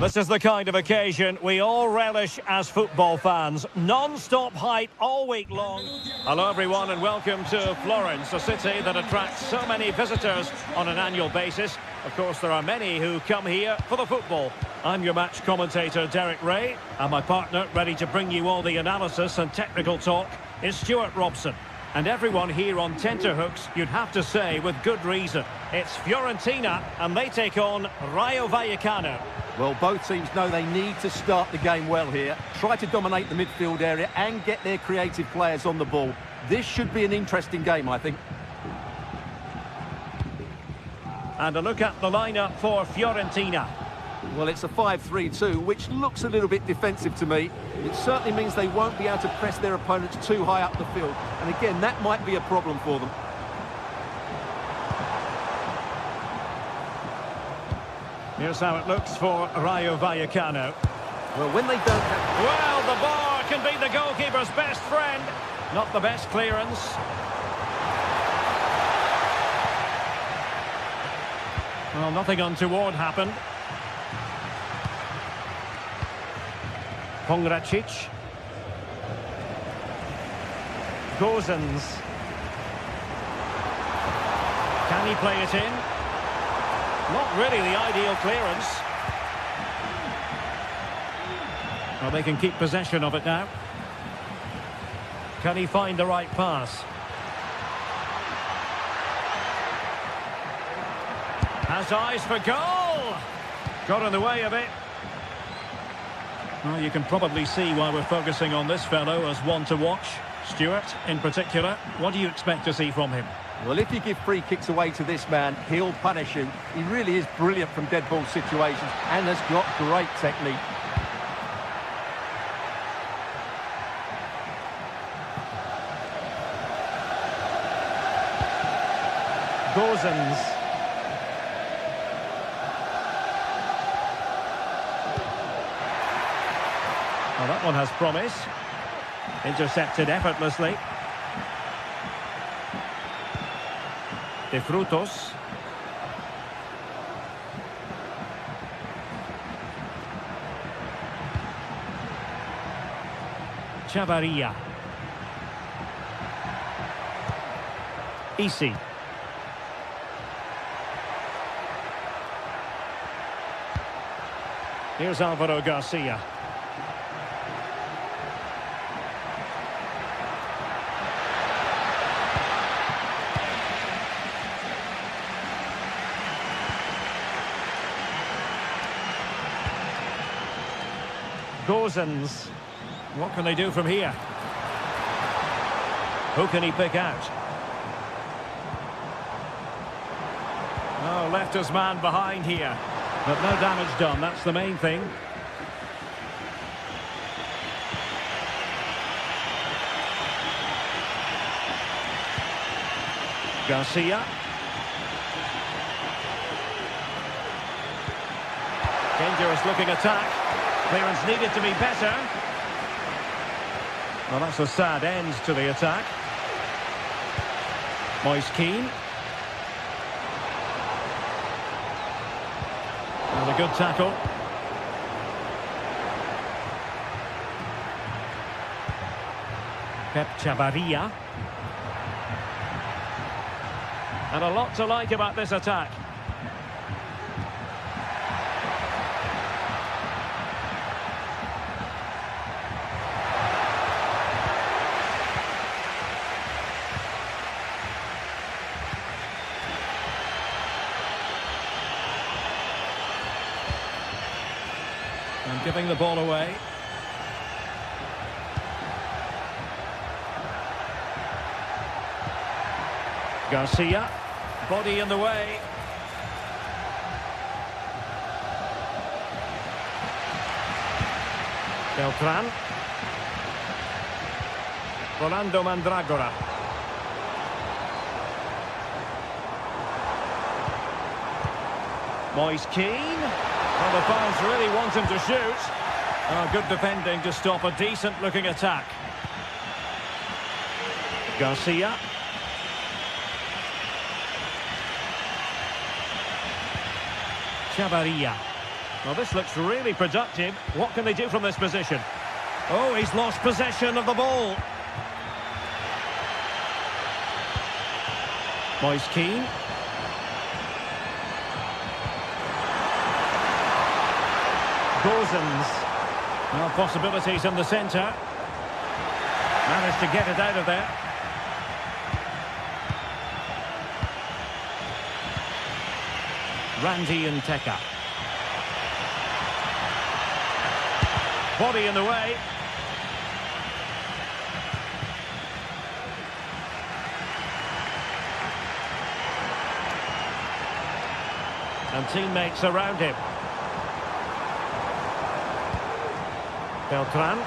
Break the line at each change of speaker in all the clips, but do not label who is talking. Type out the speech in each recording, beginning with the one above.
This is the kind of occasion we all relish as football fans. Non-stop hype all week long. Hello everyone and welcome to Florence, a city that attracts so many visitors on an annual basis. Of course, there are many who come here for the football. I'm your match commentator, Derek Ray, and my partner, ready to bring you all the analysis and technical talk, is Stuart Robson. And everyone here on tenterhooks, you'd have to say, with good reason. It's Fiorentina, and they take on Rayo Vallecano.
Well, both teams know they need to start the game well here. Try to dominate the midfield area and get their creative players on the ball. This should be an interesting game, I think.
And a look at the lineup for Fiorentina.
Well, it's a 5-3-2, which looks a little bit defensive to me. It certainly means they won't be able to press their opponents too high up the field. And again, that might be a problem for them.
Here's how it looks for Rayo Vallecano.
Well, when they don't have...
Well, the bar can be the goalkeeper's best friend. Not the best clearance. Well, nothing untoward happened. Pongracic. Gozens. Can he play it in? Not really the ideal clearance. Well, they can keep possession of it now. Can he find the right pass? Has eyes for goal! Got in the way of it. Well, you can probably see why we're focusing on this fellow as one to watch. Stuart, in particular, what do you expect to see from him?
Well, if you give free kicks away to this man, he'll punish you. He really is brilliant from dead ball situations and has got great technique.
Gozens. Well, that one has promise. Intercepted effortlessly. De Frutos. Chavarria. Isi. Here's Alvaro Garcia. Gozens. What can they do from here? Who can he pick out? Oh, left his man behind here. But no damage done, that's the main thing. Garcia. Dangerous looking attack. Clearance needed to be better. Well, that's a sad end to the attack. Moise Keane. And a good tackle. Pep Chavarria. And a lot to like about this attack. And giving the ball away. Garcia, body in the way. Beltran. Rolando Mandragora. Moise Keane. Well, the fans really want him to shoot. Oh, good defending to stop a decent-looking attack. Garcia. Chavarria. Well, this looks really productive. What can they do from this position? Oh, he's lost possession of the ball. Moise Keane. Gozens. Well, possibilities in the centre. Managed to get it out of there. Randy and Teka. Body in the way. And teammates around him. Beltran.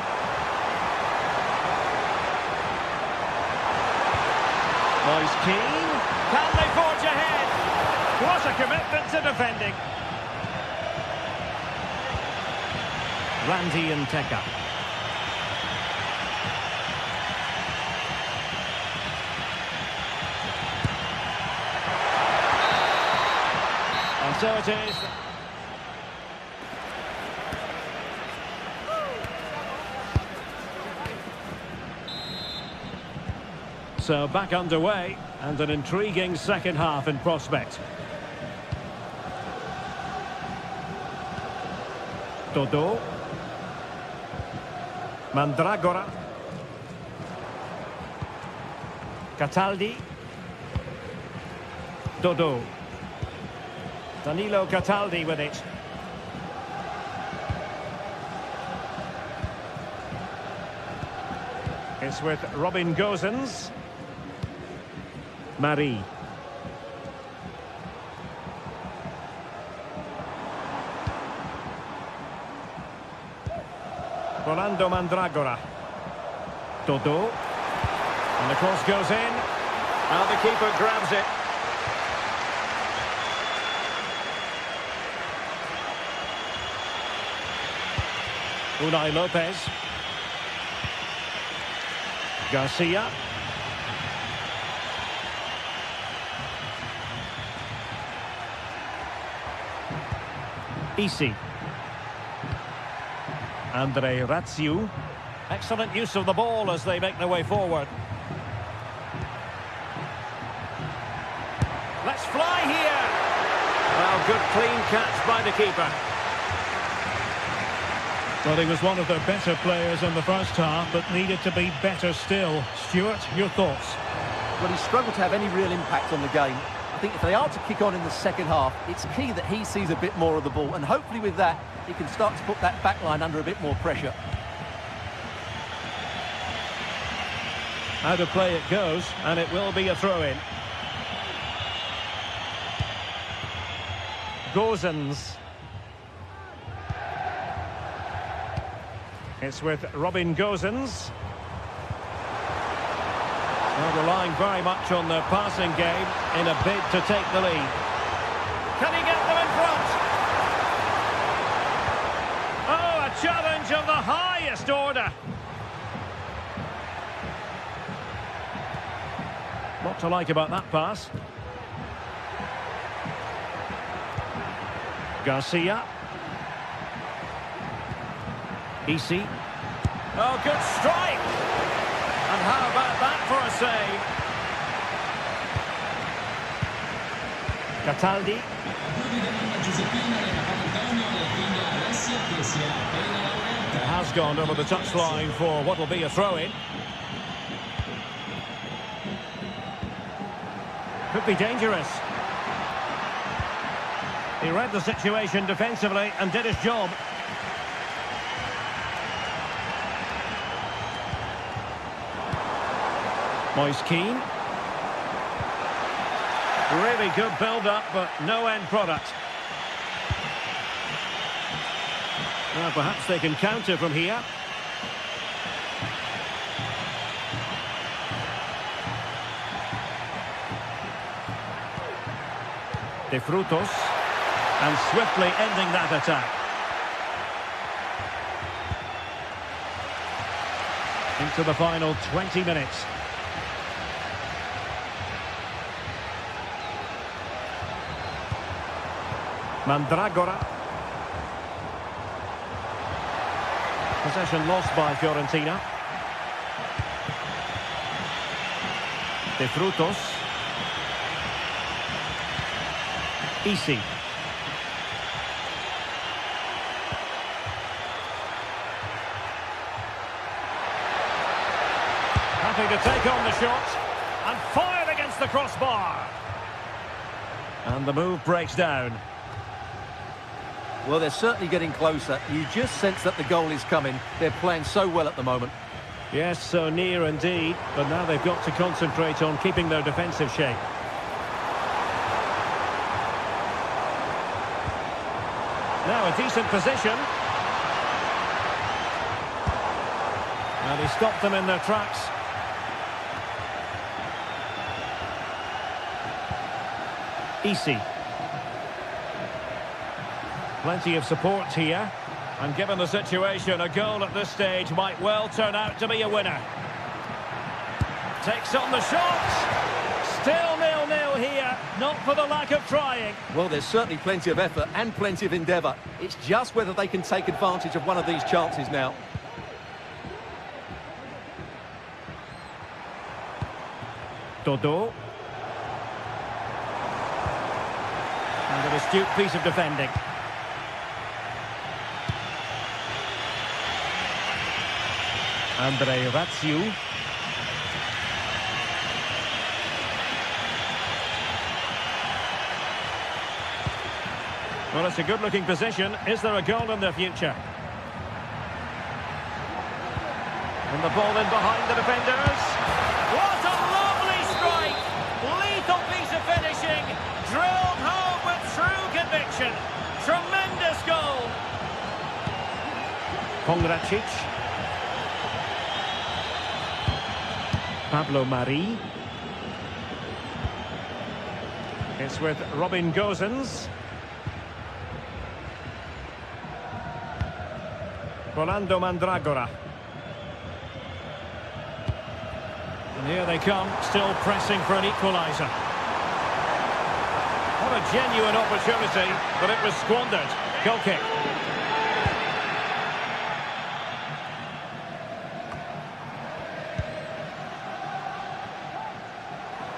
Moise Keane. Can they forge ahead? What a commitment to defending. Randy and Teka. And so it is. So back underway, and an intriguing second half in prospect. Dodo. Mandragora. Cataldi. Dodo. Danilo Cataldi with it. It's with Robin Gozens. Marie. Rolando Mandragora. Dodo. And the cross goes in. Now the keeper grabs it. Unai Lopez. Garcia. Isi. Andre Ratsiu. Excellent use of the ball as they make their way forward. Let's fly here. Well, good clean catch by the keeper.
Well, he was one of the better players in the first half, but needed to be better still. Stuart, your thoughts?
Well, he struggled to have any real impact on the game. I think if they are to kick on in the second half, it's key that he sees a bit more of the ball, and hopefully with that, he can start to put that back line under a bit more pressure.
Out of play it goes, and it will be a throw-in. Gozens. It's with Robin Gozens. Well, relying very much on the passing game in a bid to take the lead. Can he get them in front? Oh, a challenge of the highest order. What to like about that pass? Garcia. Isi. Oh, good strike! And how about that for a save? Cataldi. It has gone over the touchline for what will be a throw-in. Could be dangerous. He read the situation defensively and did his job. Moise Keane. Really good build-up, but no end product. Well, perhaps they can counter from here. De Frutos. And swiftly ending that attack. Into the final 20 minutes. Mandragora. Possession lost by Fiorentina. De Frutos. Easy. Happy to take on the shot and fired against the crossbar. And the move breaks down.
Well, they're certainly getting closer. You just sense that the goal is coming. They're playing so well at the moment.
Yes, so near indeed, but now they've got to concentrate on keeping their defensive shape. Now a decent position. And he stopped them in their tracks. Easy. Plenty of support here. And given the situation, a goal at this stage might well turn out to be a winner. Takes on the shot. Still 0-0 here, not for the lack of trying.
Well, there's certainly plenty of effort and plenty of endeavour. It's just whether they can take advantage of one of these chances now.
Dodo. And an astute piece of defending. Andre Ratsiu. Well, it's a good-looking position. Is there a goal in their future? And the ball in behind the defenders. What a lovely strike! Lethal piece of finishing. Drilled home with true conviction. Tremendous goal. Pongracic. Pablo Mari. It's with Robin Gosens. Rolando Mandragora. And here they come, still pressing for an equaliser. What a genuine opportunity, but it was squandered. Goal kick.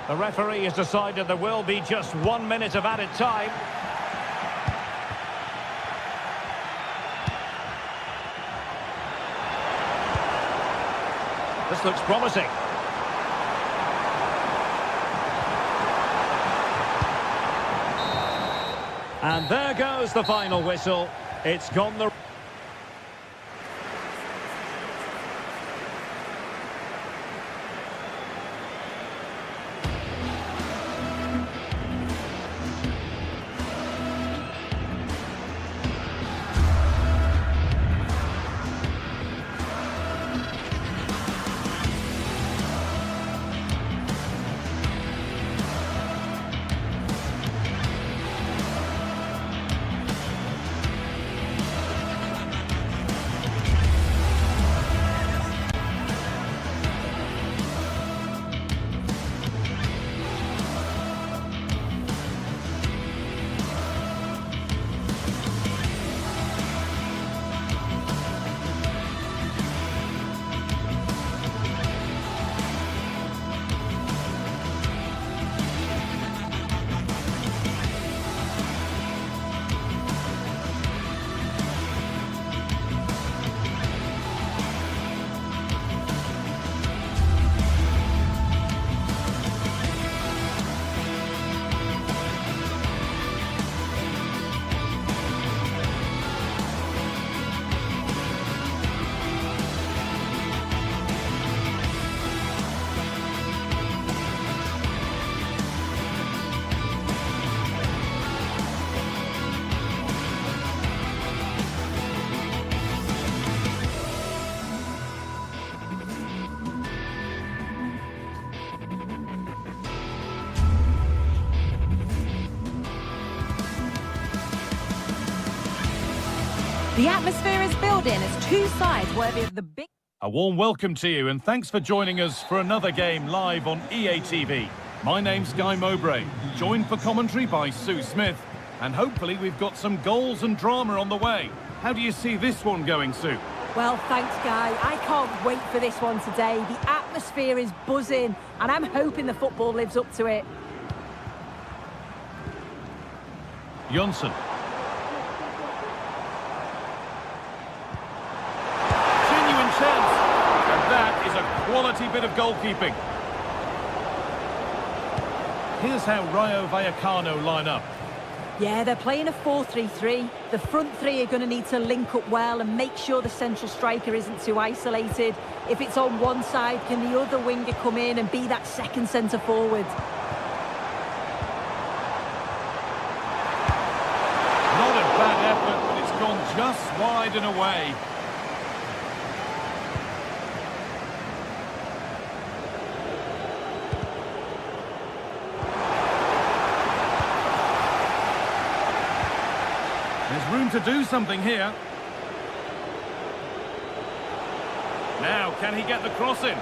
The referee has decided there will be just 1 minute of added time. This looks promising. And there goes the final whistle. It's gone the...
The atmosphere is building as two sides worthy of the big...
A warm welcome to you and thanks for joining us for another game live on EA TV. My name's Guy Mowbray, joined for commentary by Sue Smith, and hopefully we've got some goals and drama on the way. How do you see this one going, Sue?
Well, thanks, Guy. I can't wait for this one today. The atmosphere is buzzing, and I'm hoping the football lives up to it.
Johnson. Genuine chance. And that is a quality bit of goalkeeping. Here's how Rayo Vallecano line up.
Yeah, they're playing a 4-3-3. The front three are going to need to link up well and make sure the central striker isn't too isolated. If it's on one side, can the other winger come in and be that second centre forward?
Not a bad effort, but it's gone just wide and away. There's room to do something here. Now, can he get the cross in?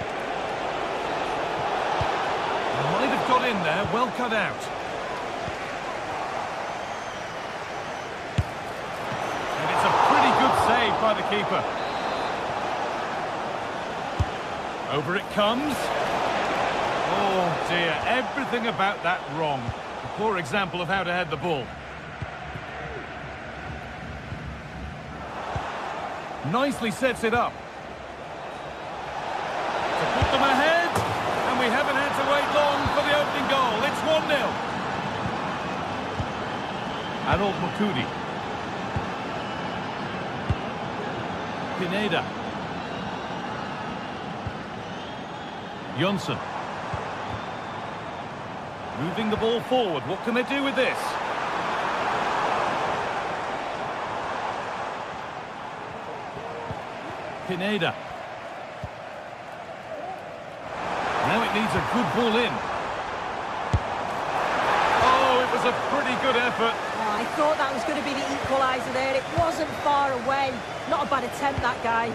Might have got in there, well cut out. And it's a pretty good save by the keeper. Over it comes. Oh dear, everything about that wrong. A poor example of how to head the ball. Nicely sets it up. To put them ahead. And we haven't had to wait long for the opening goal. It's 1-0. Harold Mukudi. Pineda. Johnson. Moving the ball forward. What can they do with this? Pineda. Now it needs a good ball in. Oh, it was a pretty good effort.
Oh, I thought that was going to be the equaliser there. It wasn't far away. Not a bad attempt, that guy.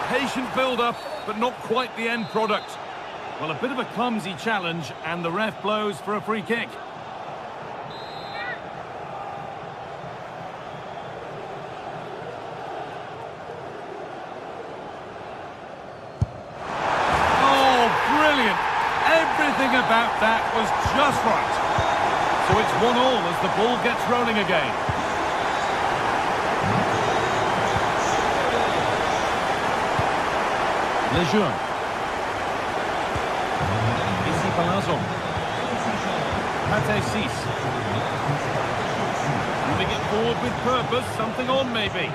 Patient build-up, but not quite the end product. Well, a bit of a clumsy challenge, and the ref blows for a free kick. Oh, brilliant! Everything about that was just right. So it's 1-1 as the ball gets rolling again. Lejeune. Ici Palazzo. Pate Cis. Moving it forward with purpose, something on maybe.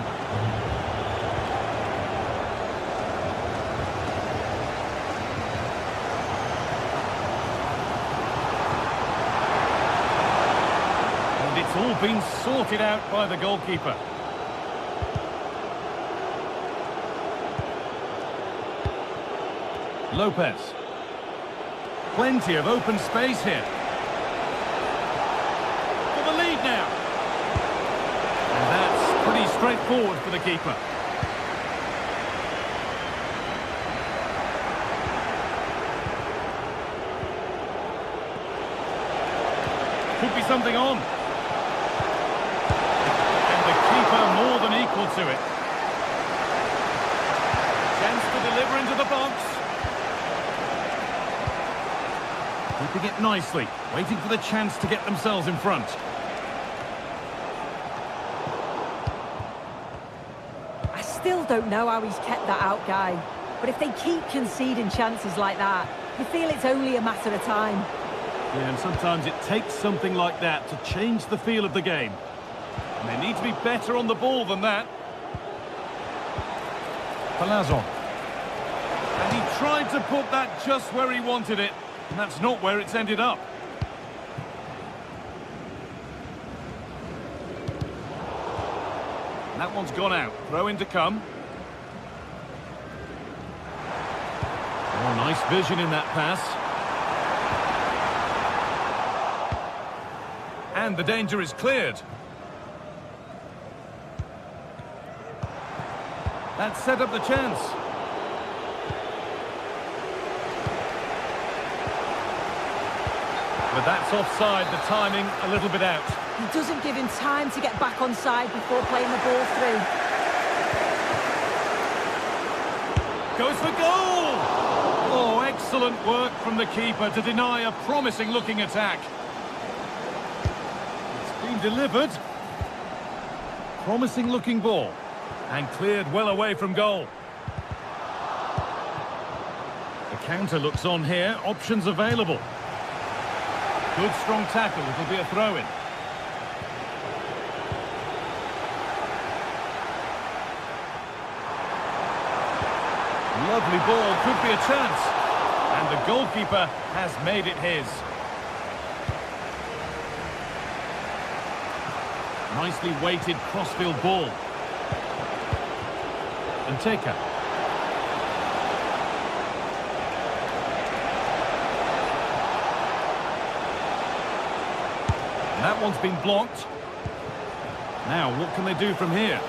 And it's all been sorted out by the goalkeeper. Lopez. Plenty of open space here. For the lead now. And that's pretty straightforward for the keeper. Could be something on. And the keeper more than equal to it. Chance to deliver into the box. Keeping it nicely, waiting for the chance to get themselves in front.
I still don't know how he's kept that out, Guy. But if they keep conceding chances like that, you feel it's only a matter of time.
Yeah, and sometimes it takes something like that to change the feel of the game. And they need to be better on the ball than that. Palazzo. And he tried to put that just where he wanted it. And that's not where it's ended up. And that one's gone out. Throw in to come. Oh, nice vision in that pass. And the danger is cleared. That set up the chance. But that's offside, the timing a little bit out.
He doesn't give him time to get back on side before playing the ball through.
Goes for goal! Oh, excellent work from the keeper to deny a promising-looking attack. It's been delivered. Promising-looking ball. And cleared well away from goal. The counter looks on here. Options available. Good strong tackle. It'll be a throw-in. Lovely ball, could be a chance. And the goalkeeper has made it his. Nicely weighted crossfield ball. And Taker. And that one's been blocked. Now, what can they do from here?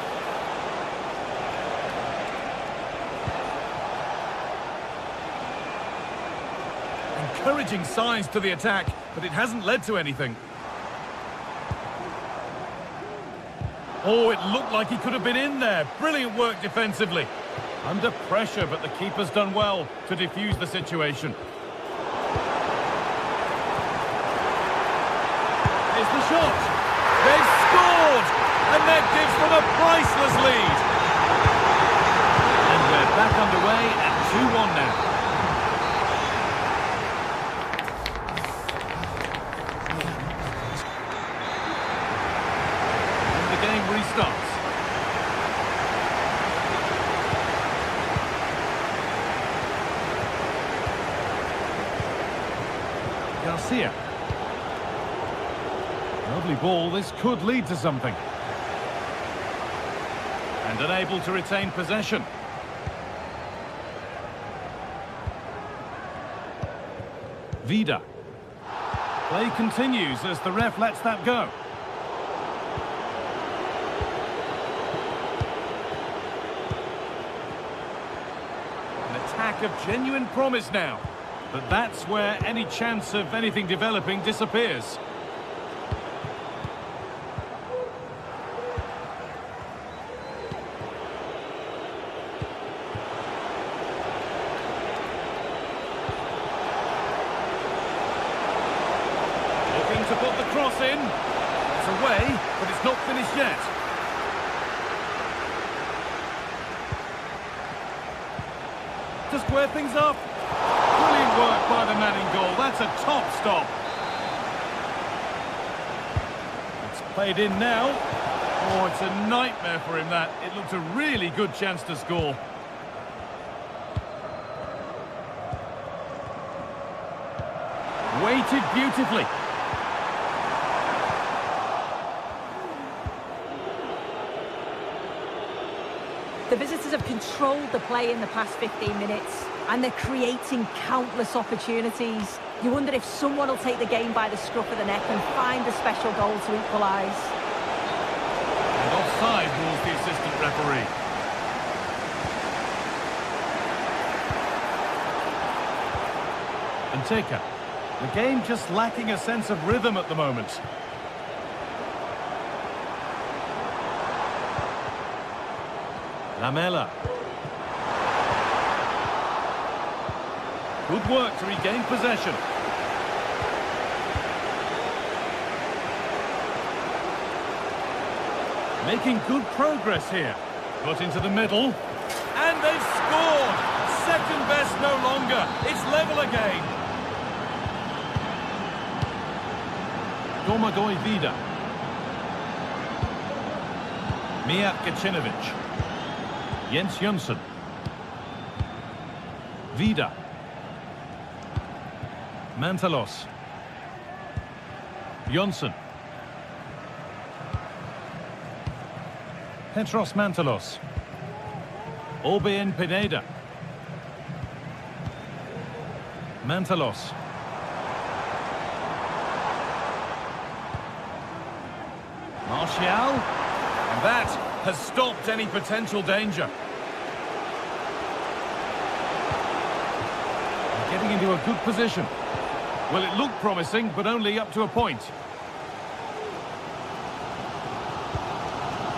Encouraging signs to the attack, but it hasn't led to anything. Oh, it looked like he could have been in there. Brilliant work defensively. Under pressure, but the keeper's done well to defuse the situation. Here's the shot. They've scored! And that gives them a priceless lead. And we're back underway at 2-1 now. Restarts. Garcia. Lovely ball. This could lead to something. And unable to retain possession. Vida. Play continues as the ref lets that go. Of genuine promise now, but that's where any chance of anything developing disappears. Looking to put the cross in. It's away, but it's not finished yet. To square things up. Brilliant work by the man in goal. That's a top stop. It's played in now. Oh, it's a nightmare for him, that. It looked a really good chance to score. Weighted beautifully.
The visitors have controlled the play in the past 15 minutes, and they're creating countless opportunities. You wonder if someone will take the game by the scruff of the neck and find a special goal to equalise.
And offside rules the assistant referee. And Taker. The game just lacking a sense of rhythm at the moment. Lamela. Good work to regain possession. Making good progress here. Got into the middle. And they've scored! Second best no longer. It's level again. Domagoj Vida. Mijat Gacinovic. Jens Jönsson. Vida. Mantalos. Jönsson. Petros Mantalos. Orbén Pineda. Mantalos. Martial. And that has stopped any potential danger. Getting into a good position. Well, it looked promising, but only up to a point.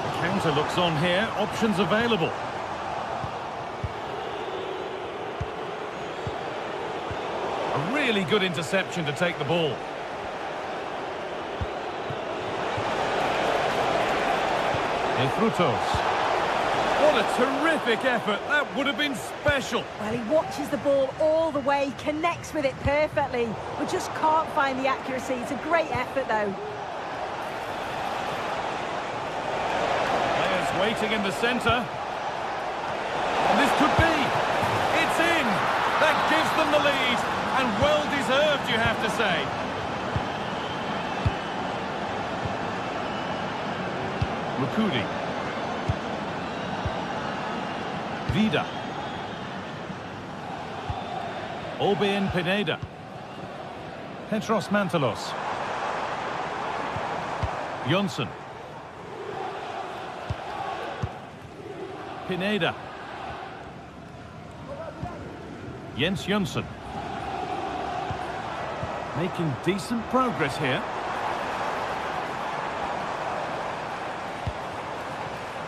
The counter looks on here. Options available. A really good interception to take the ball. Frutos. What a terrific effort. That would have been special.
Well, he watches the ball all the way, connects with it perfectly, but just can't find the accuracy. It's a great effort, though.
Players waiting in the centre. And this could be. It's in. That gives them the lead. And well deserved, you have to say. Mukudi. Vida. Oben Pineda. Petros Mantalos. Jonsson. Pineda. Jens Jonsson. Making decent progress here.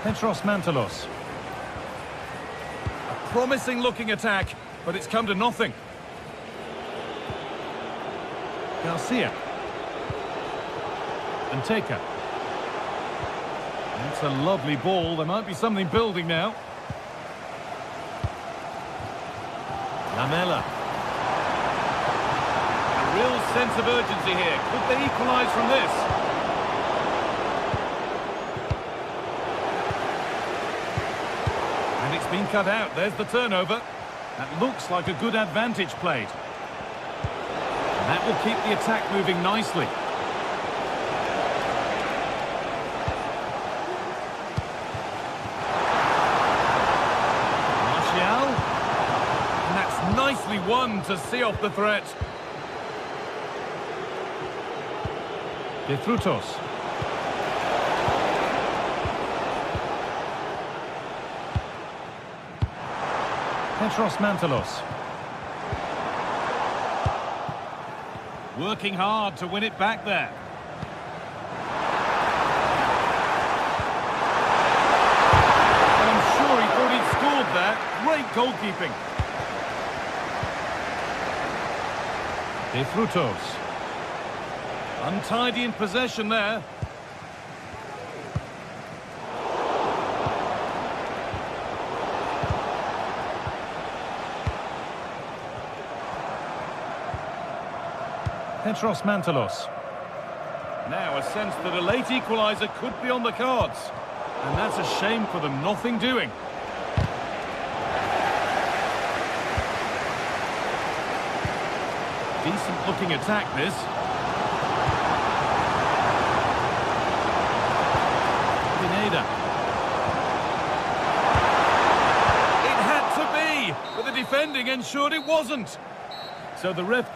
Petros Mantalos. A promising looking attack, but it's come to nothing. Garcia. And Taker. That's a lovely ball. There might be something building now. Lamela. A real sense of urgency here. Could they equalise from this? And it's been cut out. There's the turnover. That looks like a good advantage played. And that will keep the attack moving nicely. Martial. And that's nicely won to see off the threat. De Frutos. Petros Mantalos. Working hard to win it back there. And I'm sure he thought he'd scored there. Great goalkeeping. De Frutos. Untidy in possession there. Petros Mantalos. Now a sense that a late equaliser could be on the cards. And that's a shame for them, nothing doing. Decent looking attack this. Pineda. It had to be, but the defending ensured it wasn't. So the ref...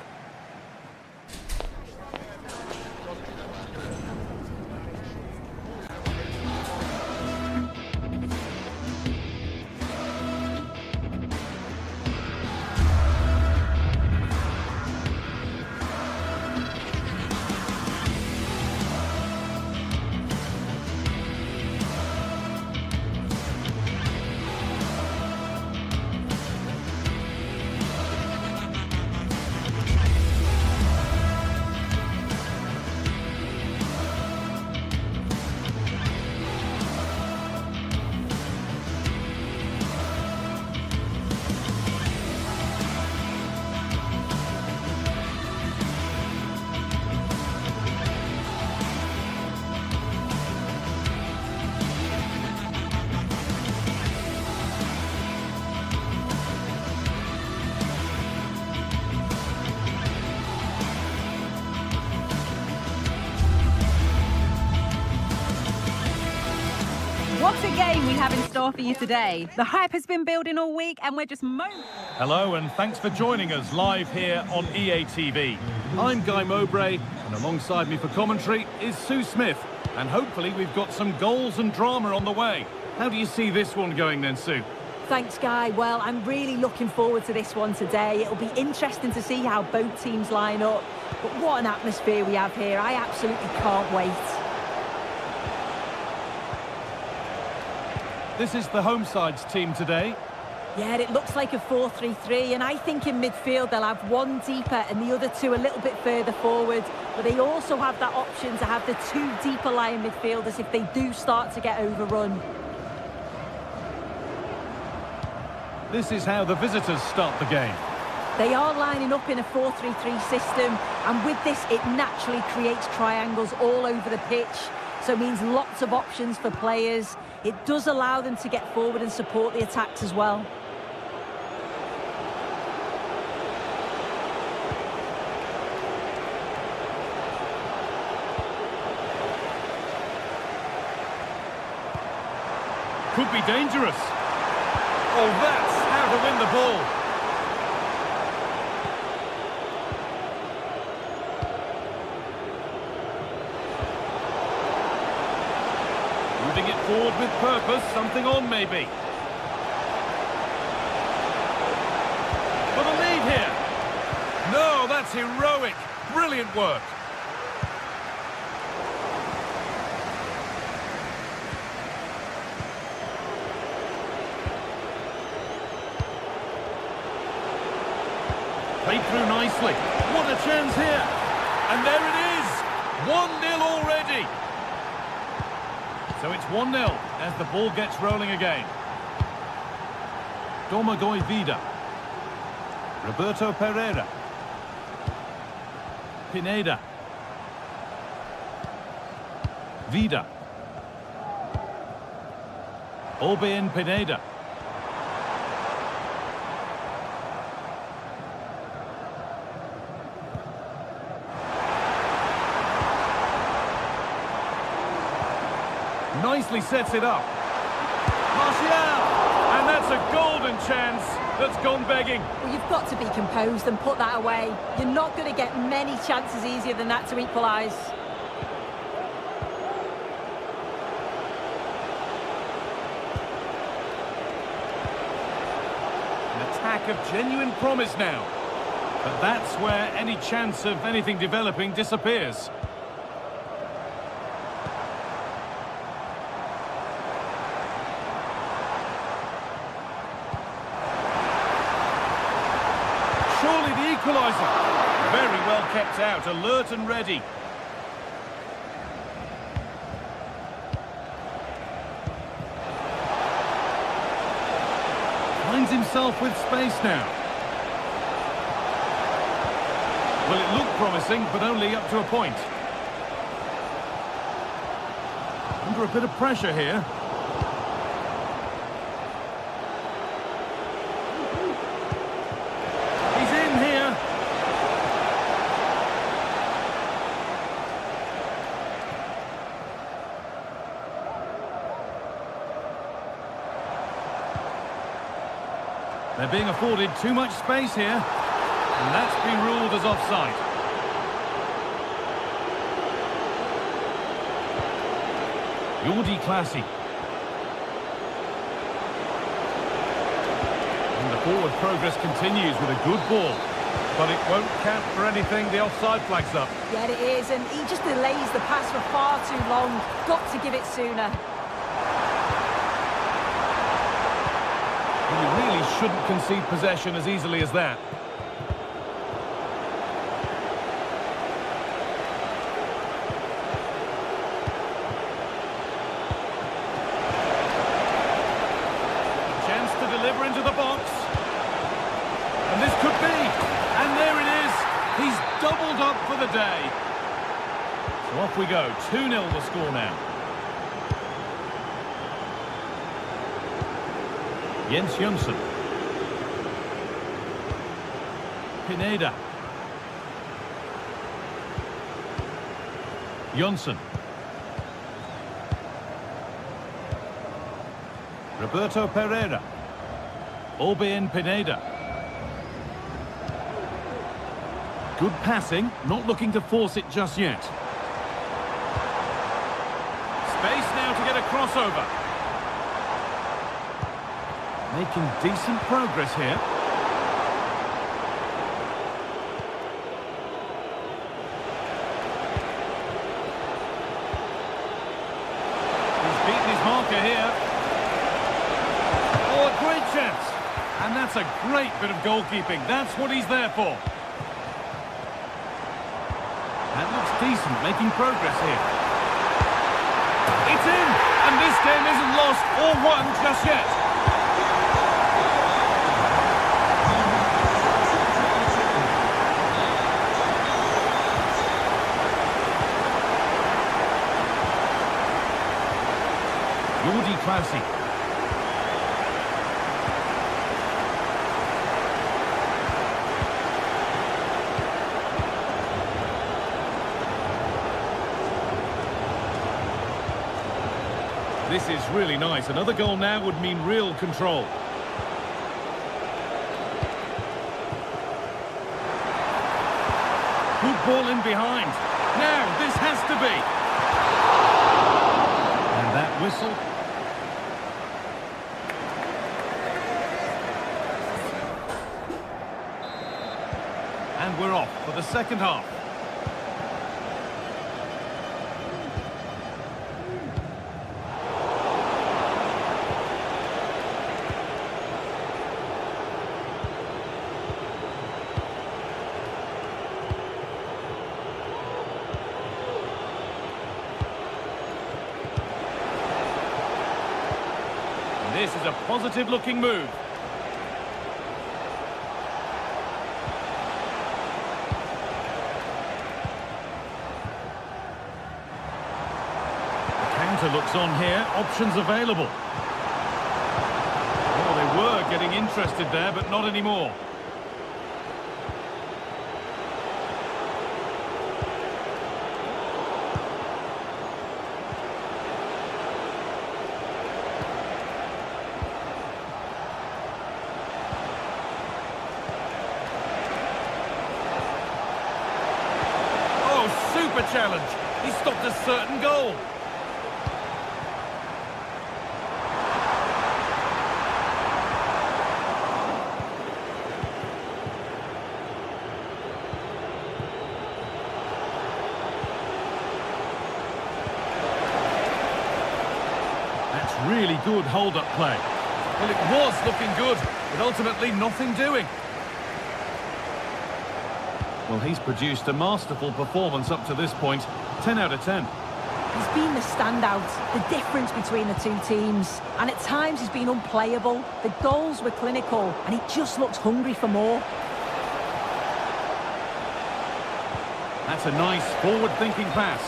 What a game we have in store for you today. The hype has been building all week and we're just
Hello and thanks for joining us live here on EA TV. I'm Guy Mowbray and alongside me for commentary is Sue Smith. And hopefully we've got some goals and drama on the way. How do you see this one going then, Sue?
Thanks, Guy. Well, I'm really looking forward to this one today. It'll be interesting to see how both teams line up. But what an atmosphere we have here. I absolutely can't wait.
This is the home side's team today.
Yeah, it looks like a 4-3-3, and I think in midfield they'll have one deeper and the other two a little bit further forward. But they also have that option to have the two deeper lying midfielders if they do start to get overrun.
This is how the visitors start the game.
They are lining up in a 4-3-3 system, and with this it naturally creates triangles all over the pitch. So it means lots of options for players. It does allow them to get forward and support the attacks as well.
Could be dangerous. Oh, that's how to win the ball. Moving it forward with purpose, something on maybe. For the lead here. No, that's heroic. Brilliant work. Played through nicely. What a chance here. And there it is. 1-0 already. So it's 1-0 as the ball gets rolling again. Domagoj Vida. Roberto Pereira. Pineda. Vida. Orbén Pineda. Nicely sets it up. Martial! And that's a golden chance that's gone begging.
Well, you've got to be composed and put that away. You're not going to get many chances easier than that to equalise.
An attack of genuine promise now. But that's where any chance of anything developing disappears. Surely the equaliser. Very well kept out, alert and ready. Finds himself with space now. Well, it looked promising, but only up to a point. Under a bit of pressure here. They're being afforded too much space here, and that's been ruled as offside. Jordi Clasie. And the forward progress continues with a good ball, but it won't count for anything. The offside flag's up.
Yeah, it is, and he just delays the pass for far too long. Got to give it sooner.
You really shouldn't concede possession as easily as that. Chance to deliver into the box. And this could be. And there it is. He's doubled up for the day. So off we go. 2-0 the score now. Jens Jonsson. Pineda. Jonsson. Roberto Pereira. Orbén Pineda. Good passing, not looking to force it just yet. Space now to get a crossover. Making decent progress here. He's beaten his marker here. Oh, a great chance. And that's a great bit of goalkeeping. That's what he's there for. That looks decent, making progress here. It's in! And this game isn't lost or won just yet. Classy. This is really nice. Another goal now would mean real control. Good ball in behind. Now, this has to be. And that whistle. And we're off for the second half. And this is a positive-looking move. Looks on here, options available. Oh, they were getting interested there, but not anymore. Oh, super challenge. He stopped a certain goal. Really good hold-up play. Well, it was looking good, but ultimately nothing doing. Well, he's produced a masterful performance up to this point. 10 out of 10.
He's been the standout, the difference between the two teams. And at times he's been unplayable. The goals were clinical, and he just looks hungry for more.
That's a nice forward-thinking pass.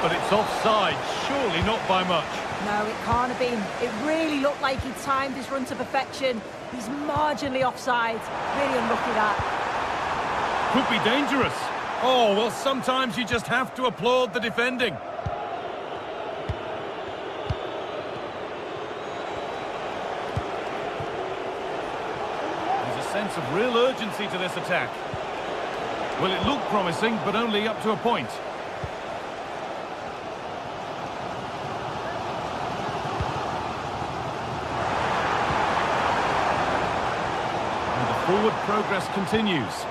But it's offside, surely not by much.
No, it can't have been. It really looked like he timed his run to perfection. He's marginally offside. Really unlucky that.
Could be dangerous. Oh, well, sometimes you just have to applaud the defending. There's a sense of real urgency to this attack. Well, it looked promising, but only up to a point. Forward progress continues.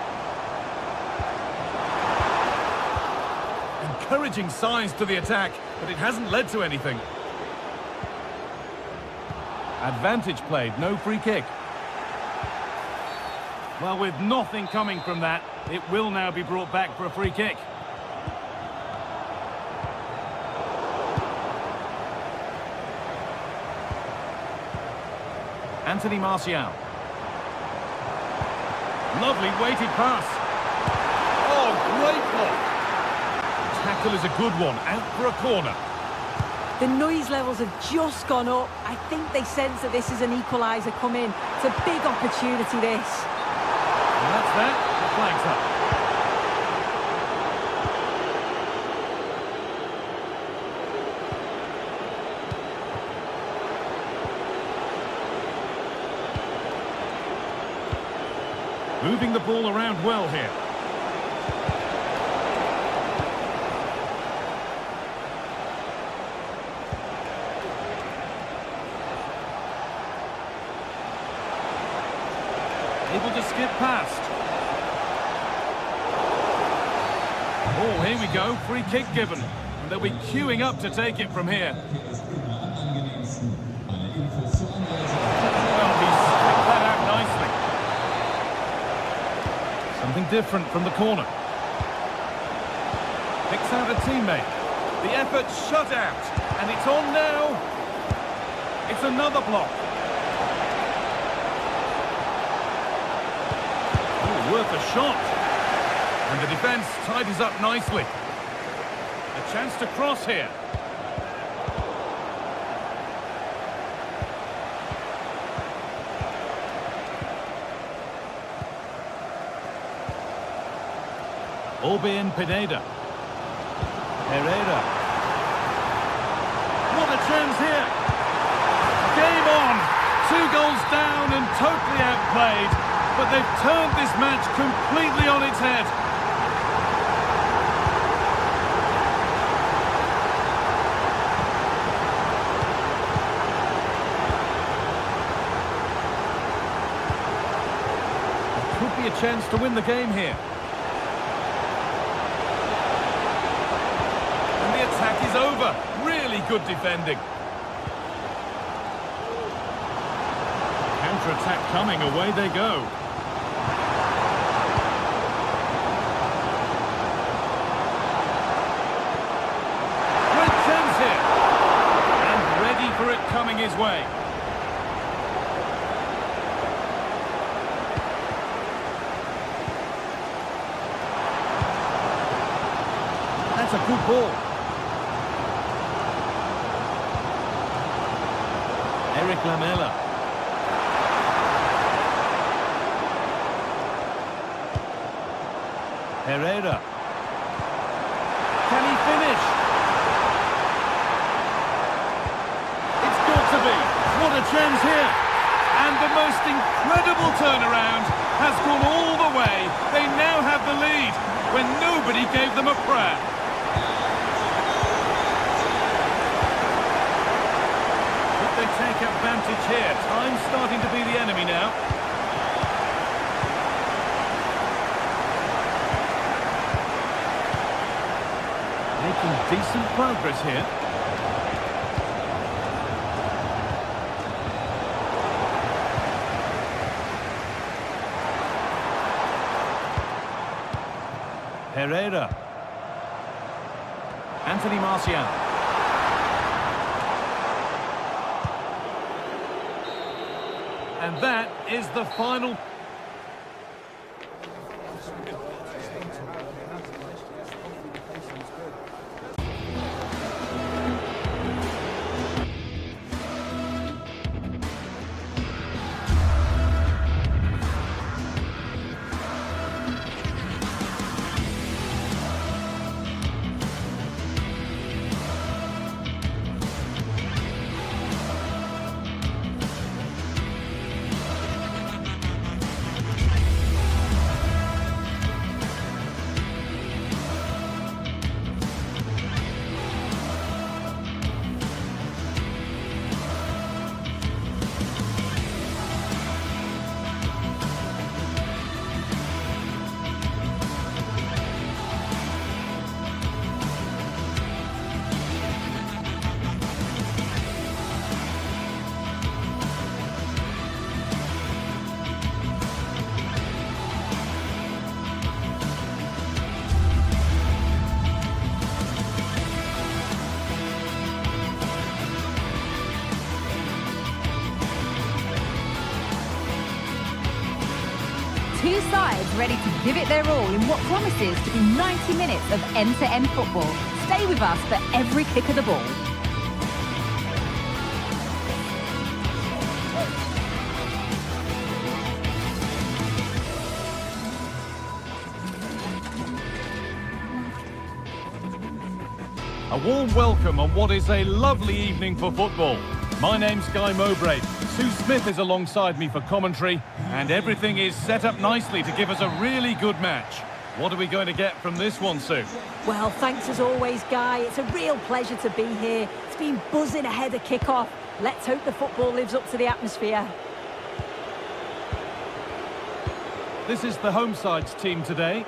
Encouraging signs to the attack, but it hasn't led to anything. Advantage played, no free kick. Well, with nothing coming from that, it will now be brought back for a free kick. Anthony Martial. Lovely weighted pass. Oh, great block. Tackle is a good one, out for a corner.
The noise levels have just gone up. I think they sense that this is an equaliser coming. It's a big opportunity, this.
And that's that. The flag's up. Moving the ball around well here. Able to skip past. Oh, here we go. Free kick given. And they'll be queuing up to take it from here. Well, he's picked that out nicely. Something different from the corner. Picks out a teammate. The effort shut out. And it's on now. It's another block. Oh, worth a shot. And the defence tidies up nicely. A chance to cross here. Orbin Pineda. Herrera. What a chance here. Game on. 2 goals down and totally outplayed. But they've turned this match completely on its head. There could be a chance to win the game here. And the attack is over. Really good defending. Counter-attack coming. Away they go. For it coming his way. That's a good ball. Eric Lamela. Herrera. Can he finish? What a chance here. And the most incredible turnaround has gone all the way. They now have the lead when nobody gave them a prayer. Could they take advantage here? Time's starting to be the enemy now. Making decent progress here. Herrera. Anthony Martial. And that is the final.
Two sides ready to give it their all in what promises to be 90 minutes of end-to-end football. Stay with us for every kick of the ball.
A warm welcome on what is a lovely evening for football. My name's Guy Mowbray. Sue Smith is alongside me for commentary, and everything is set up nicely to give us a really good match. What are we going to get from this one, Sue?
Well, thanks as always, Guy. It's a real pleasure to be here. It's been buzzing ahead of kick-off. Let's hope the football lives up to the atmosphere.
this is the home side's team today.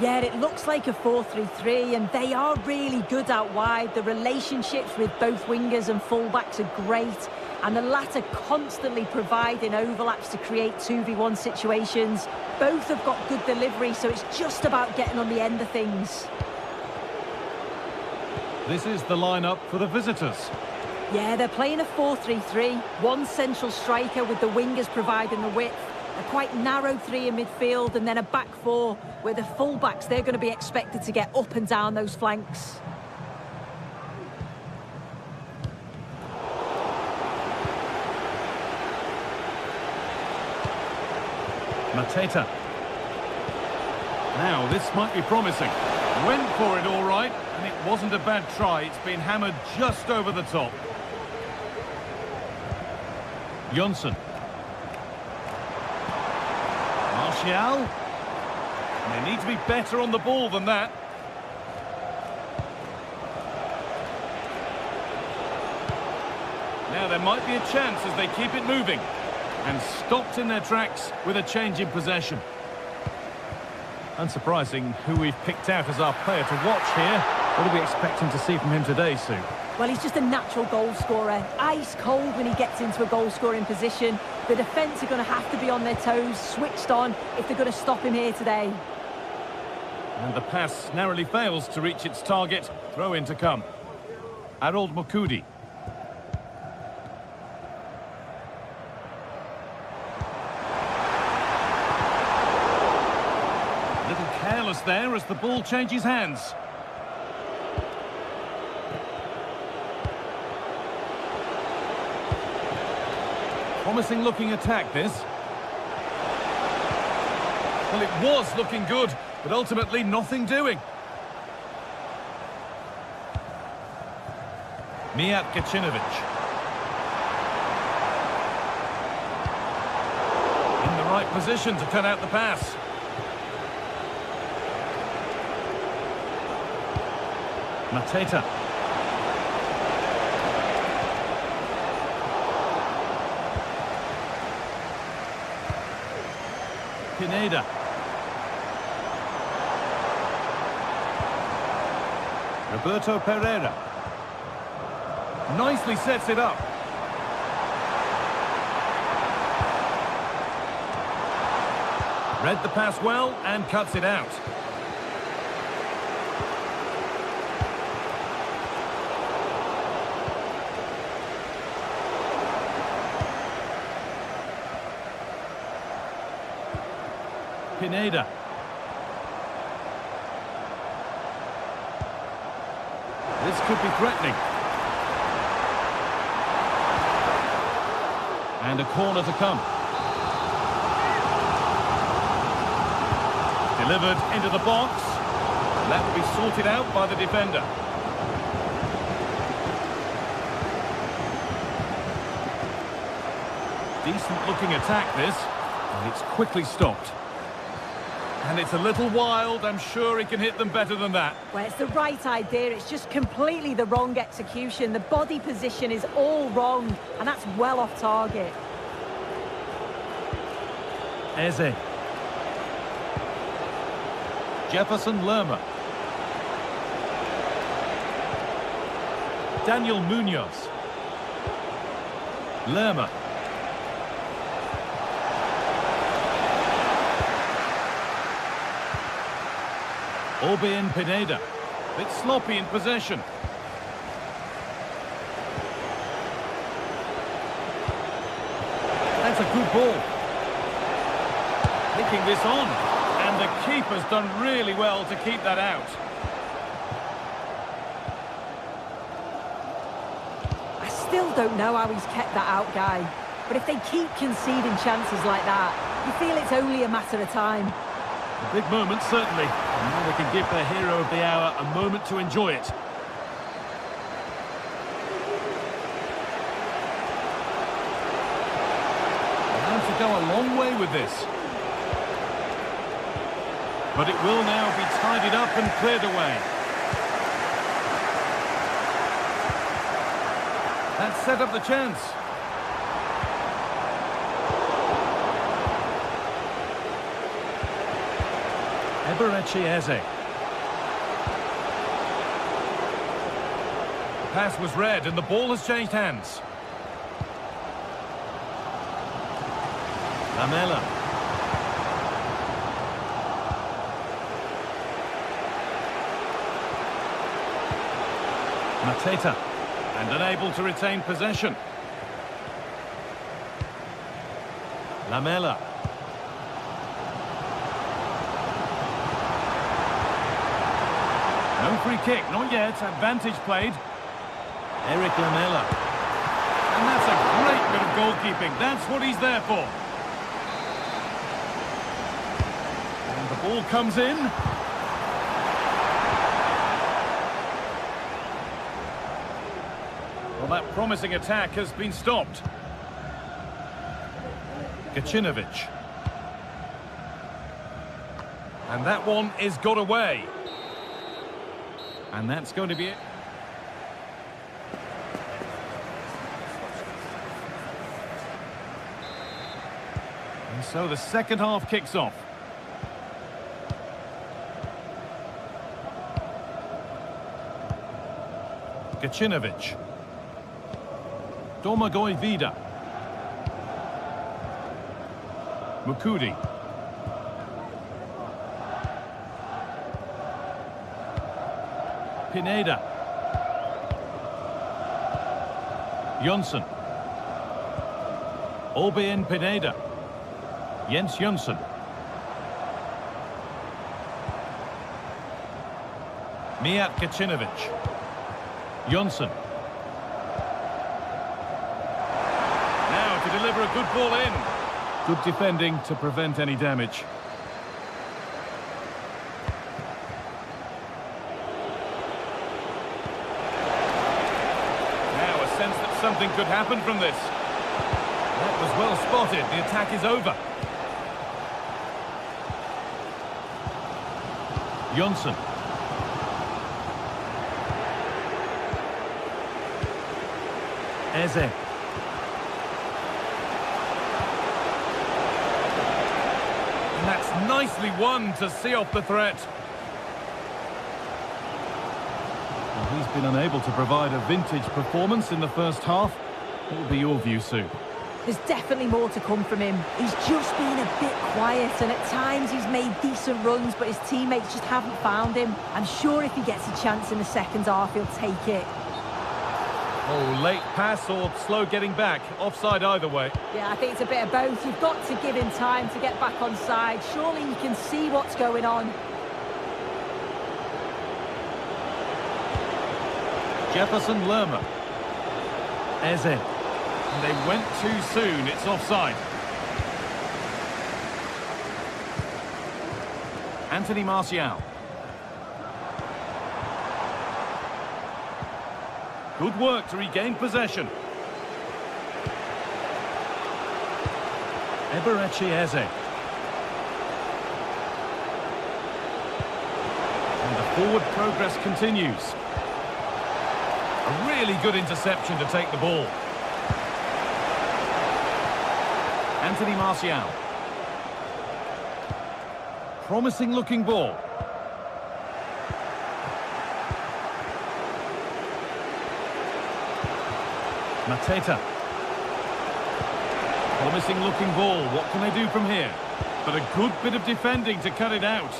Yeah, it looks like a 4-3-3, and they are really good out wide. The relationships with both wingers and fullbacks are great, and the latter constantly providing overlaps to create 2v1 situations. Both have got good delivery, so it's just about getting on the end of things.
This is the lineup for the visitors.
Yeah, they're playing a 4-3-3. One central striker with the wingers providing the width. A quite narrow three in midfield, and then a back four where the fullbacks, they're going to be expected to get up and down those flanks.
Mateta. Now, this might be promising. Went for it all right, and it wasn't a bad try. It's been hammered just over the top. Johnson. Martial. They need to be better on the ball than that. Now there might be a chance as they keep it moving. And stopped in their tracks with a change in possession. Unsurprising who we've picked out as our player to watch here. What are we expecting to see from him today, Sue?
Well, he's just a natural goal scorer. Ice cold when he gets into a goal-scoring position. The defence are going to have to be on their toes, switched on, if they're going to stop him here today.
And the pass narrowly fails to reach its target. Throw in to come. Harold Mukudi. Little careless there as the ball changes hands. Promising looking attack, this. Well, it was looking good, but ultimately nothing doing. Mijat Gacinovic. In the right position to cut out the pass. Mateta. Pineda. Roberto Pereira. Nicely sets it up. Read the pass well and cuts it out. Pineda. This could be threatening. And a corner to come. Delivered into the box. That will be sorted out by the defender. Decent looking attack this, and it's quickly stopped. And it's a little wild. I'm sure he can hit them better than that.
Well, it's the right idea. It's just completely the wrong execution. The body position is all wrong, and that's well off target.
Eze. Jefferson Lerma. Daniel Munoz. Lerma. Orbien Pineda. Bit sloppy in possession. That's a good ball. Picking this on. And the keeper's done really well to keep that out.
I still don't know how he's kept that out, Guy. But if they keep conceding chances like that, you feel it's only a matter of time.
A big moment, certainly. And now they can give their hero of the hour a moment to enjoy it. And to go a long way with this. But it will now be tidied up and cleared away. That set up the chance. Eze. Pass was read and the ball has changed hands. Lamela. Mateta. And unable to retain possession. Lamela. No free kick, not yet. Advantage played. Eric Lamela. And that's a great bit of goalkeeping. That's what he's there for. And the ball comes in. Well, that promising attack has been stopped. Gacinovic. And that one is got away. And that's going to be it. And so the second half kicks off. Gacinovic. Domagoj Vida. Mukudi. Pineda. Jonsson. Orbien Pineda. Jens Jonsson. Mijat Gacinovic. Jonsson. Now to deliver a good ball in. Good defending to prevent any damage. Now a sense that something could happen from this. That was well spotted. The attack is over. Jonsson. Eze. And that's nicely won to see off the threat. Well, he's been unable to provide a vintage performance in the first half. What will be your view, Sue?
There's definitely more to come from him. He's just been a bit quiet, and at times he's made decent runs, but his teammates just haven't found him. I'm sure if he gets a chance in the second half, he'll take it.
Oh, late pass or slow getting back. Offside either way.
Yeah, I think it's a bit of both. You've got to give him time to get back on side. Surely you can see what's going on.
Jefferson Lerma. Eze. And they went too soon. It's offside. Anthony Martial. Good work to regain possession. Eberechi Eze. And the forward progress continues. A really good interception to take the ball. Anthony Martial. Promising looking ball. Mateta. Promising looking ball. What can they do from here? But a good bit of defending to cut it out.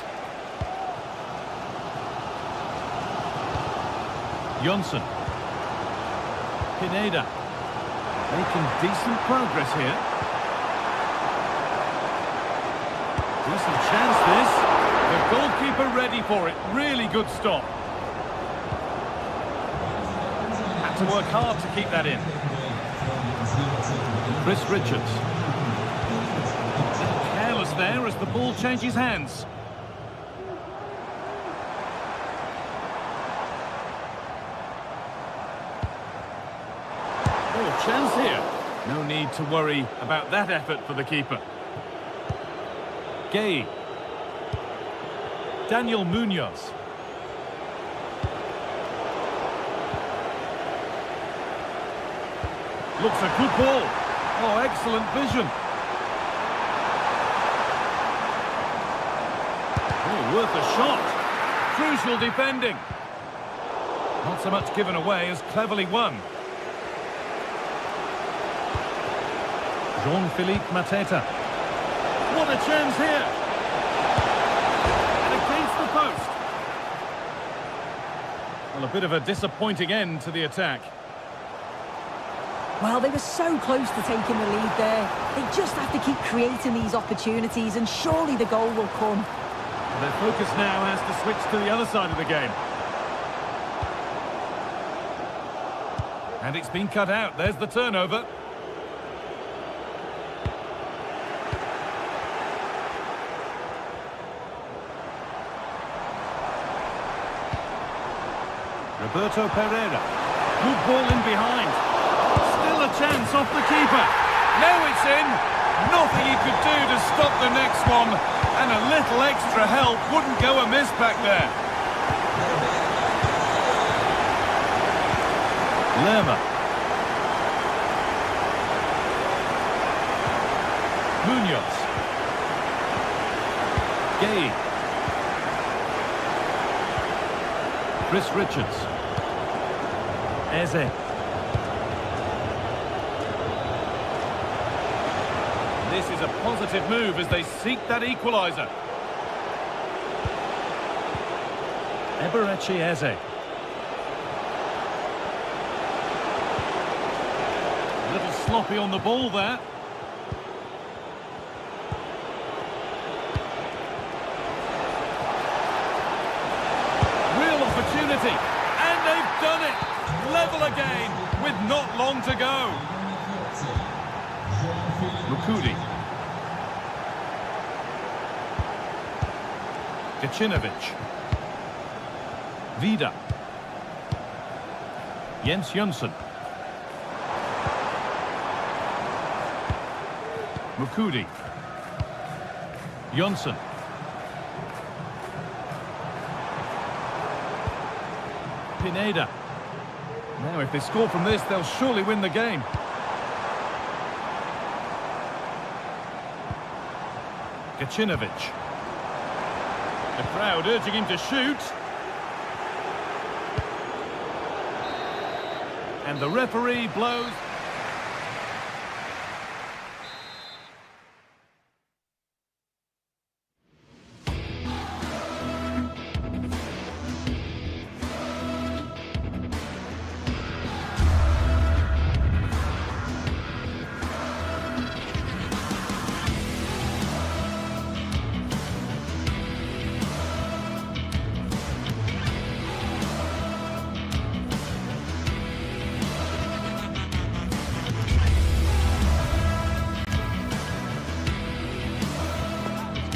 Jonsson. Pineda. Making decent progress here. Decent chance this. The goalkeeper ready for it. Really good stop. Had to work hard to keep that in. Chris Richards. Careless there as the ball changes hands. Oh, chance here. No need to worry about that effort for the keeper. Gay. Daniel Munoz. Looks a good ball. Oh, excellent vision. Oh, Worth a shot. Crucial defending. Not so much given away as cleverly won. Jean-Philippe Mateta. What a chance here. And against the post. Well, a bit of a disappointing end to the attack.
Well, they were so close to taking the lead there. They just have to keep creating these opportunities and surely the goal will come.
Their focus now has to switch to the other side of the game. And it's been cut out. There's the turnover. Roberto Pereira. Good ball in behind. Still a chance off the keeper. Now it's in. Nothing he could do to stop the next one. And a little extra help wouldn't go amiss back there. Lerma. Munoz. Gay. Chris Richards. Eze. This is a positive move as they seek that equaliser. Eberechi Eze. A little sloppy on the ball there. Real opportunity. And they've done it. Level again with not long to go. Mukudi. Gacinovic. Vida. Jens Jönsson. Mukudi. Jönsson. Pineda. Now if they score from this, they'll surely win the game. Gacinovic. The crowd urging him to shoot. And the referee blows.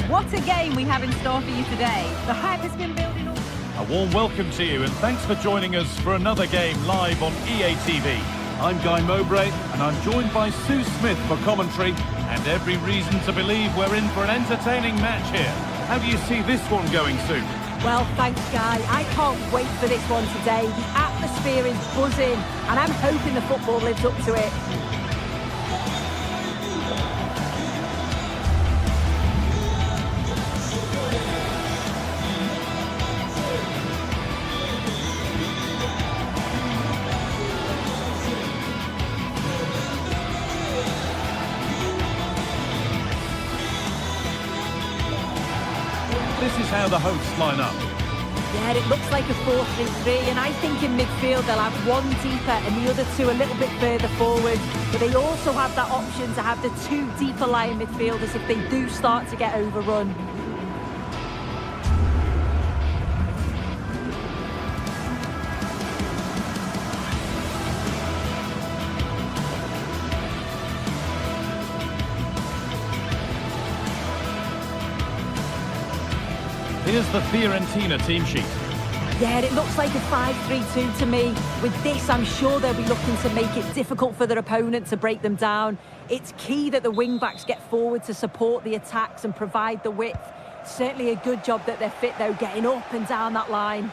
What a game we have in store for you today. The hype has been building all...
A warm welcome to you and thanks for joining us for another game live on EA TV. I'm Guy Mowbray and I'm joined by Sue Smith for commentary and every reason to believe we're in for an entertaining match here. How do you see this one going, Sue?
Well, thanks, Guy. I can't wait for this one today. The atmosphere is buzzing and I'm hoping the football lives up to it.
This is how the hosts line up.
Yeah, it looks like a 4-3-3, and I think in midfield they'll have one deeper and the other two a little bit further forward. But they also have that option to have the two deeper lying midfielders if they do start to get overrun.
Here's the Fiorentina team sheet.
Yeah, it looks like a 5-3-2 to me. With this, I'm sure they'll be looking to make it difficult for their opponent to break them down. It's key that the wing-backs get forward to support the attacks and provide the width. Certainly a good job that they're fit, though, getting up and down that line.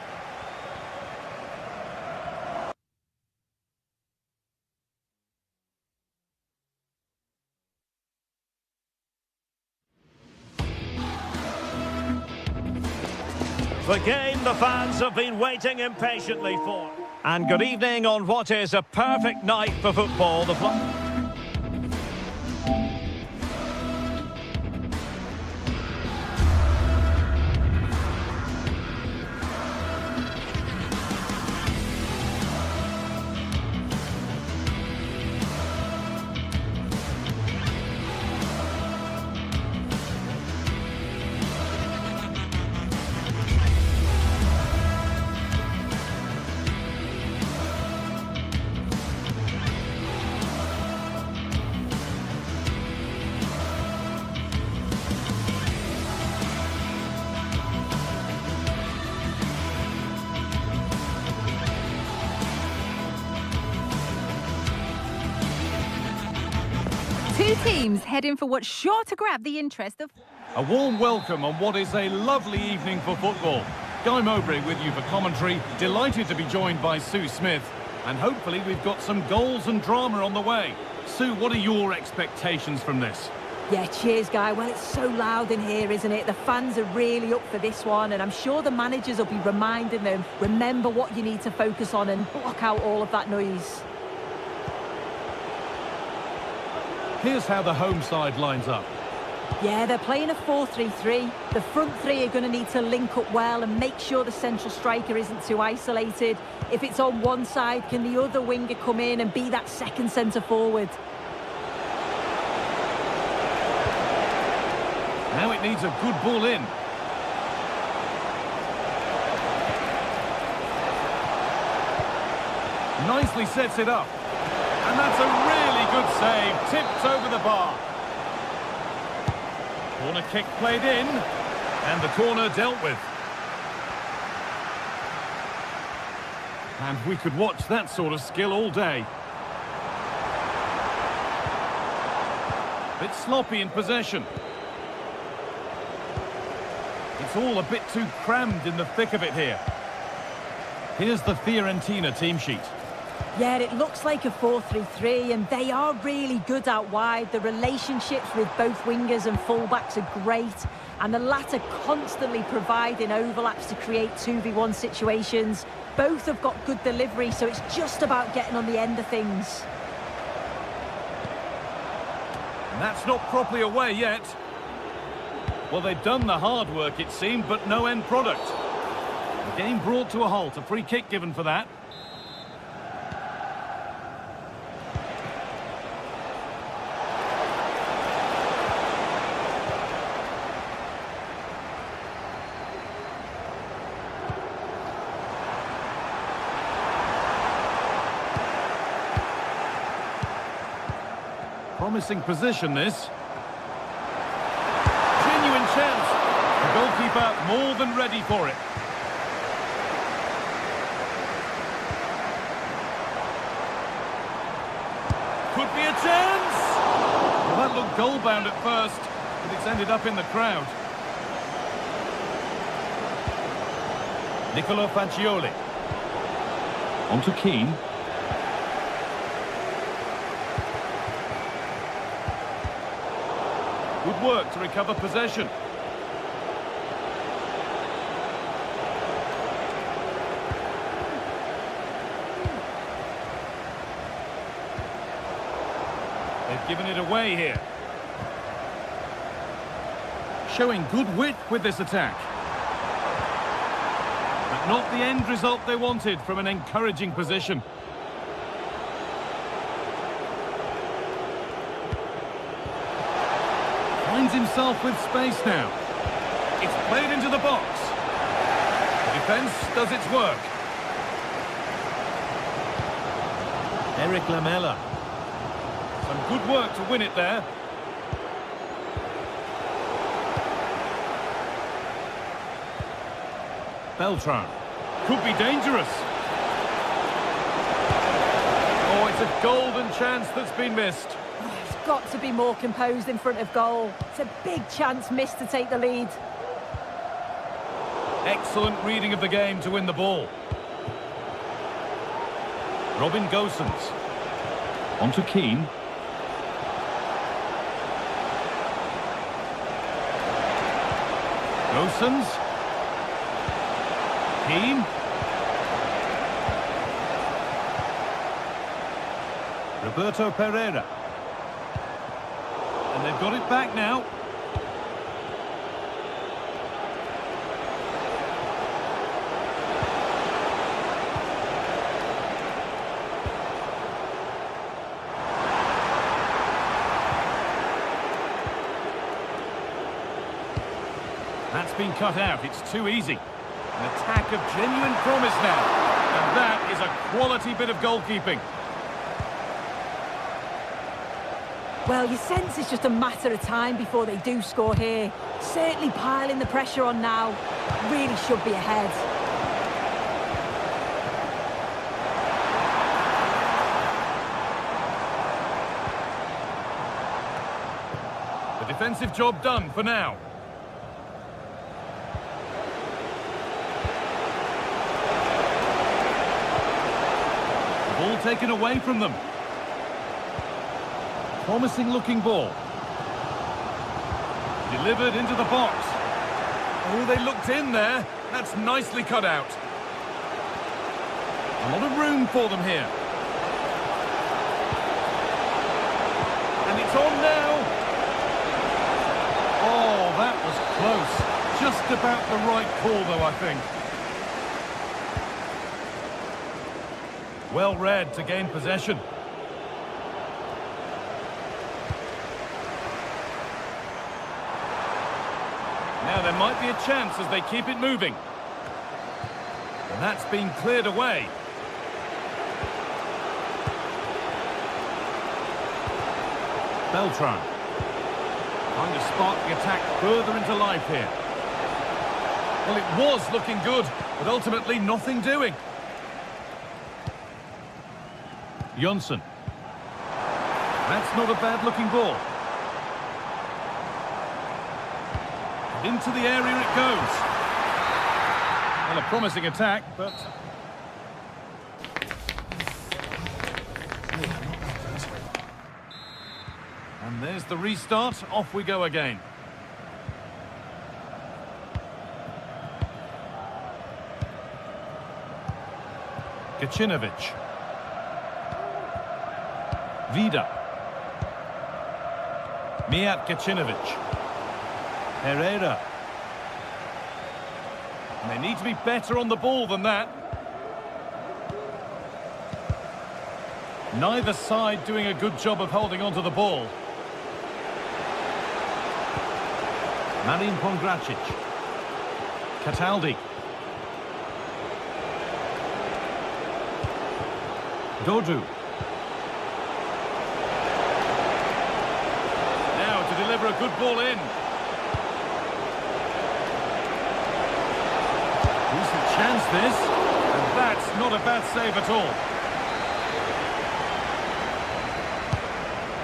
The game the fans have been waiting impatiently for. And good evening on what is a perfect night for football.
Two teams heading for what's sure to grab the interest of...
A warm welcome on what is a lovely evening for football. Guy Mowbray with you for commentary. Delighted to be joined by Sue Smith. And hopefully we've got some goals and drama on the way. Sue, what are your expectations from this?
Yeah, cheers, Guy. Well, it's so loud in here, isn't it? The fans are really up for this one, and I'm sure the managers will be reminding them, remember what you need to focus on and block out all of that noise.
Here's how the home side lines up.
Yeah, they're playing a 4-3-3. The front three are going to need to link up well and make sure the central striker isn't too isolated. If it's on one side, can the other winger come in and be that second centre-forward?
Now it needs a good ball in. Nicely sets it up. And that's a really good save. Tipped over the bar. Corner kick played in. And the corner dealt with. And we could watch that sort of skill all day. Bit sloppy in possession. It's all a bit too crammed in the thick of it here. Here's the Fiorentina team sheet.
Yeah, it looks like a 4-3-3, and they are really good out wide. The relationships with both wingers and fullbacks are great, and the latter constantly providing overlaps to create 2v1 situations. Both have got good delivery, so it's just about getting on the end of things.
And that's not properly away yet. Well, they've done the hard work, it seemed, but no end product. The game brought to a halt, a free kick given for that. Promising position, this. Genuine chance. The goalkeeper more than ready for it. Could be a chance! Well, that looked goal-bound at first, but it's ended up in the crowd. Nicola Fagioli. On to Keane. Good work to recover possession. They've given it away here. Showing good width with this attack. But not the end result they wanted from an encouraging position. Finds himself with space now. It's played into the box. The defence does its work. Eric Lamela. Some good work to win it there. Beltran. Could be dangerous. Oh, it's a golden chance that's been missed.
He's got to be more composed in front of goal. It's a big chance missed to take the lead.
Excellent reading of the game to win the ball. Robin Gosens. On to Keane. Gosens. Keane. Roberto Pereira. And they've got it back now. That's been cut out. It's too easy. An attack of genuine promise now. And that is a quality bit of goalkeeping.
Well, you sense it's just a matter of time before they do score here. Certainly piling the pressure on now. Really should be ahead.
The defensive job done for now. The ball taken away from them. Promising looking ball. Delivered into the box. Oh, they looked in there. That's nicely cut out. A lot of room for them here. And it's on now. Oh, that was close. Just about the right call, though, I think. Well read to gain possession. Now there might be a chance as they keep it moving. And that's been cleared away. Beltran. Trying to spark the attack further into life here. Well, it was looking good, but ultimately nothing doing. Jonsson. That's not a bad looking ball. Into the area it goes. Well, a promising attack, but... And there's the restart. Off we go again. Gacinovic. Vida. Mijat Gacinovic. Pereira. And they need to be better on the ball than that. Neither side doing a good job of holding onto the ball. Marin Pongracic. Cataldi. Dodu. Now to deliver a good ball in. Decent chance this, and that's not a bad save at all.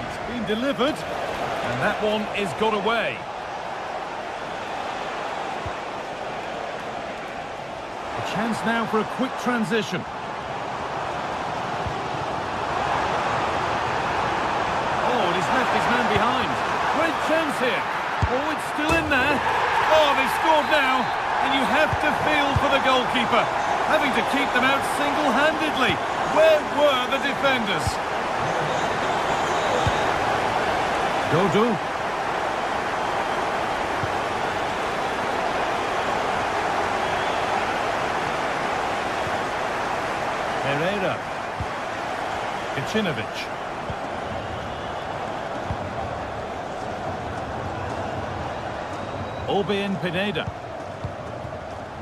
It's been delivered, and that one is got away. A chance now for a quick transition. Oh, and he's left his man behind. Great chance here. Oh, it's still in there. Oh, they've scored now. And you have to feel for the goalkeeper, having to keep them out single-handedly. Where were the defenders? Dodu. Pereira. Gacinovic. Orbien Pineda.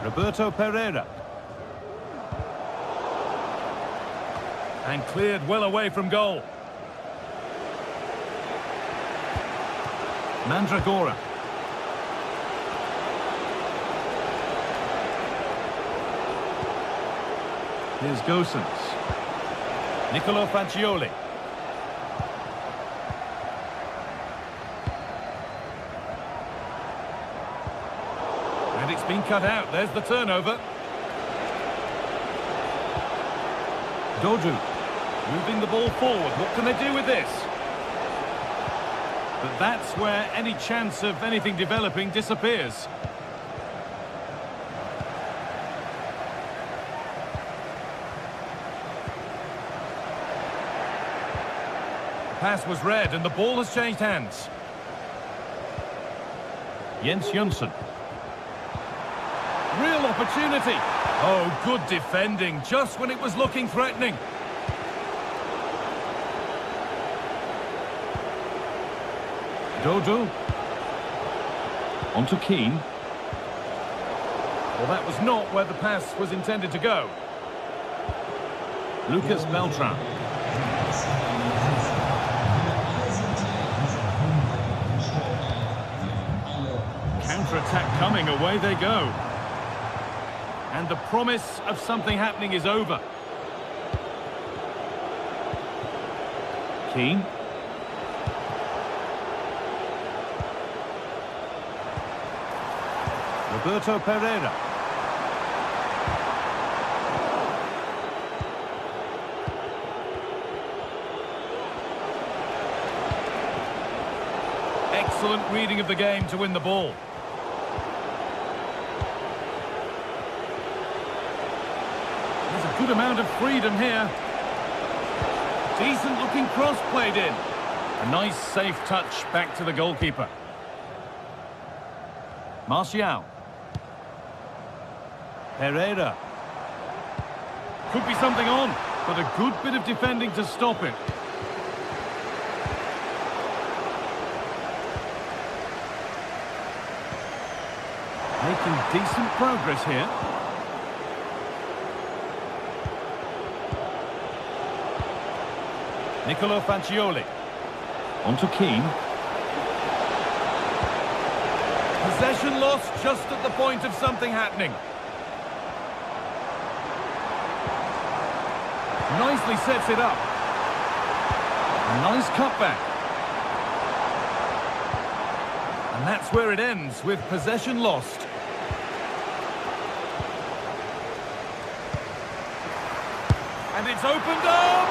Roberto Pereira. And cleared well away from goal. Mandragora. Here's Gosens. Nicolo Fagioli. And it's been cut out. There's the turnover. Dodu. Moving the ball forward. What can they do with this? But that's where any chance of anything developing disappears. Pass was read and the ball has changed hands. Jens Jonsson. Real opportunity. Oh, good defending, just when it was looking threatening. Dodo. On to Keane. Well, that was not where the pass was intended to go. Lucas Beltran. Counter-attack coming, away they go. And the promise of something happening is over. Keane. Roberto Pereira. Excellent reading of the game to win the ball. There's a good amount of freedom here. Decent looking cross played in. A nice safe touch back to the goalkeeper. Martial. Pereira. Could be something on, but a good bit of defending to stop it. Making decent progress here. Nicolo Fagioli. On to Keane. Possession lost just at the point of something happening. Nicely sets it up. A nice cutback. And that's where it ends, with possession lost. And it's opened up!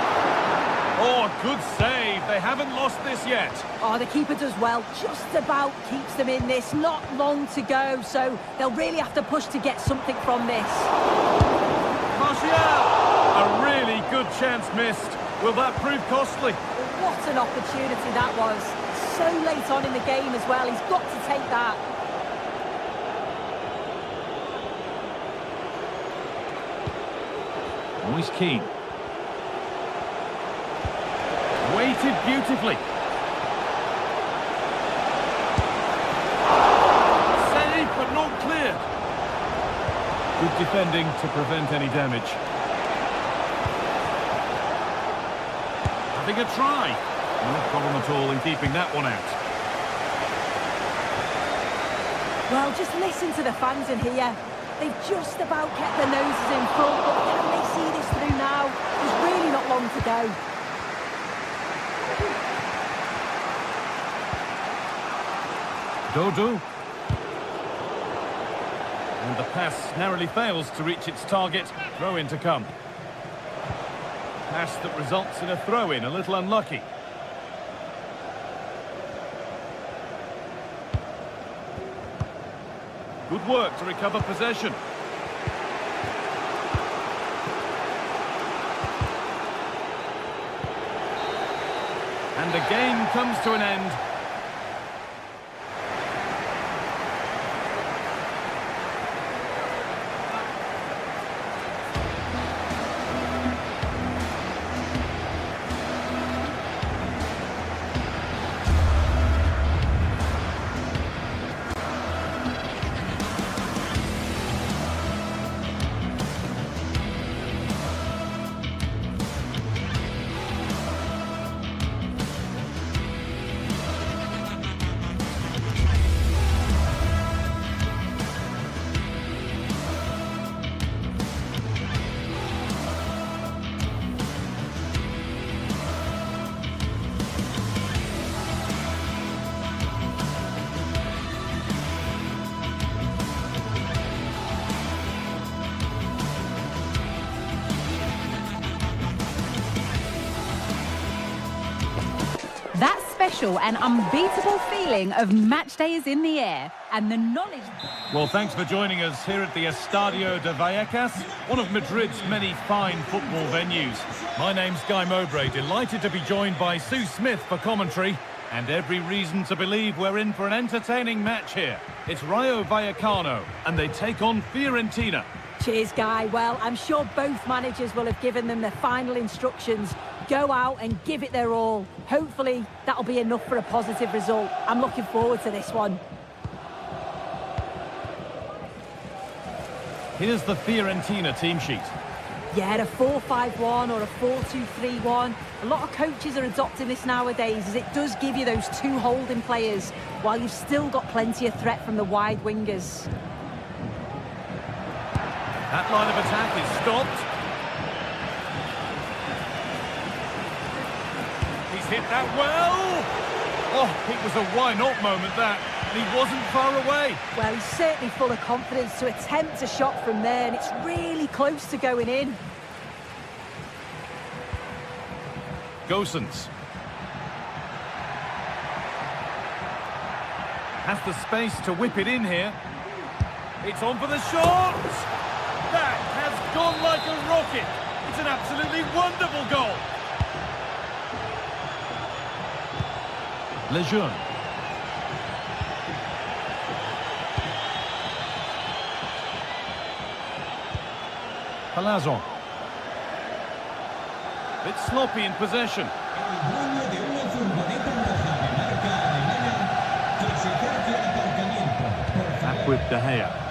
Oh, good save. They haven't lost this yet.
Oh, the keeper does well. Just about keeps them in this. Not long to go, so they'll really have to push to get something from this.
Martial! A really good chance missed. Will that prove costly?
What an opportunity that was. So late on in the game as well. He's got to take that.
Moise Keane. Weighted beautifully. Save, but not cleared. Good defending to prevent any damage. Having a try. No problem at all in keeping that one out.
Well, just listen to the fans in here. They've just about kept their noses in front, but can they see this through now? There's really not long to go.
Dodo. And the pass narrowly fails to reach its target. Throw-in to come. Pass that results in a throw-in, a little unlucky. Good work to recover possession. And the game comes to an end.
special and unbeatable feeling of match day is in the air, and the knowledge...
Well, thanks for joining us here at the Estadio de Vallecas, one of Madrid's many fine football venues. My name's Guy Mowbray, delighted to be joined by Sue Smith for commentary, and every reason to believe we're in for an entertaining match here. It's Rayo Vallecano, and they take on Fiorentina.
Cheers, Guy. Well, I'm sure both managers will have given them their final instructions. Go out and give it their all. Hopefully, that'll be enough for a positive result. I'm looking forward to this one.
Here's the Fiorentina team sheet.
Yeah, a 4-5-1 or a 4-2-3-1. A lot of coaches are adopting this nowadays, as it does give you those two holding players, while you've still got plenty of threat from the wide wingers.
That line of attack is stopped. He's hit that well. Oh, it was a why-not moment, that. And he wasn't far away.
Well, he's certainly full of confidence to attempt a shot from there, and it's really close to going in.
Gosens has the space to whip it in here. It's on for the shot. That has gone like a rocket. It's an absolutely wonderful goal. Lejeune. Palazzo. Bit sloppy in possession. Back with De Gea.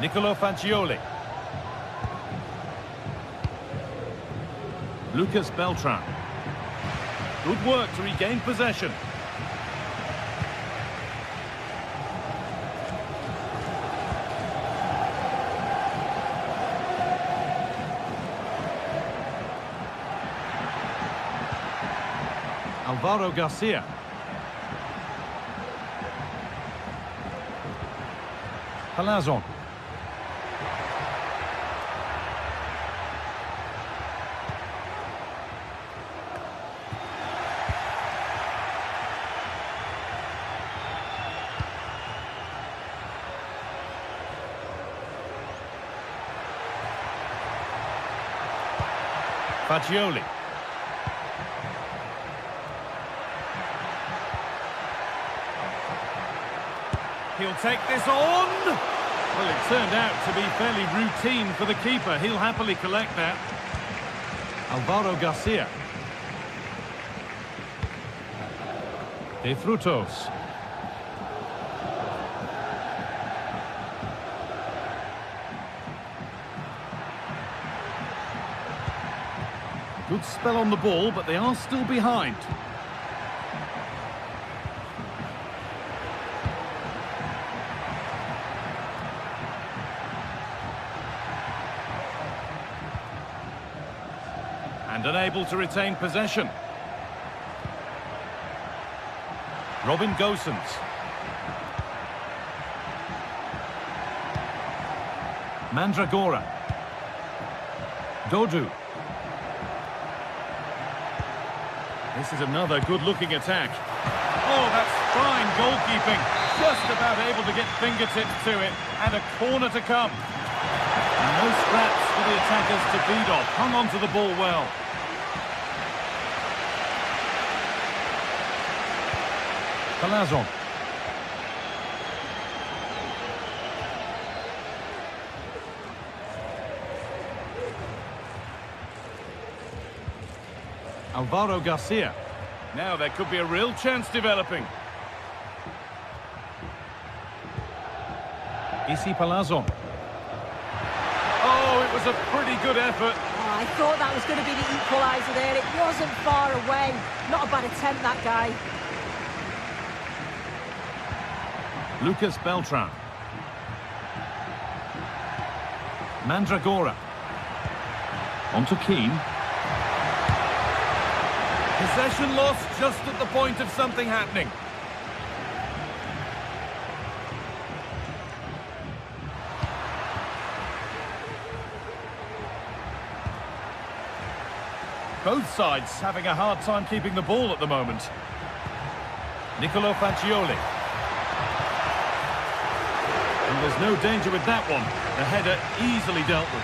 Nicolo Fagioli. Lucas Beltran. Good work to regain possession. Alvaro Garcia. Palazzo. Fagioli. He'll take this on. Well, it turned out to be fairly routine for the keeper. He'll happily collect that. Alvaro Garcia. De Frutos. Good spell on the ball, but they are still behind. And unable to retain possession. Robin Gosens. Mandragora. Dodu. This is another good-looking attack. Oh, that's fine goalkeeping. Just about able to get fingertips to it. And a corner to come. And no scraps for the attackers to feed off. Hung on to the ball well. Palazzo. Alvaro Garcia. Now there could be a real chance developing. Isi Palazzo. Oh, it was a pretty good effort.
Oh, I thought that was going to be the equaliser there. It wasn't far away. Not a bad attempt, that guy.
Lucas Beltran. Mandragora. On to Keane. Possession lost just at the point of something happening. Both sides having a hard time keeping the ball at the moment. Nicolo Fagioli. And there's no danger with that one. The header easily dealt with.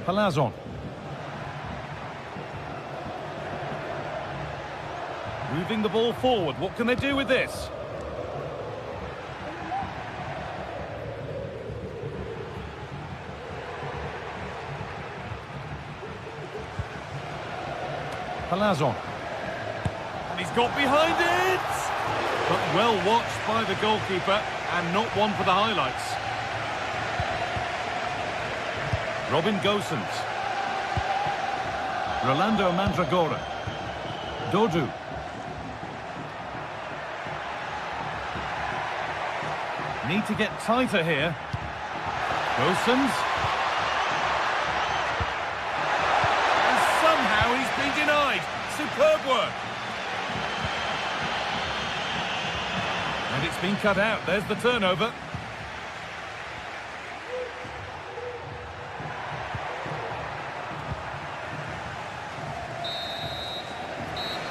Palazon. Moving the ball forward. What can they do with this? Palazon. And he's got behind it! But well watched by the goalkeeper and not one for the highlights. Robin Gosens. Rolando Mandragora. Dodu. Need to get tighter here. Gosens. And somehow he's been denied. Superb work. And it's been cut out. There's the turnover.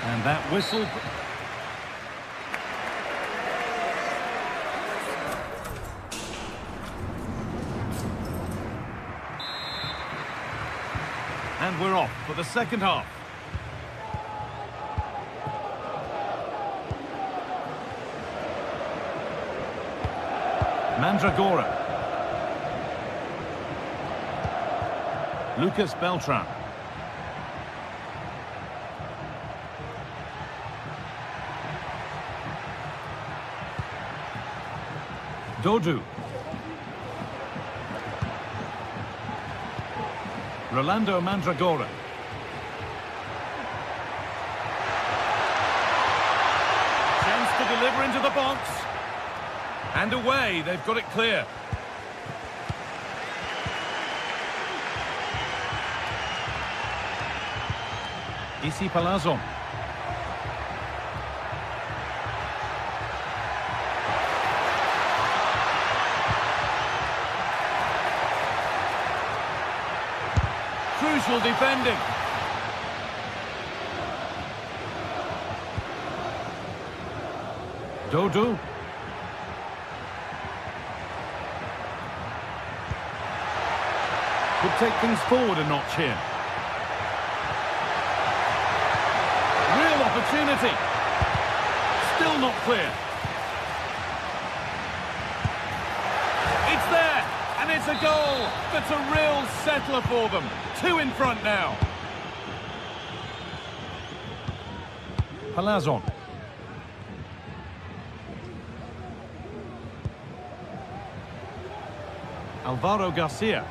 And that whistle... And we're off for the second half. Mandragora. Lucas Beltran. Dodu. Rolando Mandragora. Chance to deliver into the box. And away, they've got it clear. Isi Palazon. Crucial defending. Dodu. Could take things forward a notch here. Real opportunity. Still not clear. It's there, and it's a goal. That's a real settler for them. 2 in front now. Palazon. Alvaro Garcia.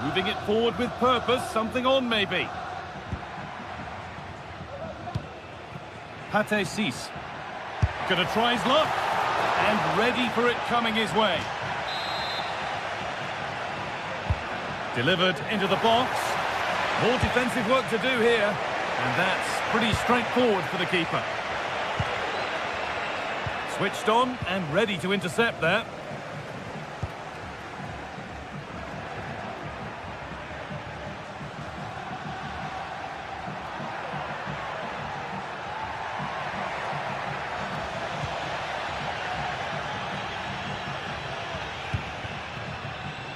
Moving it forward with purpose, something on maybe. Pate Cis. Gonna try his luck. And ready for it coming his way. Delivered into the box. More defensive work to do here. And that's pretty straightforward for the keeper. Switched on and ready to intercept that.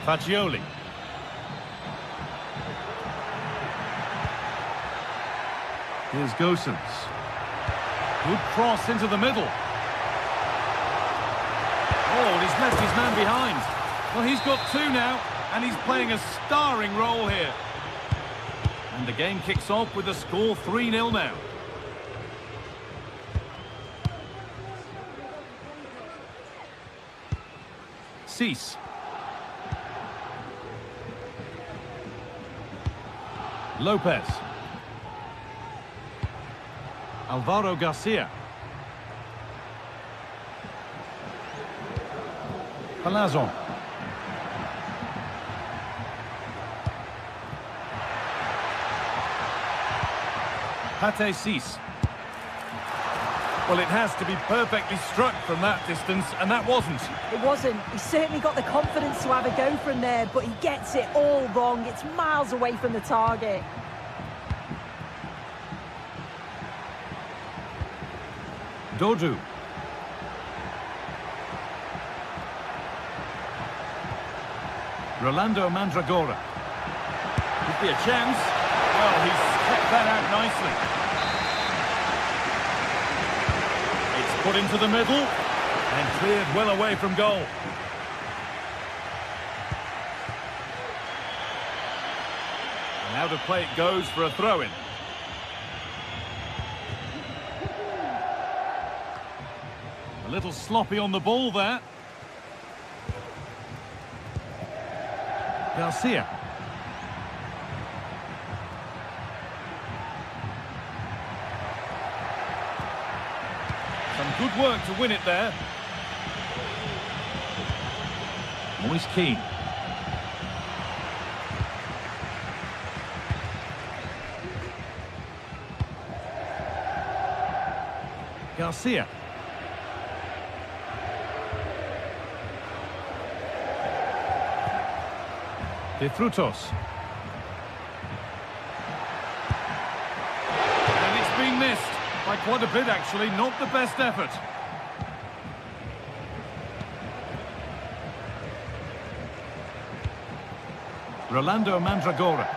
Fagioli. Here's Gosens. Good cross into the middle. Oh, and he's left his man behind. Well, he's got 2 now, and he's playing a starring role here. And the game kicks off with the score 3-0 now. Cis. Lopez. Alvaro Garcia. Palazon. Pate Cis. Well, it has to be perfectly struck from that distance, and that wasn't.
It wasn't. He certainly got the confidence to have a go from there, but he gets it all wrong. It's miles away from the target.
Dodu. Rolando Mandragora. Could be a chance. Well, he's kept that out nicely. It's put into the middle and cleared well away from goal. And out of play it goes for a throw-in. A little sloppy on the ball there. Garcia. Some good work to win it there. Moise Keane. Garcia. De Frutos. And it's been missed by quite a bit, actually. Not the best effort. Rolando Mandragora.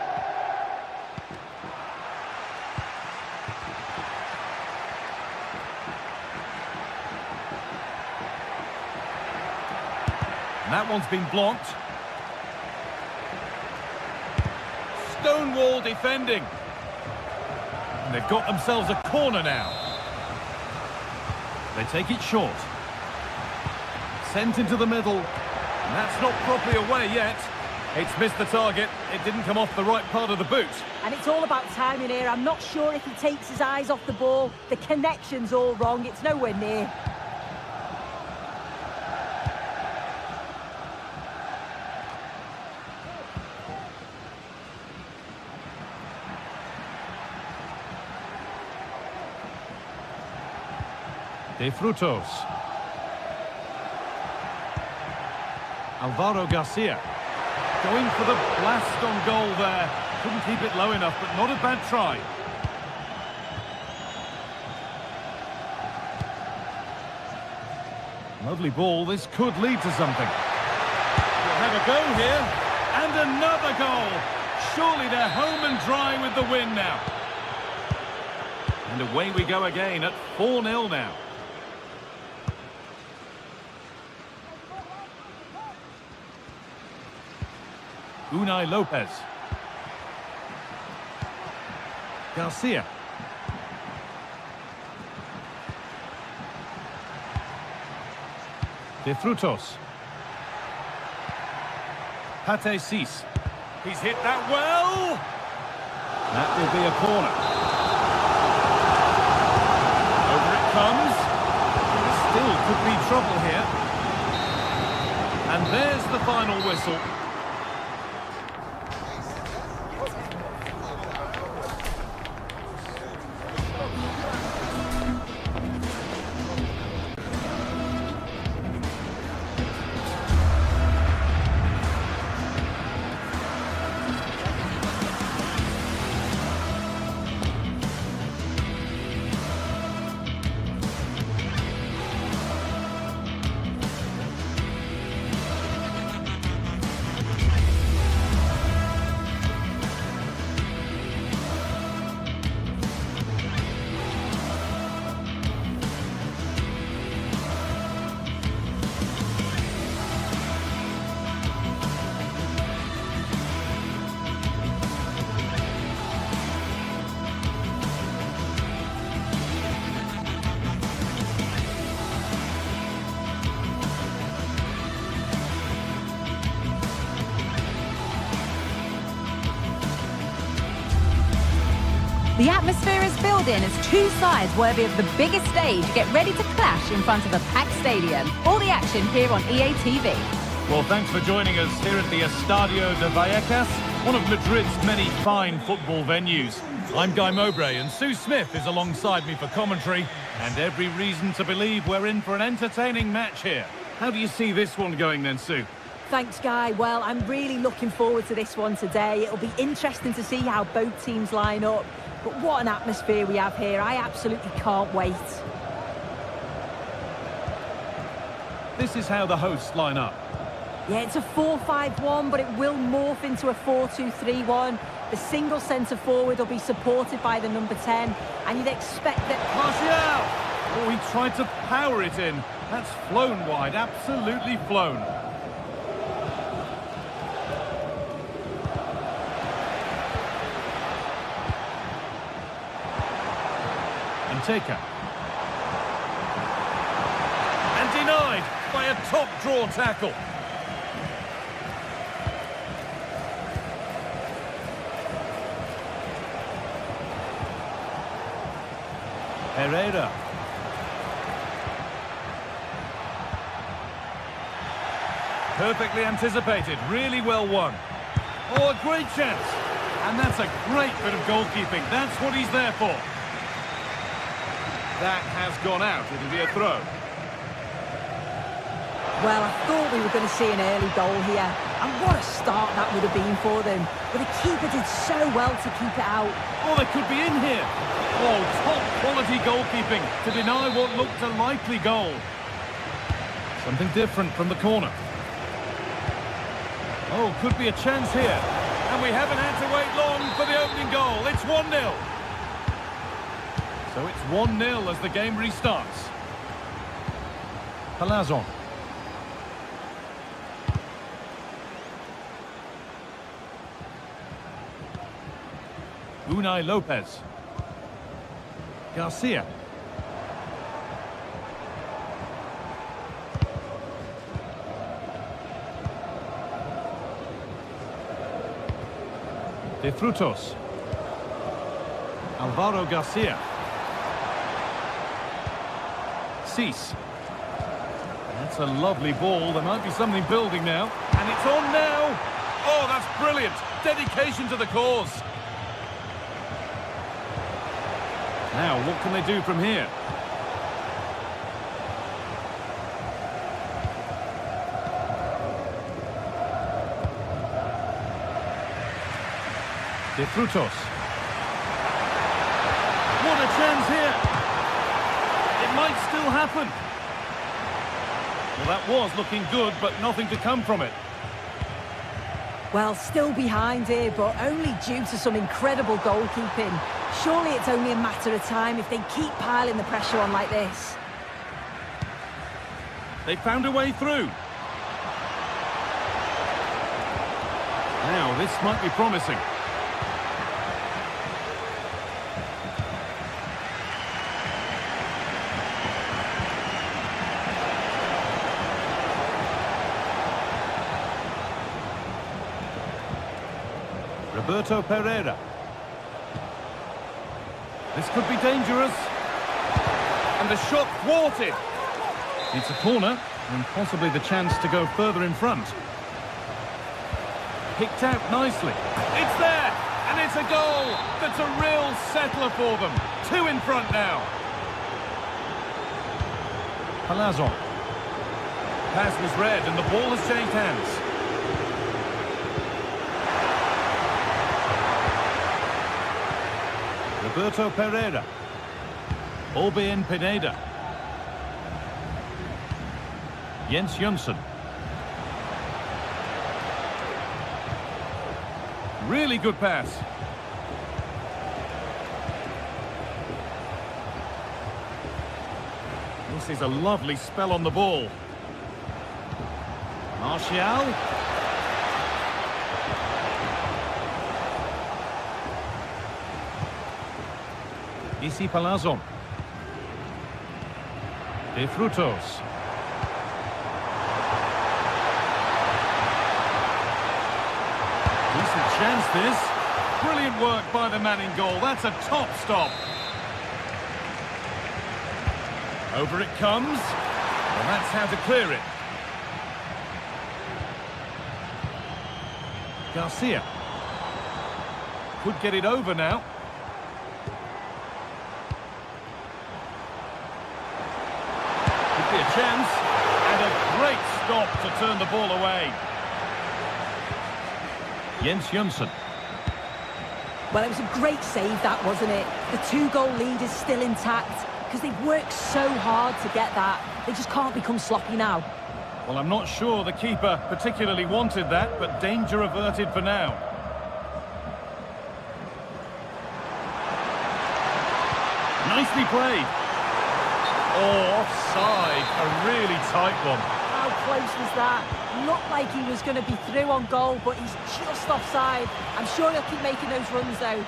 And that one's been blocked. Stonewall defending. And they've got themselves a corner now. They take it short. Sent into the middle. And that's not properly away yet. It's missed the target. It didn't come off the right part of the boot.
And it's all about timing here. I'm not sure if he takes his eyes off the ball. The connection's all wrong. It's nowhere near.
De Frutos. Alvaro Garcia. Going for the blast on goal there. Couldn't keep it low enough, but not a bad try. Lovely ball. This could lead to something. We'll have a go here. And another goal. Surely they're home and dry with the win now. And away we go again at 4-0 now. Unai Lopez. Garcia. De Frutos. Pate Cis. He's hit that well. That will be a corner. Over it comes. There still could be trouble here. And there's the final whistle.
The atmosphere is building as two sides worthy of the biggest stage get ready to clash in front of a packed stadium. All the action here on EA TV.
Well, thanks for joining us here at the Estadio de Vallecas, one of Madrid's many fine football venues. I'm Guy Mowbray and Sue Smith is alongside me for commentary. And every reason to believe we're in for an entertaining match here. How do you see this one going then, Sue?
Thanks, Guy. Well, I'm really looking forward to this one today. It'll be interesting to see how both teams line up. But what an atmosphere we have here. I absolutely can't wait.
This is how the hosts line up.
Yeah, it's a 4-5-1, but it will morph into a 4-2-3-1. The single centre forward will be supported by the number 10, and you'd expect that...
Martial! Oh, he tried to power it in. That's flown wide, absolutely flown. And Taker. And denied by a top draw tackle. Pereira. Perfectly anticipated, really well won. Oh, a great chance. And that's a great bit of goalkeeping. That's what he's there for. That has gone out. It'll be a throw.
Well, I thought we were going to see an early goal here. And what a start that would have been for them. But the keeper did so well to keep it out.
Oh, they could be in here. Oh, top quality goalkeeping to deny what looked a likely goal. Something different from the corner. Oh, could be a chance here. And we haven't had to wait long for the opening goal. It's 1-0. So it's 1-0 as the game restarts. Palazon. Unai Lopez. Garcia. De Frutos. Alvaro Garcia. Cease. That's a lovely ball. There might be something building now. And it's on now. Oh, that's brilliant. Dedication to the cause. Now, what can they do from here? De Frutos. What a chance here. It might still happen. Well, that was looking good, but nothing to come from it.
Well, still behind here, but only due to some incredible goalkeeping. Surely it's only a matter of time if they keep piling the pressure on like this.
They found a way through. Now, this might be promising. Roberto Pereira. This could be dangerous. And the shot thwarted. It's a corner, and possibly the chance to go further in front. Picked out nicely. It's there, and it's a goal. That's a real settler for them. 2 in front now. Palazon. Pass was read, and the ball has changed hands. Roberto Pereira. Orbien Pineda. Jens Jönsson. Really good pass. This is a lovely spell on the ball. Martial. Isi Palazon. De Frutos. Decent chance this. Brilliant work by the man in goal. That's a top stop. Over it comes. Well, that's how to clear it. Garcia. Could get it over now. be a chance. And a great stop to turn the ball away. Jens Jönsson.
Well, it was a great save, that, wasn't it? The 2-goal lead is still intact because they've worked so hard to get that. They just can't become sloppy now.
Well, I'm not sure the keeper particularly wanted that, but danger averted for now. Nicely played. Oh, offside. A really tight one.
How close was that? Looked like he was going to be through on goal, but he's just offside. I'm sure he'll keep making those runs, though.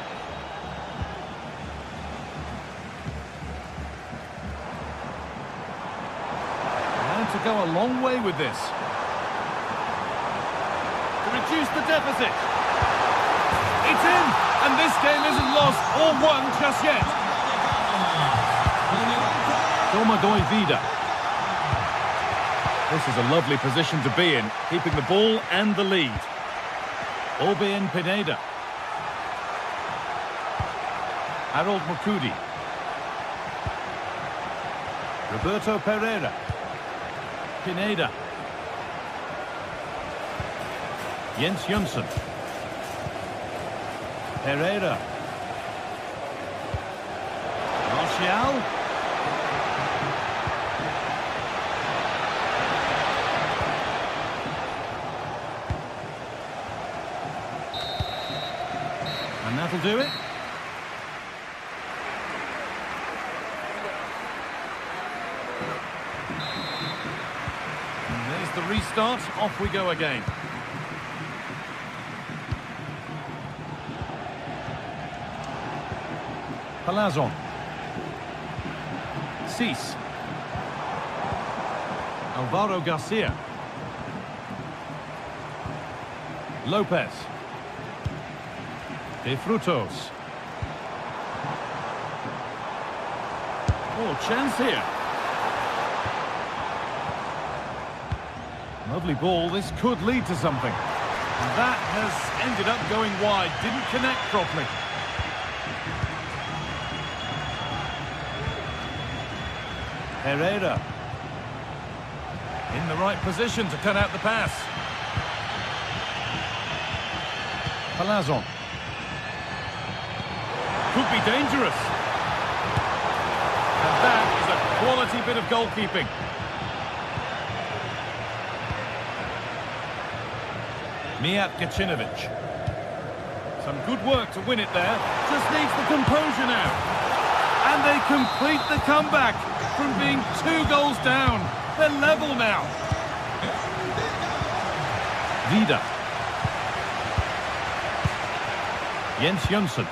And to go a long way with this. To reduce the deficit. It's in, and this game isn't lost or won just yet. Domadoi Vida. This is a lovely position to be in, keeping the ball and the lead. Orbén Pineda. Harold Mukudi. Roberto Pereira. Pineda. Jens Jönsson. Pereira. Martial. And that'll do it. And there's the restart. Off we go again. Palazon. Cease. Alvaro Garcia. Lopez. De Frutos. Oh, chance here. Lovely ball. This could lead to something. And that has ended up going wide. Didn't connect properly. Pereira. In the right position to cut out the pass. Palazon. Could be dangerous. And that is a quality bit of goalkeeping. Mijat Gacinovic. Some good work to win it there. Just needs the composure now. And they complete the comeback from being 2 goals down. They're level now. Vida. Jens Jönsson.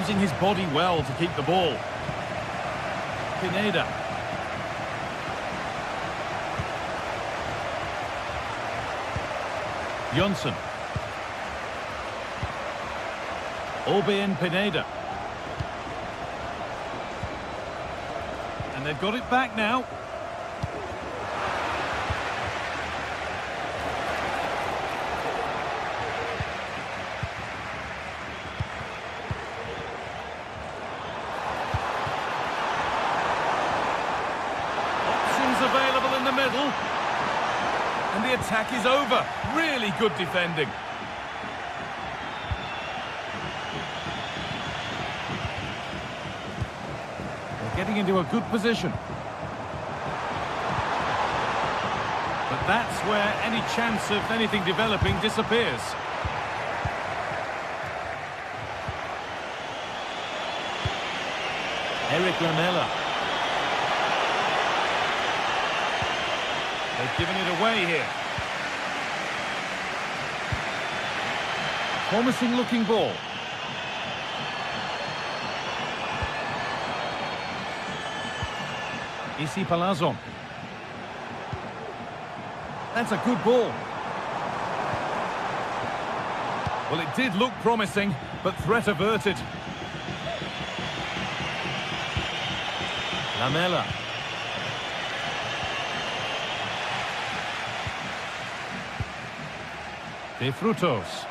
Using his body well to keep the ball. Pineda. Jönsson. Orbén Pineda. And they've got it back now. Available in the middle, and the attack is over. Really good defending. They're getting into a good position, but that's where any chance of anything developing disappears. Eric Lamela. They've given it away here. Promising looking ball. Issy Palazon. That's a good ball. Well, it did look promising, but threat averted. Lamela. De Frutos.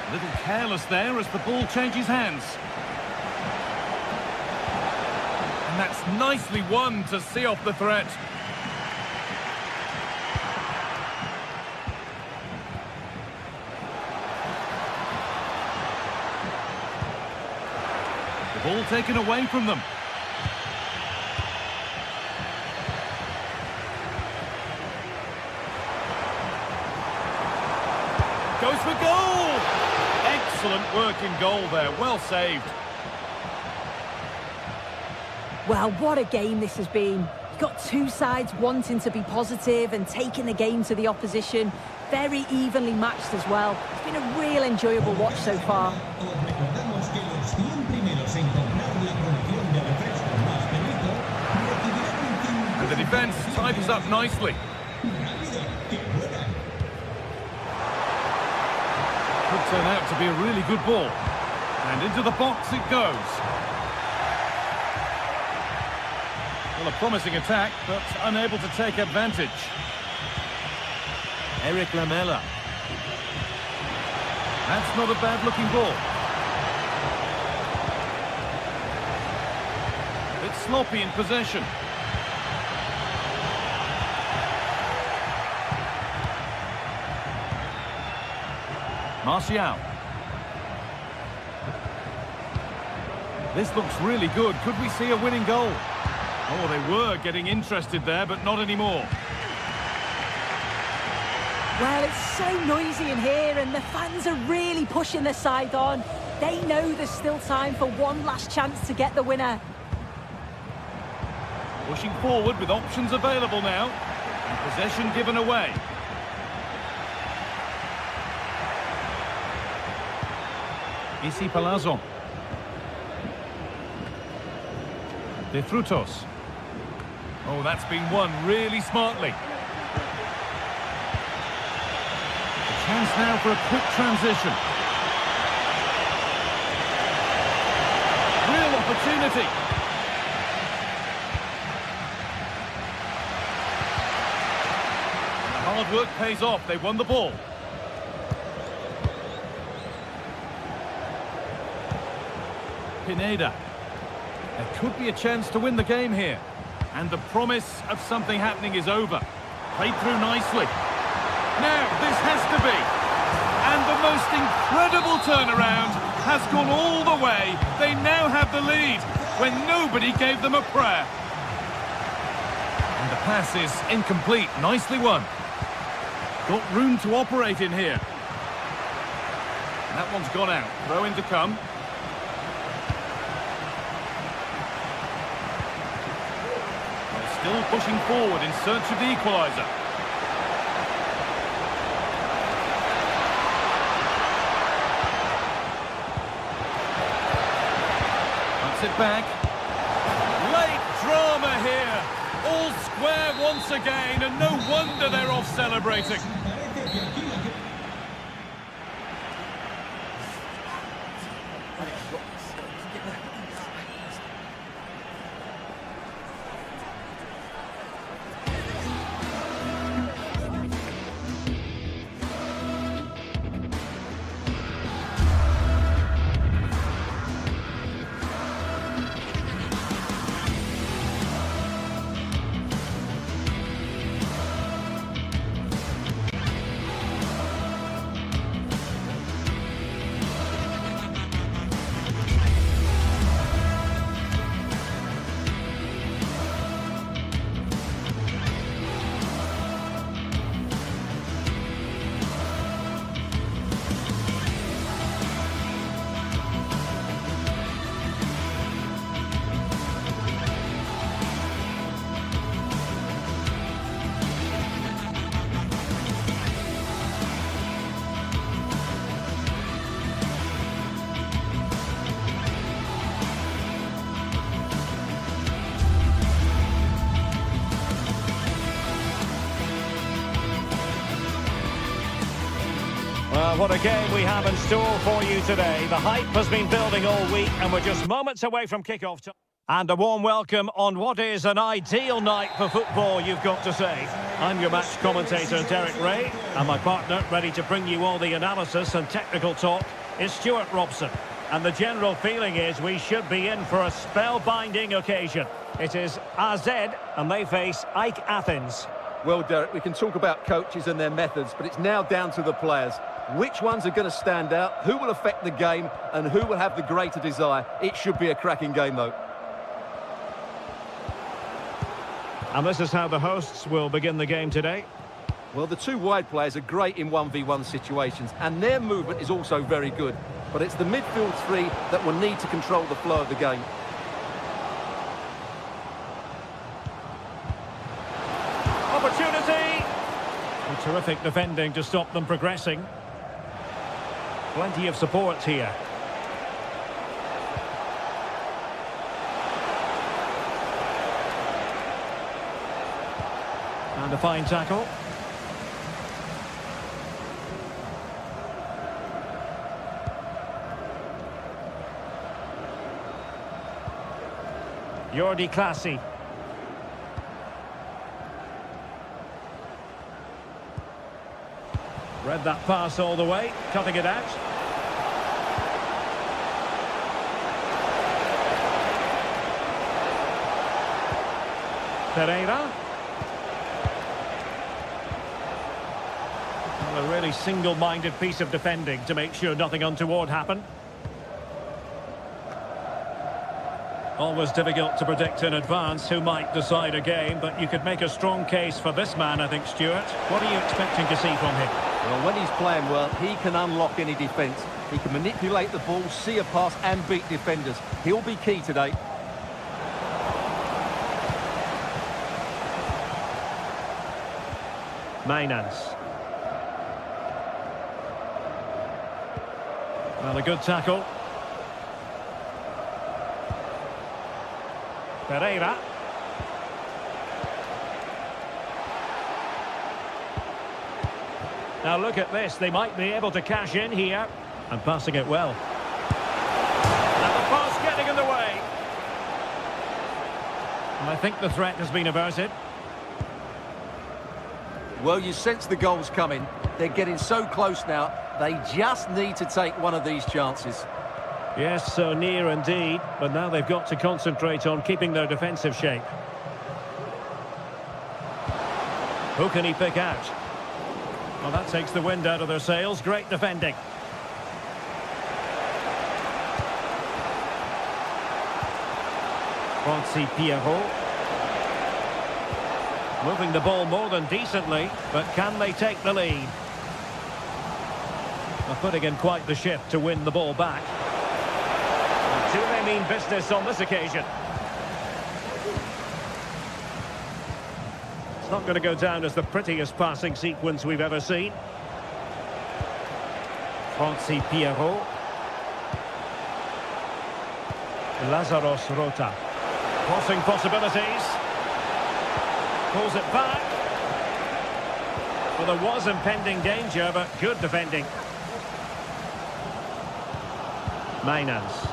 A little careless there as the ball changes hands. And that's nicely won to see off the threat. The ball taken away from them. Goes for goal! Excellent work in goal there, well saved.
Well, what a game this has been. You've got two sides wanting to be positive and taking the game to the opposition. Very evenly matched as well. It's been a real enjoyable watch so far.
And the defence tidies up nicely. Could turn out to be a really good ball. And into the box it goes. Well, a promising attack, but unable to take advantage. Eric Lamela. That's not a bad-looking ball. A bit sloppy in possession. Martial. This looks really good. Could we see a winning goal? Oh, they were getting interested there, but not anymore.
Well, it's so noisy in here and the fans are really pushing their side on. They know there's still time for one last chance to get the winner.
Pushing forward with options available now. And possession given away. Isi Palazzo. De Frutos. Oh, that's been won really smartly. A chance now for a quick transition. Real opportunity. The hard work pays off. They won the ball. Pineda. There could be a chance to win the game here. And the promise of something happening is over. Played through nicely. Now, this has to be. And the most incredible turnaround has gone all the way. They now have the lead when nobody gave them a prayer. And the pass is incomplete. Nicely won. Got room to operate in here. That one's gone out. Throw in to come. Still pushing forward in search of the equaliser. Puts it back. Late drama here. All square once again, and no wonder they're off celebrating.
What a game we have in store for you today. The hype has been building all week and we're just moments away from kick-off time. And a warm welcome on what is an ideal night for football, you've got to say. I'm your match commentator, Derek Ray, and my partner ready to bring you all the analysis and technical talk is Stuart Robson. And the general feeling is we should be in for a spellbinding occasion. It is AZ, and they face AEK Athens.
Well, Derek, we can talk about coaches and their methods, but it's now down to the players. Which ones are going to stand out, who will affect the game, and who will have the greater desire? It should be a cracking game, though.
And this is how the hosts will begin the game today.
Well, the two wide players are great in 1v1 situations, and their movement is also very good. But it's the midfield three that will need to control the flow of the game.
Opportunity! And terrific defending to stop them progressing. Plenty of support here. And a fine tackle. Jordi Classy. Read that pass all the way, cutting it out. Pereira. Well, a really single-minded piece of defending to make sure nothing untoward happened. Always difficult to predict in advance who might decide a game, but you could make a strong case for this man, I think, Stuart. What are you expecting to see from him?
Well, when he's playing well, he can unlock any defence. He can manipulate the ball, see a pass and beat defenders. He'll be key today.
Mainans. Well, a good tackle. Pereira. Now look at this, they might be able to cash in here. And passing it well. And the pass getting in the way. And I think the threat has been averted.
Well, you sense the goals coming. They're getting so close now. They just need to take one of these chances.
Yes, so near indeed, but now they've got to concentrate on keeping their defensive shape. Who can he pick out? Well, that takes the wind out of their sails. Great defending. Pierrot. Moving the ball more than decently, but can they take the lead? They're putting in quite the shift to win the ball back. Do they mean business on this occasion? It's not going to go down as the prettiest passing sequence we've ever seen. Pierrot. Lazaros Rota. Crossing possibilities. Pulls it back. Well, there was impending danger, but good defending. Mainans.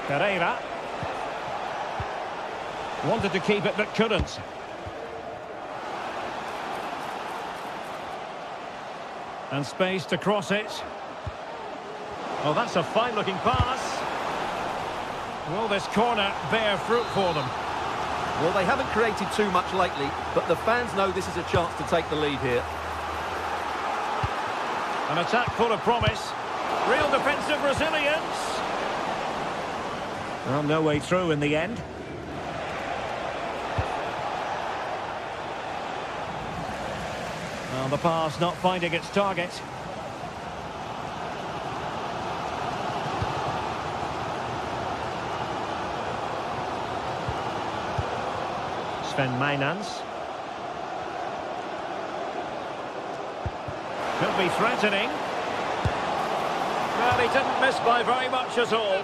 Pereira. Wanted to keep it, but couldn't. And space to cross it. Oh, that's a fine-looking pass. Will this corner bear fruit for them?
Well, they haven't created too much lately, but the fans know this is a chance to take the lead here.
An attack full of promise. Real defensive resilience. Well, no way through in the end. Well, the pass not finding its target. Sven Mainans. Could be threatening. Well, he didn't miss by very much at all.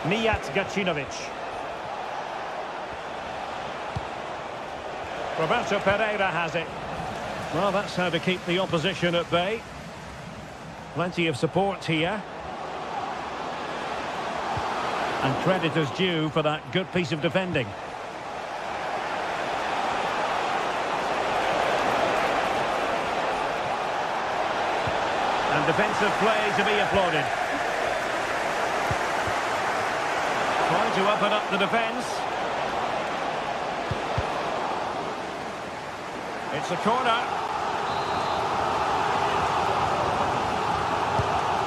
Mijat Gacinovic. Roberto Pereira has it.
Well, that's how to keep the opposition at bay. Plenty of support here. And credit is due for that good piece of defending. And defensive play to be applauded. Trying to open up the defence. It's a corner.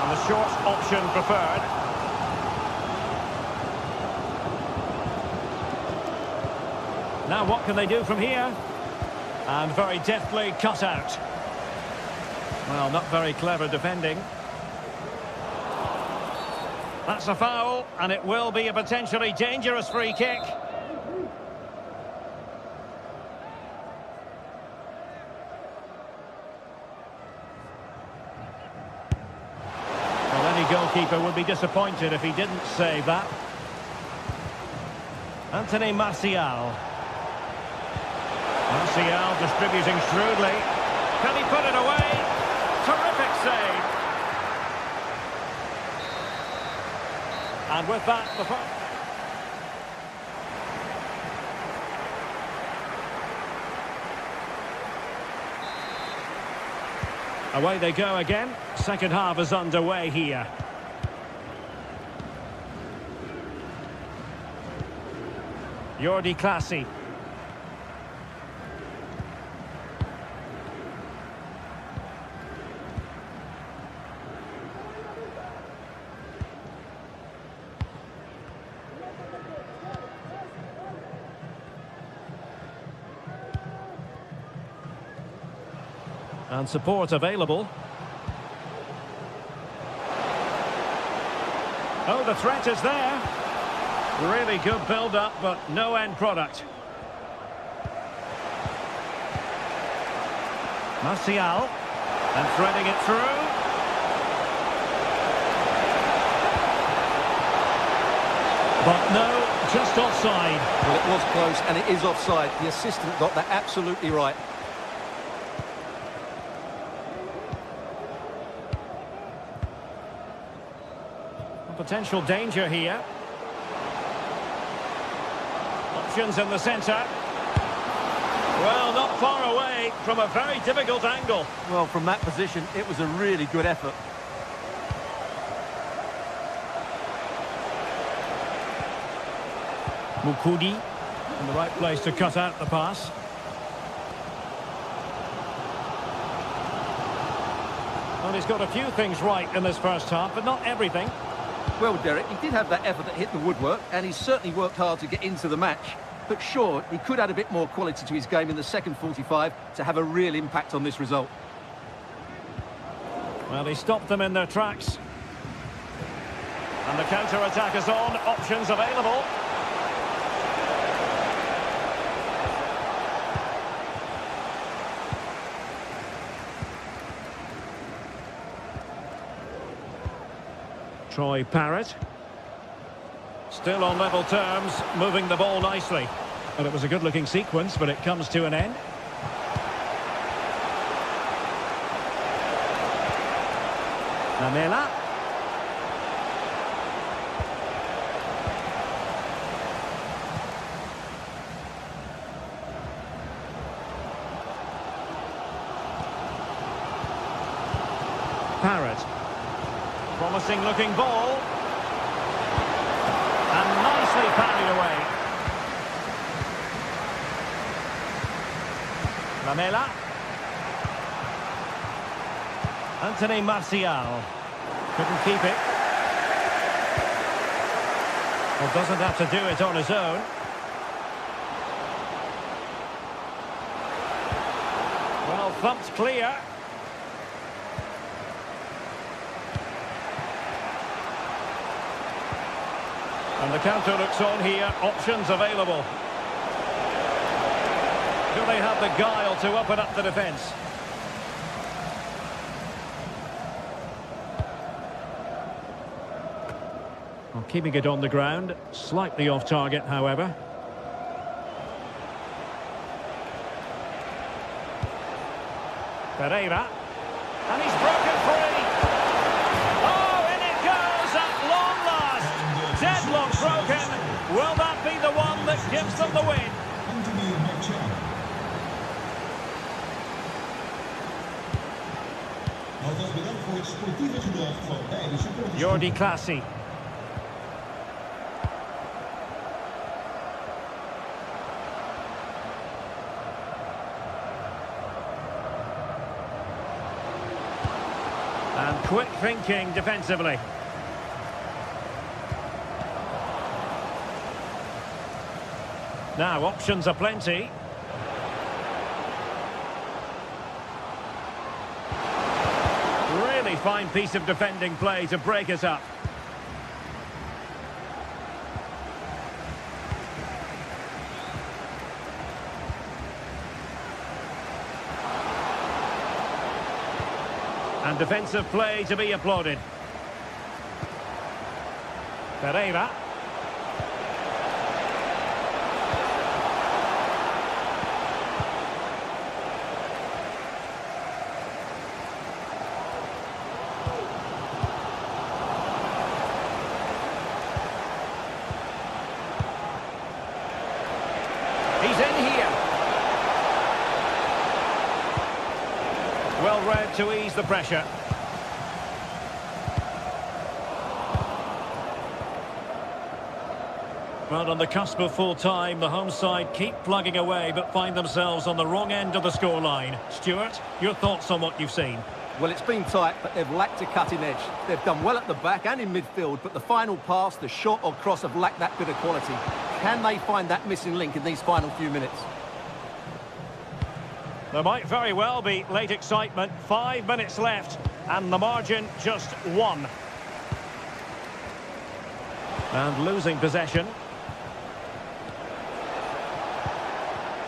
And the short option preferred. Now what can they do from here? And very deftly cut out. Well, not very clever defending. That's a foul, and it will be a potentially dangerous free kick. Well, any goalkeeper would be disappointed if he didn't save that. Anthony Martial. Martial distributing shrewdly. Can he put it away? Terrific save. And with that, away they go again. Second half is underway here. Jordi Clasie. And support available. Oh, the threat is there. Really good build-up, but no end product. Martial. And threading it through. But no, just offside.
Well, it was close, and it is offside. The assistant got that absolutely right.
Potential danger here. Options in the centre. Well, not far away from a very difficult angle.
Well, from that position, it was a really good effort.
Mukudi in the right place to cut out the pass. Well, he's got a few things right in this first half, but not everything.
Well, Derek, he did have that effort that hit the woodwork, and he certainly worked hard to get into the match. But sure, he could add a bit more quality to his game in the second 45 to have a real impact on this result.
Well, he stopped them in their tracks. And the counter-attack is on, options available. Troy Parrott. Still on level terms, moving the ball nicely. And it was a good-looking sequence, but it comes to an end. Lamela. Parrott. Promising looking ball. And nicely parried away. Lamela. Anthony Martial. Couldn't keep it. Well, doesn't have to do it on his own. Well, thumped clear. And the counter looks on here, options available. Do they have the guile to open up the defence? Well, keeping it on the ground, slightly off target, however.
Pereira. And he's broken free. Oh, in it goes at long last. Deadlock broken. Will that be the one that gives them the win? Jordi Clasie. And quick thinking defensively. Now, options are plenty. Really fine piece of defending play to break us up. And defensive play to be applauded. Pereira. He's in here. Well read to ease the pressure. Well, on the cusp of full time, the home side keep plugging away but find themselves on the wrong end of the scoreline. Stuart, your thoughts on what you've seen?
Well, it's been tight, but they've lacked a cutting edge. They've done well at the back and in midfield, but the final pass, the shot or cross have lacked that bit of quality. Can they find that missing link in these final few minutes?
There might very well be late excitement. 5 minutes left, and the margin just 1. And losing possession.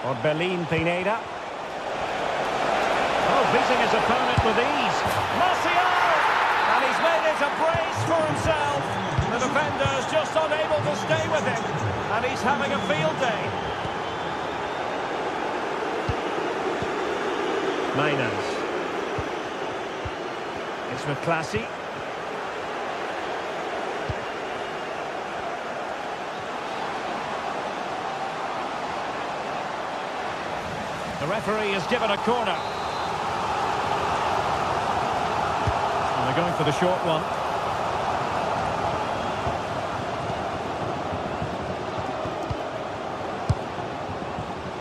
Orbelín Pineda. Oh, beating his opponent with ease. Martial! And he's made it a brace for himself. The defender's just unable to stay with him. And he's having a field day. Mainaz. It's with Clasie. The referee has given a corner. And they're going for the short one.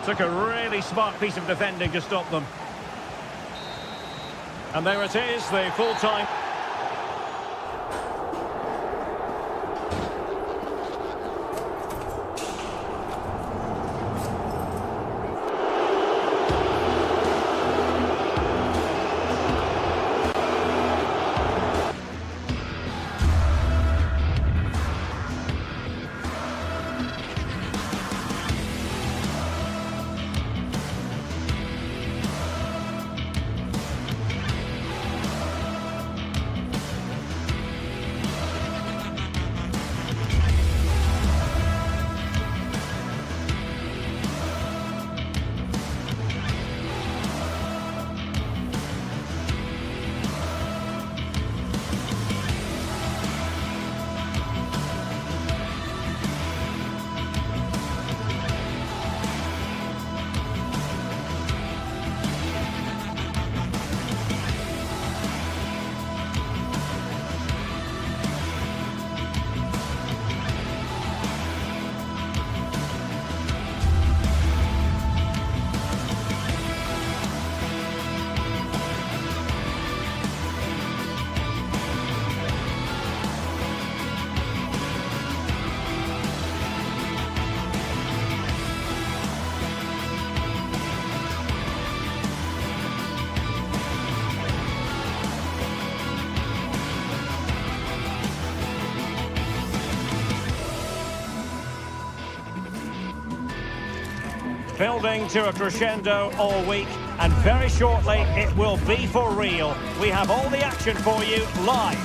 Took a really smart piece of defending to stop them. And there it is, the full-time. Building to a crescendo all week, and very shortly it will be for real. We have all the action for you live.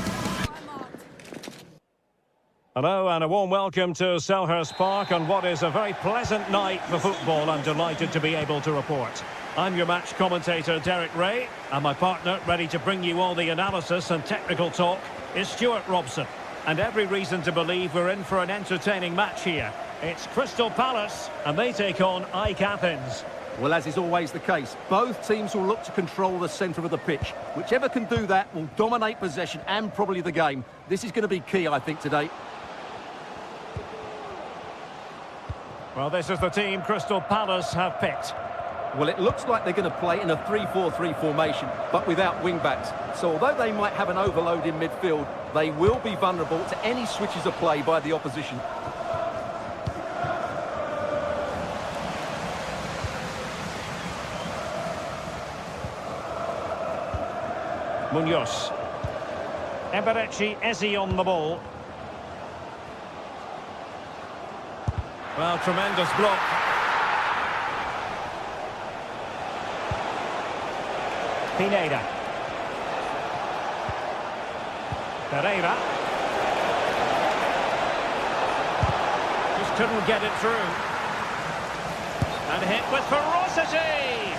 Hello and a warm welcome to Selhurst Park on what is a very pleasant night for football. I'm delighted to be able to report. I'm your match commentator, Derek Ray, and my partner, ready to bring you all the analysis and technical talk, is Stuart Robson. And every reason to believe we're in for an entertaining match here. It's Crystal Palace, and they take on AEK Athens.
Well, as is always the case, both teams will look to control the centre of the pitch. Whichever can do that will dominate possession and probably the game. This is going to be key, I think, today.
Well, this is the team Crystal Palace have picked.
Well, it looks like they're going to play in a 3-4-3 formation, but without wing-backs. So although they might have an overload in midfield, they will be vulnerable to any switches of play by the opposition.
Munoz. Eberechi Eze on the ball. Well, tremendous block. Pineda. Pereira. Just couldn't get it through. And hit with ferocity.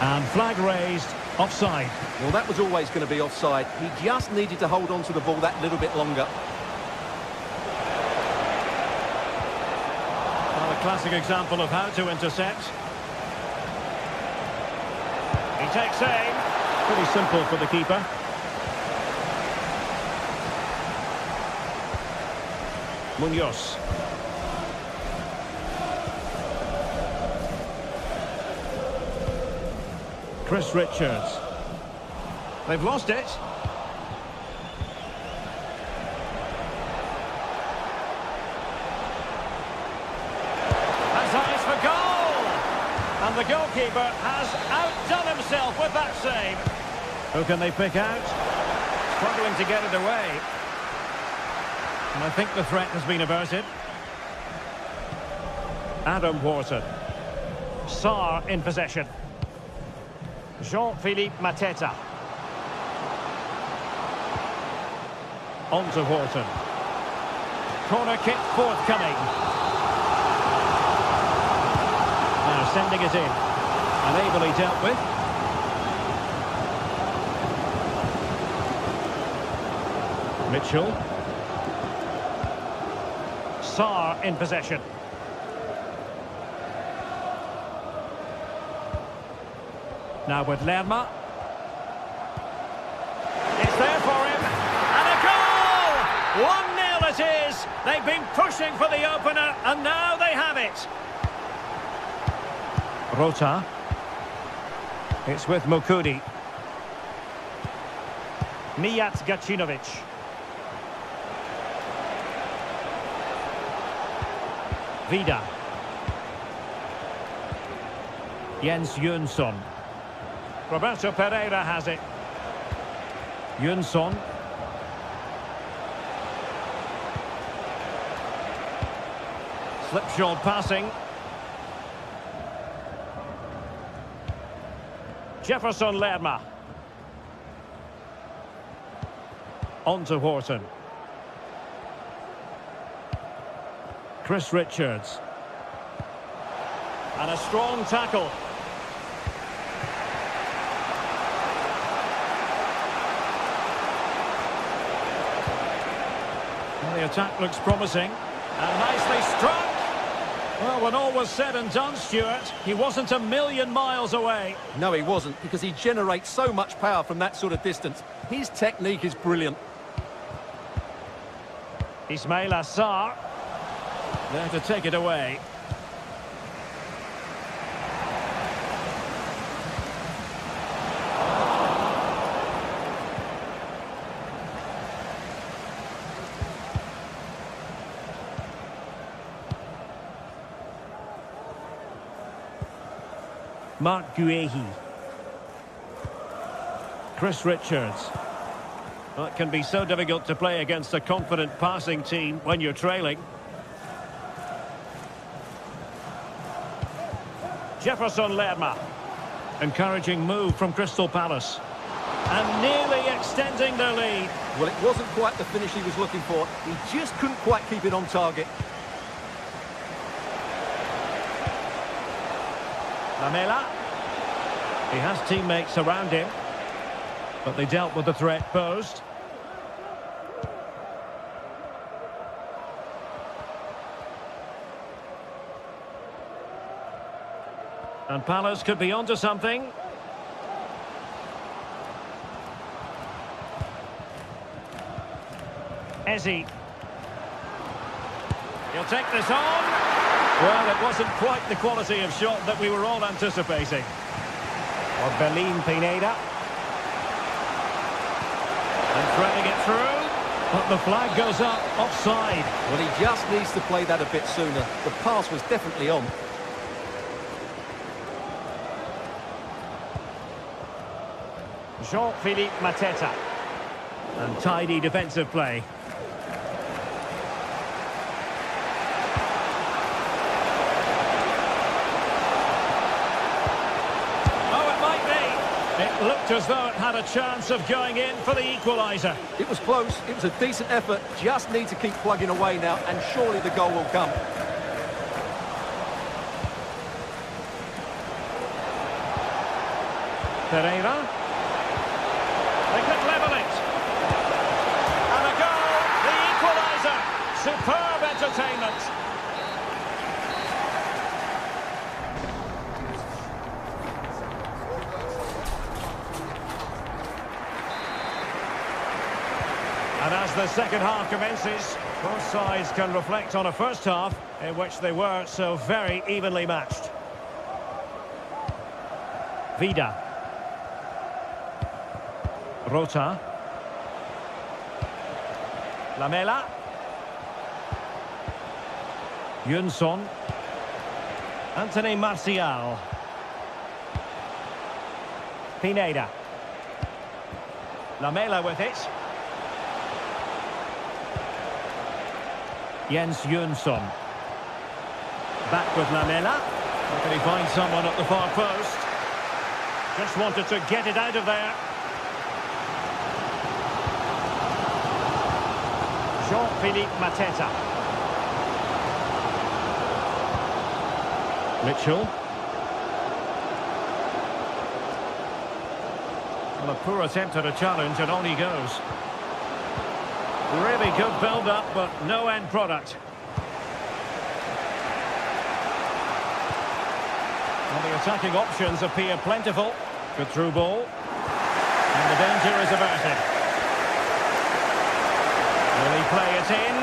And flag raised. Offside.
Well, that was always going to be offside. He just needed to hold on to the ball that little bit longer.
Well, a classic example of how to intercept. He takes aim. Pretty simple for the keeper. Munoz. Chris Richards. They've lost it. Has eyes for goal! And the goalkeeper has outdone himself with that save. Who can they pick out? Struggling to get it away. And I think the threat has been averted. Adam Wharton. Sarr in possession. Jean-Philippe Mateta. On to Wharton. Corner kick forthcoming. Now sending it in. And ably dealt with. Mitchell. Sarr in possession. Now with Lerma. It's there for him. And a goal! 1-0 it is. They've been pushing for the opener, and now they have it. Rota. It's with Mukudi. Mijat Gacinovic. Vida. Jens Jönsson. Roberto Pereira has it. Jönsson. Slipshod passing. Jefferson Lerma. On to Wharton. Chris Richards. And a strong tackle. Well, the attack looks promising. And nicely struck. Well, when all was said and done, Stuart, he wasn't a million miles away.
No, he wasn't, because he generates so much power from that sort of distance. His technique is brilliant.
Ismail Assar. There to take it away. Mark Guehi. Chris Richards. Well, it can be so difficult to play against a confident passing team when you're trailing. Jefferson Lerma. Encouraging move from Crystal Palace. And nearly extending their lead.
Well, it wasn't quite the finish he was looking for. He just couldn't quite keep it on target.
Lamela. He has teammates around him, but they dealt with the threat posed. And Palace could be onto something. Ezzy. He'll take this on. Well, it wasn't quite the quality of shot that we were all anticipating. Or Belin Pineda. And threading it through. But the flag goes up, offside.
Well, he just needs to play that a bit sooner. The pass was definitely on.
Jean-Philippe Mateta. And tidy defensive play. It looked as though it had a chance of going in for the equaliser.
It was close, it was a decent effort, just need to keep plugging away now, and surely the goal will come.
Pereira. They could level it. And a goal, the equaliser. Superb entertainment. And as the second half commences, both sides can reflect on a first half in which they were so very evenly matched. Vida. Rota. Lamela. Jönsson. Anthony Martial. Pineda. Lamela with it. Jens Jönsson. Back with Lamela. Or can he find someone at the far post? Just wanted to get it out of there. Jean-Philippe Mateta. Mitchell. Well, a poor attempt at a challenge, and on he goes. Really good build-up, but no end product. Well, the attacking options appear plentiful. Good through ball. And the danger is averted. Will he play it in?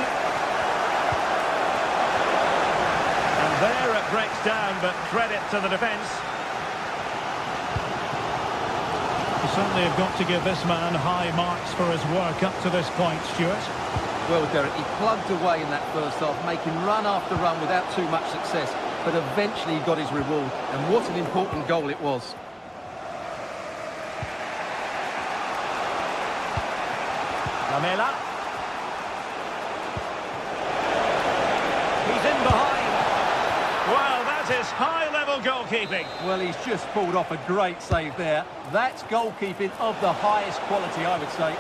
And there it breaks down, but credit to the defence. You certainly have got to give this man high marks for his work up to this point, Stuart.
Well, Derek, he plugged away in that first half, making run after run without too much success, but eventually he got his reward, and what an important goal it was.
Lamela. He's in behind. Well, that is high-level goalkeeping.
Well, he's just pulled off a great save there. That's goalkeeping of the highest quality, I would say.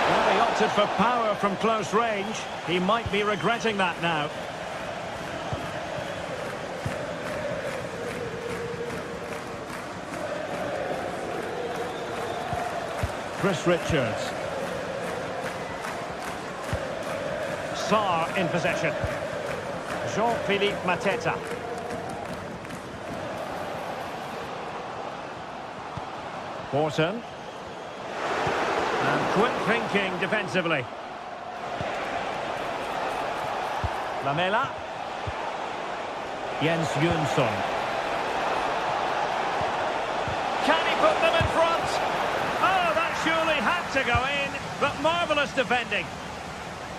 Well, he opted for power from close range. He might be regretting that now. Chris Richards. Sarr in possession. Jean-Philippe Mateta. Borton. And quick thinking defensively. Lamela. Jens Jönsson. Can he put them in front? Oh, that surely had to go in, but marvellous defending.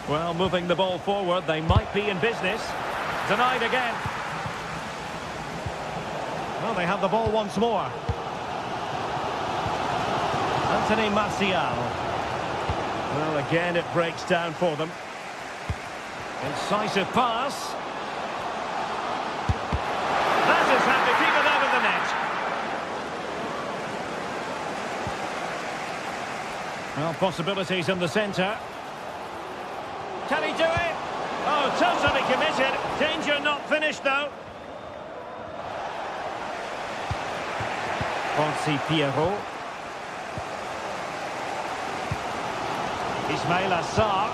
Well, moving the ball forward, they might be in business. Denied again. Well, they have the ball once more. Anthony Martial. Well, again, it breaks down for them. Incisive pass. That is how to keep it out of the net. Well, possibilities in the centre. Can he do it? Oh, totally committed. Danger not finished, though. Ponzi Pierrot. Ismail Assar.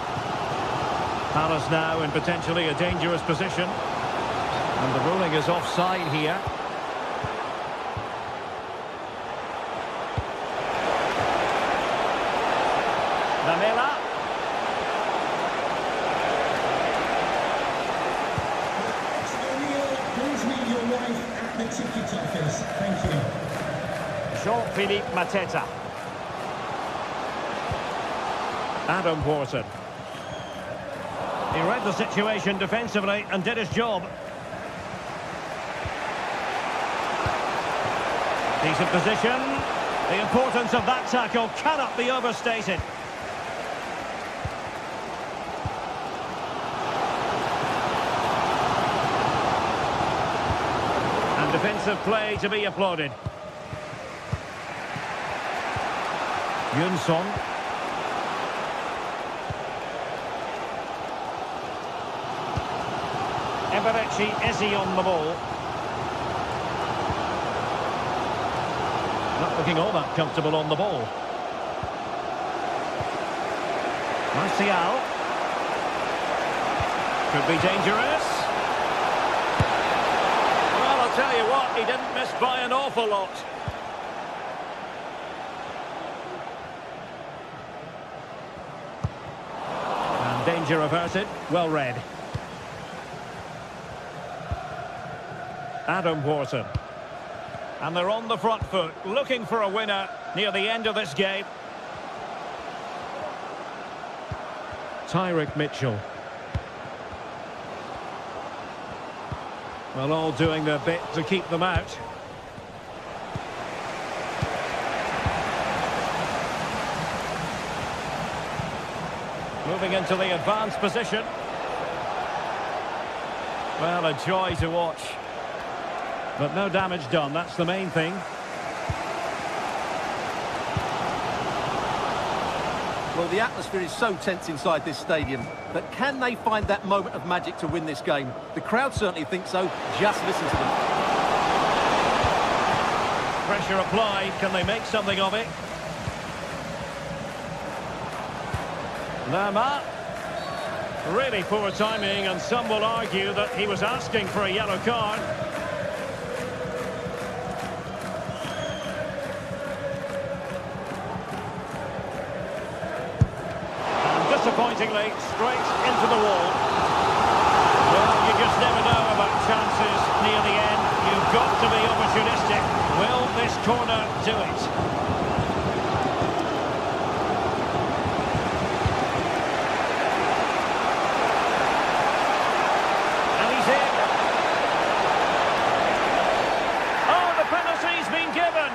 Palace now in potentially a dangerous position. And the ruling is offside here. Lamela.
Please meet your wife at the ticket office. Thank you.
Jean-Philippe Mateta. Adam Wharton. He read the situation defensively and did his job. Decent position. The importance of that tackle cannot be overstated. And defensive play to be applauded. Yunson. Eberechi Eze on the ball. Not looking all that comfortable on the ball. Martial. Could be dangerous. Well, I'll tell you what, he didn't miss by an awful lot. And danger averted. Well read. Adam Wharton. And they're on the front foot, looking for a winner near the end of this game. Tyrick Mitchell. Well, all doing their bit to keep them out. Moving into the advanced position. Well, a joy to watch. But no damage done, that's the main thing.
Well, the atmosphere is so tense inside this stadium, but can they find that moment of magic to win this game? The crowd certainly think so. Just listen to them.
Pressure applied, can they make something of it? Lerma. Really poor timing, and some will argue that he was asking for a yellow card. Disappointingly, straight into the wall. Well, you just never know about chances near the end. You've got to be opportunistic. Will this corner do it? And he's in. Oh, the penalty's been given.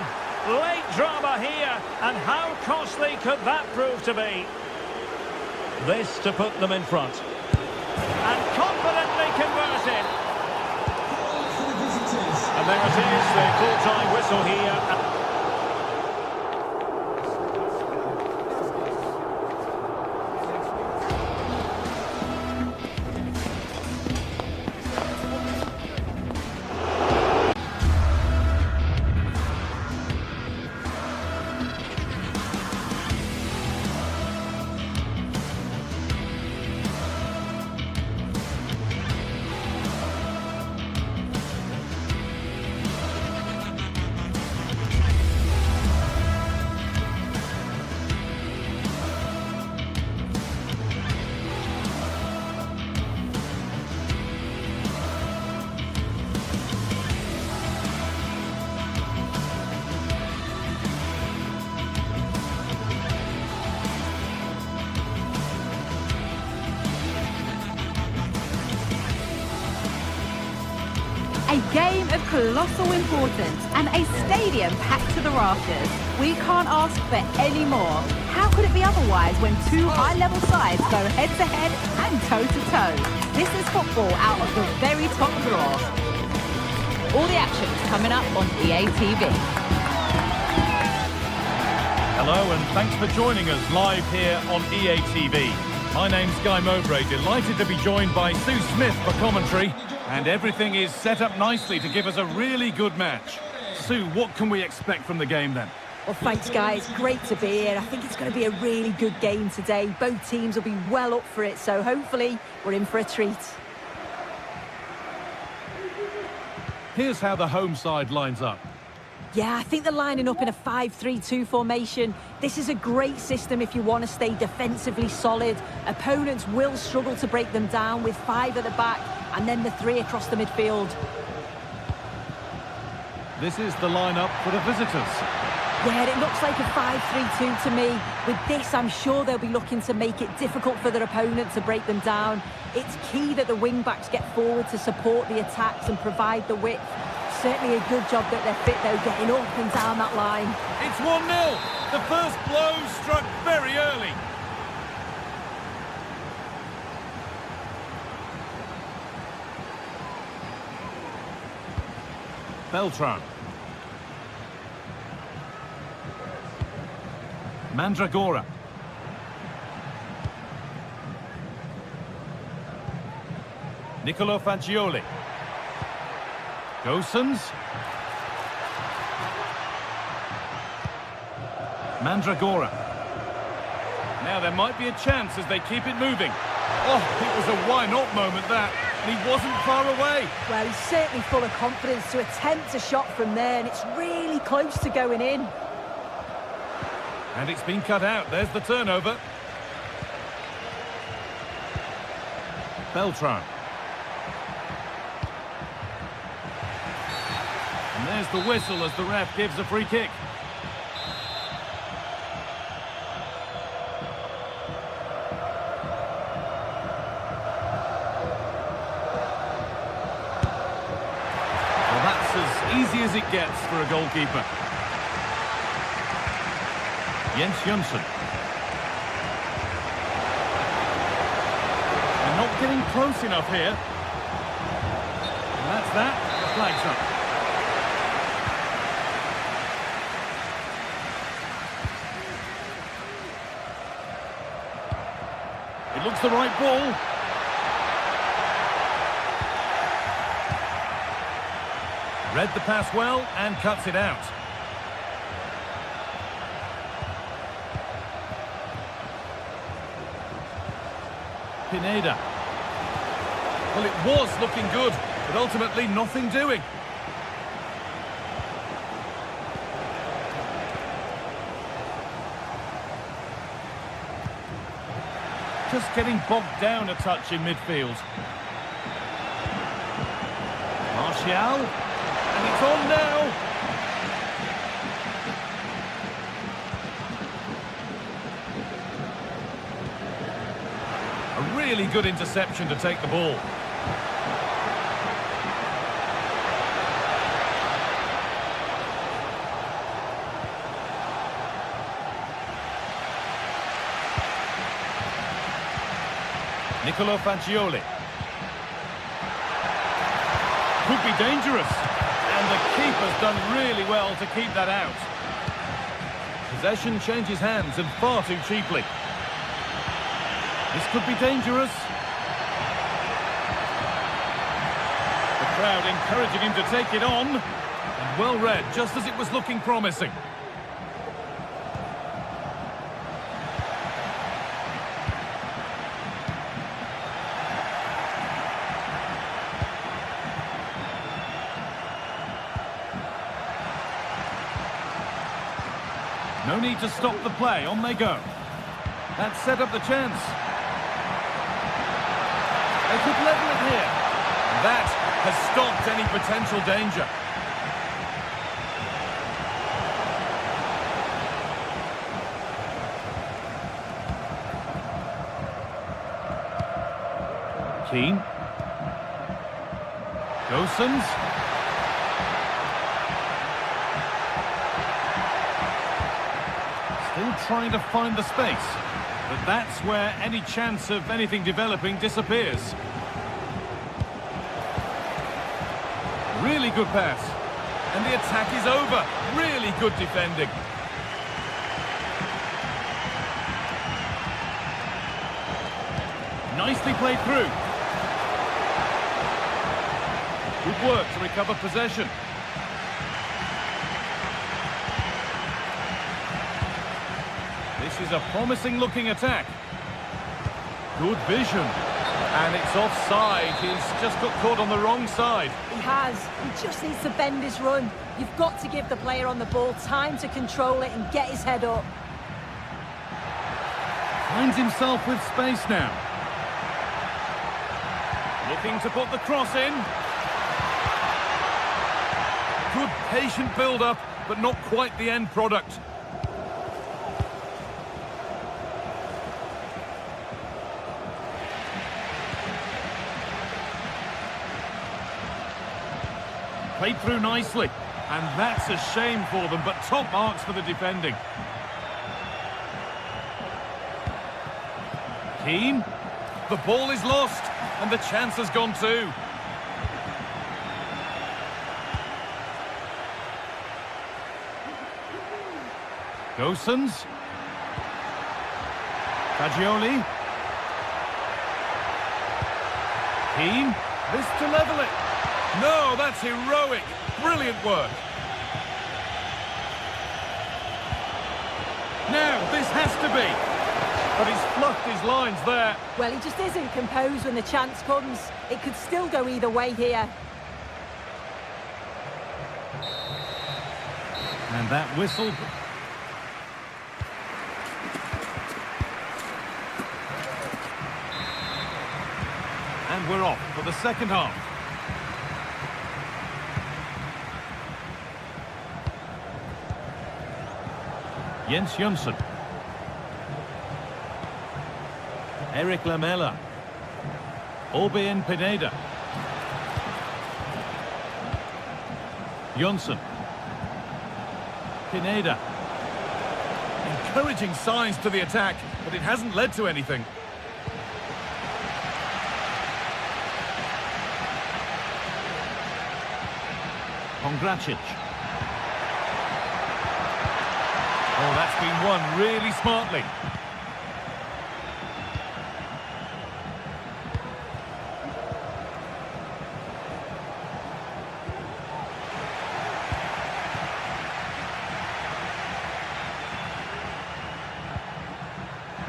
Late drama here, and how costly could that prove to be? This to put them in front. And confidently converted. And there it is, the full-time whistle here.
A game of colossal importance and a stadium packed to the rafters. We can't ask for any more. How could it be otherwise when two high-level sides go head-to-head and toe-to-toe? This is football out of the very top drawer. All the action is coming up on EA TV.
Hello and thanks for joining us live here on EA TV. My name's Guy Mowbray, delighted to be joined by Sue Smith for commentary. And everything is set up nicely to give us a really good match. Sue, what can we expect from the game then?
Well, thanks, guys. Great to be here. I think it's going to be a really good game today. Both teams will be well up for it, so hopefully we're in for a treat.
Here's how the home side lines up.
Yeah, I think they're lining up in a 5-3-2 formation. This is a great system if you want to stay defensively solid. Opponents will struggle to break them down with 5 at the back and then the 3 across the midfield.
This is the lineup for the visitors.
Yeah, it looks like a 5-3-2 to me. With this, I'm sure they'll be looking to make it difficult for their opponent to break them down. It's key that the wing-backs get forward to support the attacks and provide the width. Certainly a good job that they're fit, though, getting up and down that line.
It's 1-0. The first blow struck very early. Beltran. Mandragora. Nicolo Fagioli. Gosens. Mandragora. Now there might be a chance as they keep it moving. Oh, it was a why-not moment that, and he wasn't far away.
Well, he's certainly full of confidence to attempt a shot from there, and it's really close to going in.
And it's been cut out. There's the turnover. Beltran. And there's the whistle as the ref gives a free kick. Well, that's as easy as it gets for a goalkeeper. Jens Jönsson. They're not getting close enough here. And that's that. The flag's up. It looks the right ball. Read the pass well and cuts it out. Pineda. Well, it was looking good, but ultimately nothing doing. Just getting bogged down a touch in midfield. Martial. And it's on now. A really good interception to take the ball. Nicolo Fagioli. Could be dangerous. And the keeper's done really well to keep that out. Possession changes hands and far too cheaply. This could be dangerous. The crowd encouraging him to take it on. And well read, just as it was looking promising. No need to stop the play, on they go. That set up the chance. They could level it here. That has stopped any potential danger. Keane. Gosens. Still trying to find the space. But that's where any chance of anything developing disappears. Really good pass. And the attack is over. Really good defending. Nicely played through. Good work to recover possession. This is a promising-looking attack. Good vision. And it's offside. He's just got caught on the wrong side.
He has. He just needs to bend his run. You've got to give the player on the ball time to control it and get his head up.
Finds himself with space now. Looking to put the cross in. Good patient build-up, but not quite the end product. Played through nicely, and that's a shame for them, but top marks for the defending. Keane, the ball is lost, and the chance has gone too. Gosens. Fagioli. Keane, this to level it. No, that's heroic. Brilliant work. Now, this has to be. But he's fluffed his lines there.
Well, he just isn't composed when the chance comes. It could still go either way here.
And that whistle. And we're off for the second half. Jens Jonsson. Eric Lamela. Orbien Pineda. Jonsson. Pineda. Encouraging signs to the attack, but it hasn't led to anything. Pongracic. Oh, that's been won really smartly.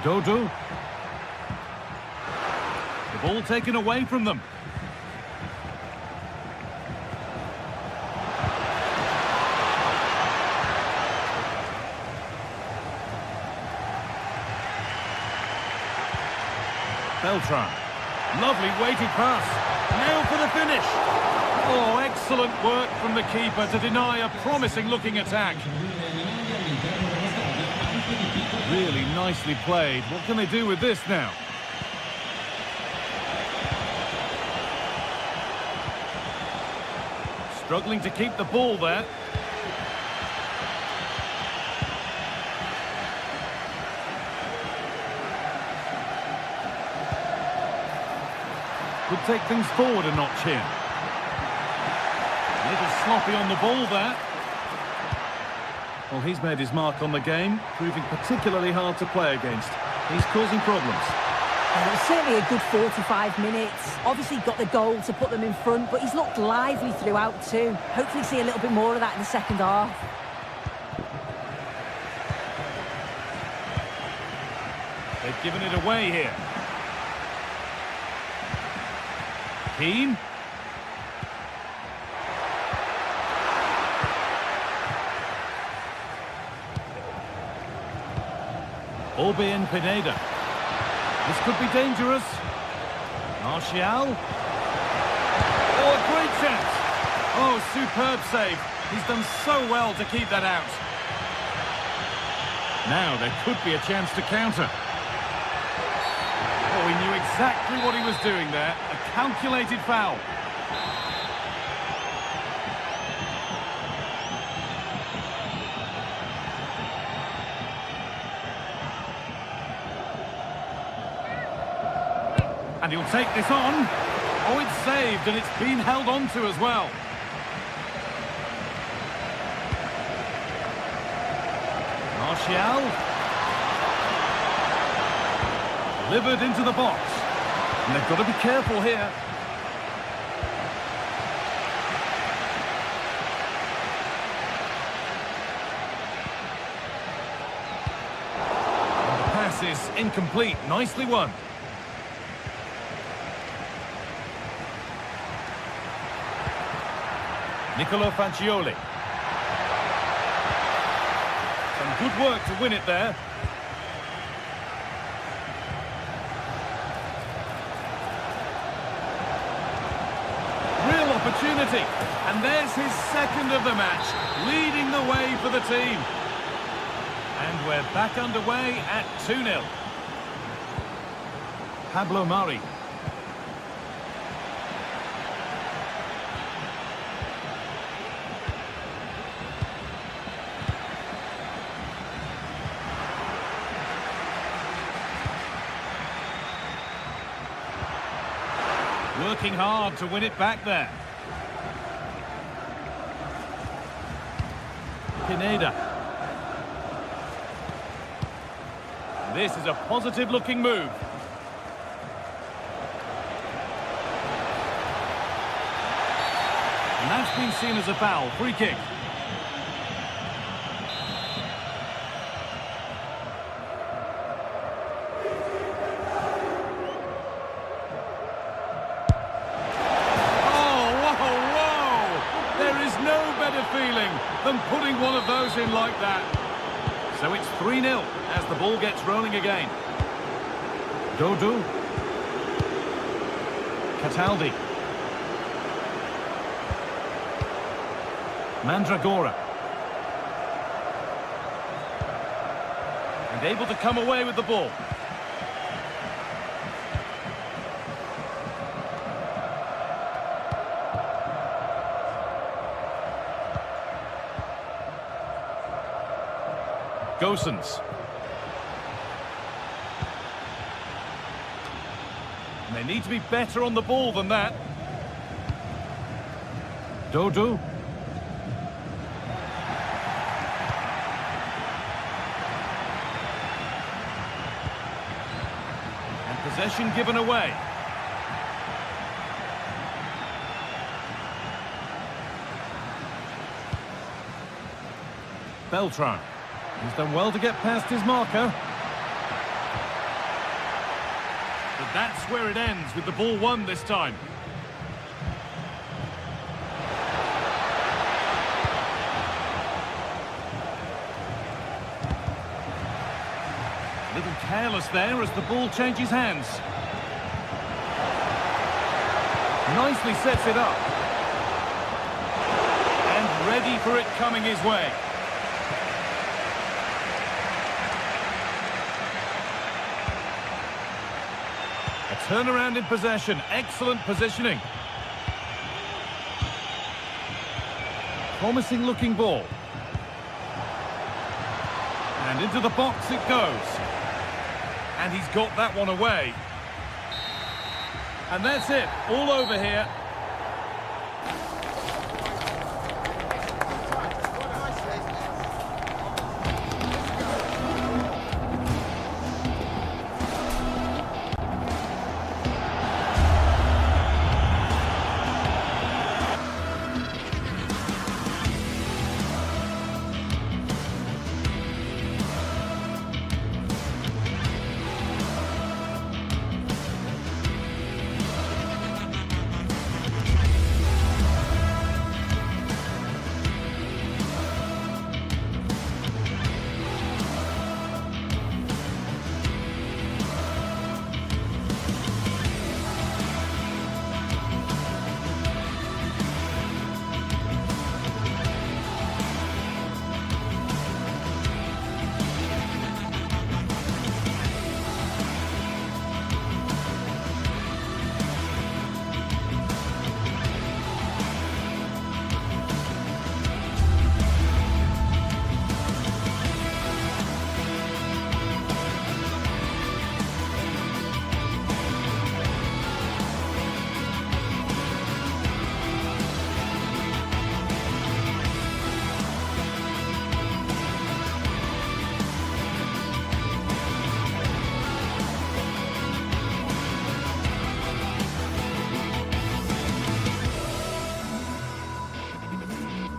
Dodo. The ball taken away from them. Beltran. Lovely weighted pass. Now for the finish. Oh, excellent work from the keeper to deny a promising-looking attack. Really nicely played. What can they do with this now? Struggling to keep the ball there. Could take things forward a notch here. A little sloppy on the ball there. Well, he's made his mark on the game, proving particularly hard to play against. He's causing problems.
Well, it was certainly a good 45 minutes. Obviously got the goal to put them in front, but he's looked lively throughout too. Hopefully see a little bit more of that in the second half.
They've given it away here. Keane. Orbien Pineda. This could be dangerous. Martial. Oh, a great chance. Oh, superb save. He's done so well to keep that out. Now there could be a chance to counter. Oh, he knew exactly what he was doing there. A calculated foul. And he'll take this on. Oh, it's saved, and it's been held on to as well. Martial. Delivered into the box. And they've got to be careful here. Pass incomplete. Nicely won. Nicolo Fagioli. Some good work to win it there. Real opportunity. And there's his second of the match, leading the way for the team. And we're back underway at 2-0. Pablo Mari. Working hard to win it back there. Pineda. This is a positive-looking move. And that's been seen as a foul. Free kick. Feeling than putting one of those in like that. So it's 3-0 as the ball gets rolling again. Dodo. Cataldi. Mandragora. And able to come away with the ball. Gosens. And they need to be better on the ball than that. Dodo. And possession given away. Beltran. He's done well to get past his marker. But that's where it ends, with the ball won this time. A little careless there as the ball changes hands. Nicely sets it up. And ready for it coming his way. Turnaround in possession, excellent positioning. Promising looking ball. And into the box it goes. And he's got that one away. And that's it, all over here.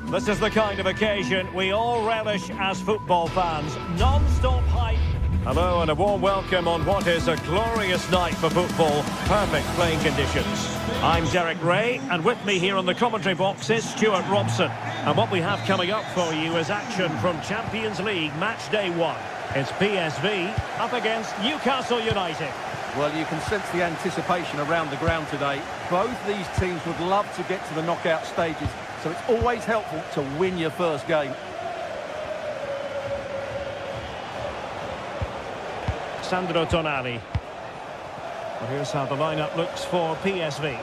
This is the kind of occasion we all relish as football fans. Non-stop hype Hello and a warm welcome on what is a glorious night for football. Perfect playing conditions. I'm Derek Ray, and with me here on the commentary box is Stuart Robson. And what we have coming up for you is action from Champions League match day 1. It's PSV up against Newcastle United.
Well, you can sense the anticipation around the ground today. Both these teams would love to get to the knockout stages, so it's always helpful to win your first game.
Sandro Tonali. Well, here's how the lineup looks for PSV.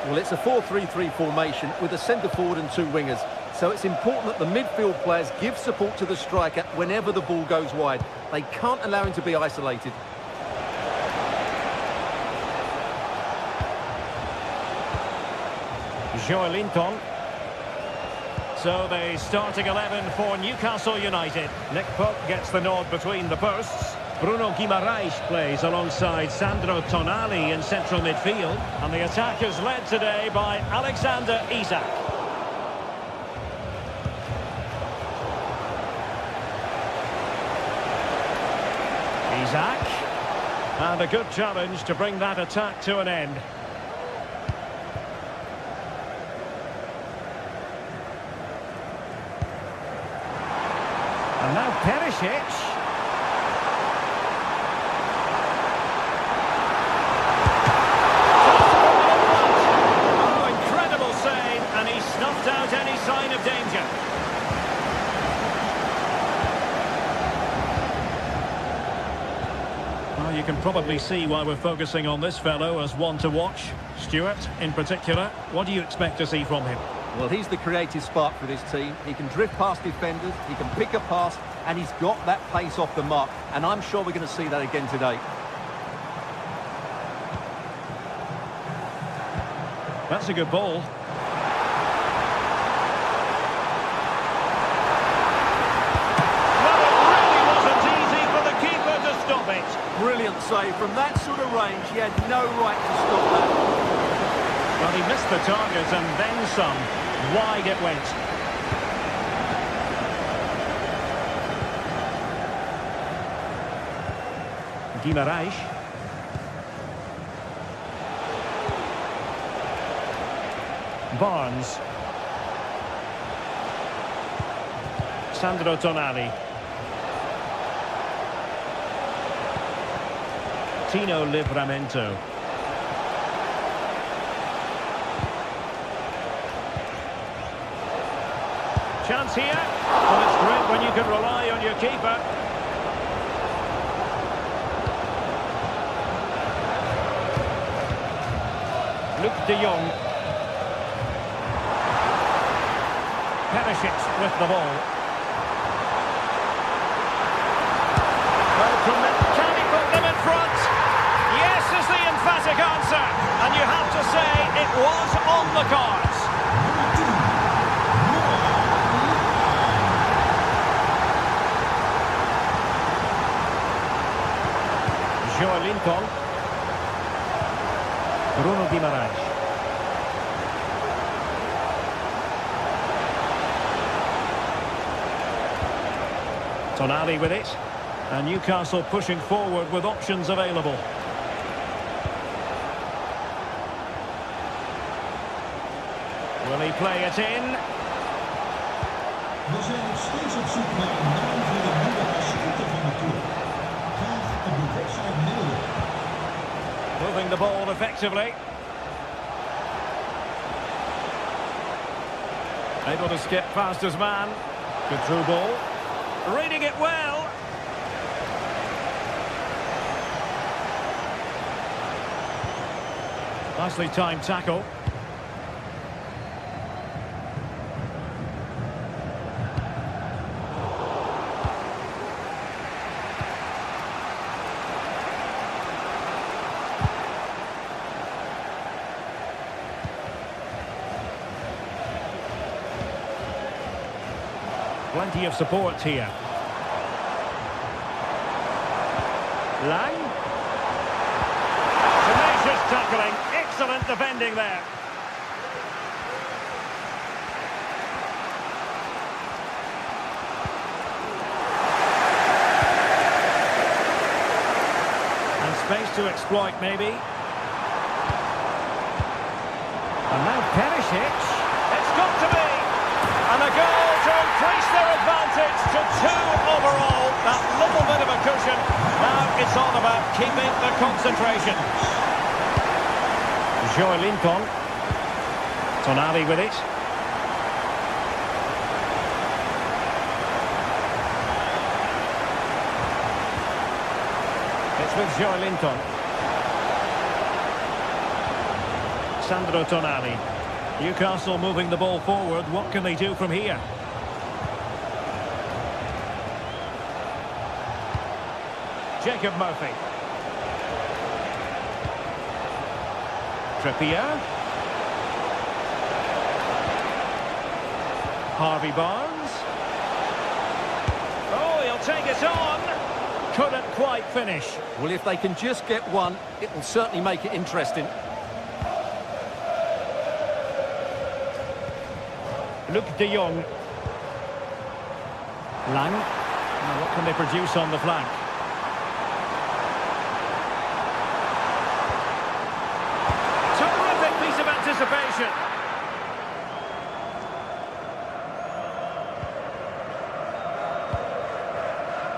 Well, it's a 4-3-3 formation with a centre forward and 2 wingers. So it's important that the midfield players give support to the striker whenever the ball goes wide. They can't allow him to be isolated.
Joelinton. So the starting 11 for Newcastle United. Nick Pope gets the nod between the posts. Bruno Guimaraes plays alongside Sandro Tonali in central midfield. And the attack is led today by Alexander Isak. Isak. And a good challenge to bring that attack to an end. And now Perisic. Out any sign of danger. Well, you can probably see why we're focusing on this fellow as one to watch. Stuart, in particular, what do you expect to see from him?
Well, he's the creative spark for this team. He can drift past defenders, he can pick a pass, and he's got that pace off the mark. And I'm sure we're going to see that again today.
That's a good ball.
Brilliant save. From that sort of range, he had no right to stop that.
Well, he missed the target and then some. Wide it went. Guimaraes. Barnes. Sandro Tonali. Tino Livramento. Chance here. Well, it's great when you can rely on your keeper. Luke de Jong. Perisic with the ball. Well, can he put them in front? Yes is the emphatic answer, and you have to say it was on the cards. Joelinton. Bruno Guimaraes. Tonali with it, and Newcastle pushing forward with options available. Will he play it in?
We zijn nog steeds op zoek naar een naam voor de nieuwe mascotte van de club. Graag op de website mailen.
Moving the ball effectively. Able to skip past his man. Good through ball. Reading it well. Nicely timed tackle. Plenty of support here. Lang. Tenacious tackling. Excellent defending there. space to exploit, maybe. And now Perisic. It's got to be! And a goal to increase their advantage to 2 overall. That little bit of a cushion. Now it's all about keeping the concentration. Linton. Tonali with it. It's with Linton. Sandro Tonali. Newcastle moving the ball forward. What can they do from here? Jacob Murphy. Trippier. Harvey Barnes. Oh, he'll take it on. Couldn't quite finish.
Well, if they can just get one, it will certainly make it interesting.
Luc de Jong. Lang. Now, what can they produce on the flank? Terrific piece of anticipation.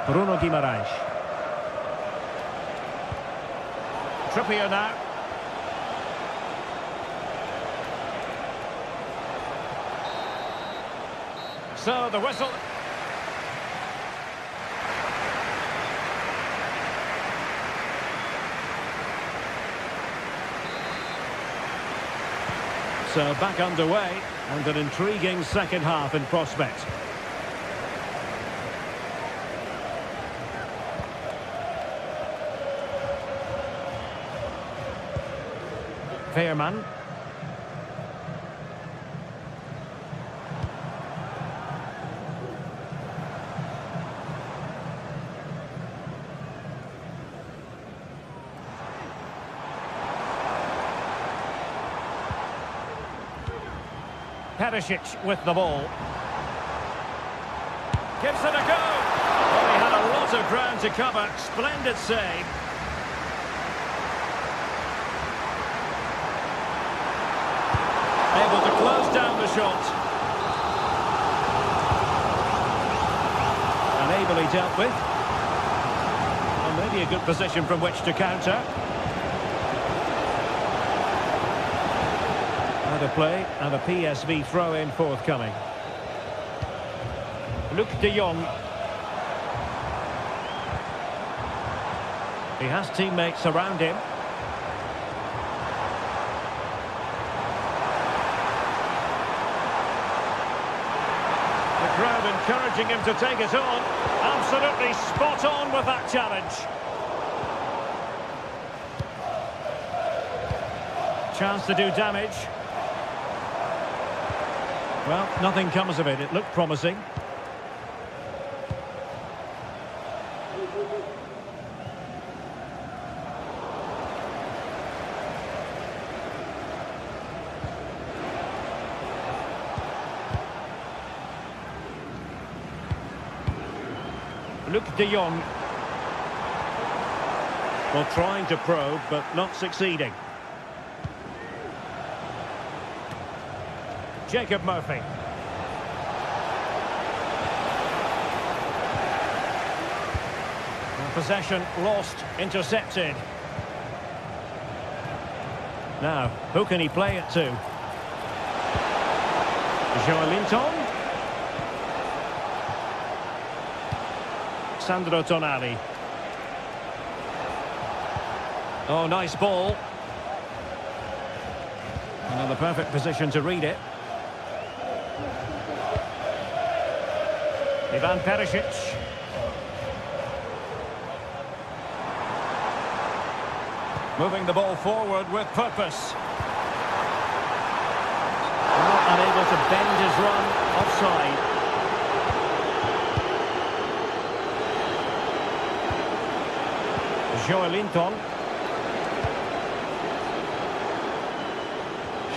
Bruno Guimaraes. Trippier now. So the whistle. So back underway and an intriguing second half in prospect. Veerman. Perisic with the ball. Gives it a go. Well, he had a lot of ground to cover. Splendid save. Able to close down the shot. And ably dealt with. Well, maybe a good position from which to counter. Out of play and a PSV throw-in forthcoming. Luc de Jong. He has teammates around him. Crowd encouraging him to take it on. Absolutely spot on with that challenge. Chance to do damage. Well, nothing comes of it. It looked promising. Luc de Jong. Well, trying to probe, but not succeeding. Jacob Murphy. And possession lost, intercepted. Now, who can he play it to? Linton. Sandro Tonali. Oh, nice ball. Another perfect position to read it. Ivan Perisic. Moving the ball forward with purpose. Not unable to bend his run offside. Linton.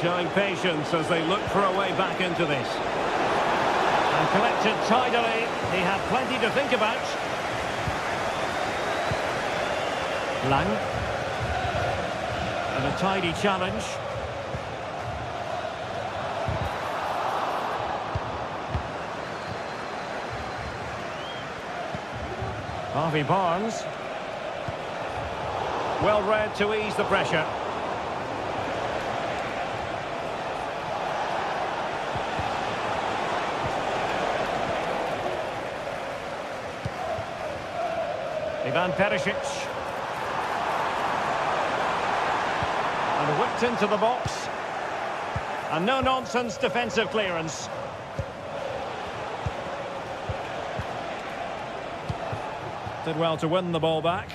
Showing patience as they look for a way back into this. And collected tidily. He had plenty to think about.
Lang. And a tidy challenge. Harvey Barnes. Well read to ease the pressure. Ivan Perisic. And whipped into the box. And no-nonsense defensive clearance. Did well to win the ball back.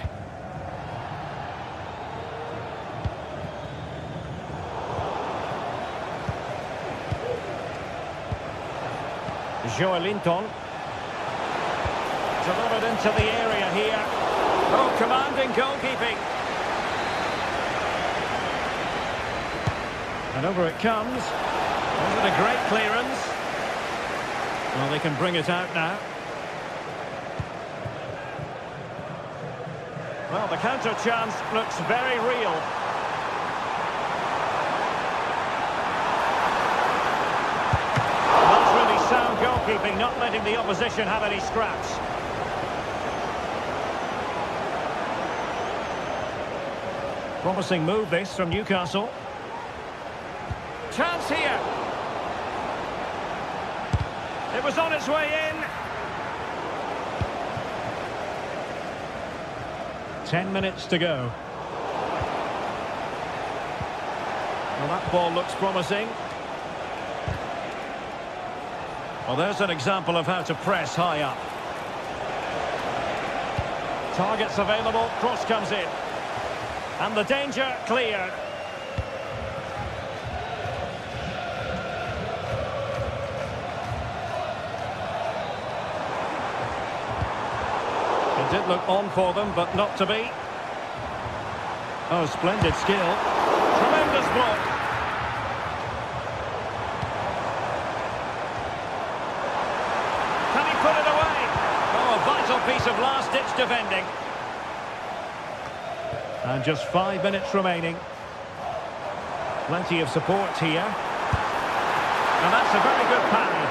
Joelinton. Delivered into the area here. Oh, commanding goalkeeping. And over it comes. Wasn't a great clearance. Well, they can bring it out now. Well, the counter chance looks very real. That's really sound goalkeeping, not letting the opposition have any scraps. Promising move this from Newcastle. Chance here. It was on its way in. 10 minutes to go. Well, that ball looks promising. Well, there's an example of how to press high up. Targets available, cross comes in. And the danger cleared. It did look on for them, but not to be. Oh, splendid skill. Tremendous block. Can he put it away? Oh, a vital piece of last-ditch defending. And just 5 minutes remaining. Plenty of support here. And that's a very good parry.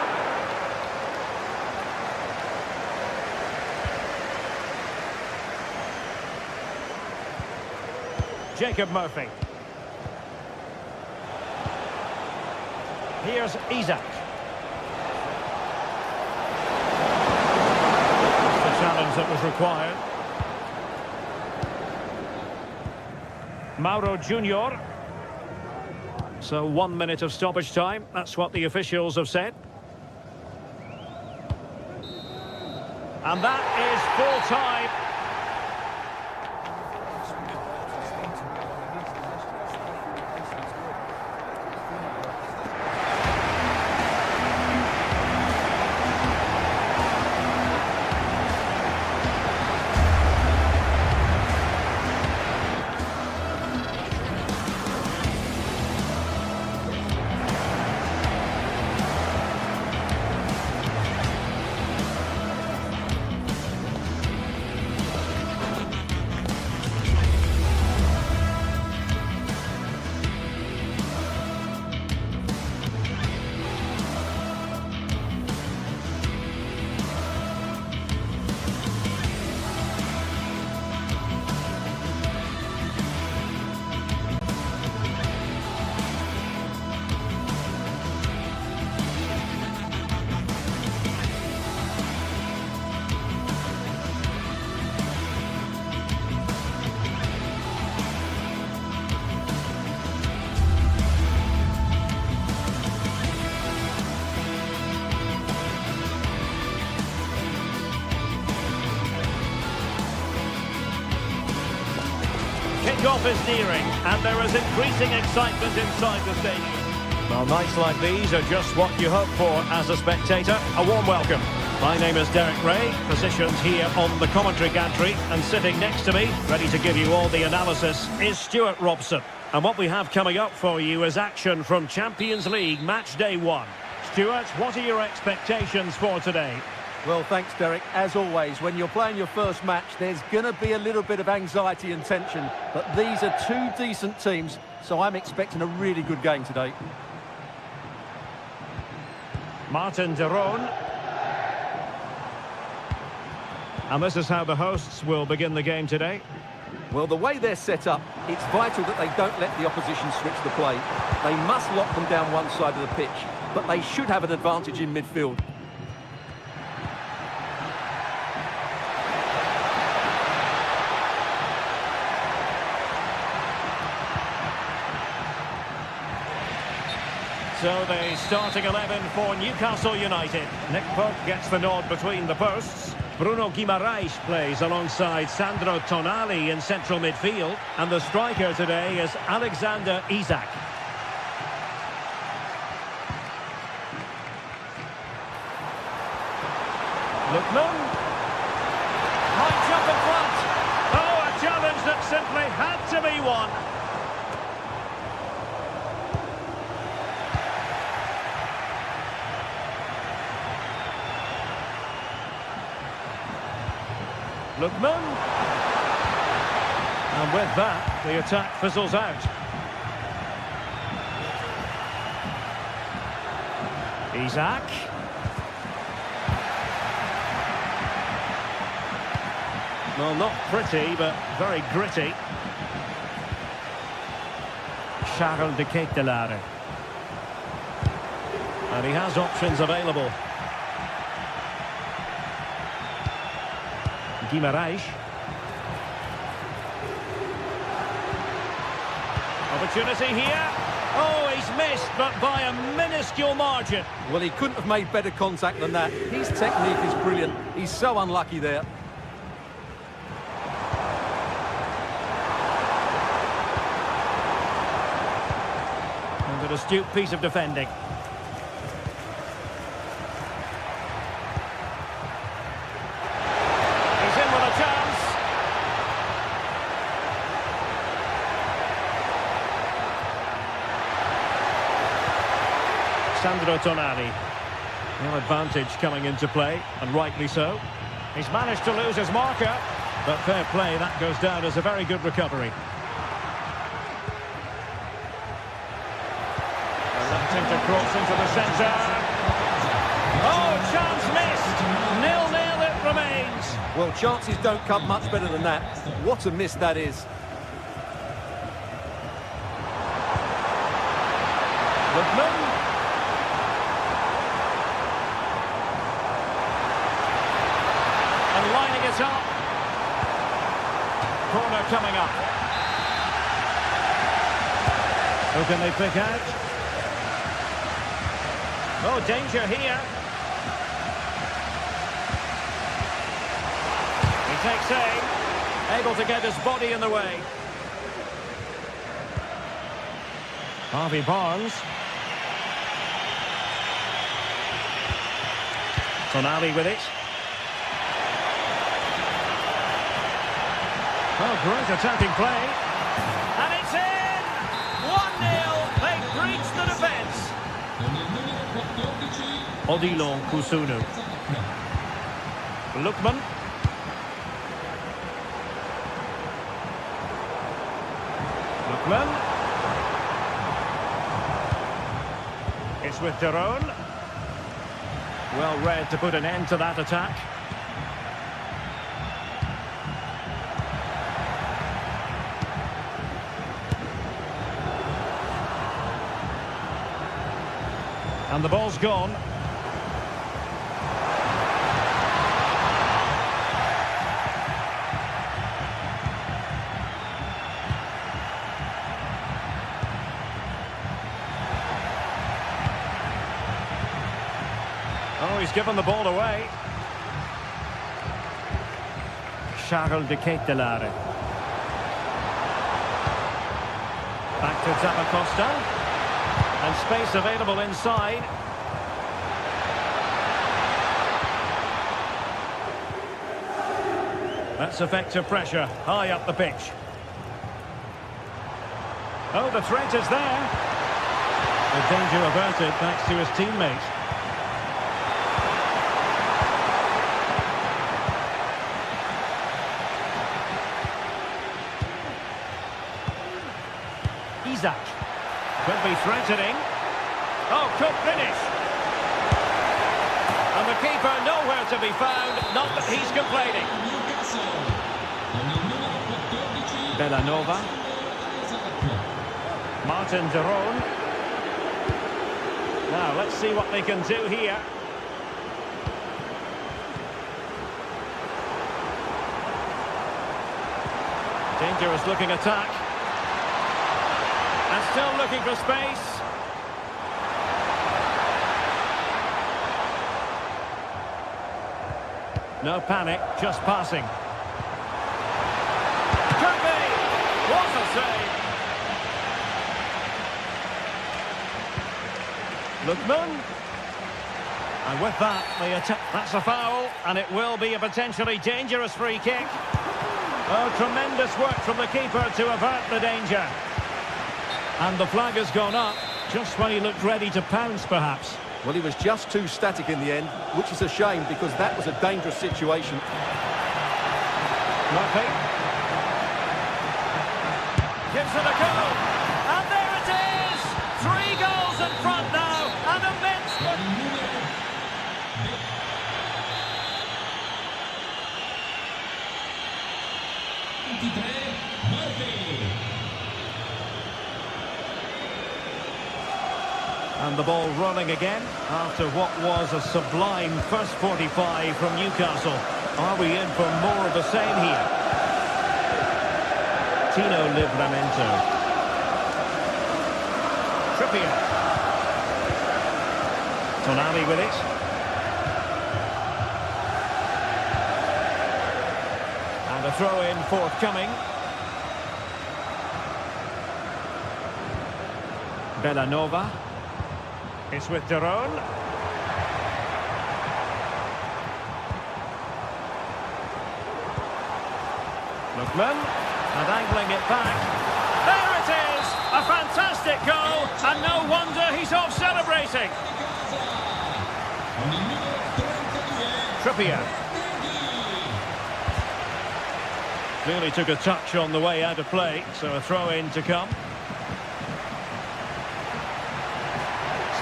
Jacob Murphy. Here's Isak. That's the challenge that was required. Mauro Junior. So 1 minute of stoppage time. That's what the officials have said. And that is full time. Kick-off is nearing, and there is increasing excitement inside the stadium. Well, nights like these are just what you hope for as a spectator. A warm welcome. My name is Derek Ray, positioned here on the commentary gantry, and sitting next to me, ready to give you all the analysis, is Stuart Robson. And what we have coming up for you is action from Champions League Match Day 1. Stuart, what are your expectations for today?
Well, thanks, Derek. As always, when you're playing your first match, there's going to be a little bit of anxiety and tension. But these are two decent teams, so I'm expecting a really good game today.
Martin de Roon. And this is how the hosts will begin the game today.
Well, the way they're set up, it's vital that they don't let the opposition switch the play. They must lock them down one side of the pitch, but they should have an advantage in midfield.
So the starting 11 for Newcastle United. Nick Pope gets the nod between the posts. Bruno Guimaraes plays alongside Sandro Tonali in central midfield. And the striker today is Alexander Isak. Lookman. Might jump in front. Oh, a challenge that simply had to be won. Lookman. And with that, the attack fizzles out. Isak. Well, not pretty, but very gritty. Charles de Ketelaere. And he has options available. Guimaraes. Opportunity here. Oh, he's missed, but by a minuscule margin.
Well, he couldn't have made better contact than that. His technique is brilliant. He's so unlucky there.
And an astute piece of defending. Sandro Tonali. No advantage coming into play, and rightly so. He's managed to lose his marker, but fair play, that goes down as a very good recovery. Attempting to cross into the centre. Oh, chance missed. 0-0 it remains.
Well, chances don't come much better than that. What a miss that is.
Lookman. Lining it up. Corner coming up. Who can they pick out? Oh, danger here. He takes aim. Able to get his body in the way. Harvey Barnes. Tonali with it. Oh, great attacking play. And it's in! 1-0. They breached the defence. Odilon Kusunu. Lookman. Lookman. It's with de Roon. Well read to put an end to that attack. And the ball's gone. Oh, he's given the ball away. Charles de Ketelaere. Back to Zappacosta. And space available inside. That's effective pressure, high up the pitch. Oh, the threat is there. The danger averted thanks to his teammate. Isak. Could be threatening. Oh, could finish. And the keeper nowhere to be found. Not that he's complaining. Bellanova. Martin de Roon. Now, let's see what they can do here. Dangerous looking attack. And still looking for space. No panic, just passing. Could be! What a save! Lookman. And with that, the attack. That's a foul, and it will be a potentially dangerous free kick. Oh, tremendous work from the keeper to avert the danger. And the flag has gone up, just when he looked ready to pounce, perhaps.
Well, he was just too static in the end, which is a shame because that was a dangerous situation.
Murphy. Gives it a go. And there it is! 3 goals in front now, and immense. And the ball running again after what was a sublime first 45 from Newcastle. Are we in for more of the same here? Tino Livramento. Trippier. Tonali with it. And a throw-in forthcoming. Bellanova. It's with de Roon. Lookman. And angling it back. There it is! A fantastic goal, and no wonder he's off celebrating. Trippier. Clearly took a touch on the way out of play, so a throw-in to come.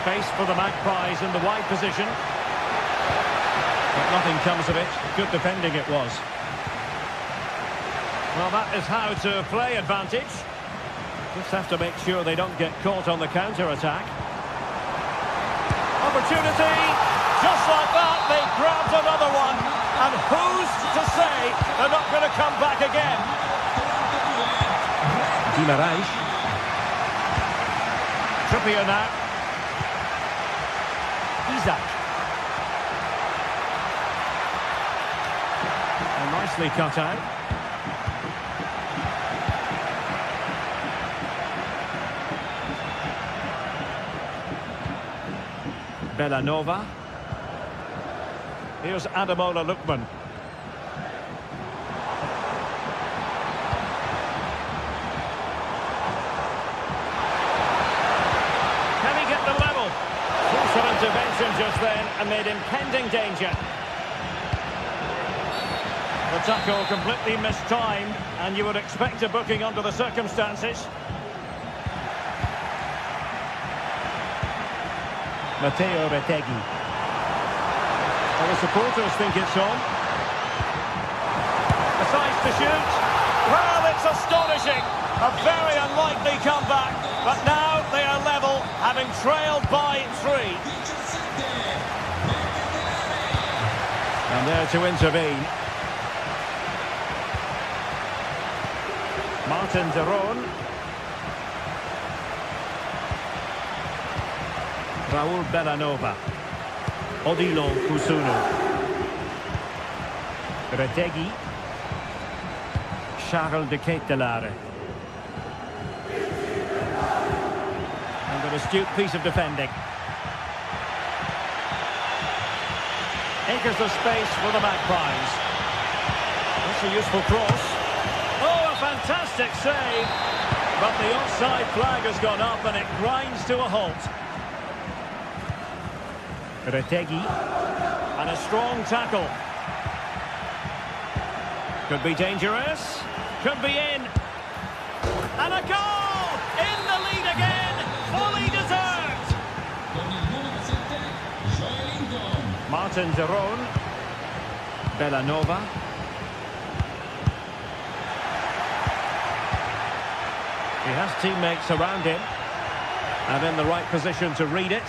Space for the Magpies in the wide position. But nothing comes of it. Good defending it was. Well, that is how to play advantage. Just have to make sure they don't get caught on the counter-attack. Opportunity! Just like that, they grabbed another one. And who's to say they're not going to come back again? Guimaraes. Trippier now. Isak. And nicely cut out. Bellanova. Here's Ademola Lookman. Can he get the level? Crucial intervention just then amid impending danger. The tackle completely mistimed, and you would expect a booking under the circumstances. Matteo Retegui. Well, the supporters think it's on. Decides to shoot. Well, it's astonishing. A very unlikely comeback. But now they are level, having trailed by 3. And there to intervene. Martin de Roon. Raul Bellanova. Odilo Kusunu. Retegui. Charles de Ketelare. And an astute piece of defending. Acres of space for the Magpies. That's a useful cross. Oh, a fantastic save. But the offside flag has gone up and it grinds to a halt. Retegui. And a strong tackle. Could be dangerous. Could be in. And a goal! In the lead. Martin de Roon. Bellanova. He has teammates around him. And in the right position to read it.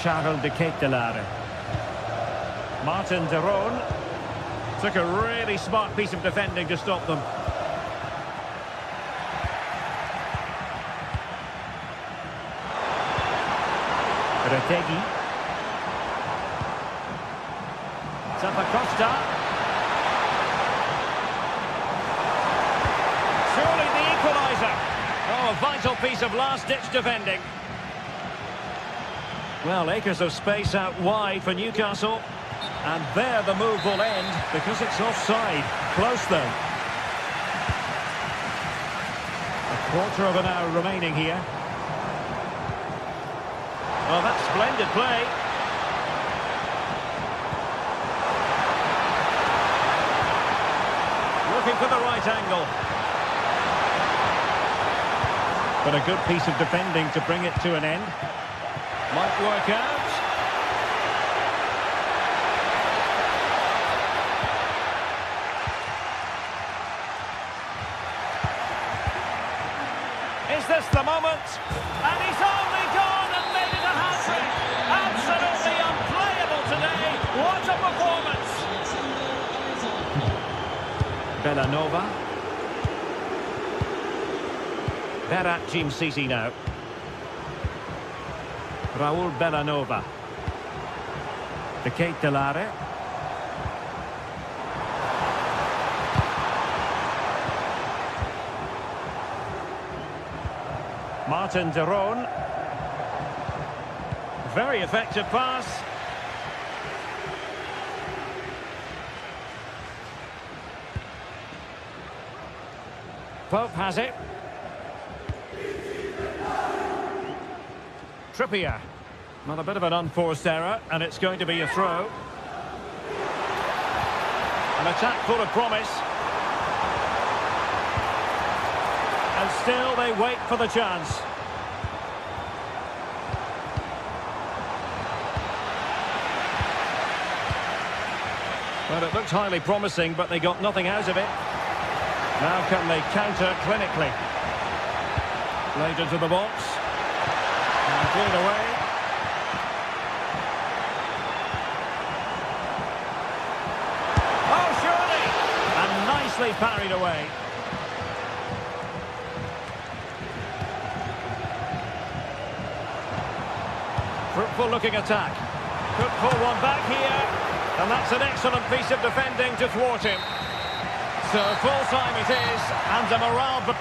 Charles de Ketelaere. Martin de Roon. Took a really smart piece of defending to stop them. Retegi. Zappacosta. Surely the equaliser. Oh, a vital piece of last-ditch defending. Well, acres of space out wide for Newcastle. And there the move will end because it's offside. Close though. A quarter of an hour remaining here. Well, that's splendid play. Looking for the right angle. But a good piece of defending to bring it to an end. Might work out. Is this the moment? And he's only gone and made it a hat-trick. Absolutely unplayable today. What a performance. Bellanova. Berat Jim Sisi now. Raul Bellanova. De Ketelaere. Martin de Roon. Very effective pass. Pope has it. Trippier. Well, a bit of an unforced error, and it's going to be a throw. An attack full of promise. And still they wait for the chance. Well, it looked highly promising, but they got nothing out of it. Now can they counter clinically? Played into the box. And cleared away. Oh, surely! And nicely parried away. Fruitful looking attack. Could pull one back here. And that's an excellent piece of defending to thwart him. So full time it is, and a morale...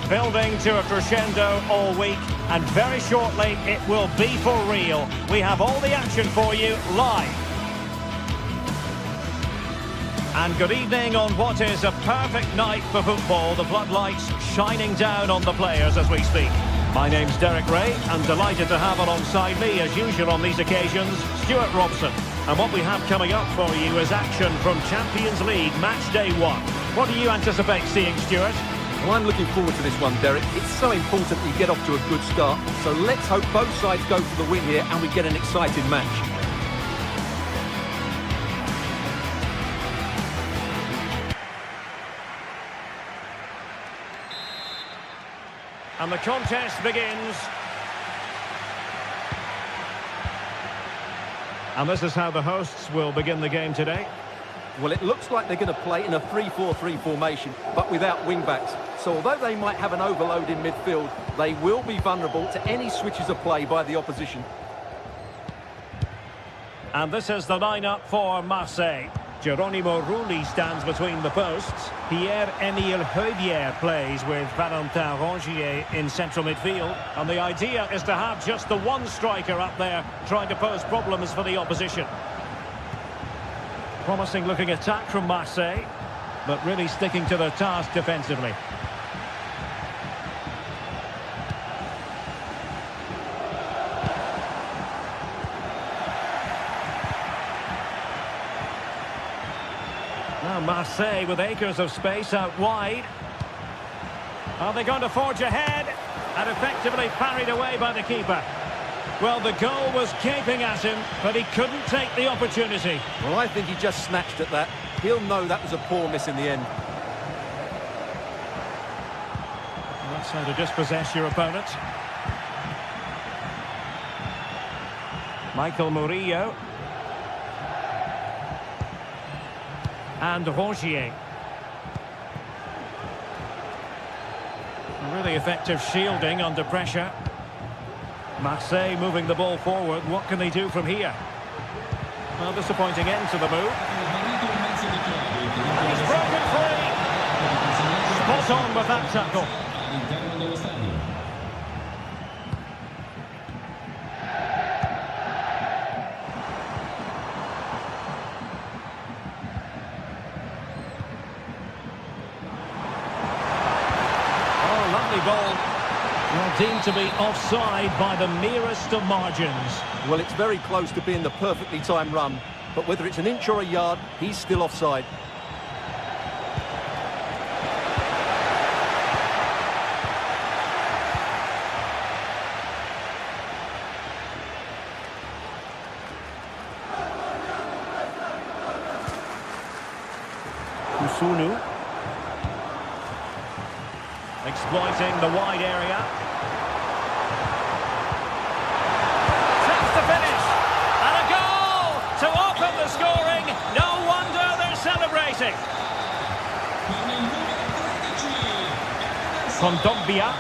Building to a crescendo all week, and very shortly it will be for real. We have all the action for you live. And good evening on what is a perfect night for football. The floodlights shining down on the players as we speak. My name's Derek Ray. I'm delighted to have alongside me, as usual on these occasions, Stuart Robson. And what we have coming up for you is action from Champions League Match Day 1. What do you anticipate seeing, Stuart?
Well, I'm looking forward to this one, Derek. It's so important that you get off to a good start. So let's hope both sides go for the win here and we get an exciting match.
And the contest begins. And this is how the hosts will begin the game today.
Well, it looks like they're going to play in a 3-4-3 formation, but without wing-backs. So although they might have an overload in midfield, they will be vulnerable to any switches of play by the opposition.
And this is the lineup for Marseille. Geronimo Rulli stands between the posts. Pierre-Emile Højbjerg plays with Valentin Rongier in central midfield. And the idea is to have just the one striker up there trying to pose problems for the opposition. Promising looking attack from Marseille, but really sticking to their task defensively. Now Marseille with acres of space out wide. Are they going to forge ahead? And effectively parried away by the keeper. Well, the goal was gaping at him, but he couldn't take the opportunity.
Well, I think he just snatched at that. He'll know that was a poor miss in the end.
That's how to dispossess your opponent. Michael Murillo. And Rongier. Really effective shielding under pressure. Marseille moving the ball forward. What can they do from here? Well, disappointing end to the move. He's broken free. Spot on with that tackle. Oh, lovely ball. Well, deemed to be offside by the merest of margins.
Well, it's very close to being the perfectly timed run, but whether it's an inch or a yard, he's still offside.
Kusunu. Exploiting the wide area. That's the finish. And a goal to open the scoring. No wonder they're celebrating. Kondogbia.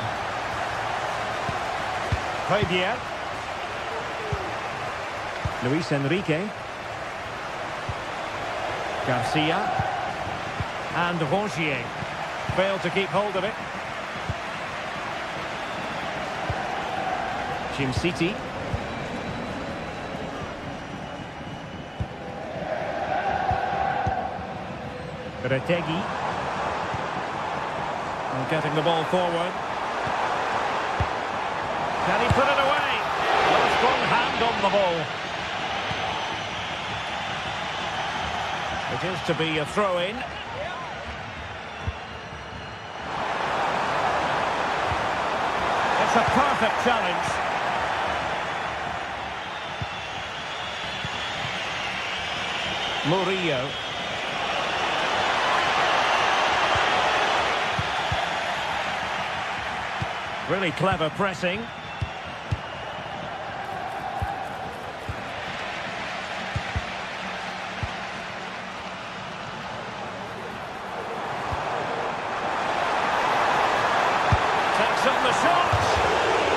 Højbjerg. Luis Enrique. Garcia. And Rongier. Failed to keep hold of it. Jim City. Retegi. And getting the ball forward. Can he put it away? Well, a strong hand on the ball. It is to be a throw-in. It's a perfect challenge. Murillo. Really clever pressing. Takes on the shot.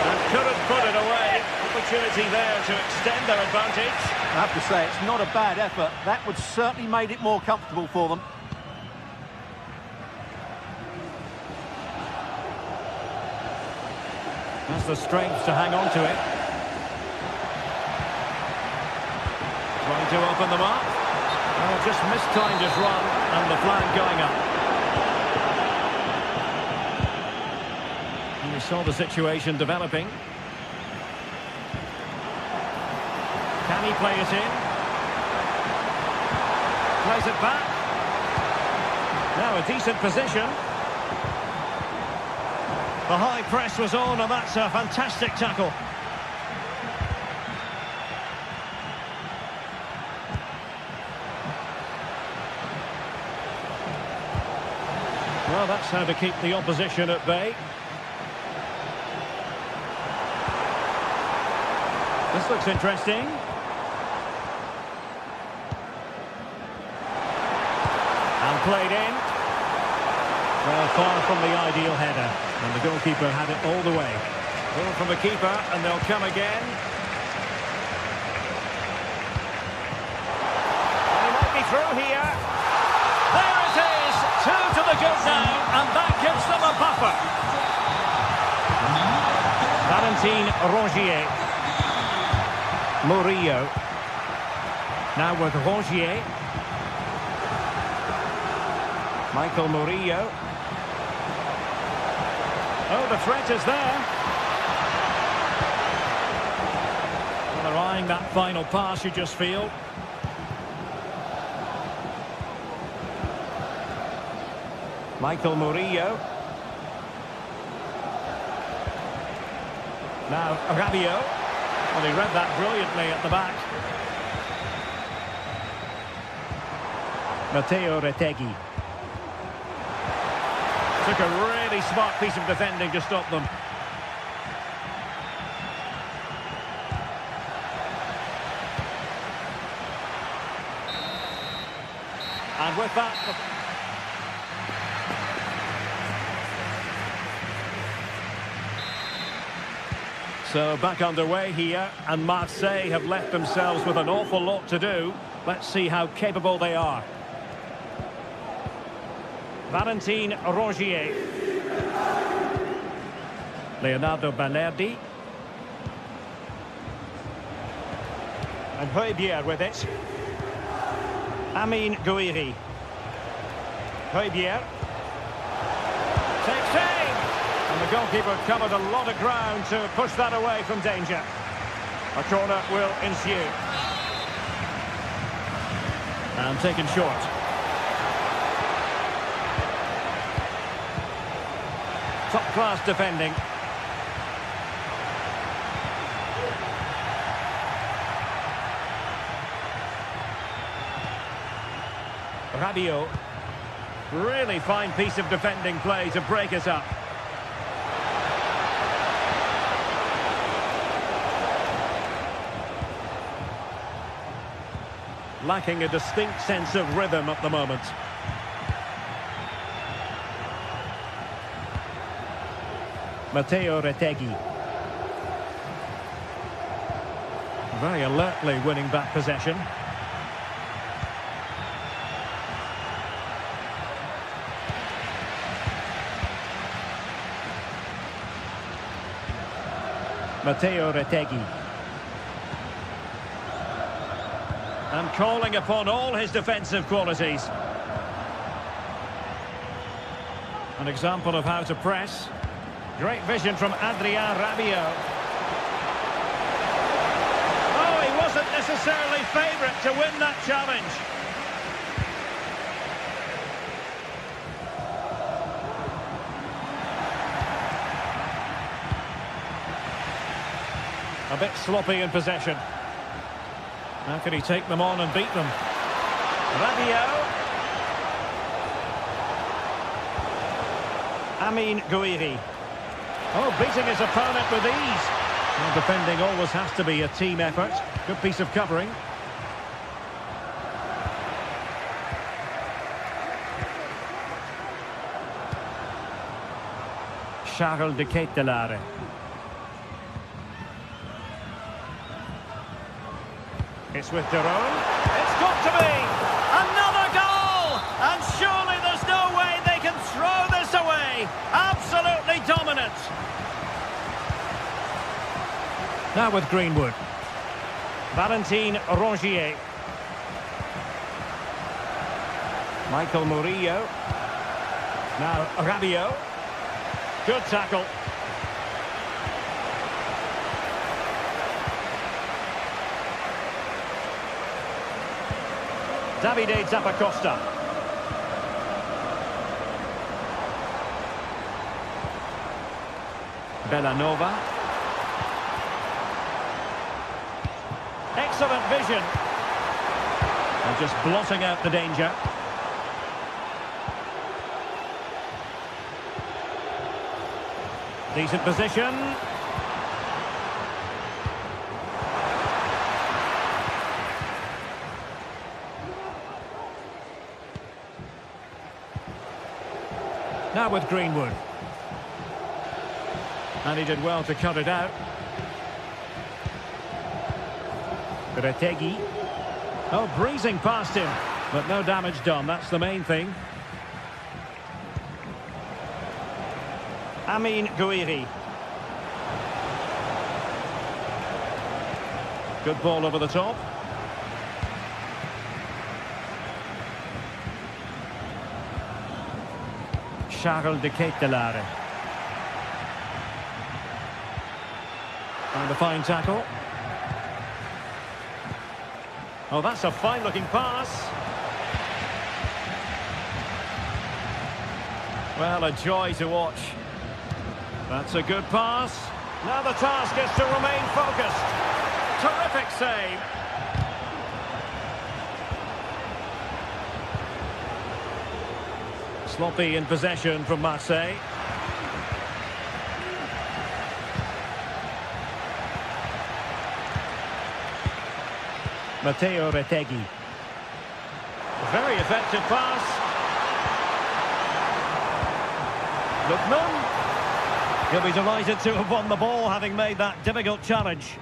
And couldn't put it away. Opportunity there to extend their advantage.
I have to say, it's not a bad effort. That would certainly made it more comfortable for them.
Has the strength to hang on to it. Trying to open them up. Oh, just mistimed his run and the flag going up. And we saw the situation developing. Can he play it in? Plays it back. Now a decent position. The high press was on, and that's a fantastic tackle. Well, that's how to keep the opposition at bay. This looks interesting. And played in. Well, far from the ideal header. And the goalkeeper had it all the way. Ball from the keeper, and they'll come again. And he might be through here. There it is! 2 to the good now, and that gives them a buffer. Valentin Rongier. Murillo. Now with Rongier. Michael Murillo. Oh, the threat is there. Well, they're eyeing that final pass, you just feel. Michael Murillo. Now, Rabiot. Well, he read that brilliantly at the back. Matteo Retegui. Took a really smart piece of defending to stop them. And with that... So back underway here, and Marseille have left themselves with an awful lot to do. Let's see how capable they are. Valentin Rongier. Leonardo Balerdi. And Højbjerg with it. Amin Gouiri. Højbjerg. Takes aim! And the goalkeeper covered a lot of ground to push that away from danger. A corner will ensue. And taken short. Top-class defending. Rabiot. Really fine piece of defending play to break us up. Lacking a distinct sense of rhythm at the moment. Matteo Retegui. Very alertly winning back possession. Matteo Retegui. And calling upon all his defensive qualities. An example of how to press. Great vision from Adrien Rabiot. Oh, he wasn't necessarily favourite to win that challenge. A bit sloppy in possession. How can he take them on and beat them? Rabiot. Amin Gouiri. Oh, beating his opponent with ease. Well, defending always has to be a team effort. Good piece of covering. Charles de Ketelaere. It's with Jerome. It's got to be! Another goal! And surely there's no way they can throw this away! Absolutely dominant! Now with Greenwood. Valentin Rongier. Michael Murillo. Now Rabiot. Good tackle. Davide Zappacosta. Bellanova. Excellent vision. And just blotting out the danger. Decent position. Now with Greenwood. And he did well to cut it out. Retegi. Oh, breezing past him. But no damage done, that's the main thing. Amin Gouiri. Good ball over the top. Charles de Ketelaere. And a fine tackle. Oh, that's a fine-looking pass. Well, a joy to watch. That's a good pass. Now the task is to remain focused. Terrific save. Sloppy in possession from Marseille. Matteo Retegi. Very effective pass. Lookman. He'll be delighted to have won the ball, having made that difficult challenge.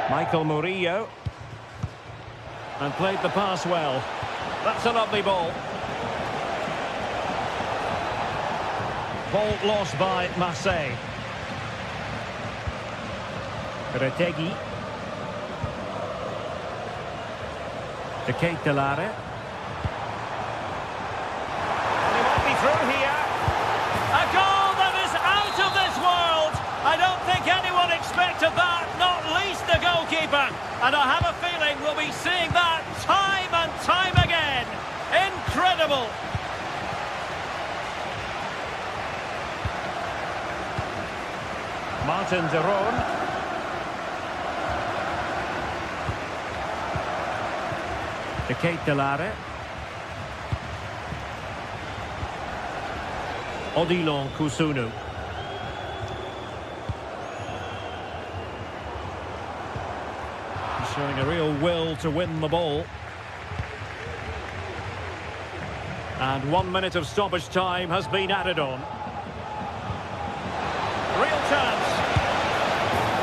Michael Murillo. And played the pass well. That's a lovely ball. Ball lost by Marseille. Retegi. De Ketelaere. He might be through here. A goal that is out of this world. I don't think anyone expected that, not least the goalkeeper. And I have a feeling we'll be seeing that time and time again. Incredible. Martin de Roon. De Ketelaere. Odilon Kusunu. Showing a real will to win the ball. And 1 minute of stoppage time has been added on. Real chance.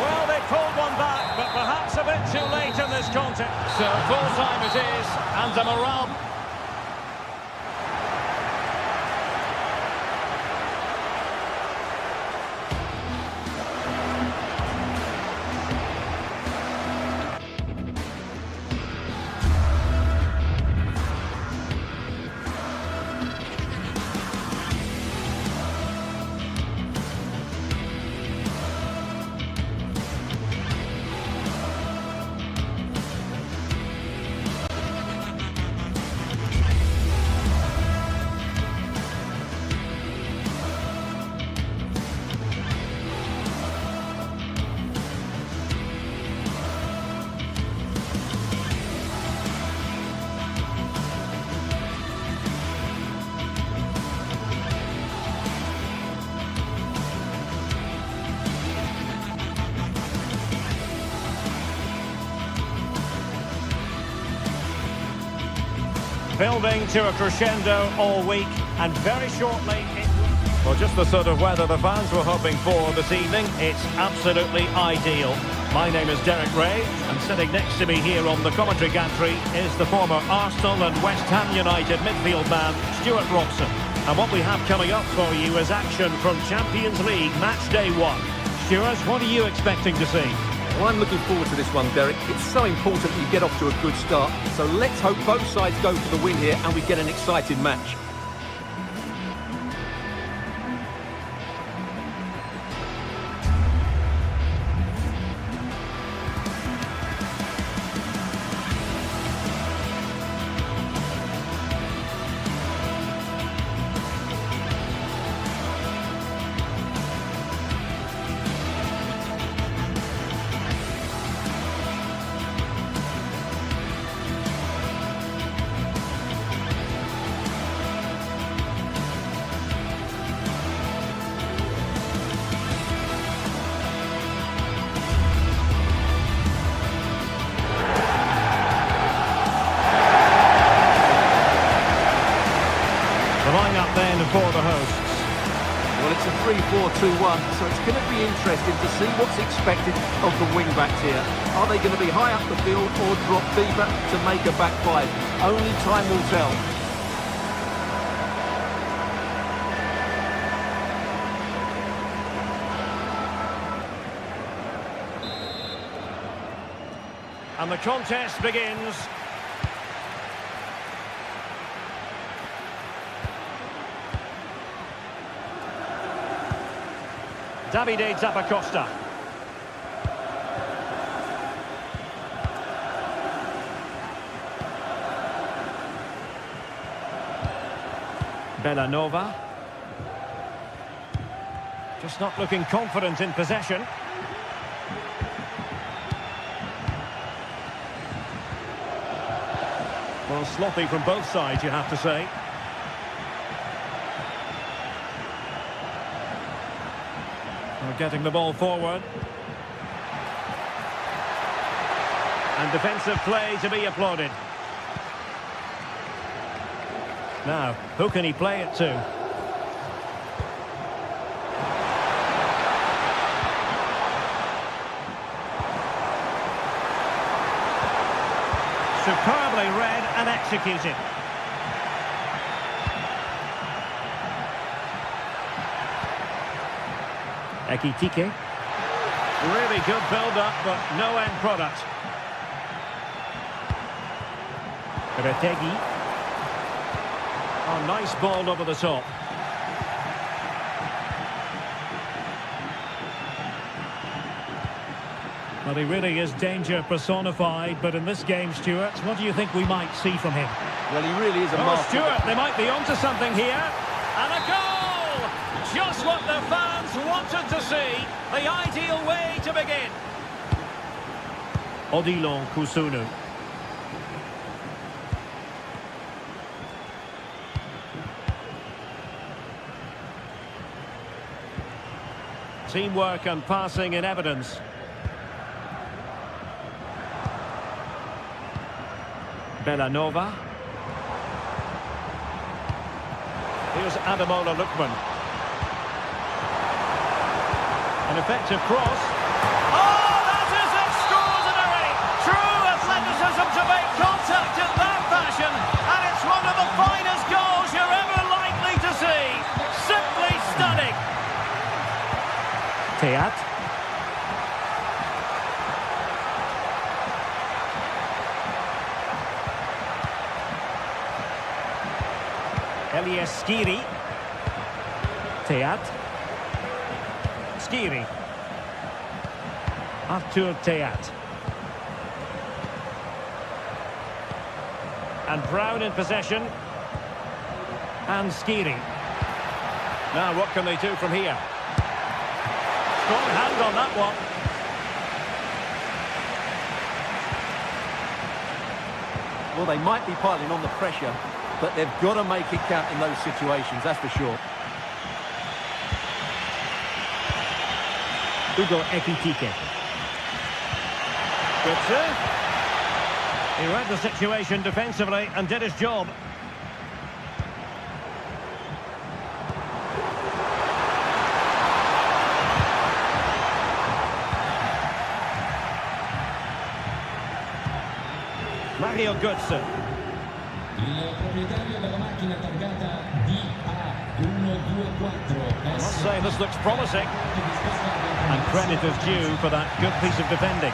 Well, they pulled one back, but perhaps a bit too late in this contest. So full time it is, and a morale. Building to a crescendo all week, and very shortly it... Well, just the sort of weather the fans were hoping for this evening. It's absolutely ideal. My name is Derek Ray, and sitting next to me here on the commentary gantry is the former Arsenal and West Ham United midfield man, Stuart Robson. And what we have coming up for you is action from Champions League match day 1. Stuart, what are you expecting to see?
Well, I'm looking forward to this one, Derek. It's so important that you get off to a good start. So let's hope both sides go for the win here and we get an exciting match. it's a 3-4-2-1, so it's going to be interesting to see what's expected of the wing-backs here. Are they going to be high up the field or drop deeper to make a back five? Only time will tell.
And the contest begins. Davide Zappacosta. Bellanova. Just not looking confident in possession. Well, sloppy from both sides, you have to say. We're getting the ball forward. And defensive play to be applauded. Now, who can he play it to? Superbly read and executed. Ekitike. Really good build-up, but no end product. Retegi. Oh, nice ball over the top.
Well, he really is danger personified, but in this game, Stuart, what do you think we might see from him?
Well, he really is a
Oh,
master.
Stuart, they might be onto something here. And a goal! Just what the fans wanted to see. The ideal way to begin.
Odilon Kusunu.
Teamwork and passing in evidence. Bellanova. Here's Ademola Lookman. An effective cross. Oh, that is extraordinary! True athleticism to make contact in that fashion, and it's one of the finest goals you're ever likely to see. Simply stunning.
Teat.
Elias Skiri.
Teat.
Skiri.
Artur Teat.
And Brown in possession. And Skiri. Now what can they do from here? Strong hand on that one.
Well, they might be piling on the pressure, but they've got to make it count in those situations, that's for sure.
Ugo Ekitike.
Good save. He read the situation defensively and did his job. Mario Götze.
Il proprietario della macchina targata DA124.
I must say this looks promising. And credit is due for that good piece of defending.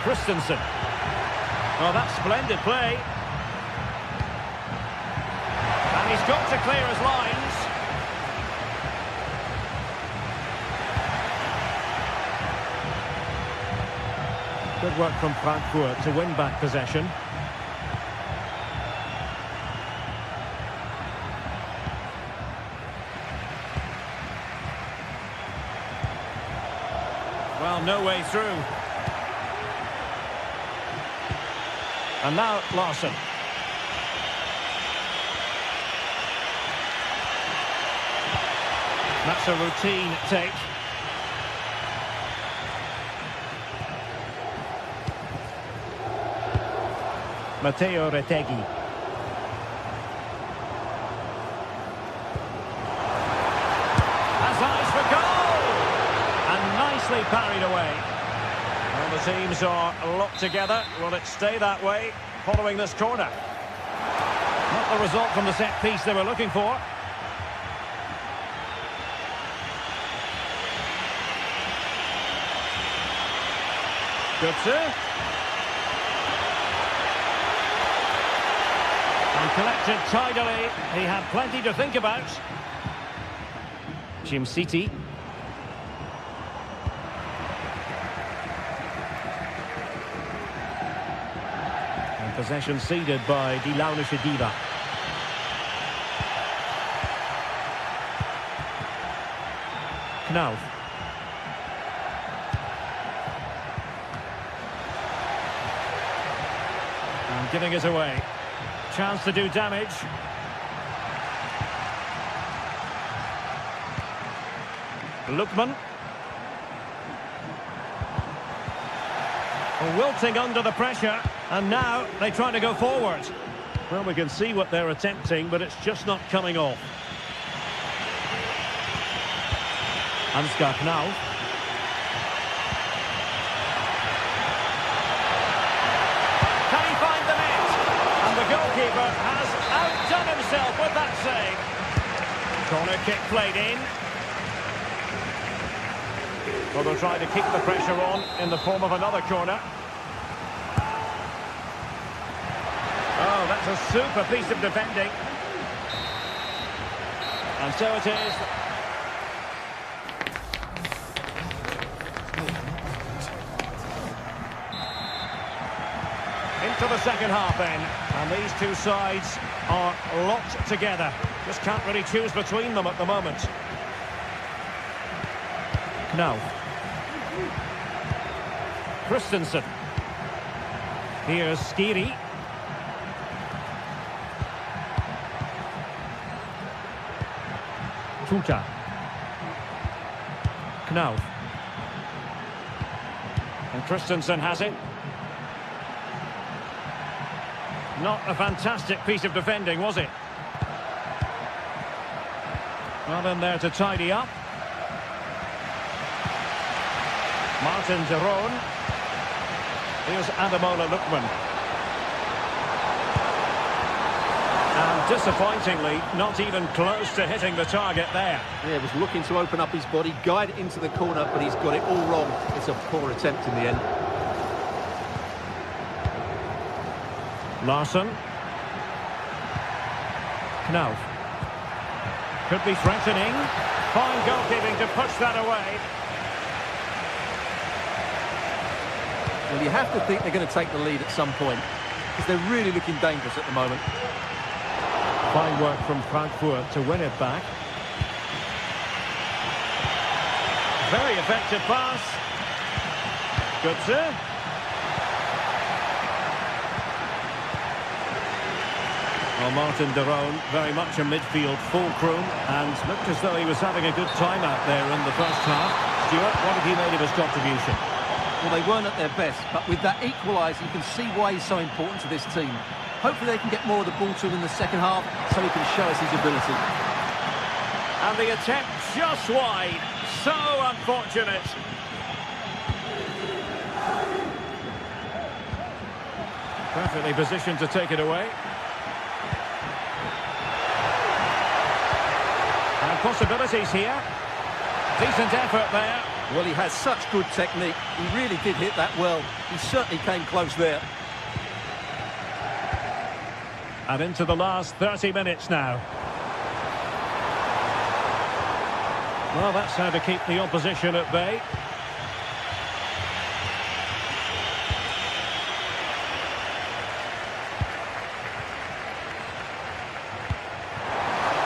Christensen. Oh, that's splendid play. And he's got to clear his lines. Good work from Frankfurt to win back possession. Well, no way through. And now Larson. That's a routine take. Matteo Retegi. away. Well, the teams are locked together. Will it stay that way following this corner? Not the result from the set piece they were looking for. Good, sir. And collected tidily. He had plenty to think about. Jim City. And possession ceded by Di Launa Shadiva. Knauf. And giving it away. Chance to do damage. Lookman. Wilting under the pressure, and now they try to go forward. Well, we can see what they're attempting, but it's just not coming off. Ansgar Knauf. Can he find the net? And the goalkeeper has outdone himself with that save. Corner kick played in. Well, they'll try to keep the pressure on in the form of another corner. Oh, that's a super piece of defending. And so it is. Into the second half then. And these two sides are locked together. Just can't really choose between them at the moment. Knauf. Christensen. Here's Skiri. Tuta. Knauf. And Christensen has it. Not a fantastic piece of defending, was it? Well, in there to tidy up. Martin de Roon. Here's Ademola Lookman. And disappointingly, not even close to hitting the target there.
Yeah, was looking to open up his body, guide it into the corner, but he's got it all wrong. It's a poor attempt in the end.
Larsson. Knauf. Could be threatening. Fine goalkeeping to push that away.
Well, you have to think they're going to take the lead at some point, because they're really looking dangerous at the moment.
Fine work from Frankfurt to win it back. Very effective pass. Good, sir. Well, Martin de Roon, very much a midfield fulcrum, and looked as though he was having a good time out there in the first half. Stuart, what have you made of his contribution?
Well, they weren't at their best, but with that equaliser, you can see why he's so important to this team. Hopefully they can get more of the ball to him in the second half, so he can show us his ability.
And the attempt just wide. So unfortunate. Perfectly positioned to take it away. And possibilities here. Decent effort there.
Well, he has such good technique. He really did hit that well. He certainly came close there.
And into the last 30 minutes now. Well, that's how to keep the opposition at bay.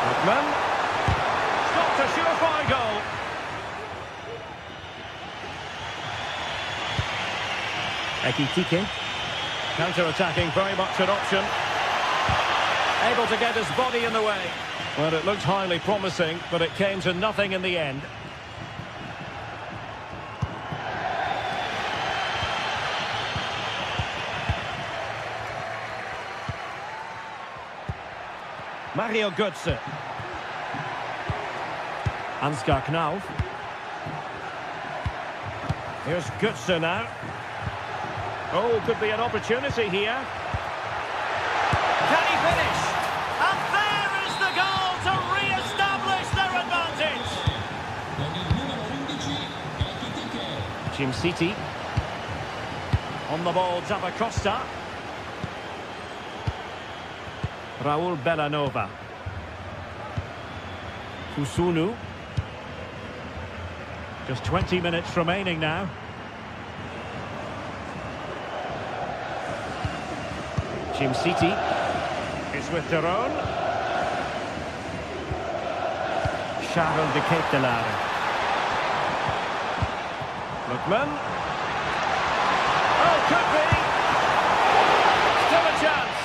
Lookman. Stopped a surefire goal. Ekitike. Counter-attacking, very much an option. Able to get his body in the way. Well, it looked highly promising, but it came to nothing in the end. Mario Götze. Ansgar Knauf. Here's Götze now. Oh, could be an opportunity here. Can he finish? And there is the goal to re-establish their advantage. Jim City. On the ball, Zappacosta. Raul Bellanova. Kusunu. Just 20 minutes remaining now. Jim City is with Tyrone. Charles de Ketelaere. Lookman. Oh, could be. Still a chance.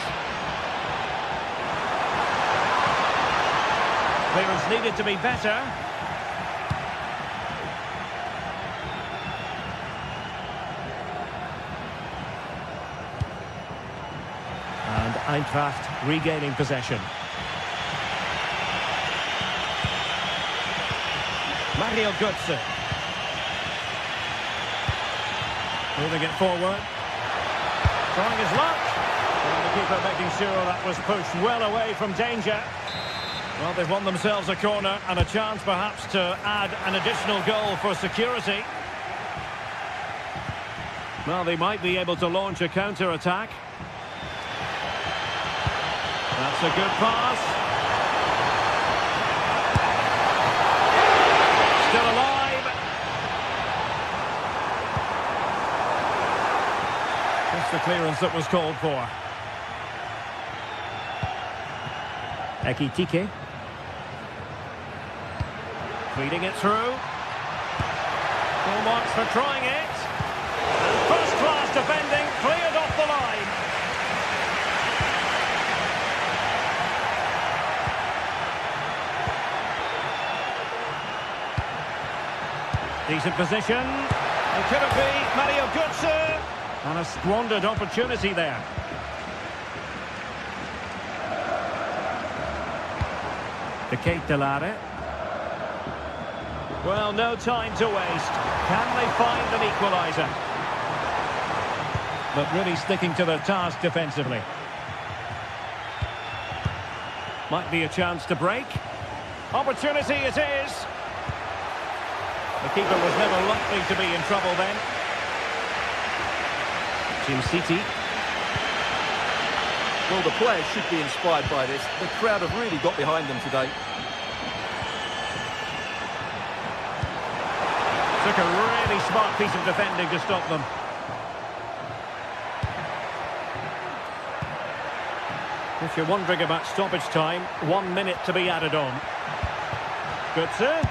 Clearance needed to be better. And Eintracht regaining possession. Mario Götze. Moving it forward. Trying his luck. And the keeper making sure that was pushed well away from danger. Well, they've won themselves a corner and a chance perhaps to add an additional goal for security. Well, they might be able to launch a counter-attack. That's a good pass. Still alive. Just the clearance that was called for. Ekitike. Feeding it through. Full marks for trying it. And first-class defending, cleared off the line. Decent position. And could it be Mario Götze? And a squandered opportunity there. De Ketelaere. Well, no time to waste. Can they find an equaliser? But really sticking to their task defensively. Might be a chance to break. Opportunity it is. The keeper was never likely to be in trouble then. Jim City.
Well, the players should be inspired by this. The crowd have really got behind them today.
Took a really smart piece of defending to stop them. If you're wondering about stoppage time, 1 minute to be added on. Götze.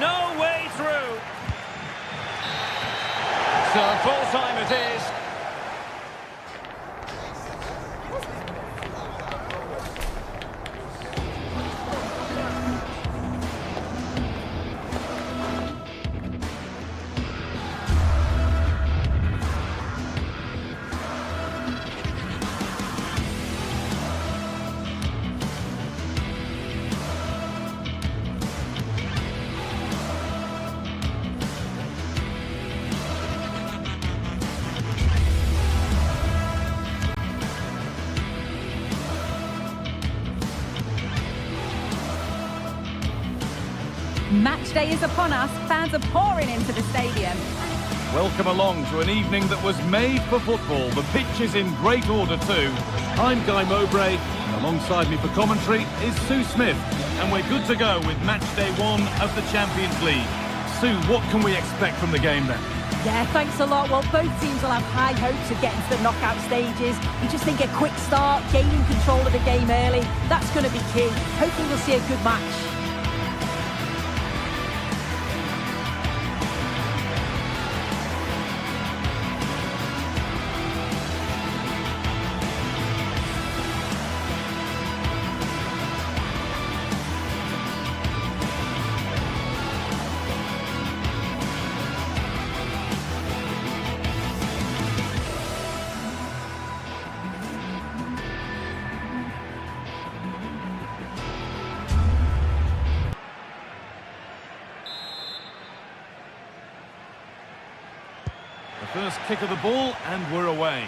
No way through. So full time it is.
Match day is upon us. Fans are pouring into the stadium.
Welcome along to an evening that was made for football. The pitch is in great order too. I'm Guy Mowbray, and alongside me for commentary is Sue Smith. And we're good to go with match day 1 of the Champions League. Sue, what can we expect from the game then?
Yeah, thanks a lot. Well, both teams will have high hopes of getting to the knockout stages. You just think a quick start, gaining control of the game early, that's going to be key. Hopefully we'll see a good match.
The first kick of the ball, and we're away.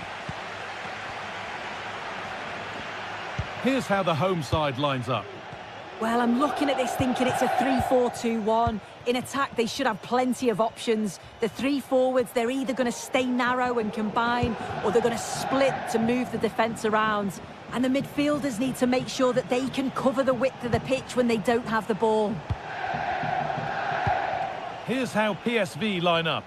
Here's how the home side lines up.
Well, I'm looking at this thinking it's a 3-4-2-1. In attack, they should have plenty of options. The three forwards, they're either going to stay narrow and combine, or they're going to split to move the defence around. And the midfielders need to make sure that they can cover the width of the pitch when they don't have the ball.
Here's how PSV line up.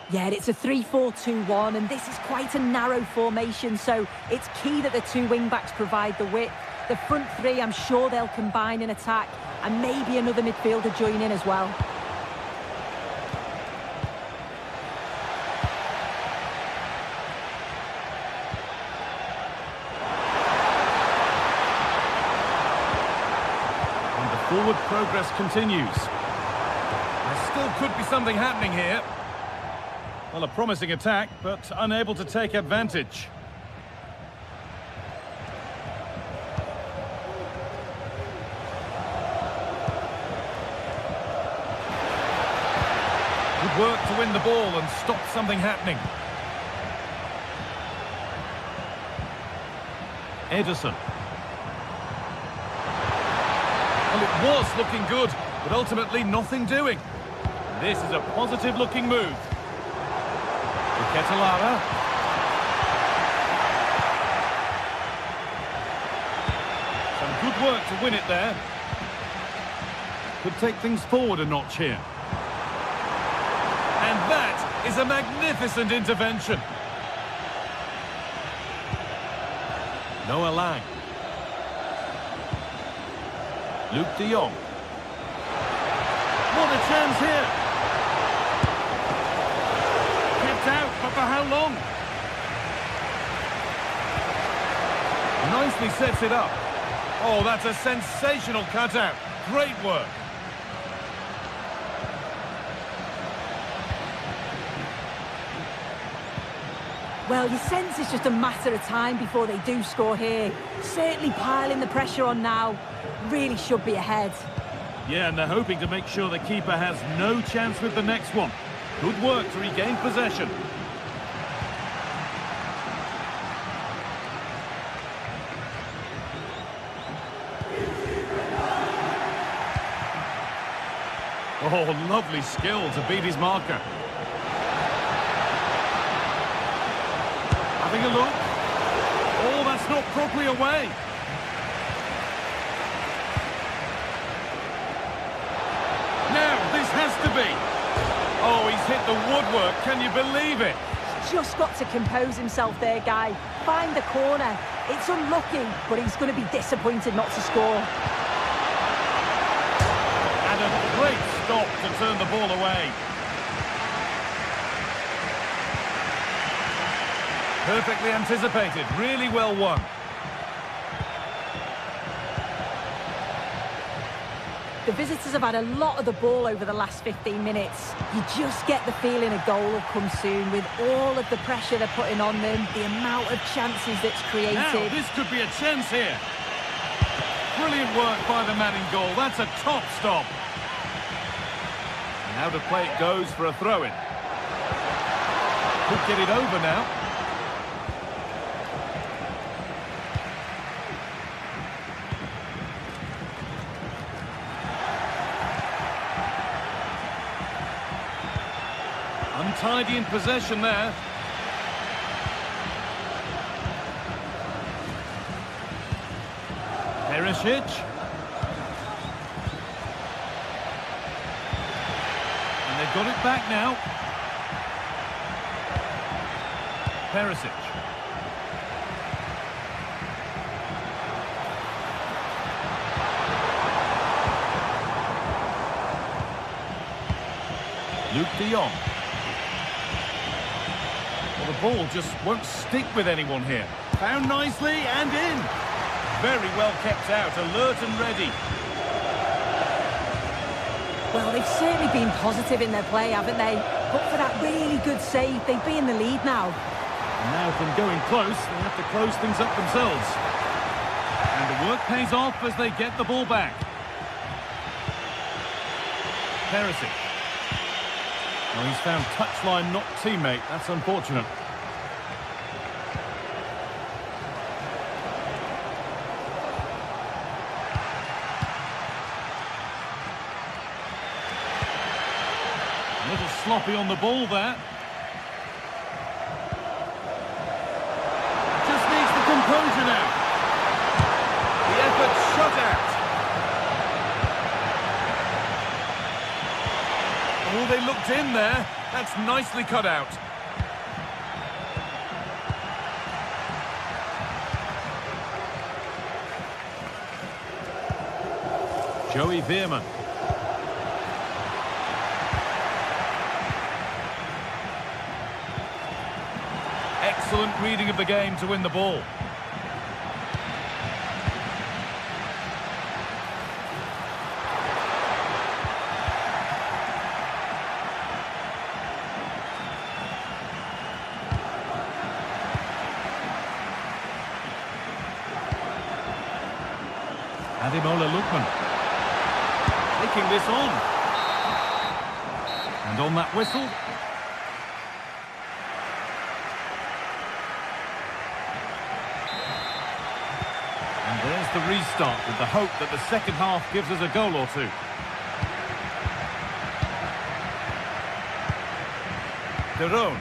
Yeah, it's a 3-4-2-1, and this is quite a narrow formation, so it's key that the two wing-backs provide the width. The front three, I'm sure they'll combine in attack, and maybe another midfielder join in as well.
And the forward progress continues. There still could be something happening here. Well, a promising attack, but unable to take advantage. Good work to win the ball and stop something happening. Ederson. Well, it was looking good, but ultimately nothing doing. This is a positive-looking move. Ketelara. Some good work to win it there. Could take things forward a notch here. And that is a magnificent intervention. Noah Lang. Luke de Jong. What a chance here. Out, but for how long? Nicely sets it up. Oh, that's a sensational cutout. Great work.
Well, you sense it's just a matter of time before they do score here. Certainly piling the pressure on now. Really should be ahead.
Yeah, and they're hoping to make sure the keeper has no chance with the next one. Good work to regain possession. Oh, lovely skill to beat his marker. Having a look. Oh, that's not properly away. Now, this has to be. Oh, he's hit the woodwork. Can you believe it?
Just got to compose himself there, guy. Find the corner. It's unlucky, but he's going to be disappointed not to score.
And a great stop to turn the ball away. Perfectly anticipated. Really well won.
The visitors have had a lot of the ball over the last 15 minutes. You just get the feeling a goal will come soon with all of the pressure they're putting on them, the amount of chances that's created.
Now, this could be a chance here. Brilliant work by the man in goal. That's a top stop. And how the play it goes for a throw-in. Could get it over now. Untidy in possession there. Perisic. And they've got it back now. Perisic. Luke de Jong. Well, the ball just won't stick with anyone here. Found nicely and in. Very well kept out, alert and ready.
Well, they've certainly been positive in their play, haven't they? But for that really good save, they'd be in the lead now.
And now from going close, they have to close things up themselves. And the work pays off as they get the ball back. Perisic. Well, he's found touchline, not teammate. That's unfortunate. A little sloppy on the ball there. Just needs the composure now. The effort shut out. Oh, they looked in there. That's nicely cut out. Joey Veerman. Excellent reading of the game to win the ball. Ademola Lookman taking this on, and on that whistle, and there's the restart with the hope that the second half gives us a goal or two. Derone,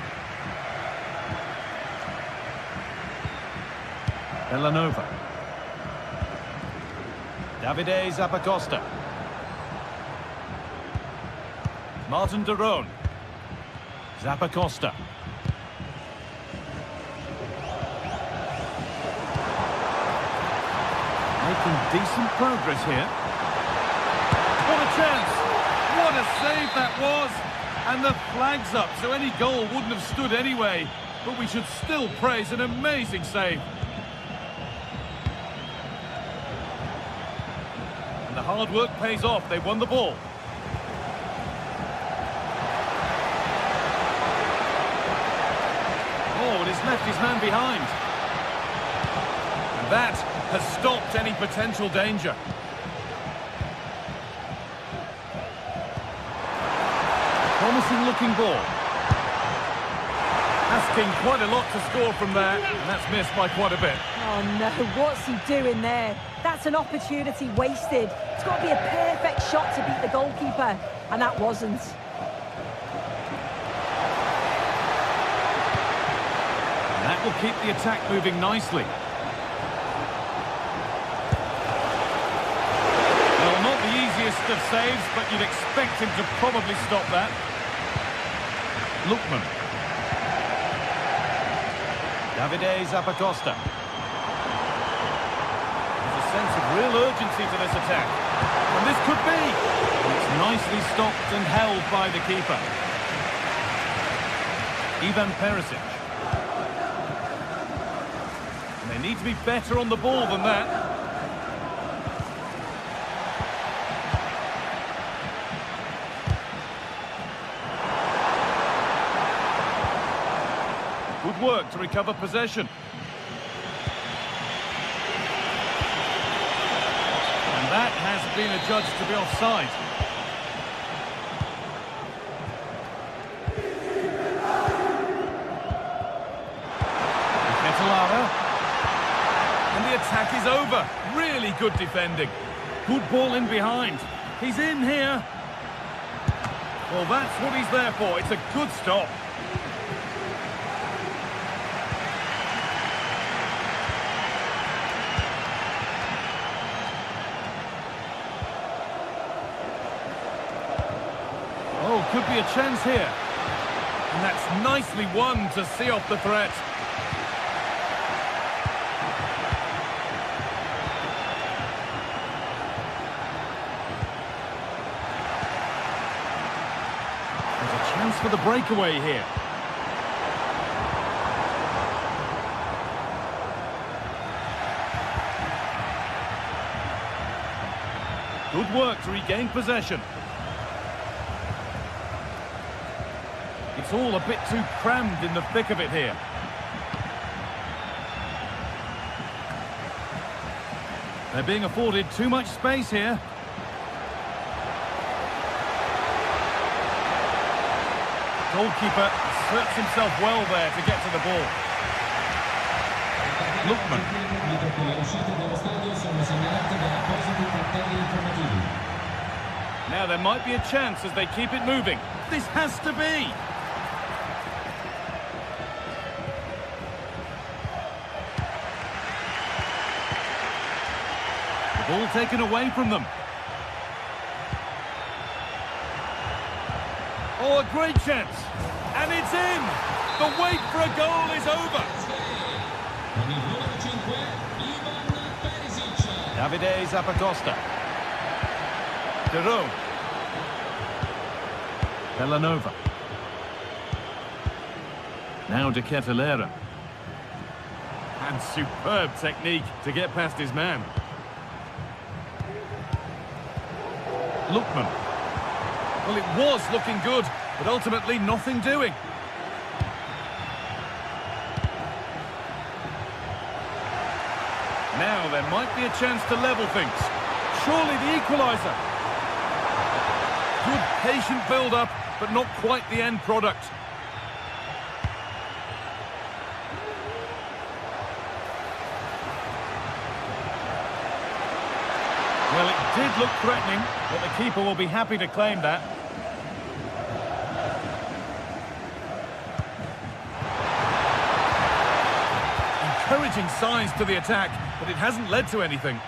Villanova. Davide Zappacosta. Martin Derone. Zappacosta. Making decent progress here. What a chance! What a save that was! And the flag's up, so any goal wouldn't have stood anyway. But we should still praise an amazing save. The hard work pays off. They won the ball. Oh, and he's left his man behind. And that has stopped any potential danger. Promising looking ball. Asking quite a lot to score from there, and that's missed by quite a bit.
Oh no, what's he doing there? That's an opportunity wasted. It's got to be a perfect shot to beat the goalkeeper, and that wasn't.
And that will keep the attack moving nicely. Well, not the easiest of saves, but you'd expect him to probably stop that. Lookman. Davide Zappacosta. There's a sense of real urgency to this attack. And this could be. And it's nicely stopped and held by the keeper. Ivan Perisic. And they need to be better on the ball than that. Good work to recover possession. And that has been adjudged to be offside. Ketelara. And the attack is over. Really good defending. Good ball in behind. He's in here. Well, that's what he's there for. It's a good stop. Oh, could be a chance here. And that's nicely won to see off the threat. There's a chance for the breakaway here. Good work to regain possession. It's all a bit too crammed in the thick of it here. They're being afforded too much space here. Goalkeeper asserts himself well there to get to the ball. Lookman. Now there might be a chance as they keep it moving. This has to be. The ball taken away from them. Oh, a great chance. And it's in. The wait for a goal is over.
Davide Zapatosta.
Dero. Villanova. Now De Ketelaere. And superb technique to get past his man. Lookman. Well, it was looking good, but ultimately nothing doing. Now there might be a chance to level things. Surely the equaliser. Good patient build-up, but not quite the end product. Well, it did look threatening, but the keeper will be happy to claim that. Encouraging signs to the attack, but it hasn't led to anything.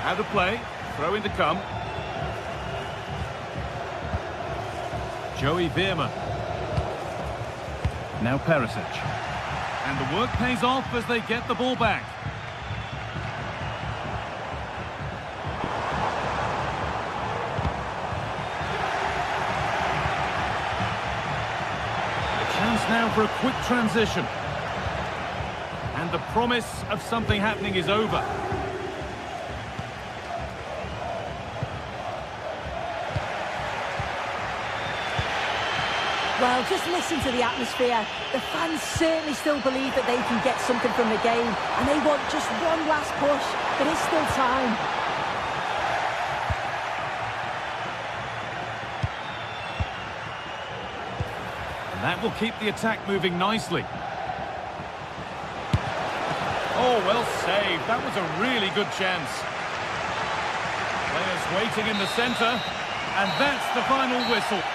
Out of play, throw in to come. Joey Veerman. Now Perisic. And the work pays off as they get the ball back. A chance now for a quick transition. And the promise of something happening is over.
Well, just listen to the atmosphere. The fans certainly still believe that they can get something from the game, and they want just one last push. There is still time.
And that will keep the attack moving nicely. Oh, well saved. That was a really good chance. Players waiting in the centre, and that's the final whistle.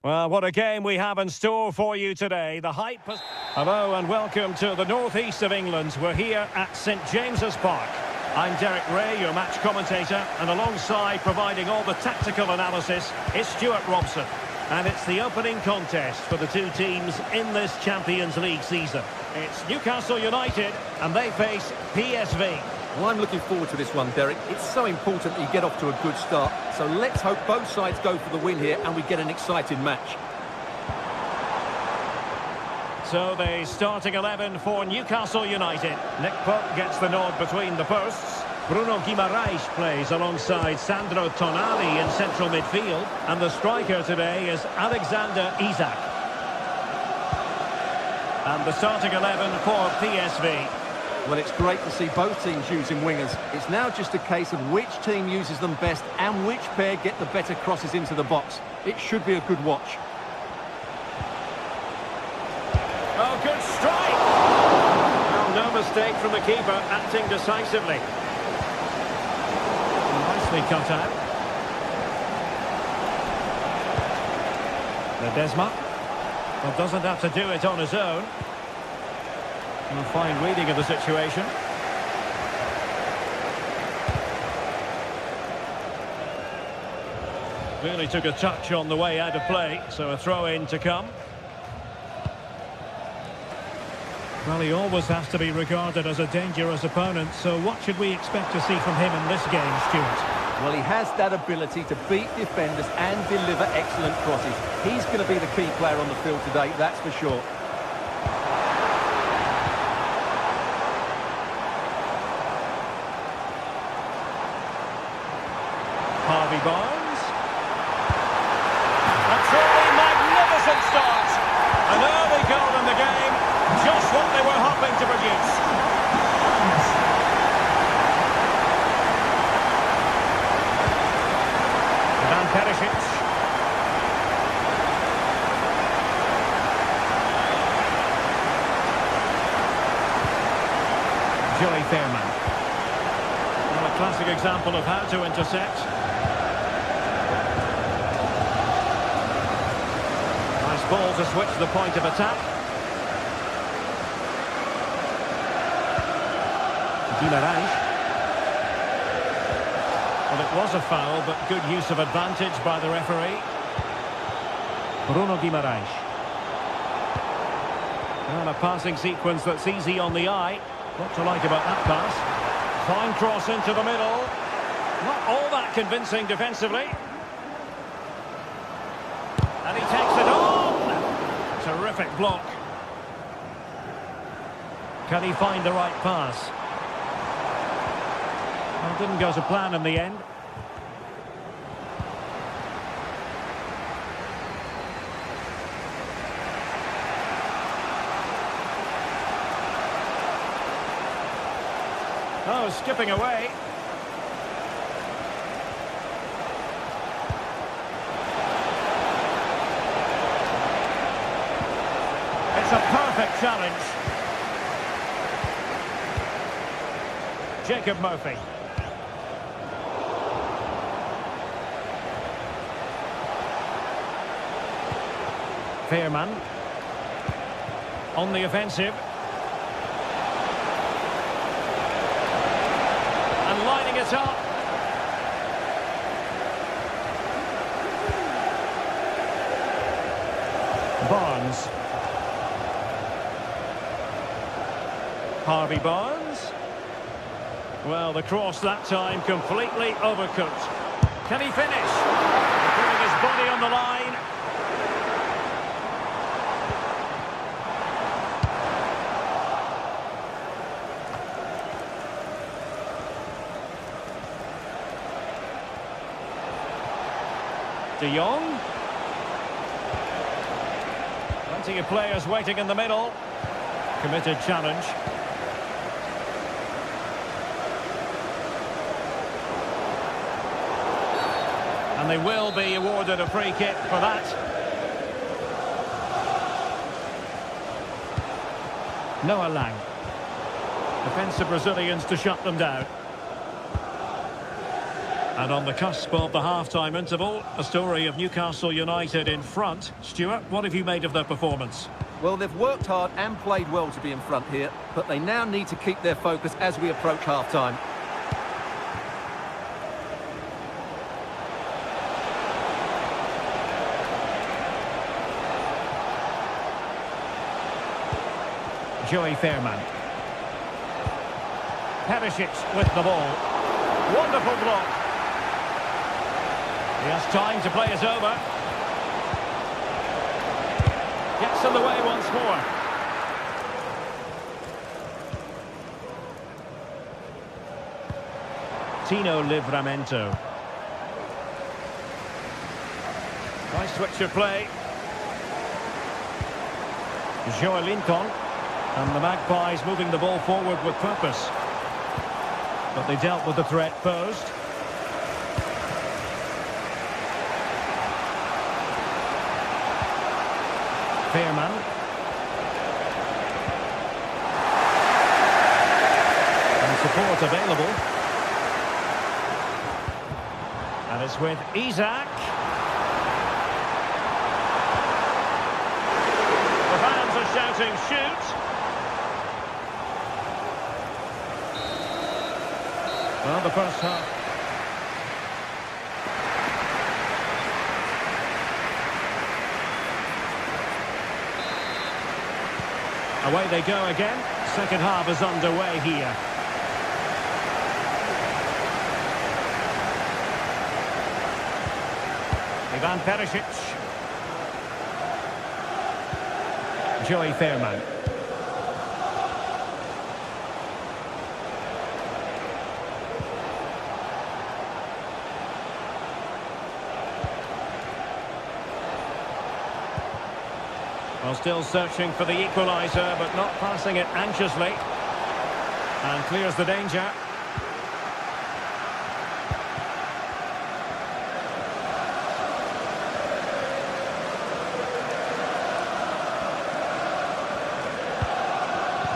Well, what a game we have in store for you today. The hype... Hello and welcome to the northeast of England. We're here at St James's Park. I'm Derek Ray, your match commentator, and alongside providing all the tactical analysis is Stuart Robson. And it's the opening contest for the two teams in this Champions League season. It's Newcastle United and they face PSV.
Well, I'm looking forward to this one, Derek. It's so important that you get off to a good start. So let's hope both sides go for the win here and we get an exciting match.
So the starting 11 for Newcastle United. Nick Pope gets the nod between the posts. Bruno Guimaraes plays alongside Sandro Tonali in central midfield. And the striker today is Alexander Isak. And the starting 11 for PSV.
Well, it's great to see both teams using wingers. It's now just a case of which team uses them best and which pair get the better crosses into the box. It should be a good watch.
Oh, good strike! Well, no mistake from the keeper, acting decisively. Nicely cut out. Ledesma. Well, doesn't have to do it on his own. A fine reading of the situation. Really took a touch on the way out of play, so a throw-in to come. Well, he always has to be regarded as a dangerous opponent, so what should we expect to see from him in this game, Stuart?
Well, he has that ability to beat defenders and deliver excellent crosses. He's going to be the key player on the field today, that's for sure.
Harvey Barnes. A truly magnificent start. An early goal in the game. Just what they were hoping to produce. Van Perisic. Joey Fairman. Well, a classic example of how to intercept. Ball to switch the point of attack. Guimaraes. Well, it was a foul, but good use of advantage by the referee. Bruno Guimaraes. And a passing sequence that's easy on the eye. What to like about that pass. Fine cross into the middle. Not all that convincing defensively. And he takes it on. Terrific block. Can he find the right pass? Well, didn't go to plan in the end. Oh, skipping away. It's a perfect challenge. Jacob Murphy. Fairman. On the offensive. And lining it up. Barnes. Harvey Barnes. Well, the cross that time completely overcooked. Can he finish? Putting his body on the line. De Jong. Plenty of players waiting in the middle. Committed challenge. And they will be awarded a free kick for that. Noah Lang. Defensive Brazilians to shut them down.
And on the cusp of the half-time interval, a story of Newcastle United in front. Stuart, what have you made of their performance?
Well, they've worked hard and played well to be in front here, but they now need to keep their focus as we approach half-time.
Joey Fairman. Perisic with the ball. Wonderful block. He has time to play it over. Gets in the way once more. Tino Livramento. Nice switch of play. Joelinton. And the Magpies moving the ball forward with purpose. But they dealt with the threat posed. Fairman. And support available. And it's with Isak. The fans are shouting, shoot! Well, the first half. Away they go again. Second half is underway here. Ivan Perisic. Joey Fairman. Well, still searching for the equaliser, but not passing it anxiously. And clears the danger.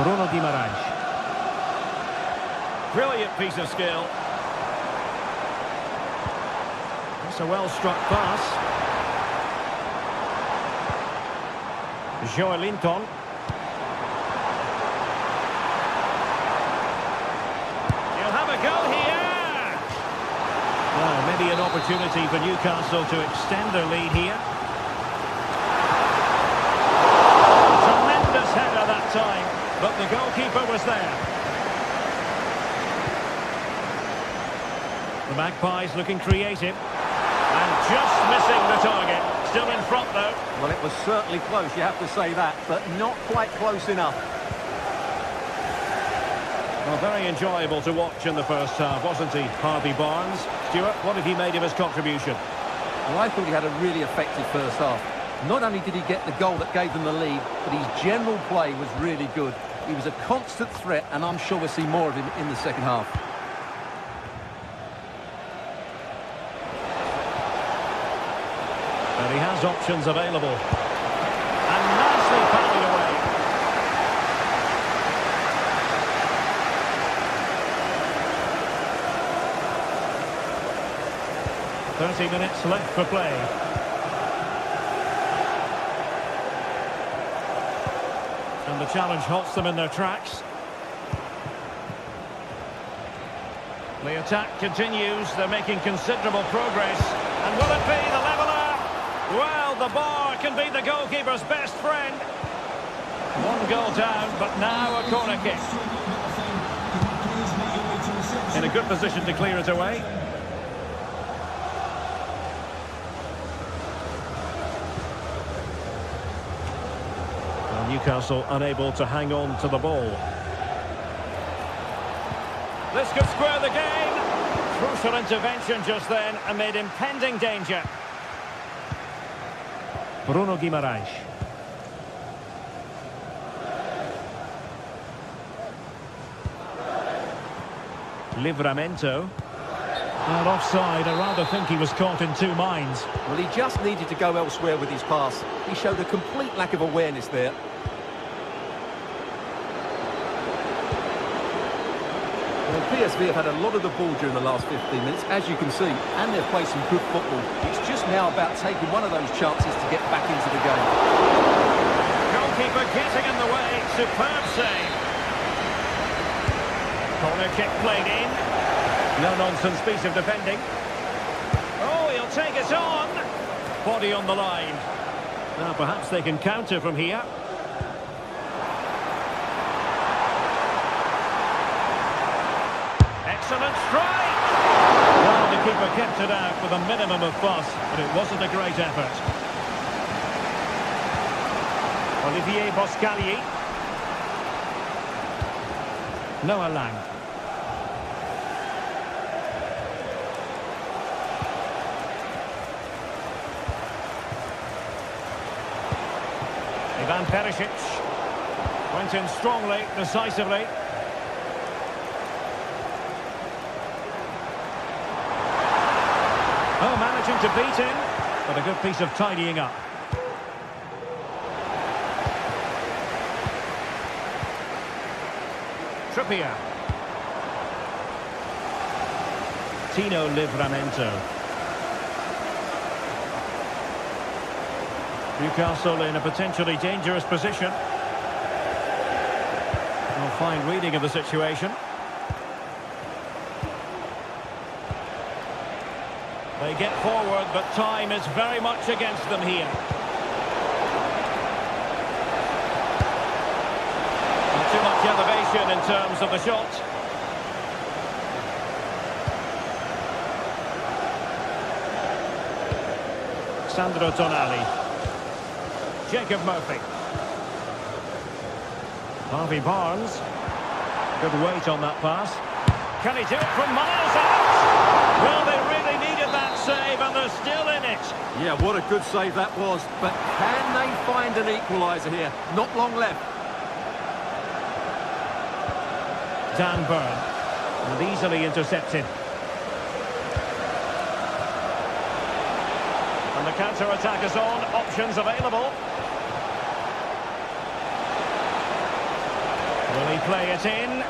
Bruno Guimaraes. Brilliant piece of skill. That's a well-struck pass. Joelinton. He'll have a go here. Well, maybe an opportunity for Newcastle to extend their lead here. Tremendous header that time, but the goalkeeper was there. The Magpies looking creative and just missing the target. Still in front, though.
Well, it was certainly close, you have to say that, but not quite close enough.
Well, very enjoyable to watch in the first half, wasn't he, Harvey Barnes? Stuart, what have you made of his contribution?
Well, I thought he had a really effective first half. Not only did he get the goal that gave them the lead, but his general play was really good. He was a constant threat, and I'm sure we'll see more of him in the second half.
And he has options available. And nicely parried away. "30 minutes left for play. And the challenge halts them in their tracks. The attack continues. They're making considerable progress. And will it be the leveller? Well, the bar can be the goalkeeper's best friend. One goal down, but now a corner kick. In a good position to clear it away. Well, Newcastle unable to hang on to the ball. This could square the game. Crucial intervention just then amid impending danger. Bruno Guimaraes. Livramento. And offside, I rather think he was caught in two minds.
Well, he just needed to go elsewhere with his pass. He showed a complete lack of awareness there. Well, PSV have had a lot of the ball during the last 15 minutes, as you can see, and they've played some good football. It's just now about taking one of those chances to get back into the game.
Goalkeeper getting in the way. Superb save. Corner kick played in. No-nonsense piece of defending. Oh, he'll take it on. Body on the line. Now, perhaps they can counter from here. Excellent strike! Well, the keeper kept it out with a minimum of fuss, but it wasn't a great effort. Olivier Boscagli. Noah Lang. Ivan Perisic went in strongly, decisively. Oh, managing to beat him, but a good piece of tidying up. Trippier. Tino Livramento. Newcastle in a potentially dangerous position. Well, fine reading of the situation. They get forward, but time is very much against them here. Not too much elevation in terms of the shot. Sandro Tonali. Jacob Murphy. Harvey Barnes. Good weight on that pass. Can he do it from miles out? Well, they really needed that save, and they're still in it.
Yeah, what a good save that was. But can they find an equaliser here? Not long left.
Dan Burn. And easily intercepted. And the counter-attack is on. Options available. Will he play it in?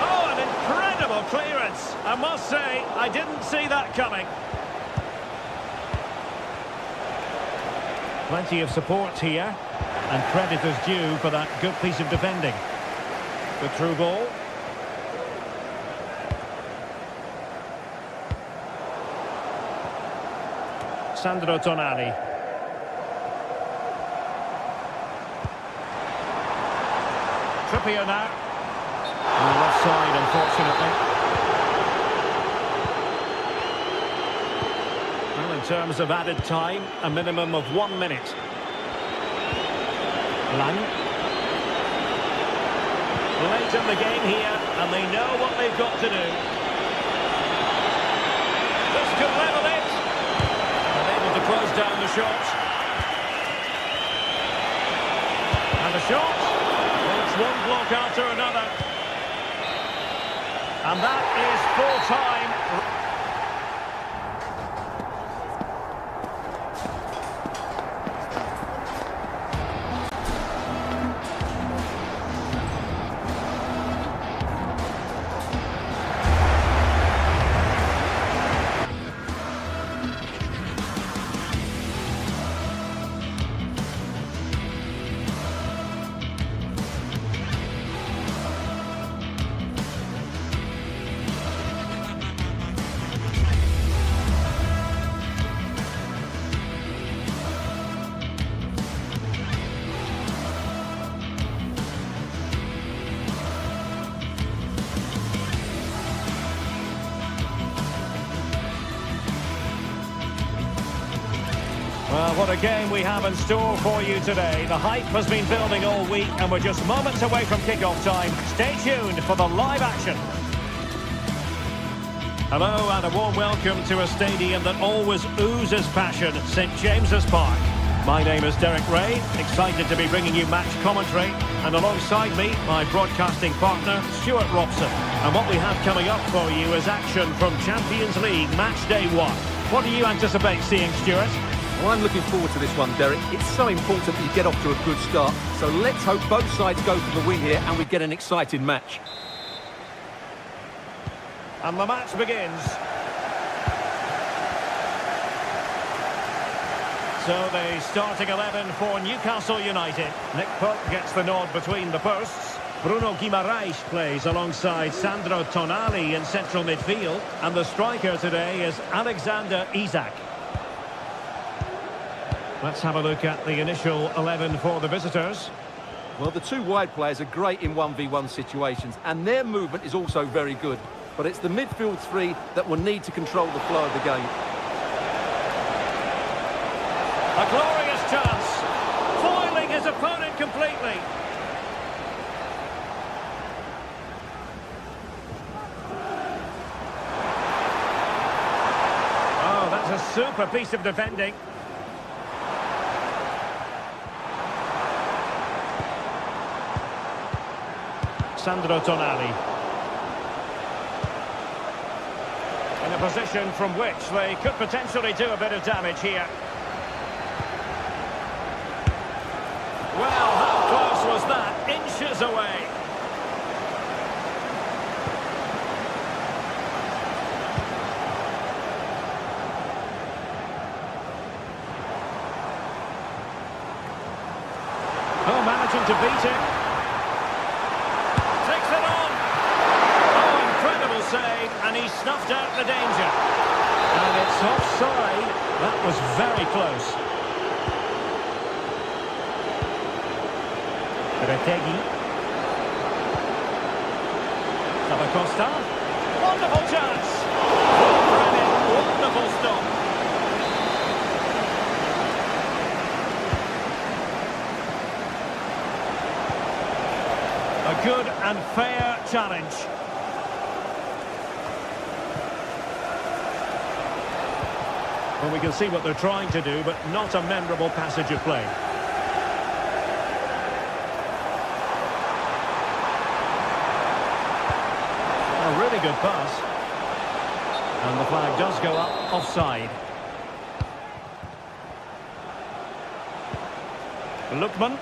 Oh, an incredible clearance. I must say, I didn't see that coming. Plenty of support here. And credit is due for that good piece of defending. The through ball. Sandro Tonali. Trippier now. Offside, unfortunately. Well, in terms of added time, a minimum of 1 minute. Lang. Late in the game here, and they know what they've got to do. This could level it. Unable to close down the shot. And the shot. It's one block after another. And that is full time. Well, what a game we have in store for you today. The hype has been building all week, and we're just moments away from kick-off time. Stay tuned for the live action. Hello and a warm welcome to a stadium that always oozes passion, St James's Park. My name is Derek Ray, excited to be bringing you match commentary, and alongside me, my broadcasting partner, Stuart Robson. And what we have coming up for you is action from Champions League Match Day 1. What do you anticipate seeing, Stuart?
Well, I'm looking forward to this one, Derek. It's so important that you get off to a good start. So let's hope both sides go for the win here and we get an exciting match.
And the match begins. So the starting 11 for Newcastle United. Nick Pope gets the nod between the posts. Bruno Guimaraes plays alongside Sandro Tonali in central midfield. And the striker today is Alexander Isak. Let's have a look at the initial 11 for the visitors.
Well, the two wide players are great in 1v1 situations, and their movement is also very good. But it's the midfield three that will need to control the flow of the game.
A glorious chance. Foiling his opponent completely. Oh, that's a super piece of defending. Sandro Tonali. In a position from which they could potentially do a bit of damage here. Well, how close was that? Inches away. Oh, managing to beat it. Takes it on. Oh, incredible save, and he snuffed out the danger. And it's offside. That was very close. Retegui. Costa. Wonderful chance. Wonderful stop. A good and fair challenge. Well, we can see what they're trying to do, but not a memorable passage of play. A really good pass. And the flag does go up offside. Lookman.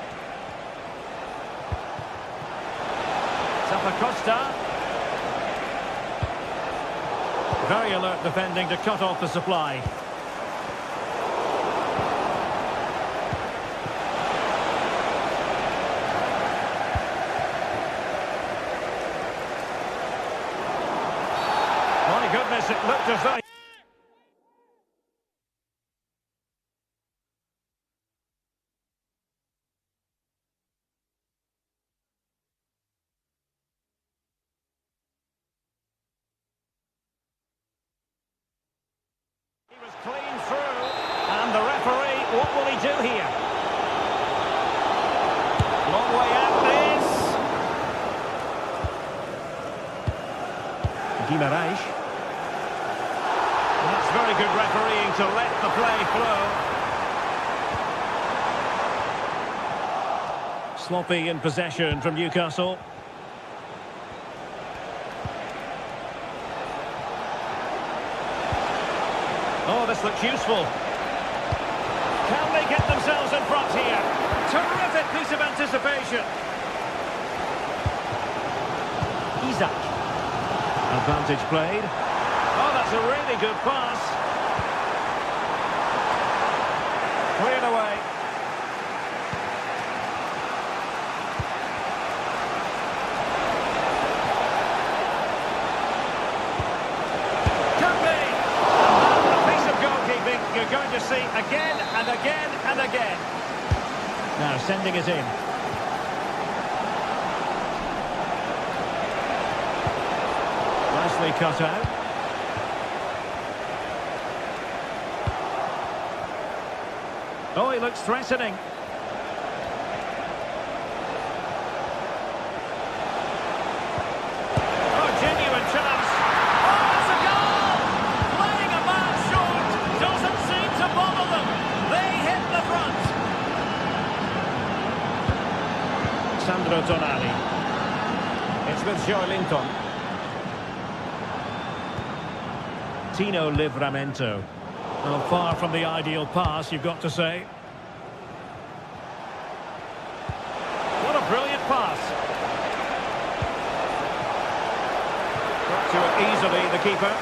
Costa. Very alert defending to cut off the supply. My goodness, it looked as though... Clean through, and the referee, what will he do here? Long way out this. Guimaraes. That's very good refereeing to let the play flow. Sloppy in possession from Newcastle. Oh, this looks useful. Can they get themselves in front here? Terrific piece of anticipation. Isak. Advantage played. Oh, that's a really good pass. Cleared away. You're going to see again and again and again. Now sending it in. Nicely cut out. Oh, he looks threatening. Oh, genuine chance. Oh, it's a goal! Playing a man short. Doesn't seem to bother them. They hit the front. Sandro Tonali. It's with Joelinton. Tino Livramento. Well, far from the ideal pass, you've got to say. What a brilliant pass. to it easily, the keeper.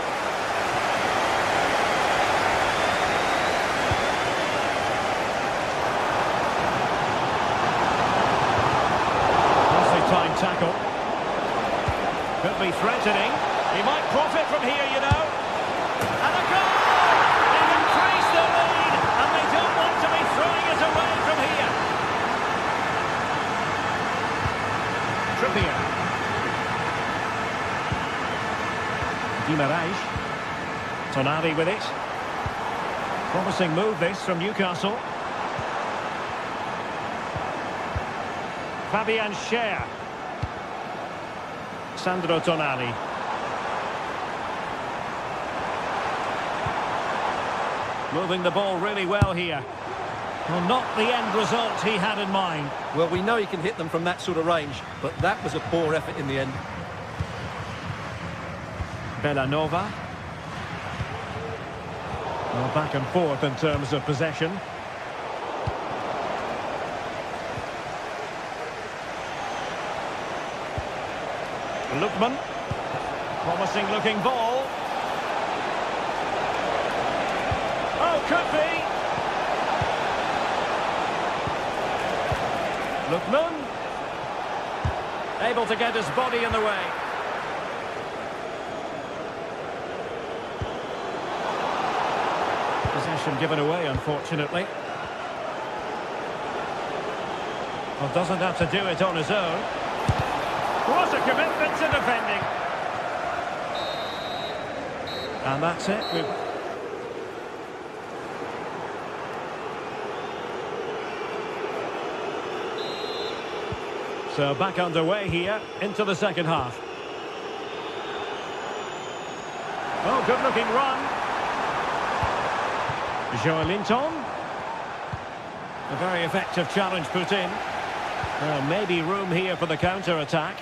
Nicely timed tackle. Could be threatening. He might profit from here, you know. And a goal! They've increased their lead, and they don't want to be throwing it away from here. Trippier. Guimaraes. Tonali with it. Promising move this from Newcastle. Fabian Schär. Sandro Tonali. Moving the ball really well here. Well, not the end result he had in mind.
Well, we know he can hit them from that sort of range, but that was a poor effort in the end.
Bellanova. Well, back and forth in terms of possession. Lookman. Promising looking ball. Oh, could be. Lookman. Able to get his body in the way. Possession given away, unfortunately. Well, doesn't have to do it on his own. What a commitment to defending. And that's it. So back underway here into the second half. Oh, good looking run. Joelinton. A very effective challenge put in. Maybe room here for the counter-attack.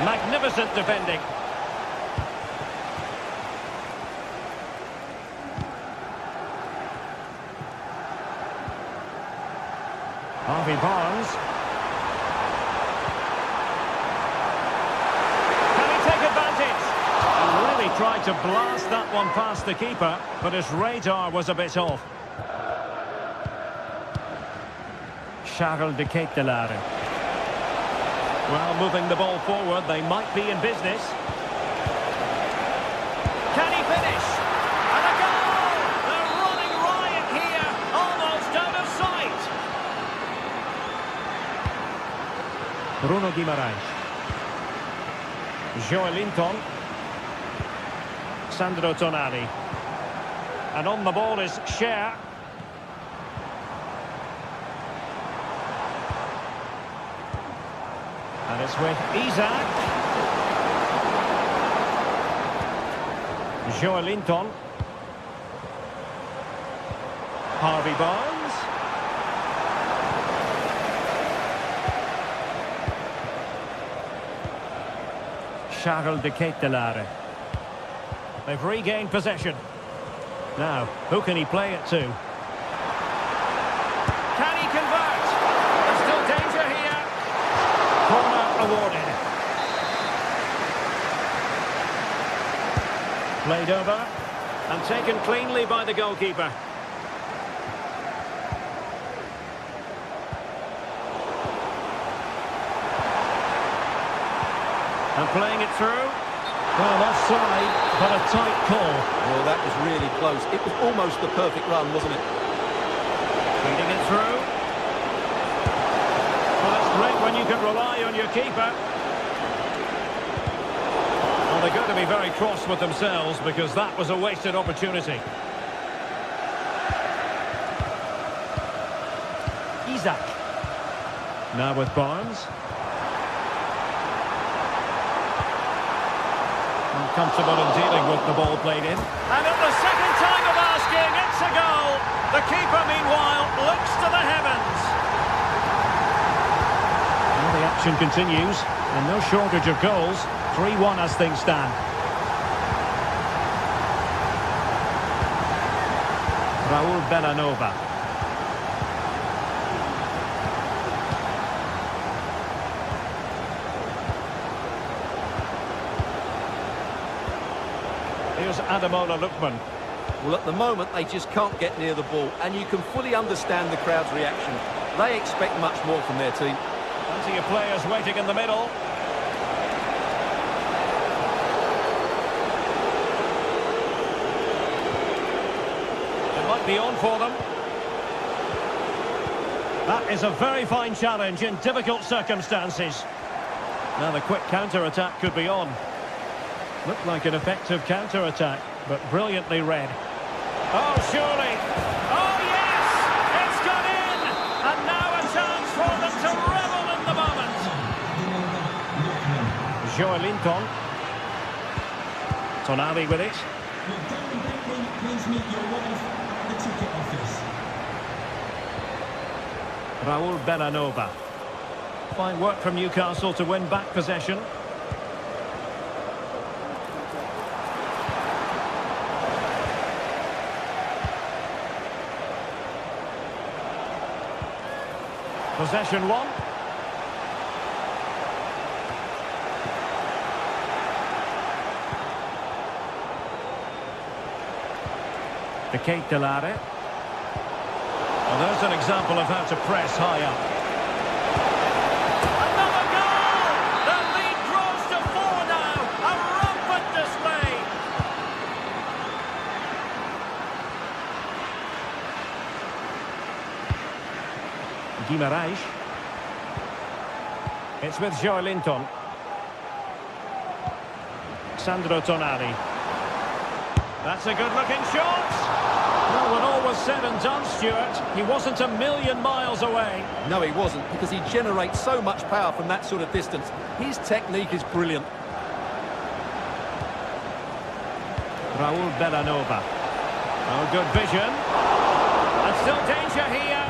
Magnificent defending. Harvey Barnes. Can he take advantage? He really tried to blast that one past the keeper, but his radar was a bit off. Charles de Ketelaere. Well, moving the ball forward, they might be in business. Can he finish? And a goal! They're running riot here, almost out of sight. Bruno Guimaraes. Joelinton. Sandro Tonali. And on the ball is Schär. And it's with Isaac. Joelinton. Harvey Barnes. Charles de Ketelaere. They've regained possession. Now, who can he play it to? Can he convert? There's still danger here. Corner awarded. Played over and taken cleanly by the goalkeeper. And playing it through. Well, offside, but a tight call.
Well, that was really close. It was almost the perfect run, wasn't it?
Feeding it through. Well, that's great when you can rely on your keeper. Well, they're going to be very cross with themselves because that was a wasted opportunity. Isaac. Now with Barnes. Comfortable in dealing with the ball played in. And at the second time of asking, it's a goal. The keeper, meanwhile, looks to the heavens. Well, the action continues, and no shortage of goals. 3-1 as things stand. Raul Bellanova. Here's Ademola Lookman.
Well, at the moment, they just can't get near the ball, and you can fully understand the crowd's reaction. They expect much more from their team.
Plenty of players waiting in the middle. It might be on for them. That is a very fine challenge in difficult circumstances. Now the quick counter-attack could be on. Looked like an effective counter-attack, but brilliantly read. Oh, surely. Oh, yes! It's gone in! And now a chance for them to revel in the moment. Joelinton. Tonali with it.
Please meet your wife at the ticket office.
Raul Bellanova. Fine work from Newcastle to win back possession. Possession one. Kate Delare. Well, there's an example of how to press high up. Another goal! The lead grows to 4 now. A rampant display. Guimaraes. It's with Joelinton. Sandro Tonali. That's a good-looking shot. Well, when all was said and done, Stuart, he wasn't a million miles away.
No, he wasn't, because he generates so much power from that sort of distance. His technique is brilliant.
Raul Bellanova. Oh, good vision. And still danger here.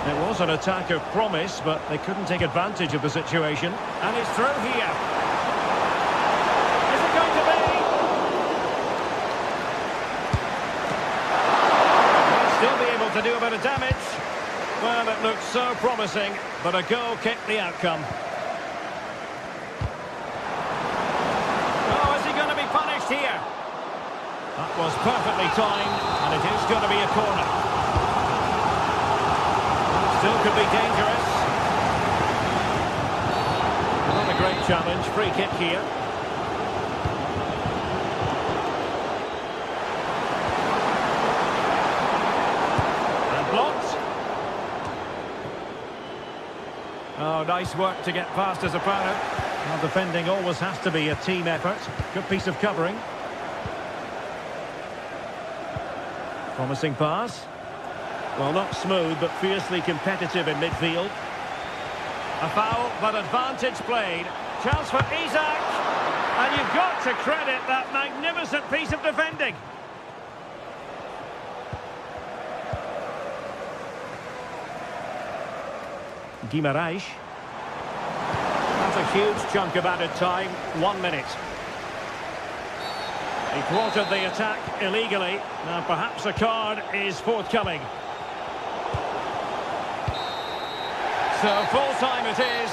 It was an attack of promise, but they couldn't take advantage of the situation. And it's through here. Is it going to be? He'll still be able to do a bit of damage. Well, it looked so promising, but a goal kicked the outcome. Oh, is he going to be punished here? That was perfectly timed, and it is going to be a corner. Still could be dangerous. Not a great challenge. Free kick here. And blocked. Oh, nice work to get past his opponent. Well, defending always has to be a team effort. Good piece of covering. Promising pass. Well, not smooth, but fiercely competitive in midfield. A foul, but advantage played. Chance for Isak. And you've got to credit that magnificent piece of defending. Guimaraes. That's a huge chunk of added time. 1 minute. He thwarted the attack illegally. Now, perhaps a card is forthcoming. So full time it is.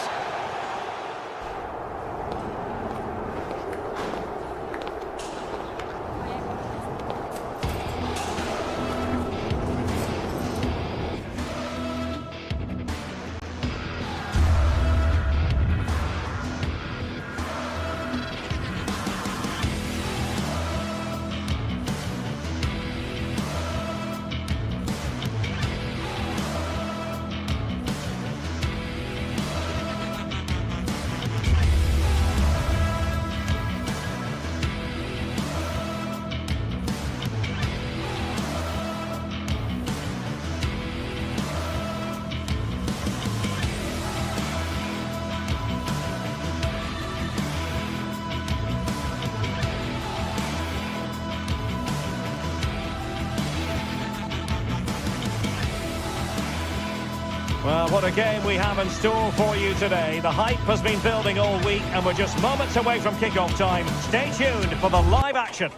Well, what a game we have in store for you today. The hype has been building all week, and we're just moments away from kick-off time. Stay tuned for the live action.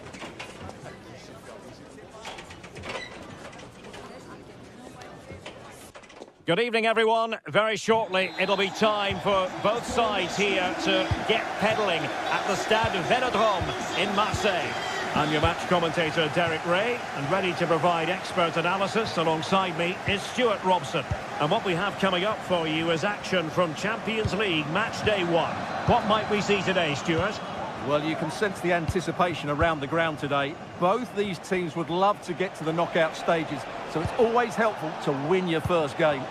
Good evening, everyone. Very shortly, it'll be time for both sides here to get pedalling at the Stade Vélodrome in Marseille. I'm your match commentator, Derek Ray, and ready to provide expert analysis alongside me is Stuart Robson. And what we have coming up for you is action from Champions League Match Day 1. What might we see today, Stuart?
Well, you can sense the anticipation around the ground today. Both these teams would love to get to the knockout stages, so it's always helpful to win your first game.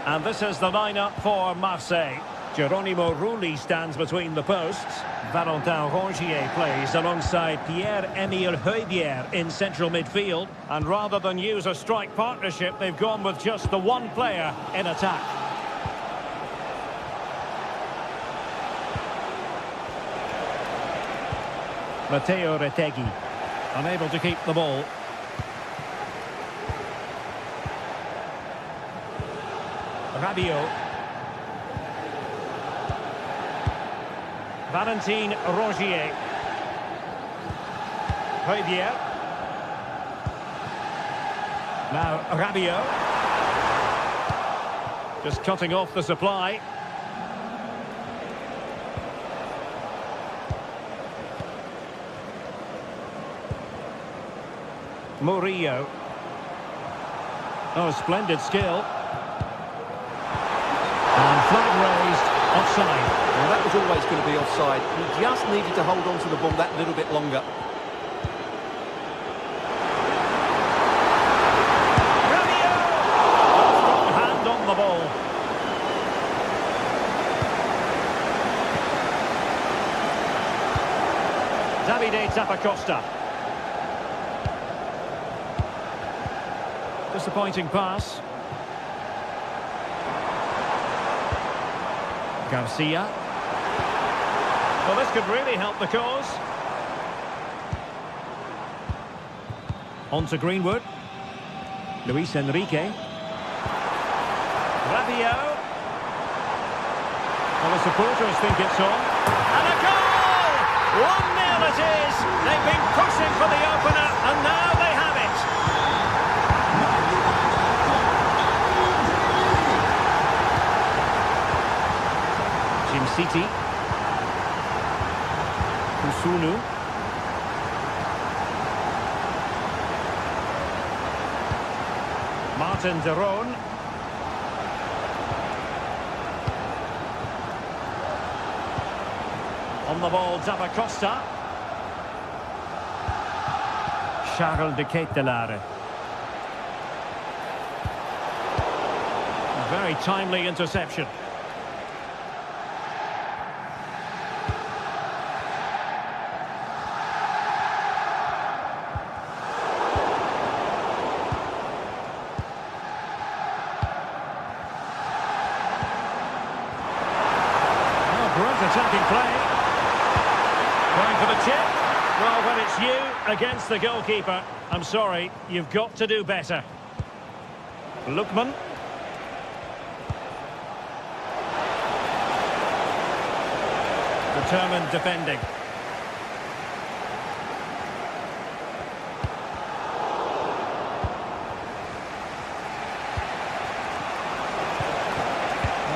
And this is the lineup for Marseille. Geronimo Rulli stands between the posts. Valentin Rongier plays alongside Pierre-Emile Højbjerg in central midfield. And rather than use a strike partnership, they've gone with just the one player in attack. Matteo Retegui, unable to keep the ball. Rabiot. Valentin Rongier. Højbjerg. Now Rabiot. Just cutting off the supply. Murillo. Oh, splendid skill. And flag raised, offside.
Well, that was always going to be offside. He just needed to hold on to the ball that little bit longer.
Rabiot! Strong hand on the ball. Davide Zappacosta. Disappointing pass. Garcia. Well, this could really help the cause. On to Greenwood. Luis Enrique. Rabiot. Well, the supporters think it's on. And a goal! 1-0 it is! They've been pushing for the opener, and now they have it. City. Kusunu. Martin de Roon. On the ball, Zappacosta. Charles de Ketelaere. A very timely interception. Attacking play. Going for the chip. Well, when it's you against the goalkeeper, I'm sorry, you've got to do better. Lookman. Determined defending.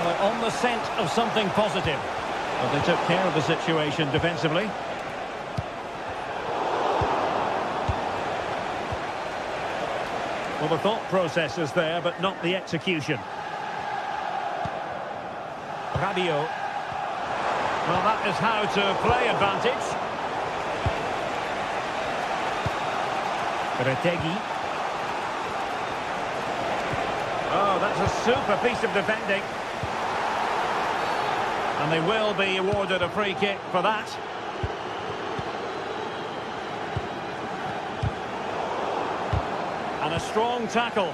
Well, on the scent of something positive. But they took care of the situation defensively. Well, the thought process is there, but not the execution. Rabiot. Well, that is how to play advantage. Retegui. Oh, that's a super piece of defending. And they will be awarded a free kick for that. And a strong tackle.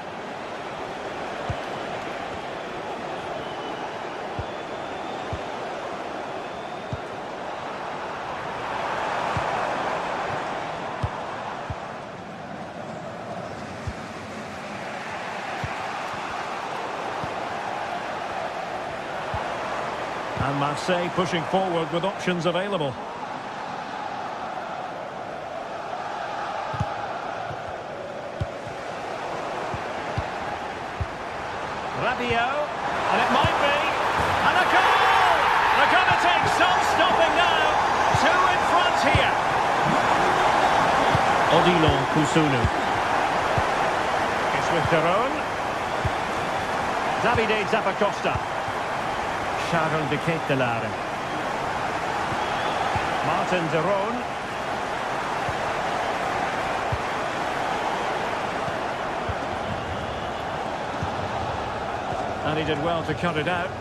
And Marseille pushing forward with options available. Rabiot, and it might be, and a goal! They're going to take some stopping now. 2 in front here. Odilo Kusunu. It's with Daron. Davide Zappacosta. Charles de Ketelare. Martin Daron. And he did well to cut it out.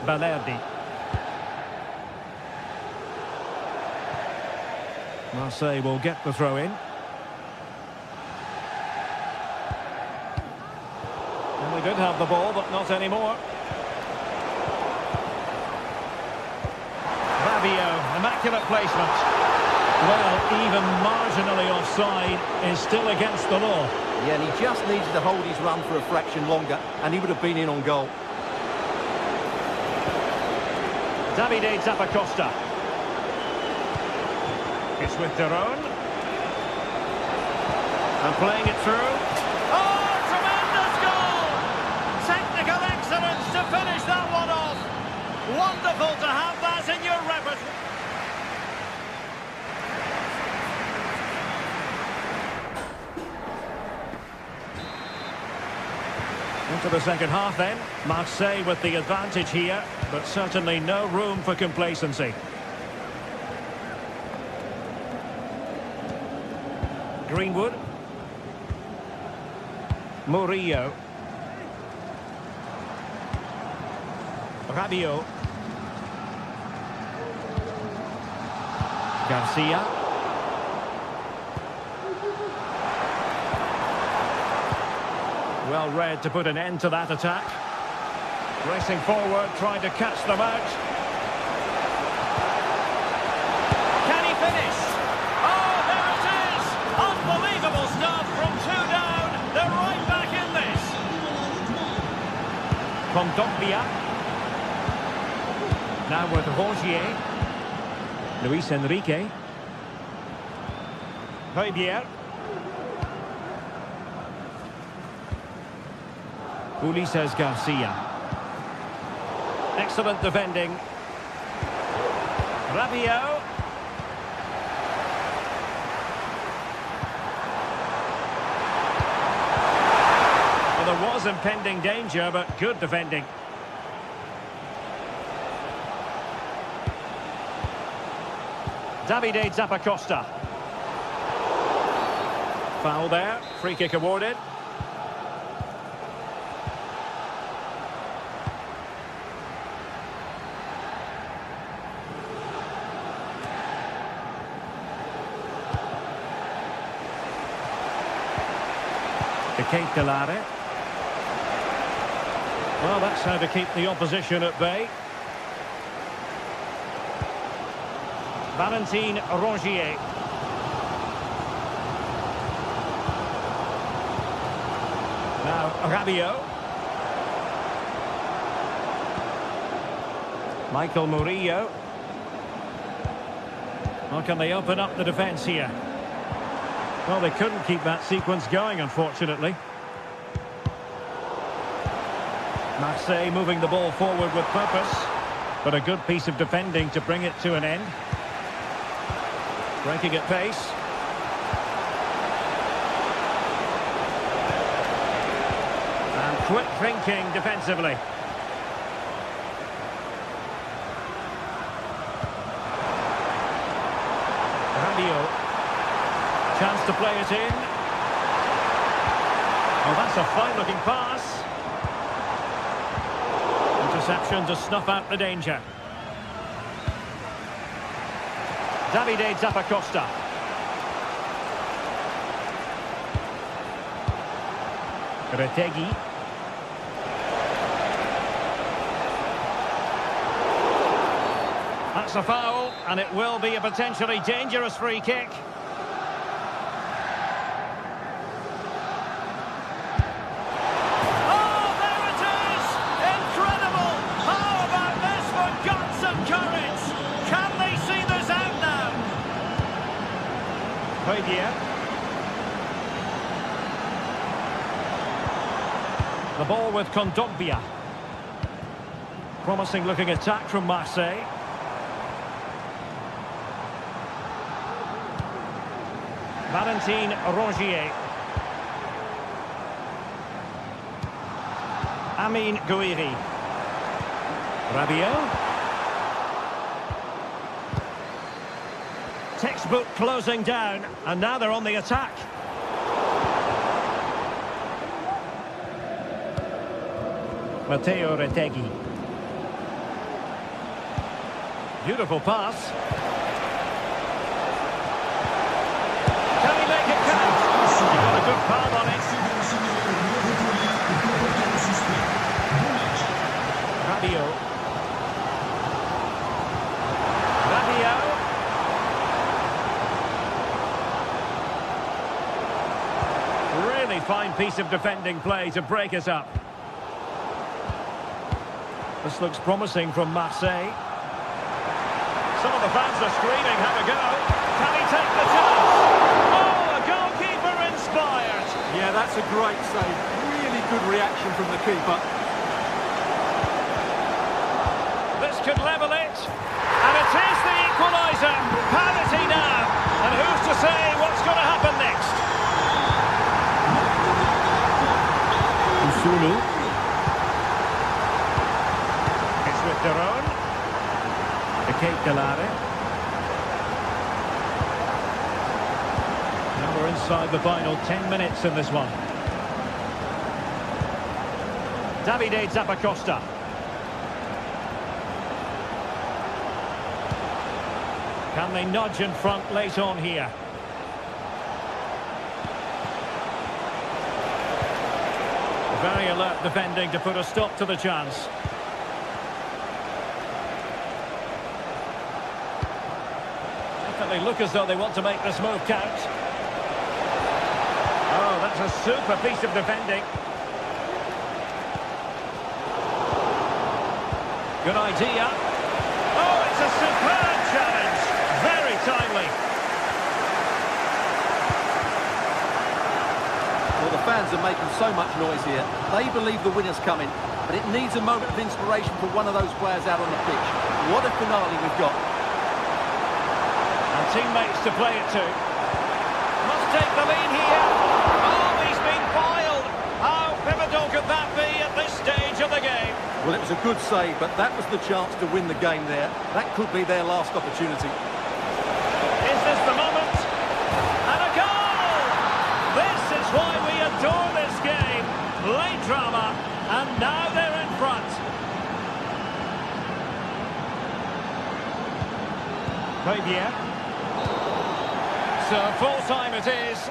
Balerdi. Marseille will get the throw in. And we did have the ball, but not anymore. Rabiot, immaculate placement. Well, even marginally offside is still against the law.
Yeah, and he just needed to hold his run for a fraction longer, and he would have been in on goal.
Davide Zappacosta. It's with Daron. And playing it through. Oh, tremendous goal! Technical excellence to finish that one off. Wonderful to have that in your repertoire. Into the second half then. Marseille with the advantage here, but certainly no room for complacency. Greenwood. Murillo. Rabiot. Garcia. Well read to put an end to that attack. Racing forward, trying to catch them out. Can he finish? Oh, there it is! Unbelievable stuff from 2 down. They're right back in this. Kondogbia. Now with Rongier. Luis Enrique. Højbjerg. Ulises Garcia. Excellent defending. Rabiot. Well, there was impending danger, but good defending. Davide Zappacosta. Foul there. Free kick awarded. Ketelare. Well, that's how to keep the opposition at bay. Valentin Rongier. Now Rabiot. Michael Murillo. How can they open up the defence here? Well, they couldn't keep that sequence going, unfortunately. Marseille moving the ball forward with purpose, but a good piece of defending to bring it to an end. Breaking at pace. And quick thinking defensively. Rabiot. Chance to play it in. Oh, that's a fine-looking pass. Interception to snuff out the danger. Davide Zappacosta. Retegui. That's a foul, and it will be a potentially dangerous free kick. The ball with Kondogbia. Promising looking attack from Marseille. Valentin Rongier. Amin Gouiri. Rabiot. Textbook closing down, and now they're on the attack. Matteo Retegui. Beautiful pass. Can he make it count? He got a good foul on it. Rabiot. Rabiot. Really fine piece of defending play to break us up. This looks promising from Marseille. Some of the fans are screaming, have a go. Can he take the chance? Oh, a goalkeeper inspired.
Yeah, that's a great save. Really good reaction from the keeper.
This could level it. And it is the equaliser. Penalty now. And who's to say what's going to happen next?
Usuni.
It's with Daron. Kate Delare. Now we're inside the final 10 minutes in this one. Davide Zappacosta. Can they nudge in front late on here? Very alert defending to put a stop to the chance. They look as though they want to make this move count. Oh, that's a super piece of defending. Good idea. Oh, it's a superb challenge. Very timely.
Well, the fans are making so much noise here. They believe the winner's coming, but it needs a moment of inspiration for one of those players out on the pitch. What a finale we've got.
And teammates to play it to. Must take the lead here. Oh, he's been foiled. How pivotal could that be at this stage of the game?
Well, it was a good save, but that was the chance to win the game there. That could be their last opportunity.
Is this the moment? And a goal! This is why we adore this game. Late drama, and now they're in front. Fabian. So full time it is.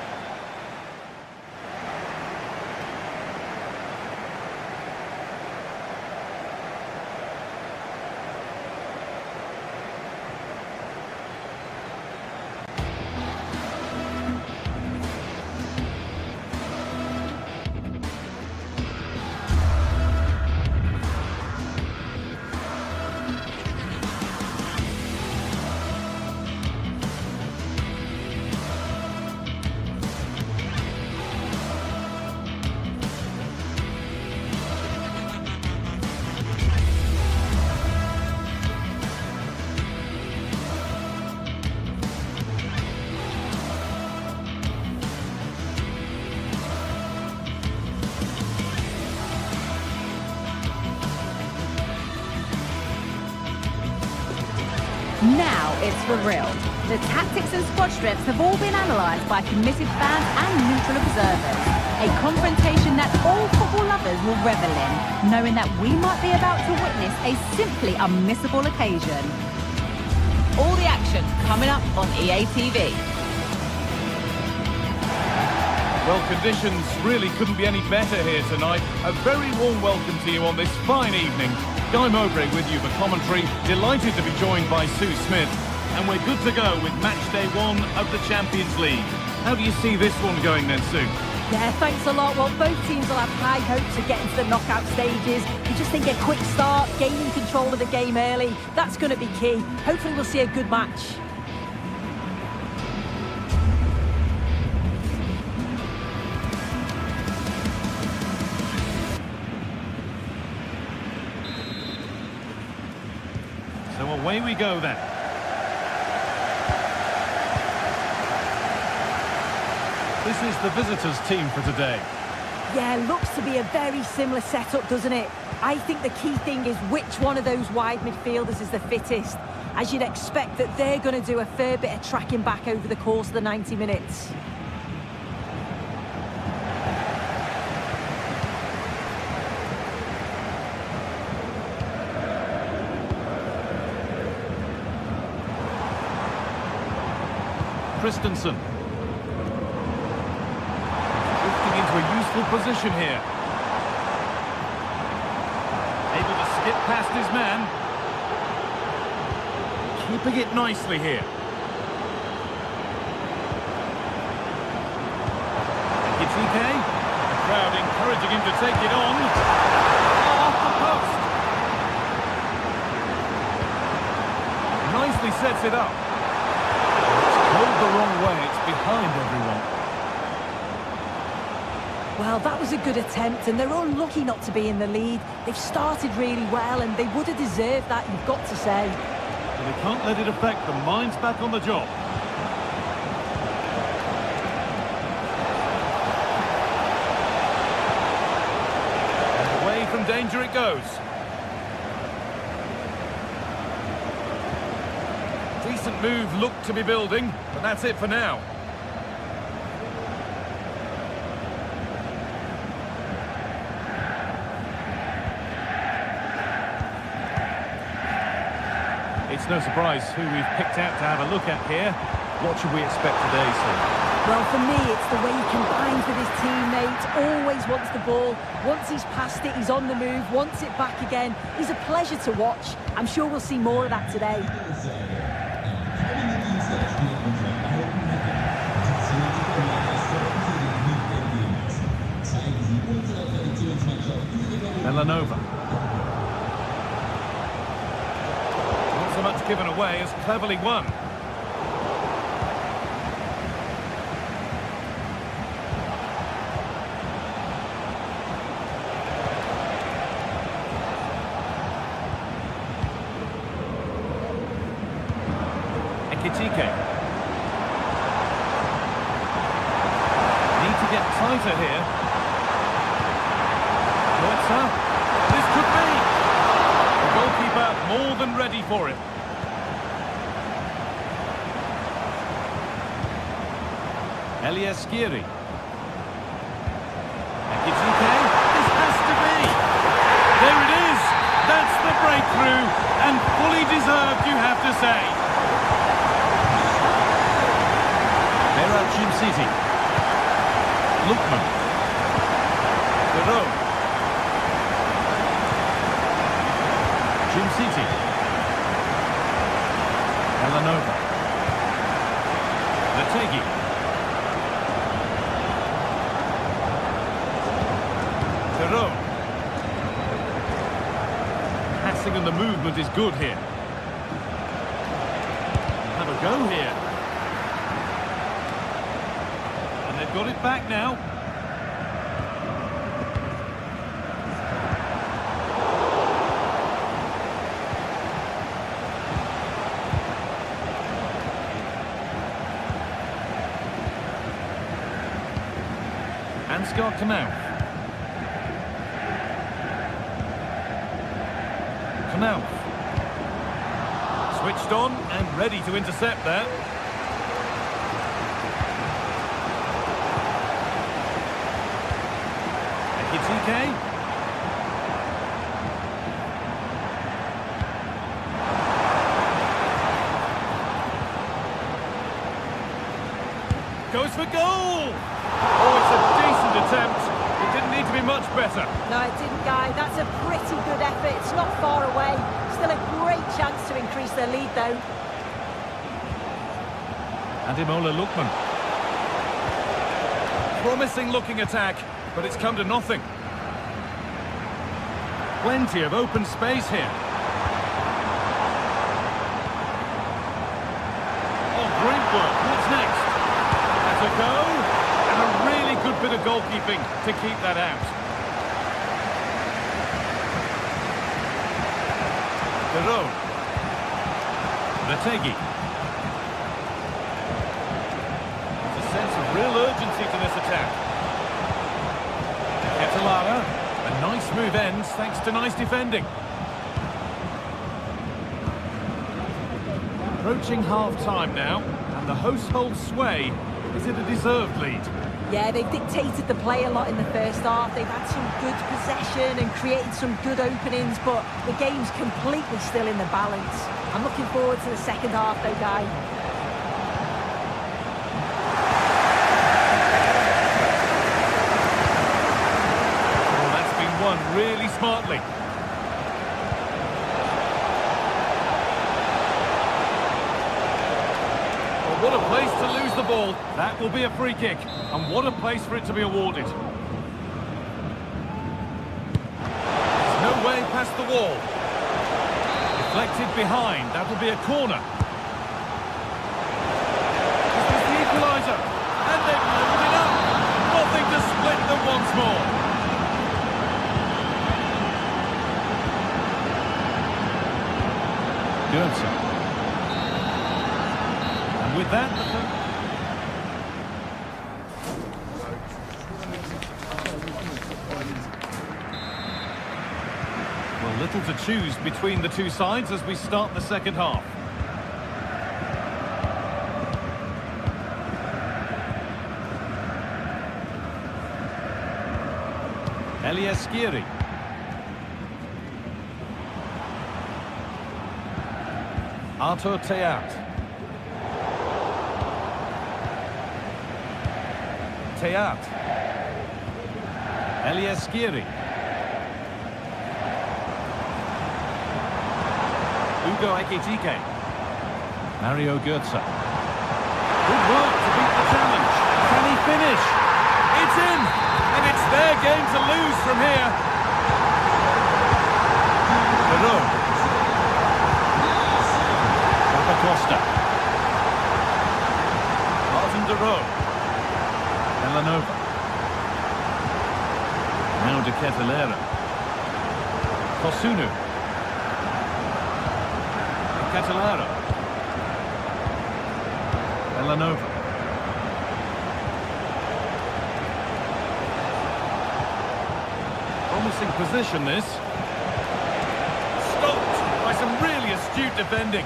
Now it's for real. The tactics and squad strips have all been analysed by committed fans and neutral observers. A confrontation that all football lovers will revel in, knowing that we might be about to witness a simply unmissable occasion. All the action coming up on EA TV.
Well, conditions really couldn't be any better here tonight. A very warm welcome to you on this fine evening. Guy Mowbray with you for commentary. Delighted to be joined by Sue Smith. And we're good to go with match day 1 of the Champions League. How do you see this one going then, Sue?
Yeah, thanks a lot. Well, both teams will have high hopes of getting to the knockout stages. You just think a quick start, gaining control of the game early, that's going to be key. Hopefully we'll see a good match.
So away we go then. This is the visitors' team for today.
Yeah, looks to be a very similar setup, doesn't it? I think the key thing is which one of those wide midfielders is the fittest, as you'd expect that they're going to do a fair bit of tracking back over the course of the 90 minutes.
Christensen. Drifting into a useful position here. Able to skip past his man. Keeping it nicely here. GTK. The crowd encouraging him to take it on. Off the post. Nicely sets it up. Rolled the wrong way, it's behind everyone.
Well, that was a good attempt, and they're unlucky not to be in the lead. They've started really well, and they would have deserved that, you've got to say.
But they can't let it affect them. Mind's back on the job. And away from danger it goes. Decent move looked to be building, but that's it for now. It's no surprise who we've picked out to have a look at here. What should we expect today, sir?
Well, for me, it's the way he combines with his teammates, always wants the ball. Once he's passed it, he's on the move, wants it back again. He's a pleasure to watch. I'm sure we'll see more of that today.
Villanova. Not so much given away as cleverly won. GTK. Need to get tighter here. This could be. The goalkeeper more than ready for it. Elias Skiri. GTK. This has to be. There it is. That's the breakthrough. And fully deserved, you have to say. Jim City. Lookman. Perot. Jim City. Villanova. Lategi. Perot. Passing and the movement is good here. Have a go here. They've got it back now. Ansgar Knauf. Knauf. Switched on and ready to intercept that. GTK. Goes for goal! Oh, it's a decent attempt. It didn't need to be much better.
No, it didn't, Guy. That's a pretty good effort. It's not far away. Still a great chance to increase their lead, though.
Ademola Lookman. Promising looking attack, but it's come to nothing. Plenty of open space here. Oh, great work. What's next? That's a go. And a really good bit of goalkeeping to keep that out. Perot. Retegi. There's a sense of real urgency to this attack. Ketelara. A nice move ends thanks to nice defending. Approaching half-time now, and the hosts hold sway. Is it a deserved lead?
Yeah, they've dictated the play a lot in the first half. They've had some good possession and created some good openings, but the game's completely still in the balance. I'm looking forward to the second half, though, Guy.
Well, that's been won really smartly. What a place to lose the ball. That will be a free kick. And what a place for it to be awarded. There's no way past the wall. Deflected behind. That'll be a corner. This is the equaliser. And they've leveled it up. Nothing to split them once more. Goetze. With that, well, little to choose between the two sides as we start the second half. Eliaskiri. Artur Teat. Teat. Eliaskiri. Ugo Ekitike. Mario Goetze. Good work to beat the challenge. Can he finish? It's in! And it's their game to lose from here. Perot. Papacosta. Martin de Roo. Villanova. Now de Ketelera. Kosunu. Ketelera. Villanova. Promising position this. Stopped by some really astute defending.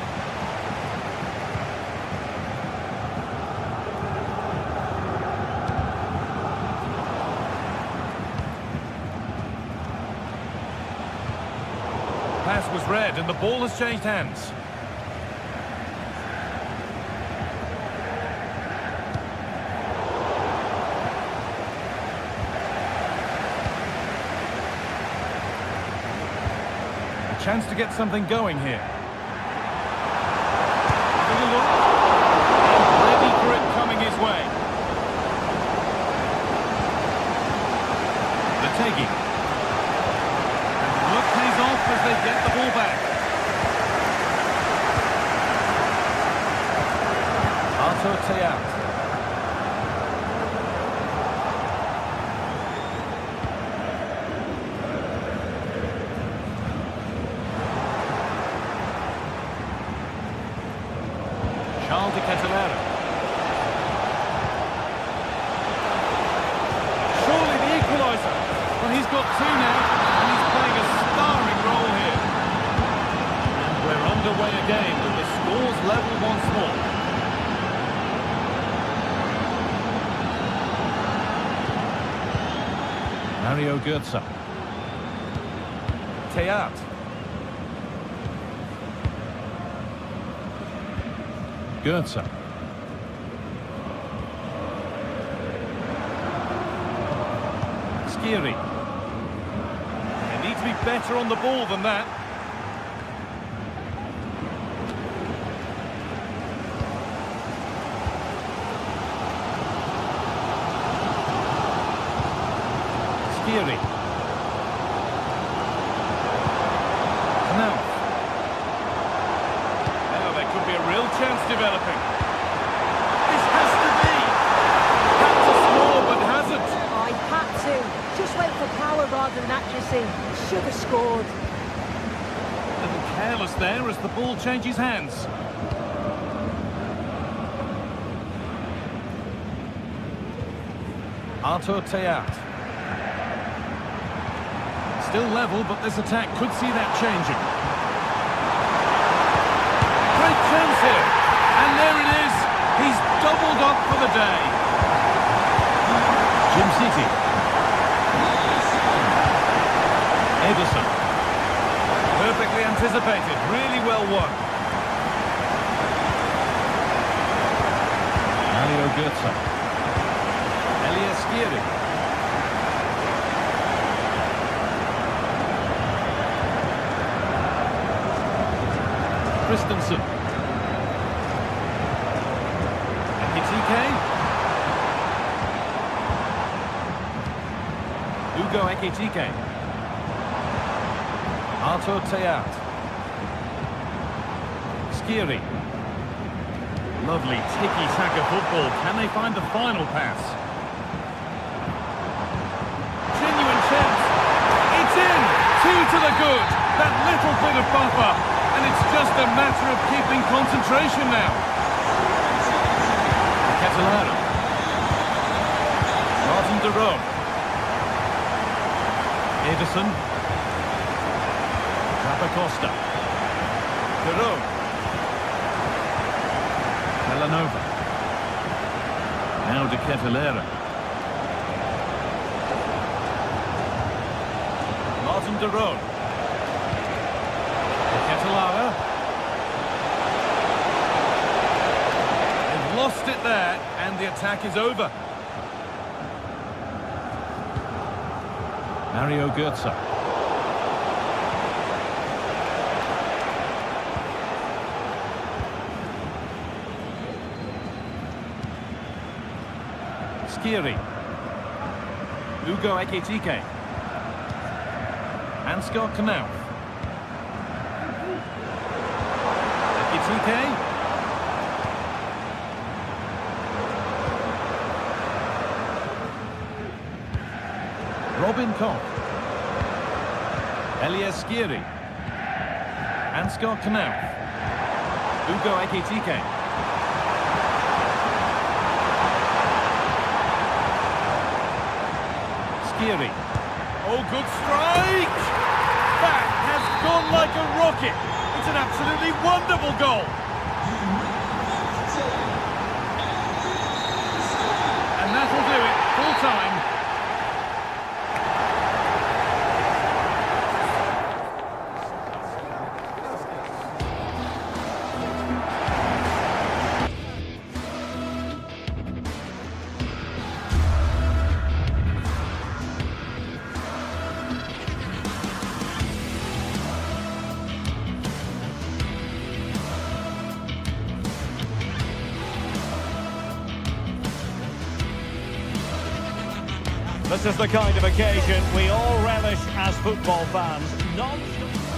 Pass was read and the ball has changed hands. A chance to get something going here. Having a look. Ready for it coming his way. Retegi. Look pays off as they get the ball back. Artur Teat. Charles de Ketelera. Surely the equaliser. Well, he's got two now, and he's playing a starring role here. And we're underway again with the scores level once more. Mario Goetze. Teat. Goetze. Skiri. They need to be better on the ball than that. Skiri. Now. Now there could be a real chance developing. This has to be. Had to score but hasn't.
Oh, he had to. Just went for power rather than accuracy. Should have scored.
A little careless there as the ball changes hands. Teat. Still level, but this attack could see that changing. Great chance here. And there it is. He's doubled up for the day. Jim City. Ederson. Perfectly anticipated. Really well won. Mario Götze. Elias Skiri. Christensen. Ekitike. Ugo Ekitike. Teat. Skiri. Lovely tiki-taka football. Can they find the final pass? Genuine chance. It's in. 2 to the good. That little bit of buffer. And it's just a matter of keeping concentration now. Catalano. Martin de Roon. Ederson. Costa. Peru. Villanova. Now de Ketelaere. Martin de Roon. De Ketelaere. They've lost it there, and the attack is over. Mario Götze. Skiri. Ugo Ekitike. Ansgar Knauf. Ekitike. Robin Koch. Elias Skiri. Ansgar Knauf. Ugo Ekitike. Skiri. Oh, good strike! That has gone like a rocket. It's an absolutely wonderful goal. And that'll do it, full time.
This is the kind of occasion we all relish as football fans.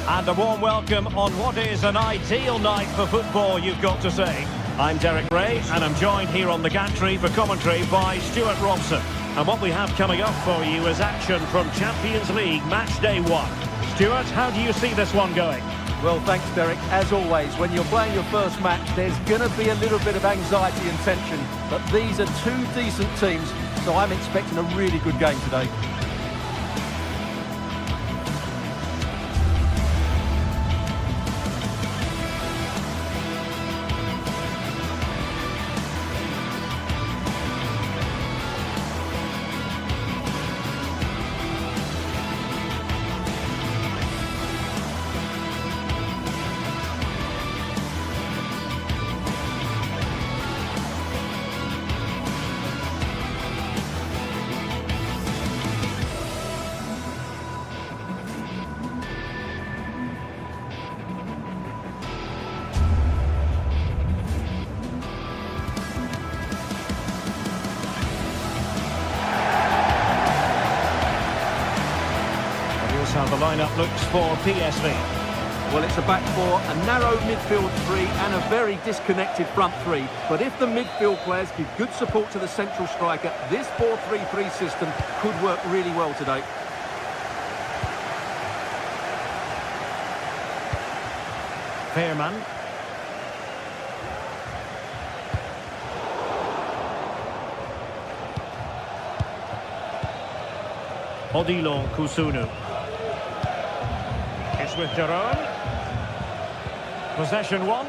And a warm welcome on what is an ideal night for football, you've got to say. I'm Derek Ray, and I'm joined here on the gantry for commentary by Stuart Robson. And what we have coming up for you is action from Champions League Match Day 1. Stuart, how do you see this one going?
Well, thanks, Derek. As always, when you're playing your first match, there's going to be a little bit of anxiety and tension. But these are two decent teams, so I'm expecting a really good game today.
How the lineup looks for PSV.
Well, it's a back four, a narrow midfield three and a very disconnected front three. But if the midfield players give good support to the central striker, this 4-3-3 system could work really well today.
Veerman. Odilo Kusunu. It's with Daron. Possession one.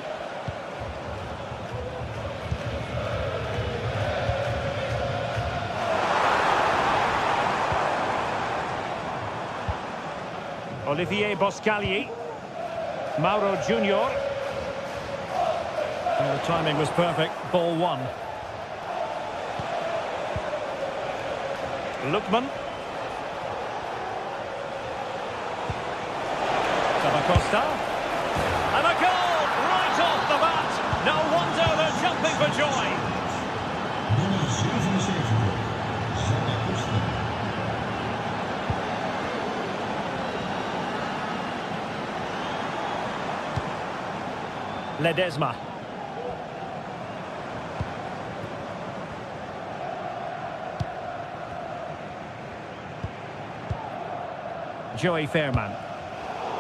Olivier Boscagli. Mauro Junior. Well, the timing was perfect. Ball one. Lookman. Costa. And a goal right off the bat. No wonder they're jumping for joy.
Nummer 77.
Ledesma. Joey Fairman.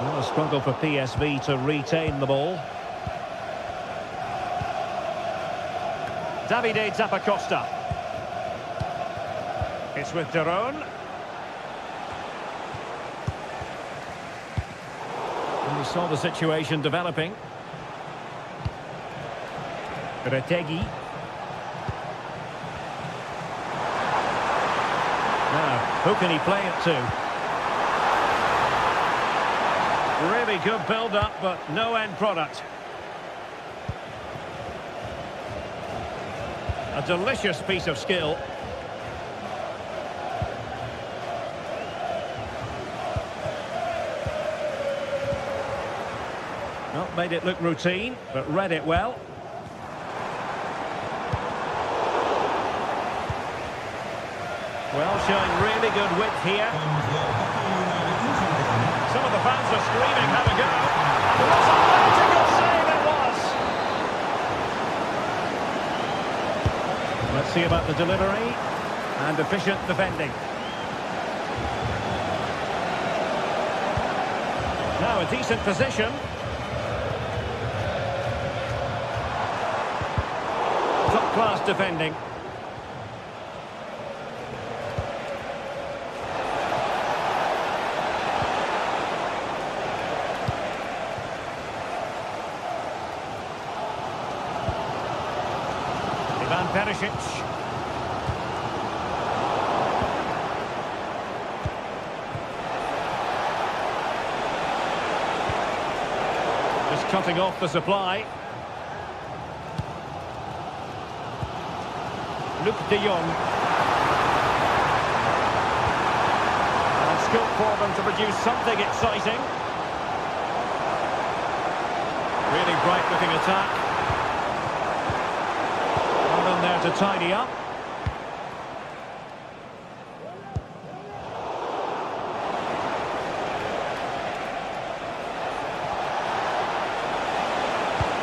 Well, a struggle for PSV to retain the ball. Davide Zappacosta. It's with Daron. And we saw the situation developing. Retegui. Now, who can he play it to? Really good build-up, but no end product. A delicious piece of skill. Not made it look routine, but read it well. Well, showing really good width here. Some of the fans are screaming, have a go. And what a magical save it was! Let's see about the delivery and efficient defending. Now a decent position. Top-class defending. Perisic. Just cutting off the supply. Luc de Jong. And scope for them to produce something exciting. Really bright looking attack. There to tidy up.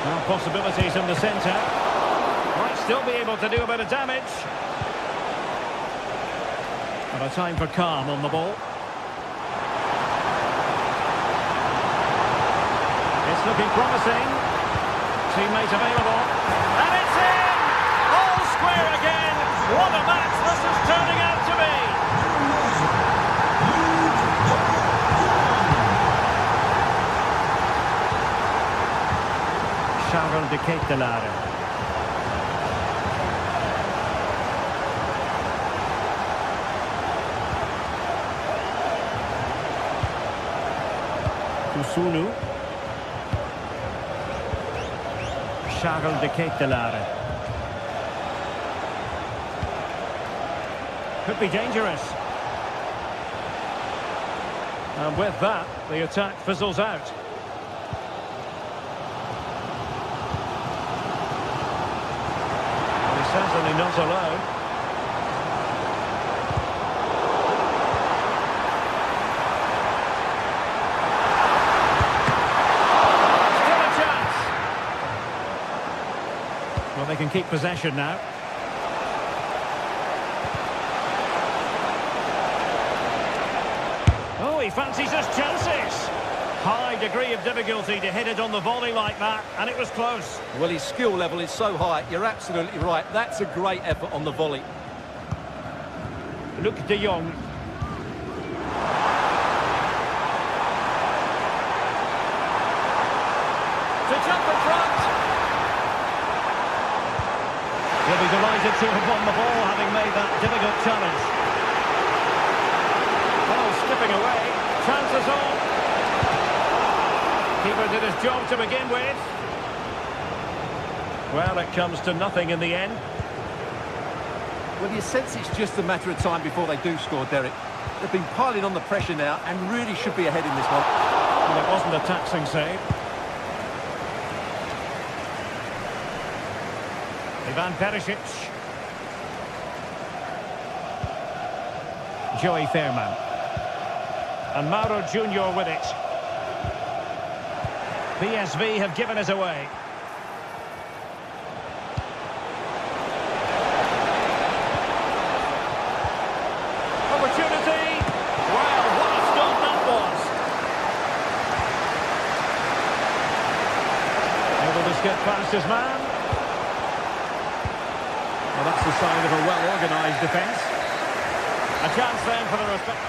Now possibilities in the centre. Might still be able to do a bit of damage. But a time for calm on the ball. It's looking promising. Teammate available. And it's in! Square again. What a match this is turning out to be. Charles de Ketelaere. Kusunu. Charles de Ketelaere. Could be dangerous. And with that, the attack fizzles out. And he's certainly not alone. Still a chance. Well, they can keep possession now. He fancies his chances. High degree of difficulty to hit it on the volley like that, and it was close.
Well, his skill level is so high, you're absolutely right. That's a great effort on the volley.
Luc de Jong. To jump in front. He'll be delighted to have won the ball, having made that difficult challenge. Oh, skipping away. Chances on. Keeper did his job to begin with. Well, it comes to nothing in the end.
Well, you sense it's just a matter of time before they do score, Derek. They've been piling on the pressure now and really should be ahead in this one.
Well, it wasn't a taxing save. Ivan Perisic. Joey Fairman. And Mauro Junior with it. PSV have given us away. Opportunity. Wow, what a stop that was. Able to skip past his man. Well, that's the sign of a well-organised defence. A chance then for the respect.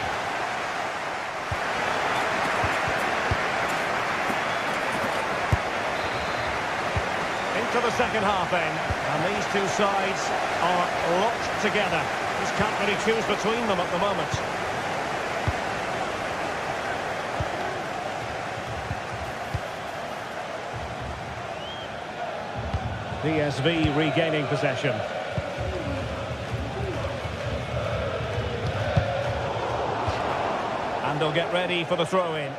Into the second half then. And these two sides are locked together. Just can't really choose between them at the moment. PSV regaining possession. And they'll get ready for the throw-in.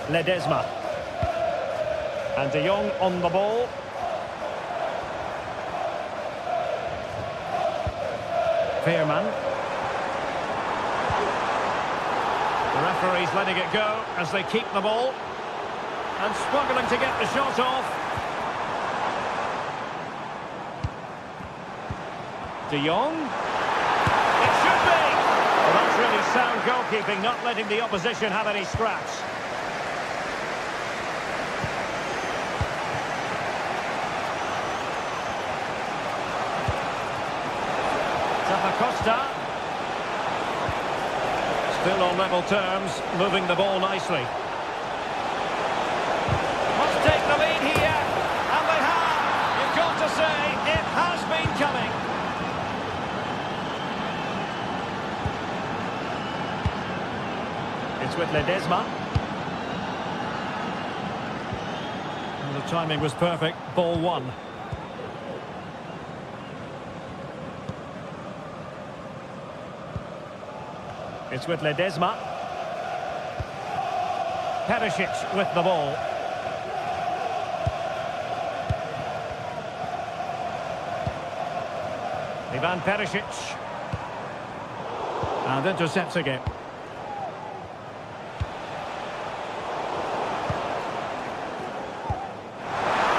Ledesma. And De Jong on the ball. Fairman. The referee's letting it go as they keep the ball. And struggling to get the shot off. De Jong. It should be! Well, that's really sound goalkeeping, not letting the opposition have any scraps. Costa. Still on level terms, moving the ball nicely. Must take the lead here, and they have. You've got to say, it has been coming. It's with Ledesma. And the timing was perfect, ball one. It's with Ledesma. Perisic with the ball. Ivan Perisic. And intercepts again.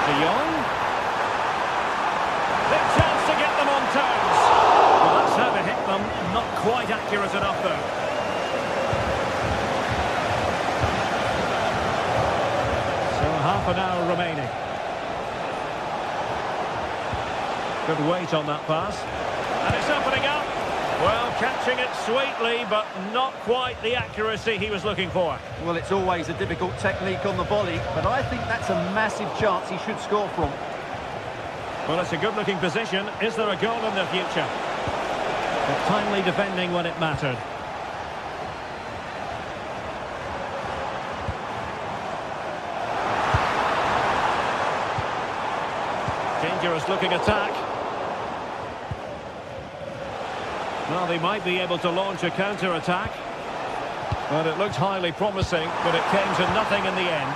De Jong. Big chance to get them on terms. Well, that's how to hit them. Not quite accurate enough, though. Half an hour remaining. Good weight on that pass. And it's opening up. Well, catching it sweetly, but not quite the accuracy he was looking for.
Well, it's always a difficult technique on the volley, but I think that's a massive chance he should score from.
Well, it's a good-looking position. Is there a goal in the future? But timely defending when it mattered. Dangerous looking attack. Well, they might be able to launch a counter-attack. But it looked highly promising, but it came to nothing in the end.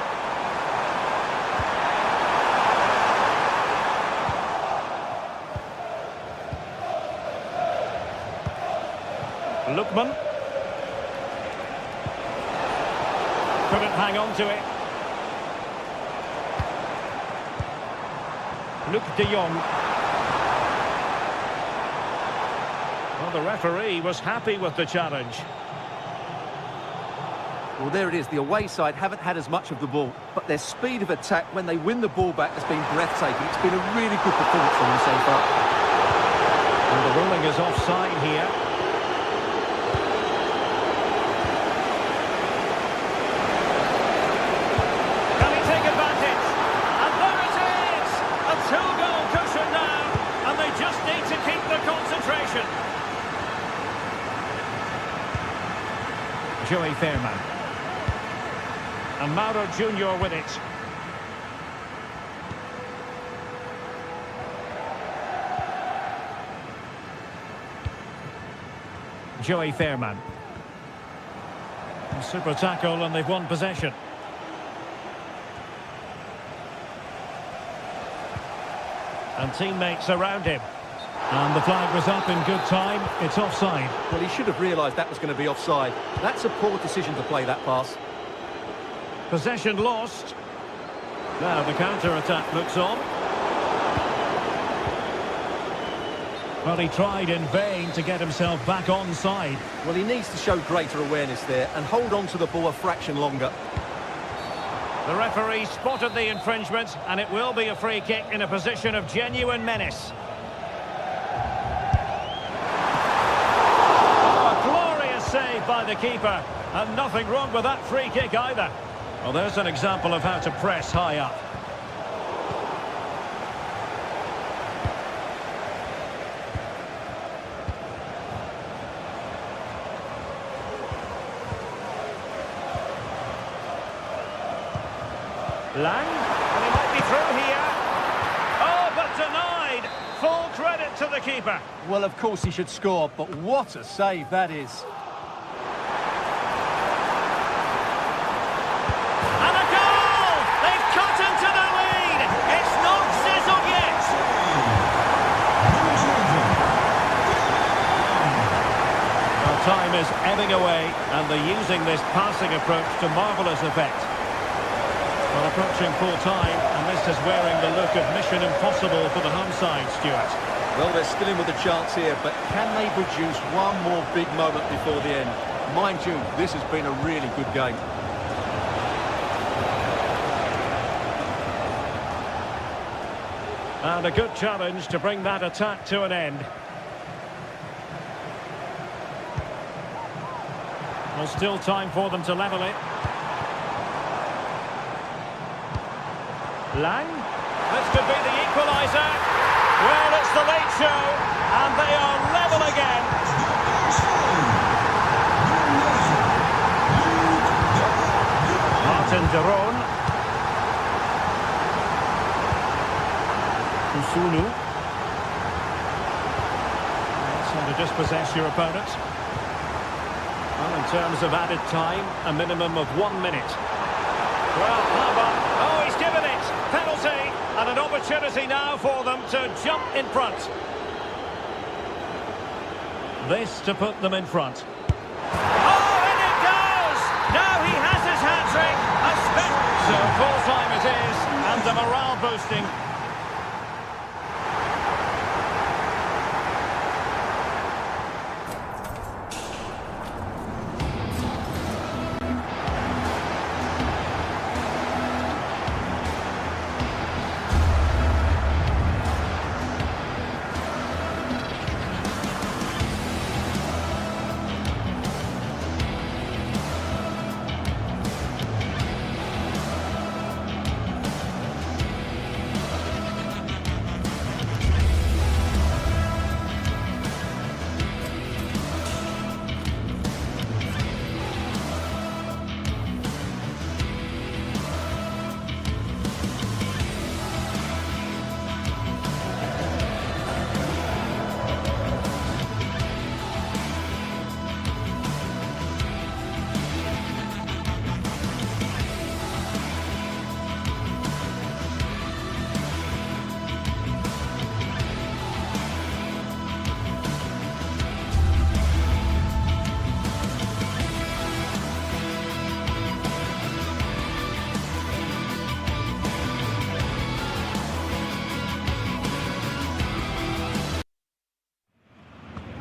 Lookman. Couldn't hang on to it. Luc de Jong. Well, the referee was happy with the challenge.
Well, there it is. The away side haven't had as much of the ball, but their speed of attack when they win the ball back has been breathtaking. It's been a really good performance from them so far.
And the ruling is offside here. Can he take advantage? And there it is! A two-goal cushion now, and they just need to keep the concentration. Joey Fairman. And Mauro Junior with it. Joey Fairman. A super tackle and they've won possession. And teammates around him. And the flag was up in good time. It's offside.
Well, he should have realised that was going to be offside. That's a poor decision to play that pass.
Possession lost. Now the counter-attack looks on. Well, he tried in vain to get himself back onside.
Well, he needs to show greater awareness there and hold on to the ball a fraction longer.
The referee spotted the infringement, and it will be a free kick in a position of genuine menace. Oh, a glorious save by the keeper, and nothing wrong with that free kick either. Well, there's an example of how to press high up. Lang, and he might be through here. Oh, but denied. Full credit to the keeper.
Well, of course he should score, but what a save that is.
And a goal! They've cut into the lead. It's not sizzled yet. Well, time is ebbing away, and they're using this passing approach to marvellous effect. Well, approaching full time, and this is wearing the look of mission impossible for the home side, Stuart.
Well, they're still in with a chance here, but can they produce one more big moment before the end? Mind you, this has been a really good game.
And a good challenge to bring that attack to an end. Well, still time for them to level it. Lang, this could be the equaliser. Well, it's the late show, and they are level again. Martin de Roon. Usunu. That's how to dispossess your opponent. Well, in terms of added time, a minimum of 1 minute. Well, how about... Oh, he's given it! Penalty! And an opportunity now for them to jump in front. This to put them in front. Oh, and it goes! Now he has his hat-trick! So full-time it is, and the morale boosting.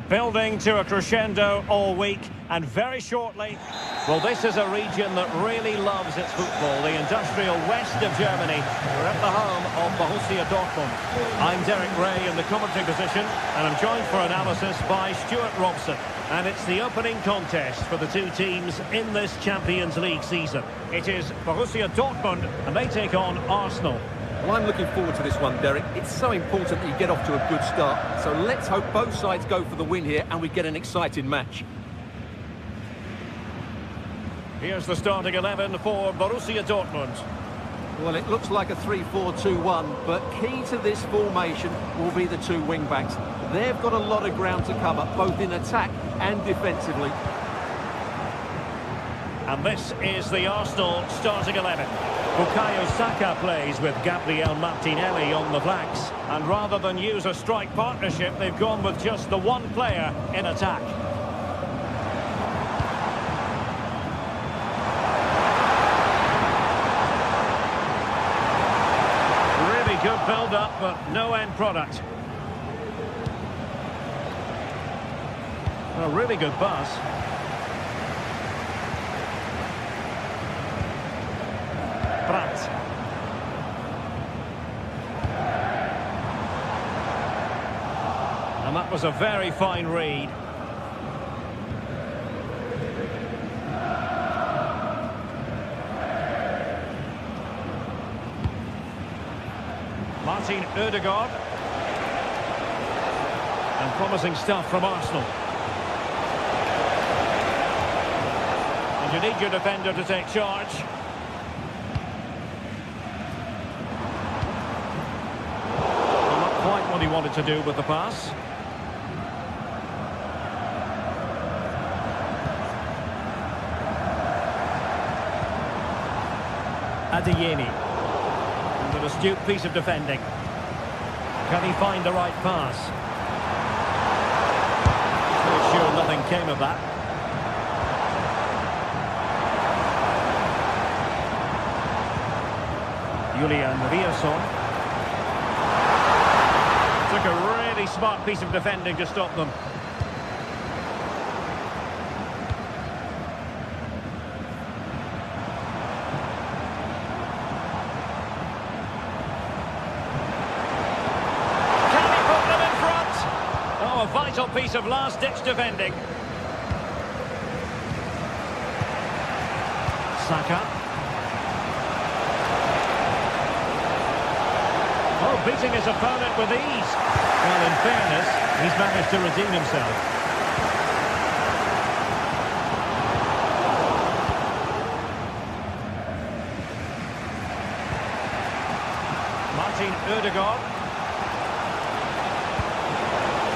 Building to a crescendo all week, and very shortly Well, this is a region that really loves its football, the industrial west of Germany. We're at the home of Borussia Dortmund. I'm Derek Ray in the commentary position, and I'm joined for analysis by Stuart Robson. And it's the opening contest for the two teams in this Champions League season. It is Borussia Dortmund, and they take on Arsenal.
Well, I'm looking forward to this one, Derek. It's so important that you get off to a good start. So let's hope both sides go for the win here and we get an exciting match.
Here's the starting 11 for Borussia Dortmund.
Well, it looks like a 3-4-2-1, but key to this formation will be the two wing-backs. They've got a lot of ground to cover, both in attack and defensively.
And this is the Arsenal starting 11. Bukayo Saka plays with Gabriel Martinelli on the flanks. And rather than use a strike partnership, they've gone with just the one player in attack. Good build-up, but no end product. A really good pass. Brandt. And that was a very fine read. Martin Ødegaard. And promising stuff from Arsenal. And you need your defender to take charge. Well, not quite what he wanted to do with the pass. Adeyemi. An astute piece of defending. Can he find the right pass? Pretty sure nothing came of that. Julian Rierson. Took a really smart piece of defending to stop them. A vital piece of last-ditch defending. Saka. Oh, beating his opponent with ease. Well, in fairness, he's managed to redeem himself. Martin Ødegaard.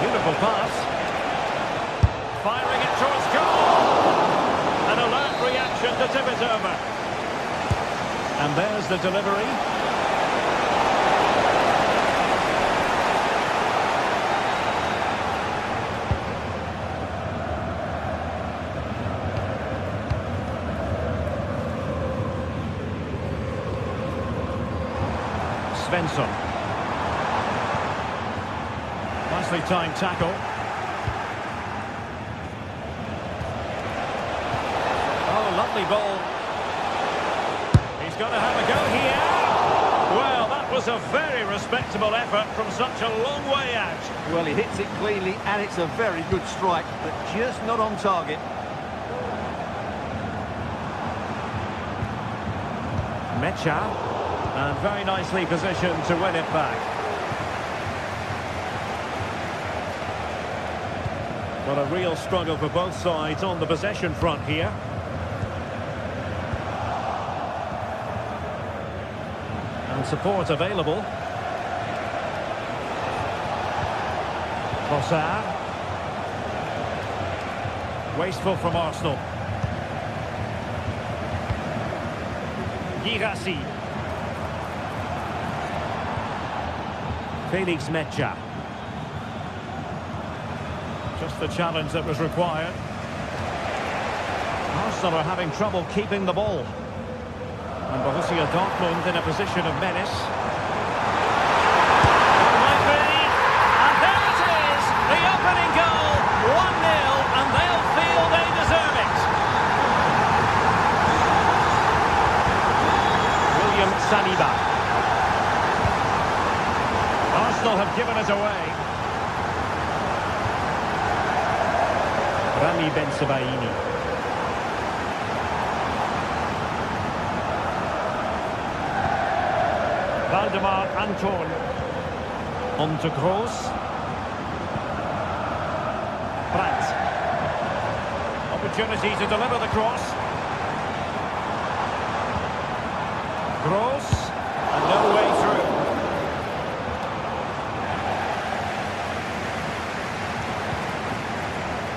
Beautiful pass. Firing it towards goal. An alert reaction to tip it over. And there's the delivery. Svensson. Nicely timed tackle. Oh, lovely ball. He's going to have a go here. Well, that was a very respectable effort from such a long way out.
Well, he hits it cleanly and it's a very good strike, but just not on target.
Mecha. And very nicely positioned to win it back. Well, a real struggle for both sides on the possession front here. And support available. Trossard. Wasteful from Arsenal. Girassi. Felix Mecha. Just the challenge that was required. Arsenal are having trouble keeping the ball. And Borussia Dortmund in a position of menace. It might be. And there it is! The opening goal! 1-0, and they'll feel they deserve it. given it away. Rami Ben-Sebaini. Valdemar Anton. On to Kroos. Brandt. Opportunity to deliver the cross. Kroos. And no way through.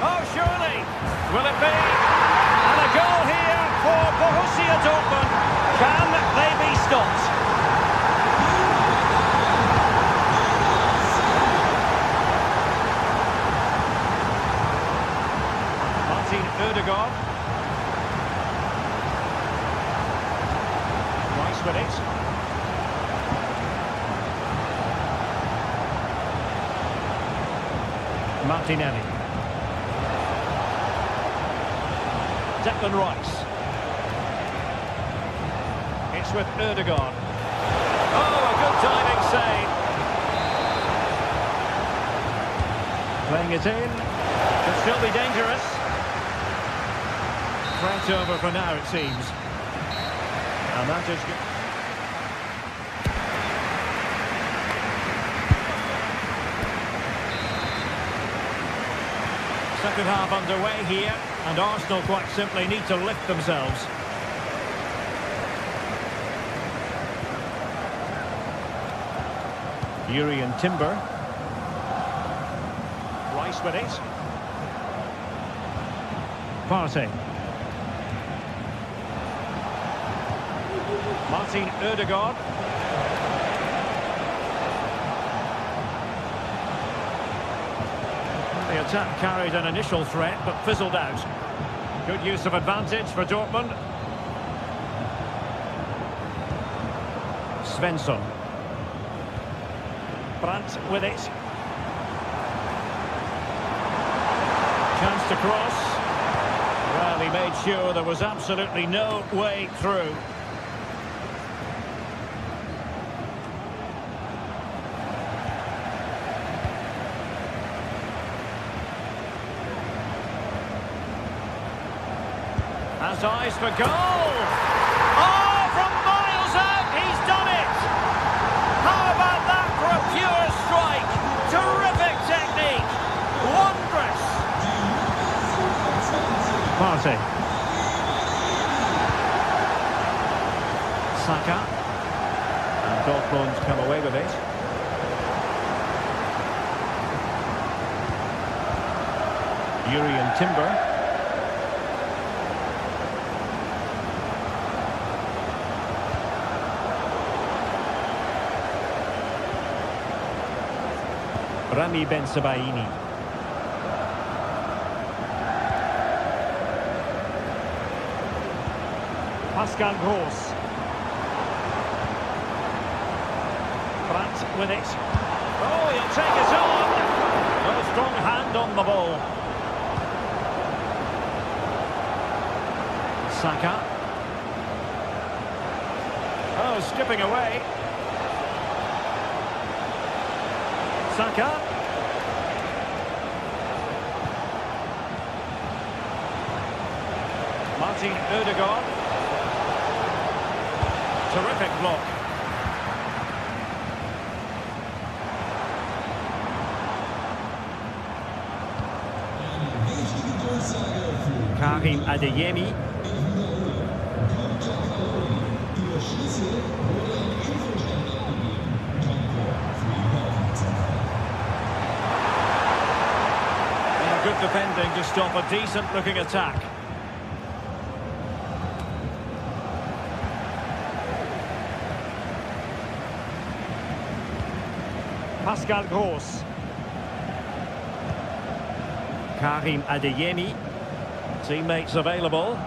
Oh, surely. Will it be? And a goal here for Borussia Dortmund. Can they be stopped? Ødegaard. Rice with it. Martinelli. Declan Rice. It's with Ødegaard. Oh, a good diving save. Playing it in. Could still be dangerous. Threat over for now, it seems. And that is good. Second half underway here, and Arsenal quite simply need to lift themselves. Jurrien Timber. Rice with it. Partey. Martin Ødegaard. The attack carried an initial threat but fizzled out. Good use of advantage for Dortmund. Svensson. Brandt with it. Chance to cross. Well, he made sure there was absolutely no way through. Has eyes for goal! Oh, from miles out, he's done it! How about that for a pure strike? Terrific technique! Wondrous! Partey. Saka. And Dortmund come away with it. Jurrien Timber. Rami Ben-Sebaini. Pascal Gross. Brandt with it. Oh, he'll take it on. Well, a strong hand on the ball. Saka. Oh, skipping away. Saka. Martin Ødegaard. Terrific block. Karim Adeyemi. Good defending to stop a decent-looking attack. Pascal Gross. Karim Adeyemi. Teammates available.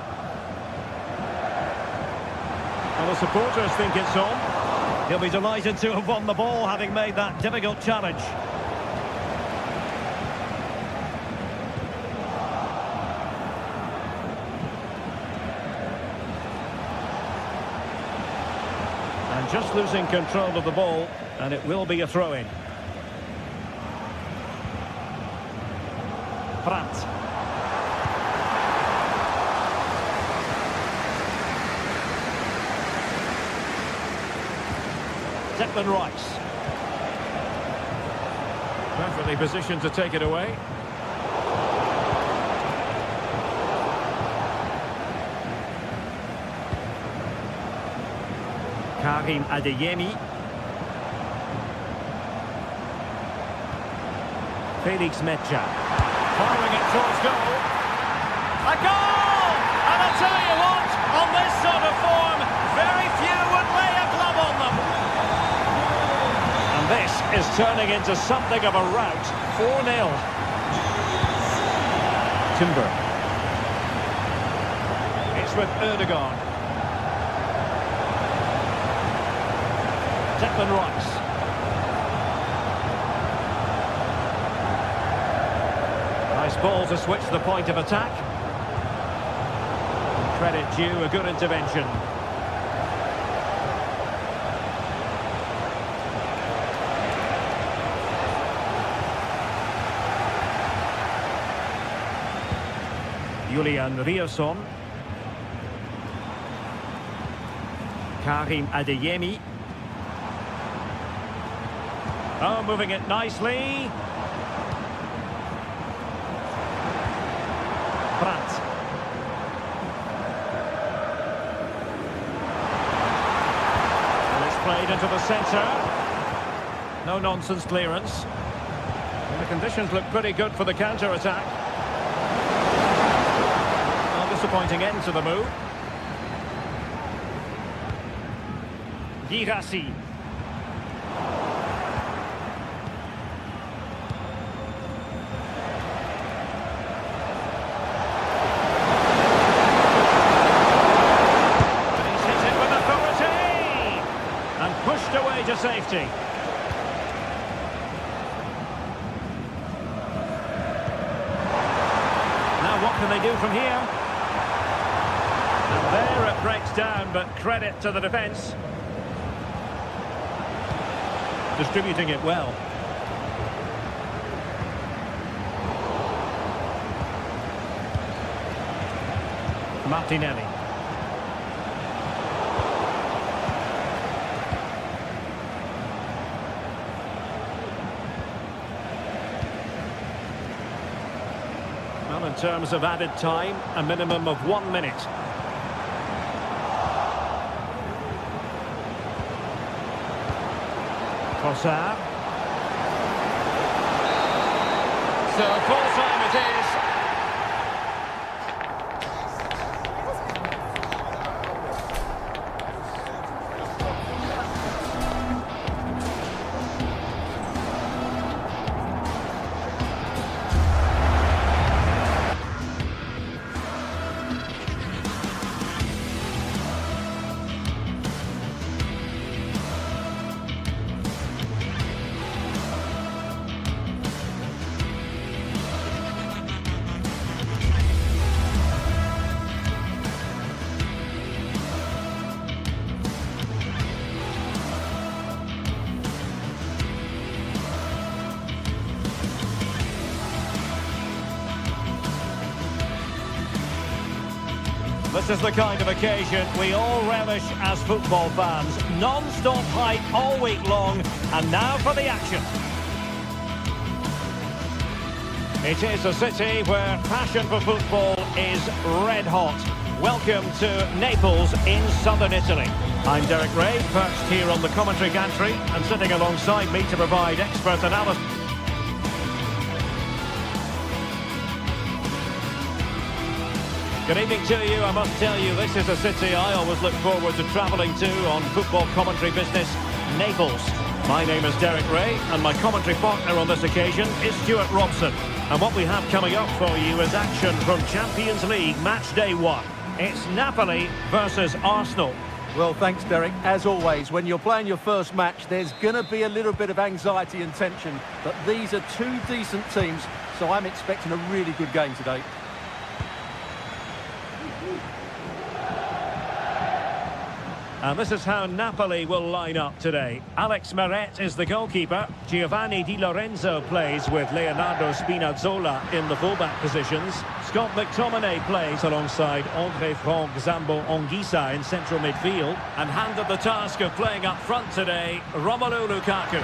Well, the supporters think it's on. He'll be delighted to have won the ball, having made that difficult challenge. And just losing control of the ball, and it will be a throw-in. Brandt. Declan Rice. Perfectly positioned to take it away. Karim Adeyemi. Felix Medja. Firing it towards goal. A goal! And I'll tell you what, on this sort of form, very few would lay a glove on them. And this is turning into something of a rout. 4-0. Timber. It's with Erdogan. Declan Rice. Nice ball to switch the point of attack. Credit due, a good intervention. Julian Rierson. Karim Adeyemi. Oh, moving it nicely. Brandt. And it's played into the centre. No nonsense clearance. And the conditions look pretty good for the counter-attack. Well, disappointing end to the move. Girassi. Away to safety. Now what can they do from here? And there it breaks down, but credit to the defence. Distributing it well. Martinelli. Well, in terms of added time, a minimum of 1 minute. Trossard. So full time it is. This is the kind of occasion we all relish as football fans. Non-stop hype all week long, and now for the action. It is a city where passion for football is red hot. Welcome to Naples in southern Italy. I'm Derek Ray, perched here on the commentary gantry, and sitting alongside me to provide expert analysis. Good evening to you. I must tell you, this is a city I always look forward to travelling to on football commentary business, Naples. My name is Derek Ray, and my commentary partner on this occasion is Stuart Robson. And what we have coming up for you is action from Champions League Match Day 1. It's Napoli versus Arsenal.
Well, thanks, Derek. As always, when you're playing your first match, there's going to be a little bit of anxiety and tension. But these are two decent teams, so I'm expecting a really good game today.
And this is how Napoli will line up today. Alex Meret is the goalkeeper. Giovanni Di Lorenzo plays with Leonardo Spinazzola in the fullback positions. Scott McTominay plays alongside André Franck Zambo Anguissa in central midfield. And handed the task of playing up front today, Romelu Lukaku.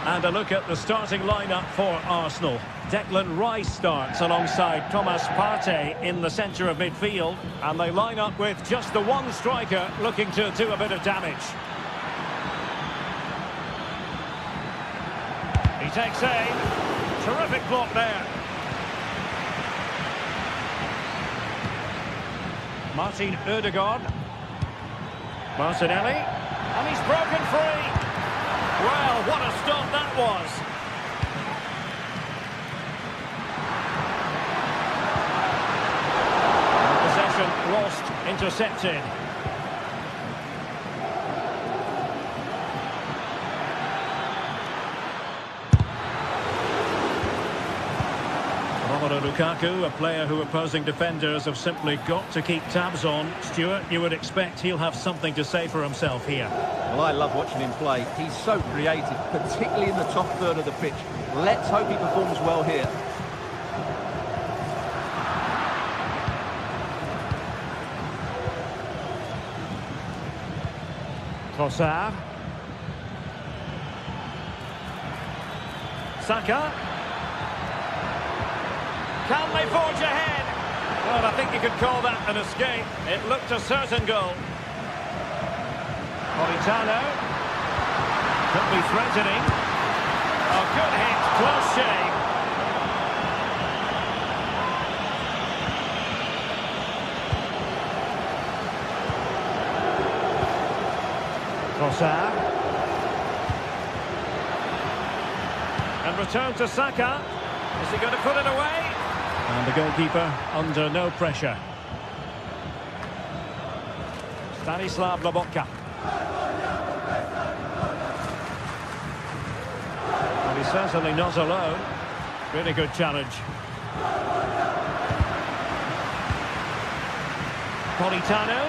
And a look at the starting lineup for Arsenal. Declan Rice starts alongside Thomas Partey in the centre of midfield. And they line up with just the one striker looking to do a bit of damage. He takes aim. Terrific block there. Martin Ødegaard. Martinelli. And he's broken free. Well, what a stop that was. Possession lost, intercepted. Romelu Lukaku, a player who opposing defenders have simply got to keep tabs on. Stuart, you would expect he'll have something to say for himself here.
Well, I love watching him play. He's so creative, particularly in the top third of the pitch. Let's hope he performs well here.
Trossard. Saka. Can they forge ahead? Well, I think you could call that an escape. It looked a certain goal. Politano. Could be threatening. A good hit, close shave. Trossard. And return to Saka. Is he going to put it away? And the goalkeeper under no pressure. Stanislav Lobotka. Well, he's certainly not alone. Really good challenge. Politano.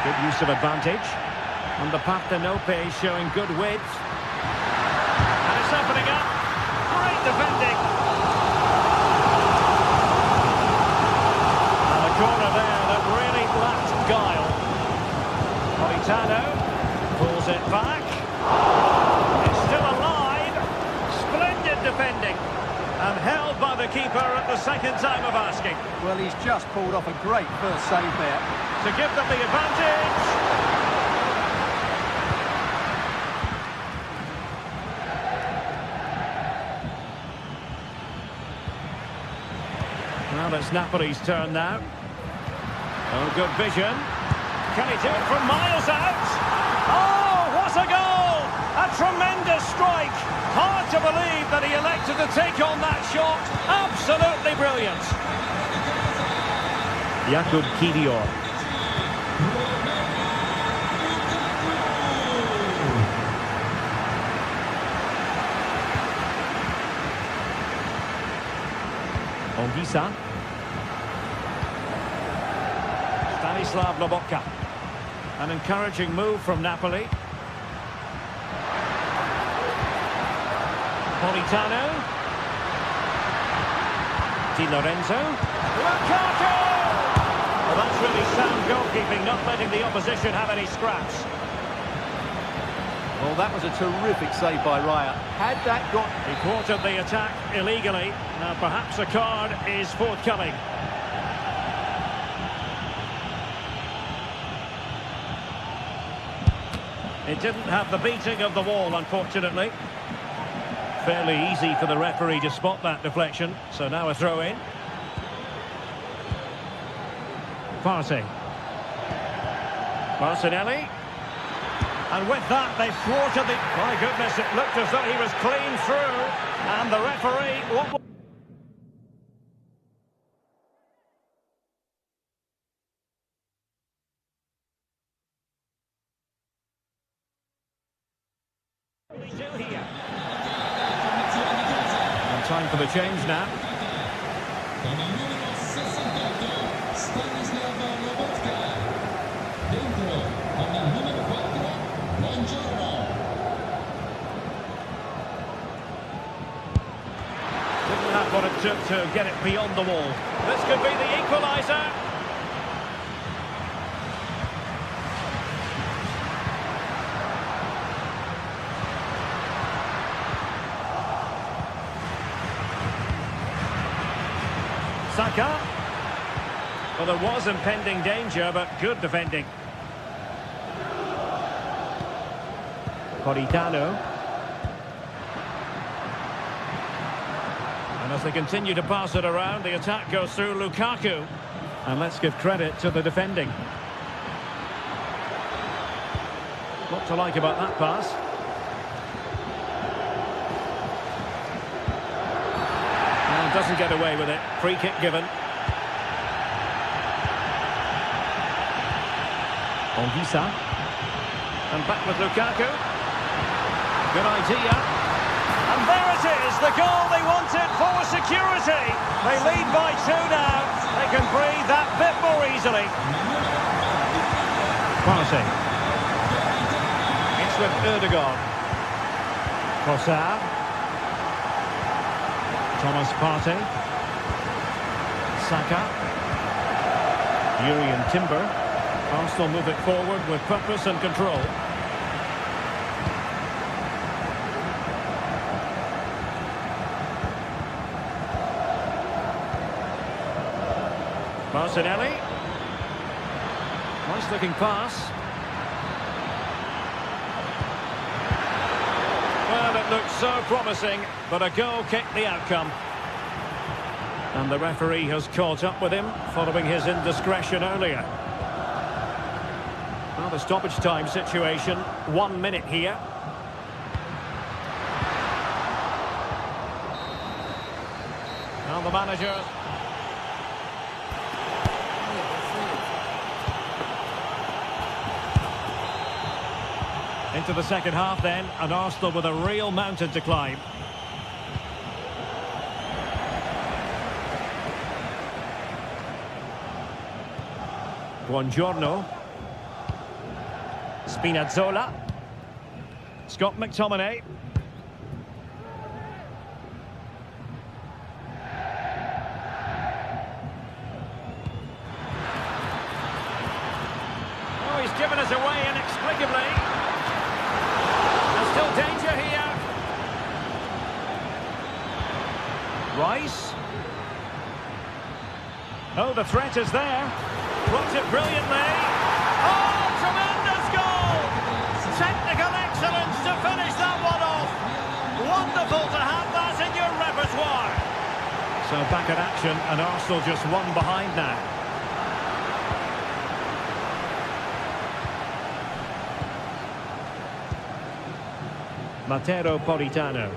Good use of advantage. And the Partenope showing good width. And it's opening up. Great defending. And a corner there that really lacked guile. Politano pulls it back. It's still alive. Splendid defending. And held by the keeper at the second time of asking.
Well, he's just pulled off a great first save there.
To give them the advantage. Well, it's Napoli's turn now. Oh, good vision. Can he do it from miles out? Oh, what a goal! A tremendous strike. Hard to believe that he elected to take on that shot. Absolutely brilliant. Jakub Kiwior. Anguissa. Stanislav Lobotka. An encouraging move from Napoli. Politano. Di Lorenzo. Lukaku! Well, that's really sound goalkeeping, not letting the opposition have any scraps.
Well, that was a terrific save by Raya. Had that got...
He quartered the attack illegally. Now, perhaps a card is forthcoming. It didn't have the beating of the wall, unfortunately. Fairly easy for the referee to spot that deflection. So now a throw-in. Partey. Martinelli. And with that, they thwarted the... My goodness, it looked as though he was clean through. And the referee... What... here? And time for the change now. took to get it beyond the wall. This could be the equaliser. Saka. Well, there was impending danger, but good defending. Politano. And as they continue to pass it around, the attack goes through Lukaku. And let's give credit to the defending. What to like about that pass? And doesn't get away with it. Free kick given. Onguisa. And back with Lukaku. Good idea. And there it is, the goal they wanted for security. They lead by 2 now. They can breathe that bit more easily. Partey. It's with Ødegaard. Trossard. Thomas Partey. Saka. Yuri and Timber. Arsenal move it forward with purpose and control. Martinelli. Nice looking pass. Well, it looked so promising, but a goal kicked the outcome. And the referee has caught up with him following his indiscretion earlier. Well, the stoppage time situation, 1 minute here. Now the manager. Into the second half then, and Arsenal with a real mountain to climb. Buongiorno. Spinazzola. Scott McTominay. Oh, he's given us away inexplicably. There's still danger here. Rice. Oh, the threat is there. Blocked it brilliantly. Oh, tremendous goal! Technical excellence to finish that one off. Wonderful to have that in your repertoire. So back in action, and Arsenal just 1 behind now. Matteo Politano.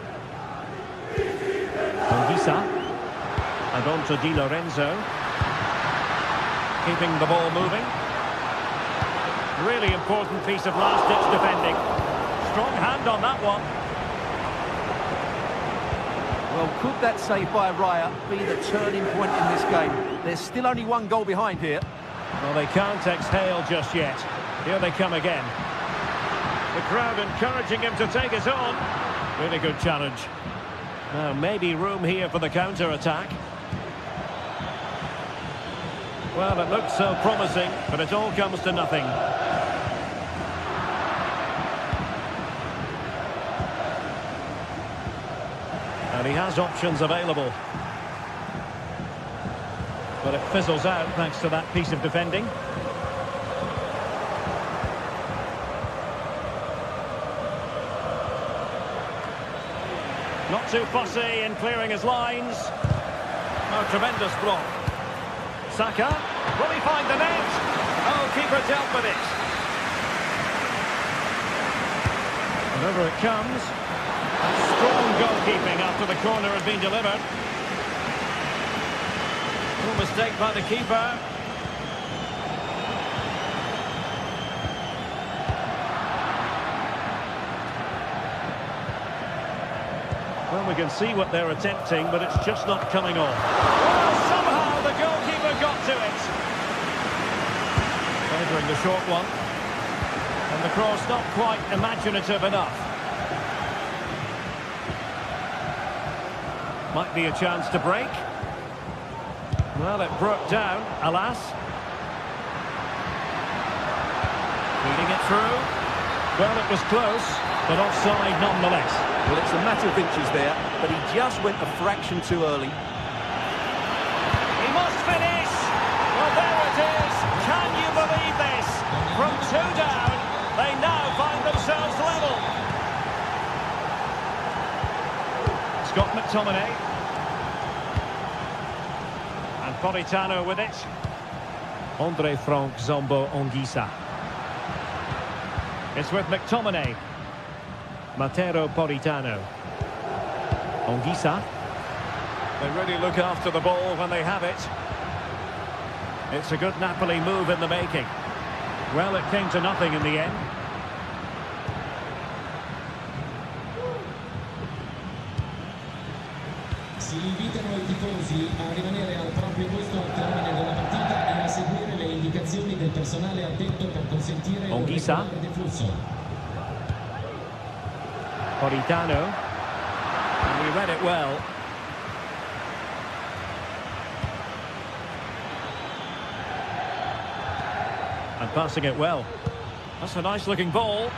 Onguisa. And on to Di Lorenzo. Keeping the ball moving. Really important piece of last-ditch defending. Strong hand on that one.
Well, could that save by Raya be the turning point in this game? There's still only 1 goal behind here.
Well, they can't exhale just yet. Here they come again. The crowd encouraging him to take it on. Really good challenge. Now, maybe room here for the counter-attack. Well, it looks so promising, but it all comes to nothing. And he has options available. But it fizzles out thanks to that piece of defending. Not too fussy in clearing his lines. Oh, tremendous block. Saka, will he find the net? Oh, keeper dealt with it. And over it comes. Strong goalkeeping after the corner had been delivered. No mistake by the keeper. Well, we can see what they're attempting, but it's just not coming off. Well, somehow the goalkeeper got to it. Favouring the short one. And the cross not quite imaginative enough. Might be a chance to break. Well, it broke down, alas. Feeding it through. Well, it was close, but offside nonetheless.
Well, it's a matter of inches there, but he just went a fraction too early.
He must finish! Well, there it is! Can you believe this? From 2 down, they now find themselves level. Scott McTominay. And Politano with it. Andre Frank Zombo Ongisa. It's with McTominay. Matero Politano. Ongisa. They really look after the ball when they have it. It's a good Napoli move in the making. Well, it came to nothing in the end.
Si invitano i tifosi a rimanere al proprio posto al termine della partita e a seguire le indicazioni del personale addetto per consentire un regolare deflusso.
Politano. And we read it well. And passing it well. That's a nice looking ball.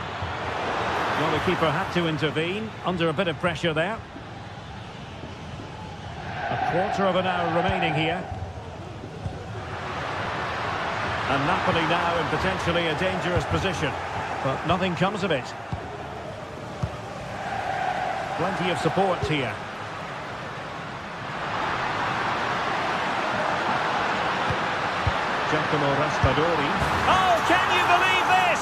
Well, the keeper had to intervene under a bit of pressure there. A quarter of an hour remaining here. And Napoli now in potentially a dangerous position. But nothing comes of it. Plenty of support here. Giacomo Raspadori. Oh, can you believe this?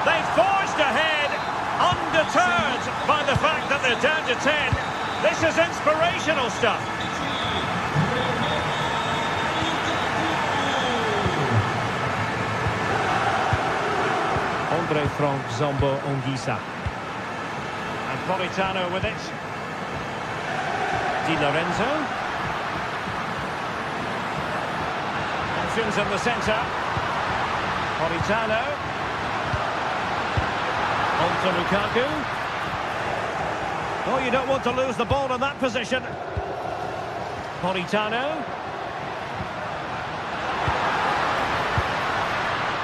They forged ahead, undeterred by the fact that they're down to 10. This is inspirational stuff. Andre Frank Zombo Ongisa. And Politano with it. Di Lorenzo. Options in the centre. Politano. On to Lukaku. Oh, you don't want to lose the ball in that position. Politano.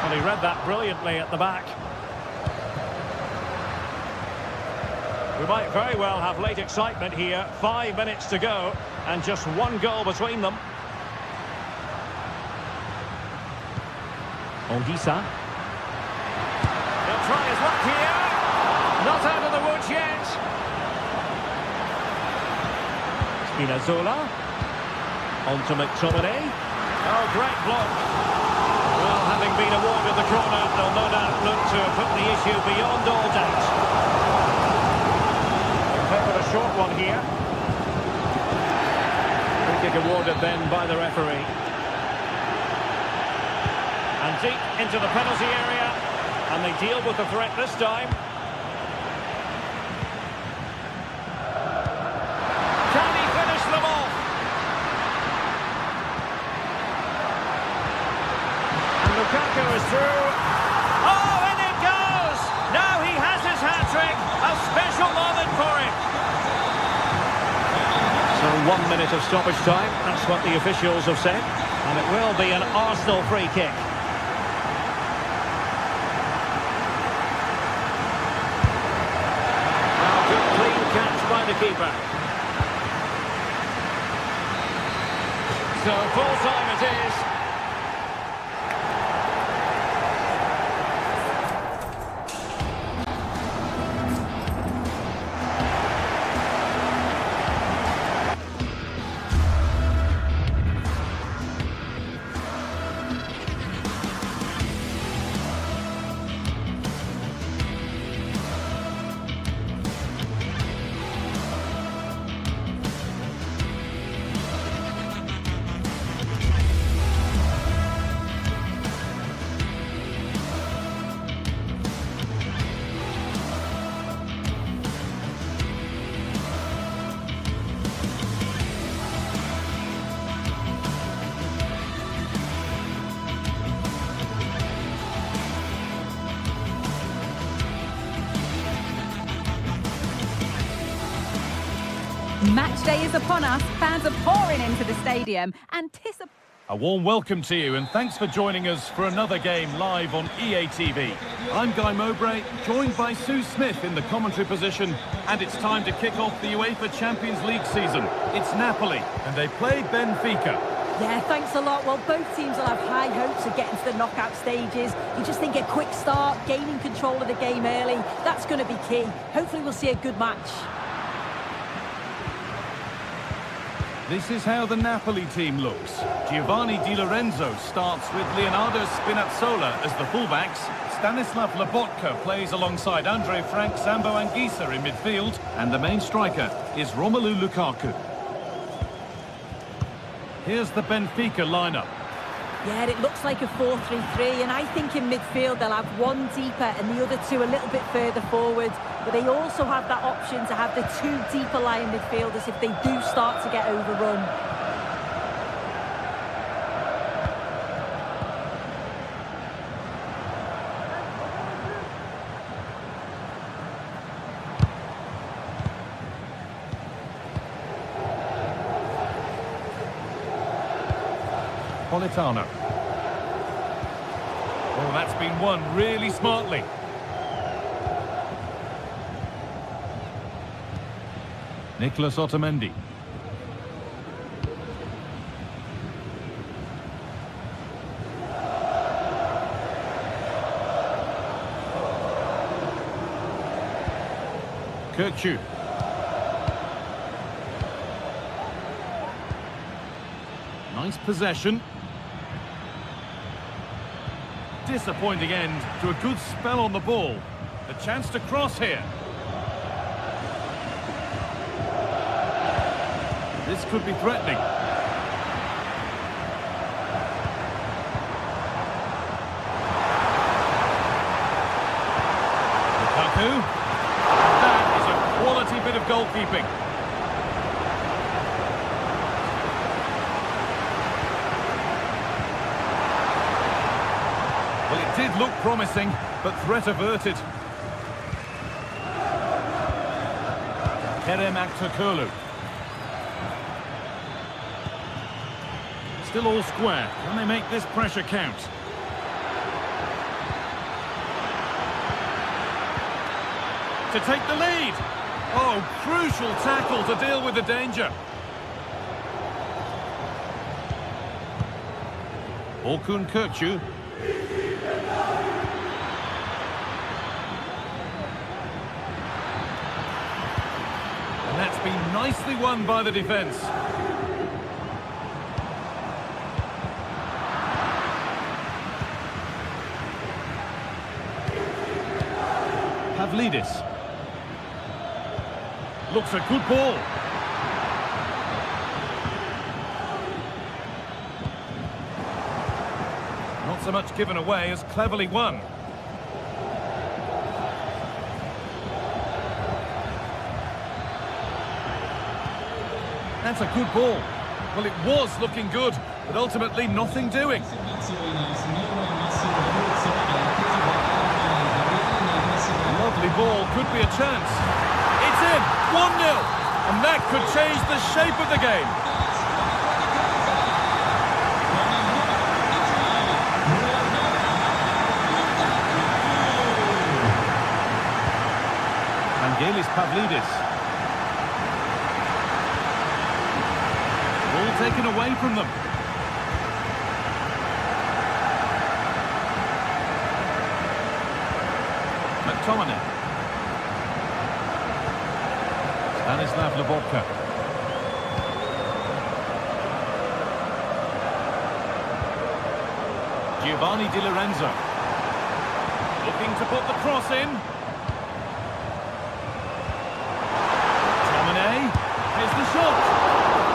Well, he read that brilliantly at the back. We might very well have late excitement here. 5 minutes to go and just 1 goal between them. Ongisa. He'll try his luck here. Not out of the woods yet. Spinazzola. On to McTominay. Oh, great block. Well, having been awarded the corner, they'll no doubt look to put the issue beyond all doubt. A short one here. Free kick awarded then by the referee. And deep into the penalty area, and they deal with the threat this time. Can he finish them off? And Lukaku is through. Oh, in it goes! Now he has his hat-trick. A special moment for him. So 1 minute of stoppage time, that's what the officials have said. And it will be an Arsenal free kick. Now, good clean catch by the keeper. So full time it is.
Match day is upon us. Fans are pouring into the stadium.
A warm welcome to you and thanks for joining us for another game live on EA TV. I'm Guy Mowbray, joined by Sue Smith in the commentary position, and it's time to kick off the UEFA Champions League season. It's Napoli and they play Benfica.
Yeah, thanks a lot. Well, both teams will have high hopes of getting to the knockout stages. You just think a quick start, gaining control of the game early, that's going to be key. Hopefully we'll see a good match.
This is how the Napoli team looks. Giovanni Di Lorenzo starts with Leonardo Spinazzola as the fullbacks. Stanislav Lobotka plays alongside Andre Frank Sambo Anguissa in midfield. And the main striker is Romelu Lukaku. Here's the Benfica lineup.
Yeah, it looks like a 4-3-3, and I think in midfield they'll have one deeper and the other two a little bit further forward. But they also have that option to have the two deeper lying midfielders if they do start to get overrun.
Politano. Oh, that's been won really smartly. Nicolas Otamendi. Kirkju. Nice possession. Disappointing end to a good spell on the ball. A chance to cross here. This could be threatening. Lukaku. That is a quality bit of goalkeeping. Well, it did look promising, but threat averted. Kerem Aktürkoğlu. Still all square. Can they make this pressure count? To take the lead. Oh, crucial tackle to deal with the danger. Orkun Kökçü. And that's been nicely won by the defence. Pavlidis. Looks a good ball. Not so much given away as cleverly won. That's a good ball. Well, it was looking good, but ultimately nothing doing. Lovely ball, could be a chance. It's in, 1-0, and that could change the shape of the game. Vangelis Pavlidis. Ball taken away from them. McTominay. Stanislav Lobotka. Giovanni Di Lorenzo. Looking to put the cross in. McTominay. Here's the shot.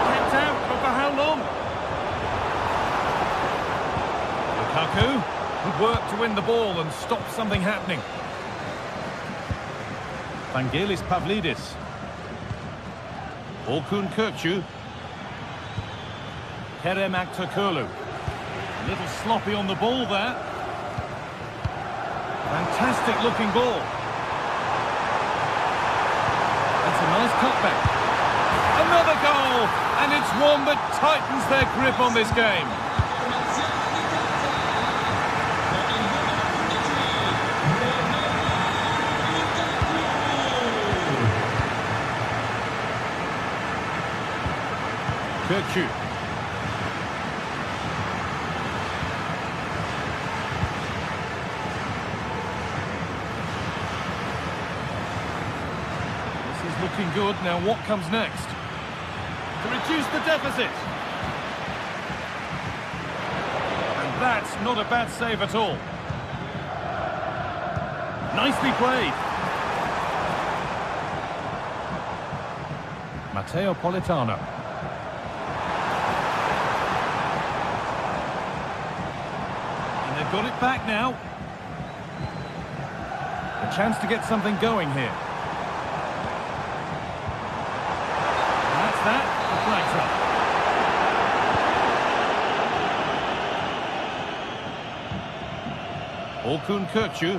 Kept out, but for how long? Lukaku. Good work to win the ball and stop something happening. Vangelis Pavlidis. Orkun Kökçü. Kerem Aktürkoğlu. A little sloppy on the ball there. Fantastic looking ball. That's a nice cutback. And Another goal, and it's one that tightens their grip on this game. Kirchu. This is looking good. Now what comes next? To reduce the deficit. And that's not a bad save at all. Nicely played. Matteo Politano. Got it back now. A chance to get something going here. And that's that. The flags up. Orkun Kirchu.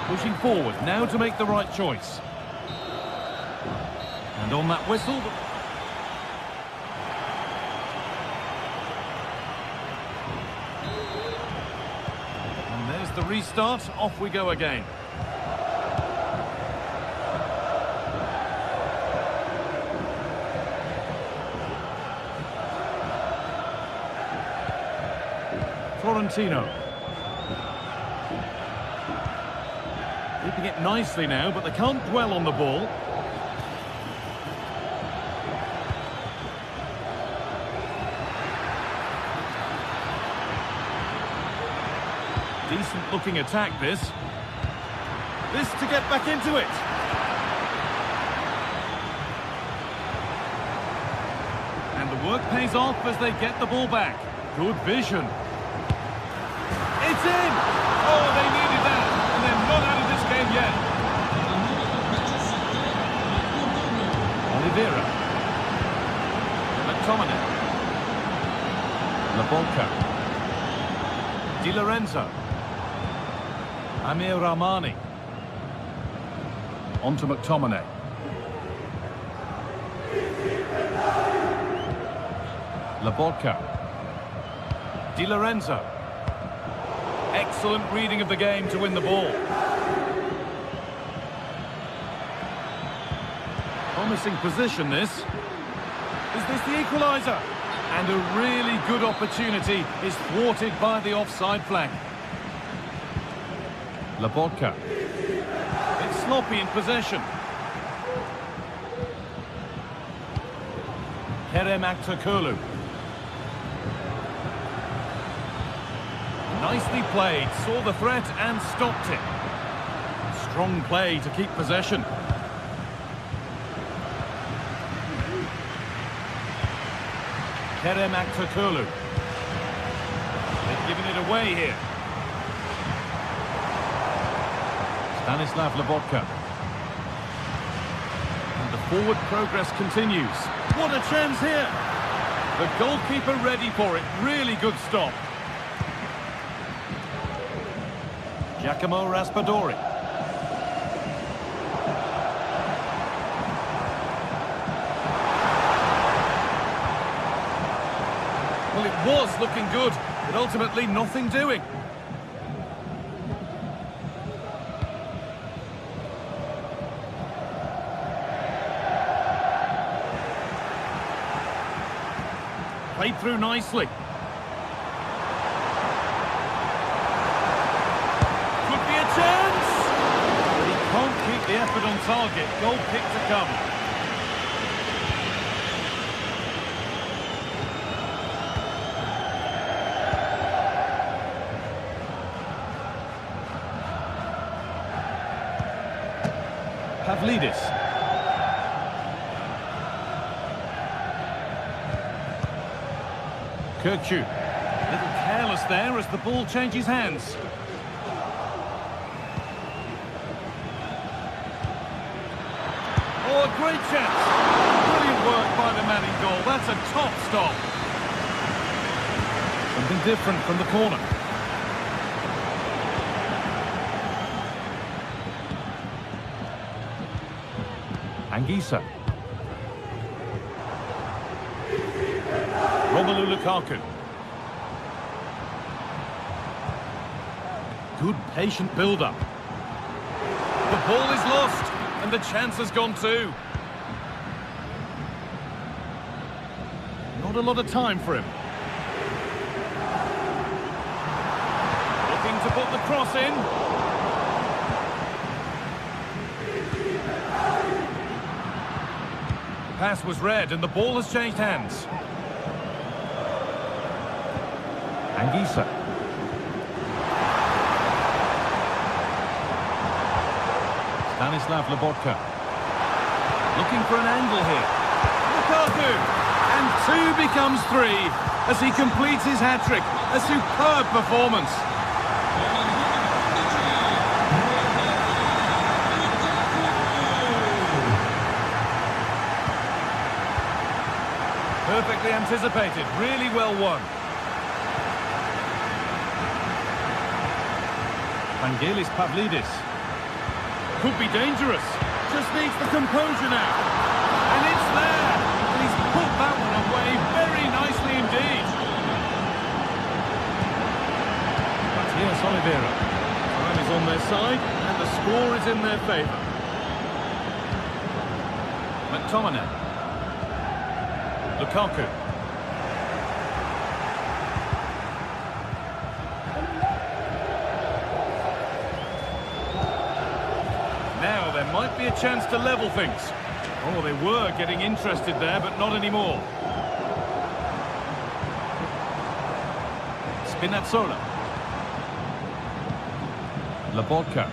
Pushing forward now to make the right choice. And on that whistle... And there's the restart. Off we go again. Florentino. Keeping it nicely now, but they can't dwell on the ball. Decent looking attack this. This to get back into it. And the work pays off as they get the ball back. Good vision. It's in! Oh, they needed that. And they're not out of this game yet. Oliveira. McTominay. Labolka. Di Lorenzo. Amir Rahmani. On to McTominay. Labolka. Di Lorenzo. Excellent reading of the game to win the ball. Promising position this. Is this the equaliser? And a really good opportunity is thwarted by the offside flag. Labolka. It's sloppy in possession. Kerem Aktürkoğlu. Nicely played, saw the threat and stopped it. Strong play to keep possession. Kerem Aktürkoğlu. They've given it away here. Stanislav Labotka. And the forward progress continues. What a chance here! The goalkeeper ready for it. Really good stop. Giacomo Raspadori. Well, it was looking good, but ultimately nothing doing. Played through nicely. Could be a chance! But he can't keep the effort on target. Goal kick to come. Pavlidis. Kirchu. Little careless there as the ball changes hands. Oh, a great chance. Brilliant work by the man in goal. That's a top stop. Something different from the corner. Anguissa. Romelu Lukaku. Good patient build-up. The ball is lost, and the chance has gone too. Not a lot of time for him. Looking to put the cross in. The pass was read, and the ball has changed hands. Anguissa. Stanislav Lobotka. Looking for an angle here. Lukaku! And 2 becomes 3 as he completes his hat-trick. A superb performance. Perfectly anticipated. Really well won. Vangelis Pavlidis. Could be dangerous. Just needs the composure now. And it's there. And he's put that one away very nicely indeed. Matias Oliveira. Time is on their side and the score is in their favour. McTominay. Lukaku. Now there might be a chance to level things. Oh, they were getting interested there, but not anymore. Spinazzola. Lobotka.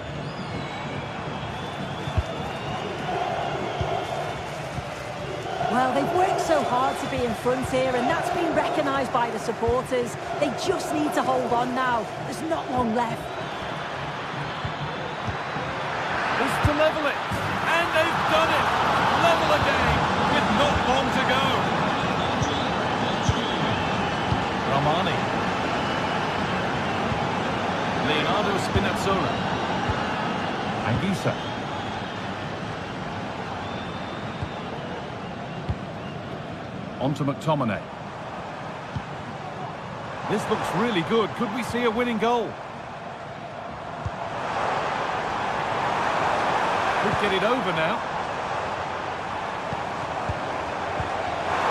Well, they've worked so hard to be in front here, and that's been recognised by the supporters. They just need to hold on now. There's not long left.
Is to level it, and they've done it. Level again, with not long to go. Ramani. Leonardo Spinazzola. Anguissa. On to McTominay. This looks really good. Could we see a winning goal? Could get it over now.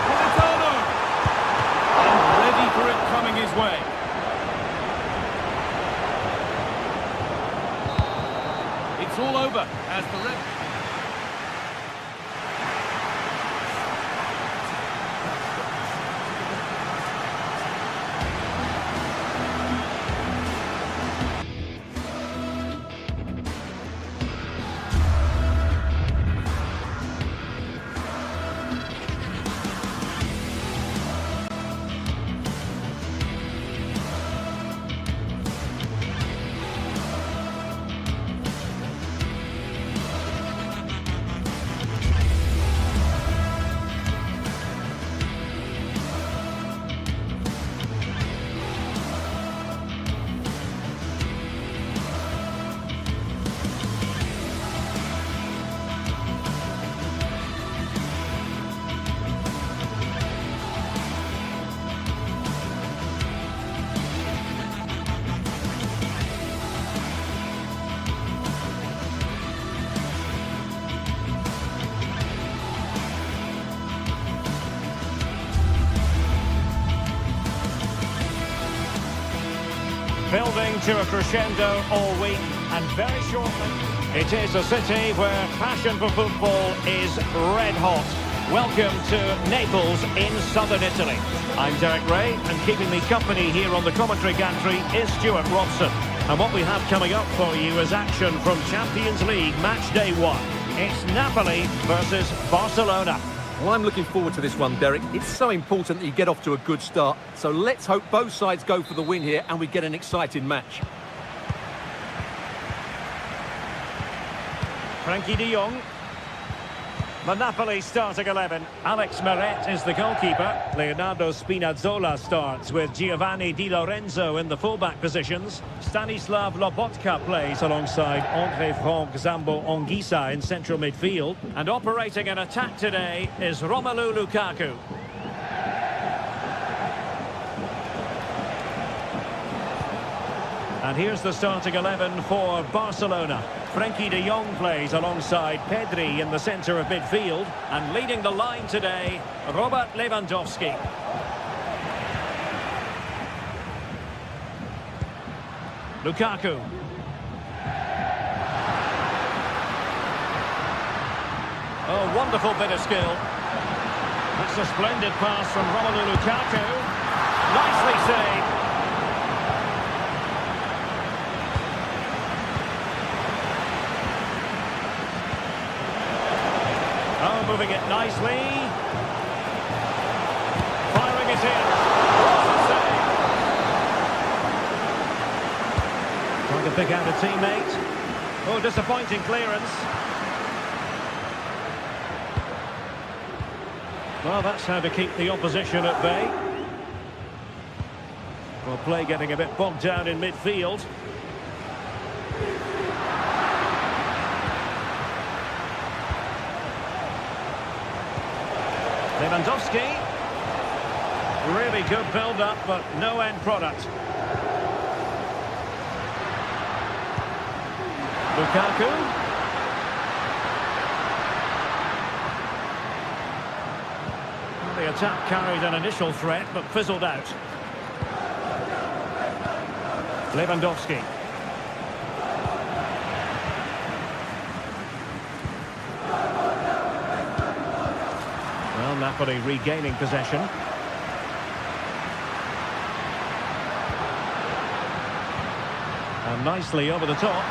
Politano! And ready for it coming his way. It's all over as the ref...
Building to a crescendo all week, and very shortly it is a city where passion for football is red hot. Welcome to Naples in southern Italy. I'm Derek Ray, and keeping me company here on the commentary gantry is Stuart Robson. And what we have coming up for you is action from Champions League match day 1. It's Napoli versus Barcelona.
Well, I'm looking forward to this one, Derek. It's so important that you get off to a good start. So let's hope both sides go for the win here and we get an exciting match.
Frankie de Jong. The Napoli starting 11. Alex Meret is the goalkeeper. Leonardo Spinazzola starts with Giovanni Di Lorenzo in the fullback positions. Stanislav Lobotka plays alongside André Franck Zambo Anguissa in central midfield. And operating in attack today is Romelu Lukaku. And here's the starting 11 for Barcelona. Frenkie de Jong plays alongside Pedri in the centre of midfield. And leading the line today, Robert Lewandowski. Lukaku. Oh, wonderful bit of skill. That's a splendid pass from Romelu Lukaku. Nicely saved. Oh, moving it nicely. Firing it in. What a save. Trying to pick out a teammate. Oh, disappointing clearance. Well, that's how to keep the opposition at bay. Well, play getting a bit bogged down in midfield. Lewandowski. Really good build-up, but no end product. Lukaku. The attack carried an initial threat, but fizzled out. Lewandowski. Well, Napoli regaining possession. And nicely over the top.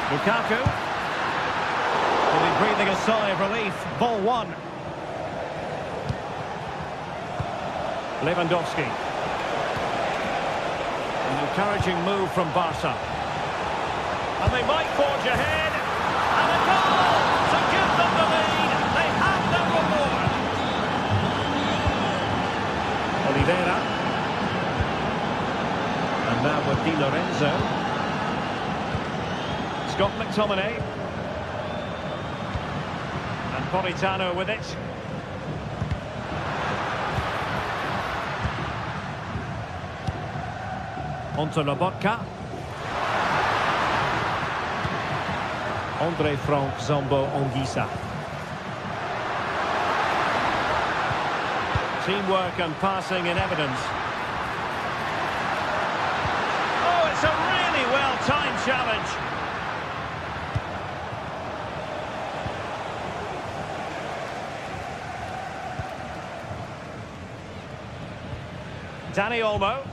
Lukaku. Will be breathing a sigh of relief. Ball one. Lewandowski. An encouraging move from Barca. And they might forge ahead. And a goal to give them the lead. They have their reward. Oliveira. And now with Di Lorenzo. Scott McTominay. And Politano with it. Onto Lobotka. André Franck Zambo Anguissa. Teamwork and passing in evidence. Oh, it's a really well-timed challenge. Dani Olmo.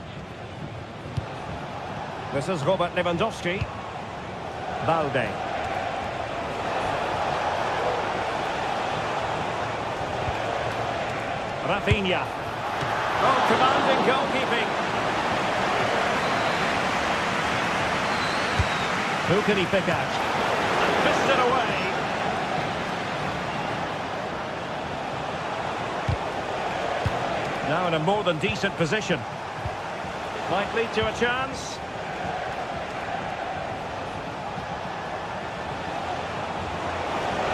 This is Robert Lewandowski. Balde. Rafinha. Oh, commanding goalkeeping. Who can he pick out? And fist it away. Now in a more than decent position. Might lead to a chance.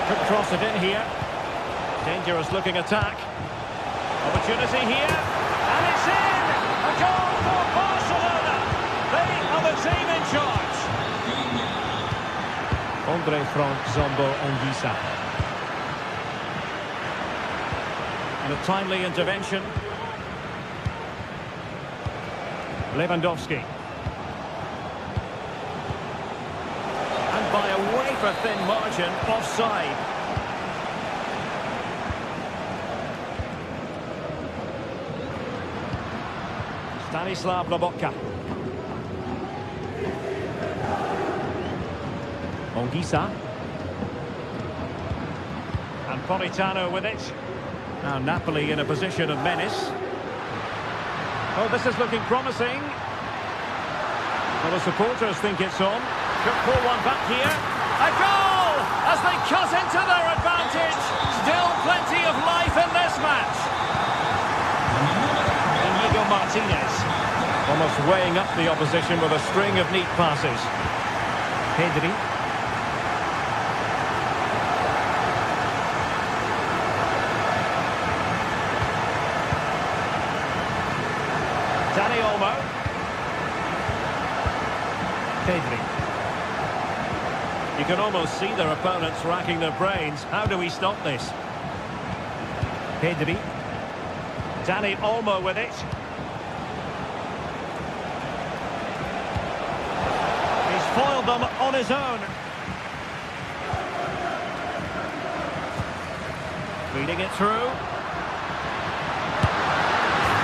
Could cross it in here. Dangerous looking attack. Opportunity here. And it's in! A goal for Barcelona! They are the team in charge. André Franck Zambo Anguissa. And a timely intervention. Lewandowski. And by a wafer-thin margin, offside. Stanislav Lobotka. Anguissa. And Politano with it. Now Napoli in a position of menace. Oh, this is looking promising. Well, the supporters think it's on. Could pull one back here. A goal! As they cut into their advantage. Still plenty of life in this match. Inigo Martinez. Almost weighing up the opposition with a string of neat passes. Pedri. Dani Olmo. Pedri. You can almost see their opponents racking their brains. How do we stop this? Pedri. Dani Olmo with it. He's foiled them on his own. Feeding it through.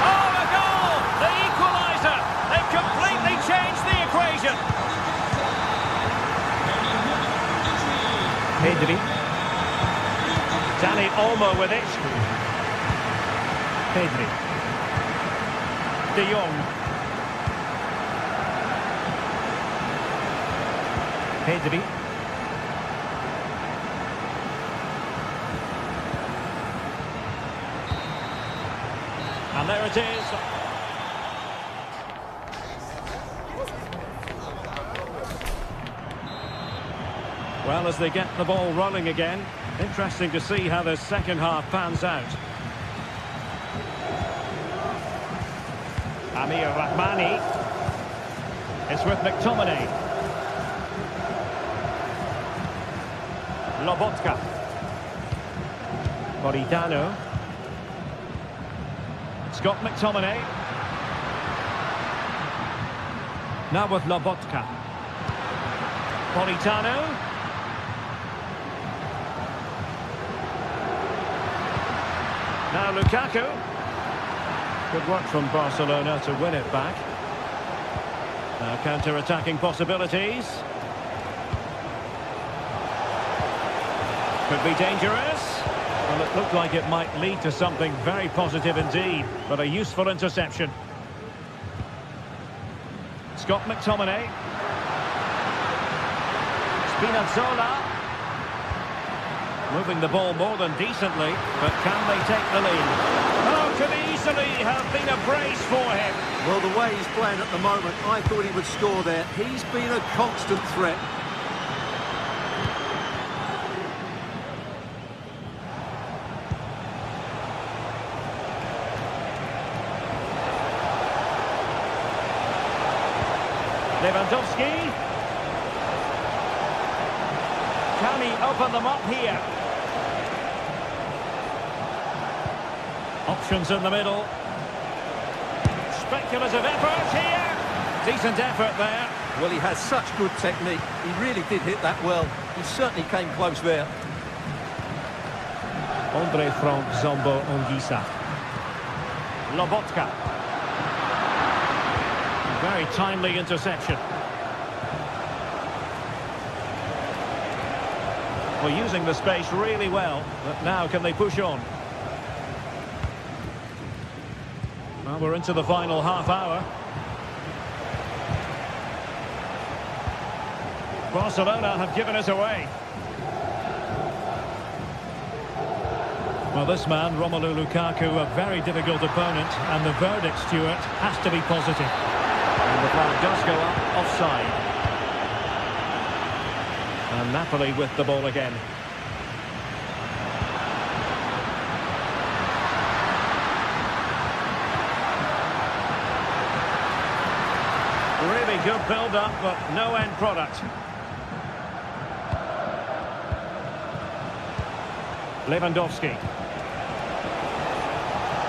Oh, a goal! The equaliser! They've completely changed the equation. Pedri. Dani Olmo with it. Pedri. De Jong. Pedri. And there it is. Well, as they get the ball rolling again, interesting to see how the second half pans out. Amir Rahmani. It's with McTominay. Lobotka. Politano. Scott McTominay. Now with Lobotka. Politano. Now Lukaku. Good work from Barcelona to win it back. Now counter-attacking possibilities. Could be dangerous. Well, it looked like it might lead to something very positive indeed, but a useful interception. Scott McTominay. Spinazzola. Moving the ball more than decently, but can they take the lead? Oh, could easily have been a brace for him.
Well, the way he's playing at the moment, I thought he would score there. He's been a constant threat.
Lewandowski. Can he open them up here? Options in the middle. Speculative effort here. Decent effort there.
Well, he has such good technique. He really did hit that well. He certainly came close there.
Andre Frank Zombo Ongisa. Lobotka. Very timely interception. Well, using the space really well, but now can they push on? Well, we're into the final half hour. Barcelona have given us away. Well, this man, Romelu Lukaku, a very difficult opponent, and the verdict, Stuart, has to be positive. And the flag does go up offside. And Napoli with the ball again. Really good build-up, but no end product. Lewandowski.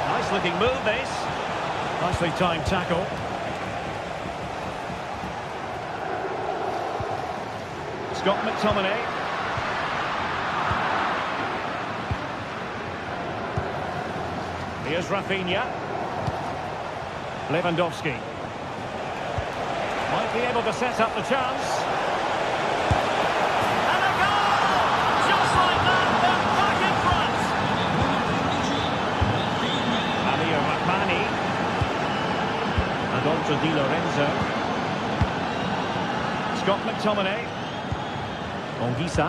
Nice-looking move, this. Nicely timed tackle. Scott McTominay. Here's Rafinha. Lewandowski. Might be able to set up the chance. And a goal! Just like that, they're back in front. Amir Rahmani. And on to Di Lorenzo. Scott McTominay. Ongisa.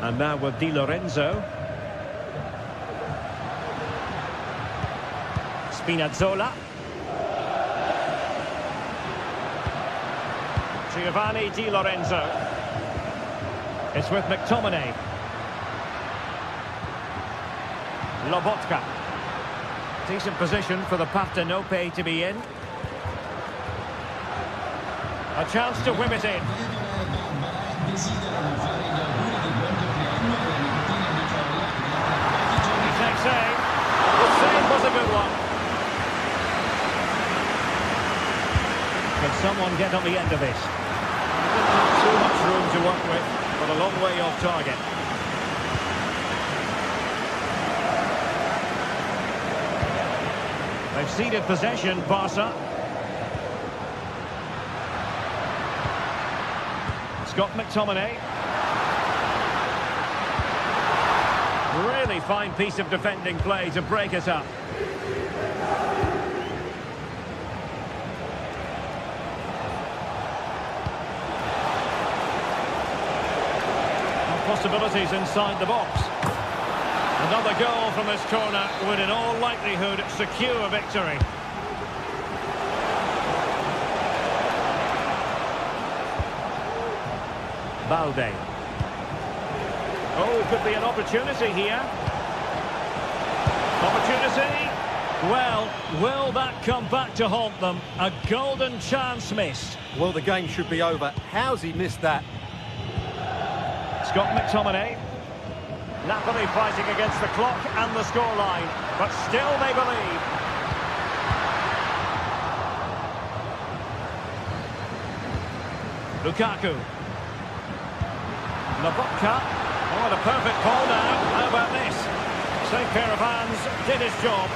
And now with Di Lorenzo. Spinazzola. Giovanni Di Lorenzo. It's with McTominay. Lobotka. Decent position for the Partenope to be in. A chance to whip it in. He takes aim. The save was a good one. Can someone get on the end of this? Not too much room to work with, but a long way off target. They've ceded possession, Barca. Scott McTominay. Really fine piece of defending play to break it up. Possibilities inside the box. Another goal from this corner would in all likelihood secure a victory. Balde. Oh, could be an opportunity here. Opportunity. Well, will that come back to haunt them? A golden chance missed.
Well, the game should be over. How's he missed that?
Scott McTominay. Napoli fighting against the clock and the scoreline, but still they believe. Lukaku. Lobotka. Oh, the perfect ball now. How about this? Same pair of hands, did his job.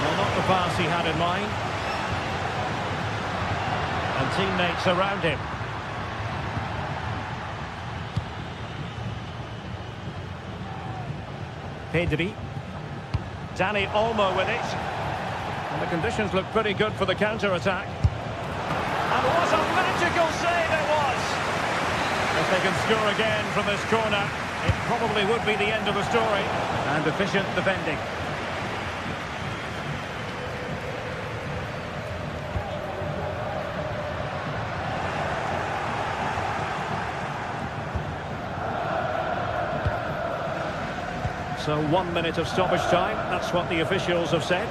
Well, not the pass he had in mind. And teammates around him. Pedri. Dani Olmo with it. And the conditions look pretty good for the counter-attack. And what a magical save it was! If they can score again from this corner, it probably would be the end of the story. And efficient defending. So 1 minute of stoppage time, that's what the officials have said.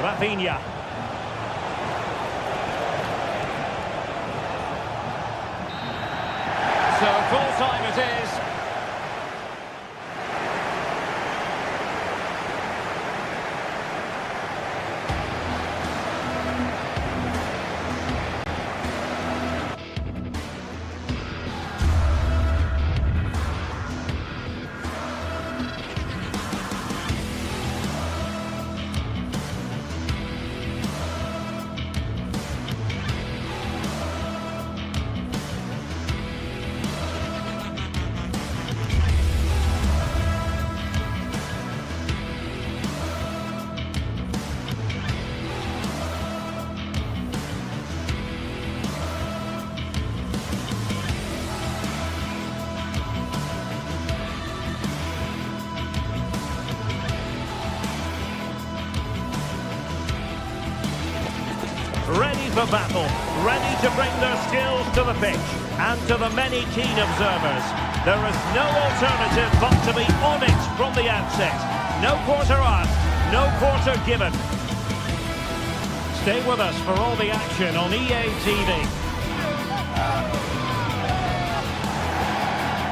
Rafinha. So full time it is. Ready for battle, ready to bring their skills to the pitch, and to the many keen observers, there is no alternative but to be on it from the outset. No quarter asked, no quarter given. Stay with us for all the action on EA TV.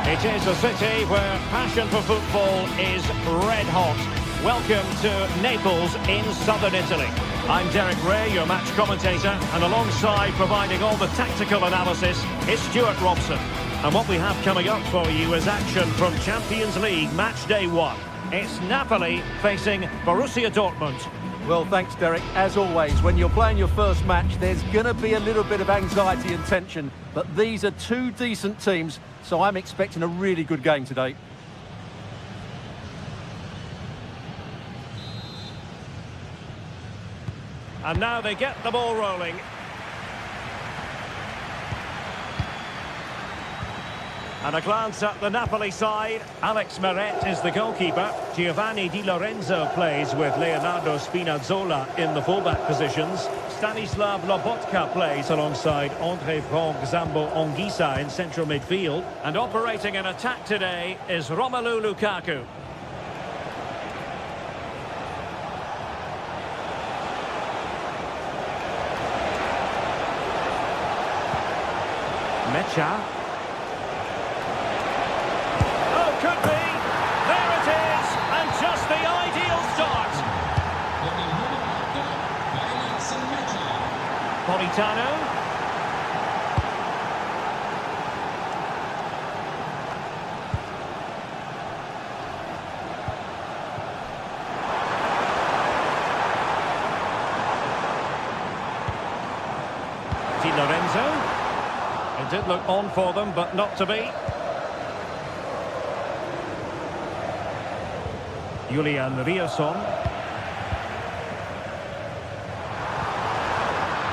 It is a city where passion for football is red hot. Welcome to Naples in southern Italy. I'm Derek Ray, your match commentator, and alongside providing all the tactical analysis is Stuart Robson. And what we have coming up for you is action from Champions League match day 1. It's Napoli facing Borussia Dortmund.
Well, thanks, Derek. As always, when you're playing your first match, there's going to be a little bit of anxiety and tension. But these are two decent teams, so I'm expecting a really good game today.
And now they get the ball rolling. And a glance at the Napoli side. Alex Meret is the goalkeeper. Giovanni Di Lorenzo plays with Leonardo Spinazzola in the fullback positions. Stanislav Lobotka plays alongside André Franck Zambo Anguissa in central midfield. And operating in attack today is Romelu Lukaku. Mecha. Could be. There it is. And just the ideal start. Politano. Di Lorenzo. It did look on for them, but not to be. Julian Rierson.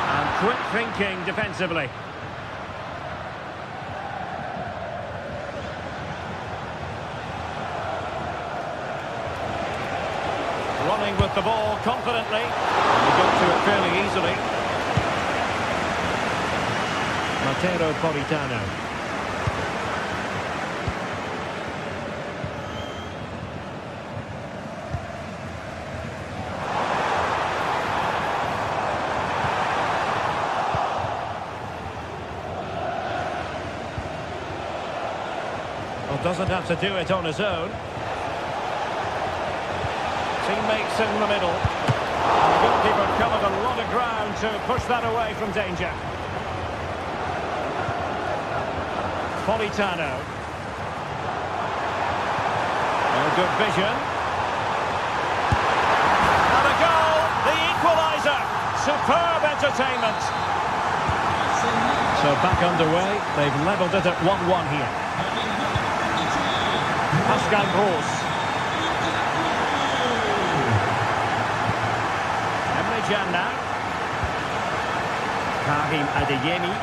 And quick thinking defensively. Running with the ball confidently. He got to it fairly easily. Matteo Politano. Doesn't have to do it on his own. Teammates in the middle. The goalkeeper covered a lot of ground to push that away from danger. Politano. Oh, good vision. And a goal, the equaliser. Superb entertainment. So back underway. They've levelled it at 1-1 here. Pascal Gross. Emre Can now. Karim Adeyemi.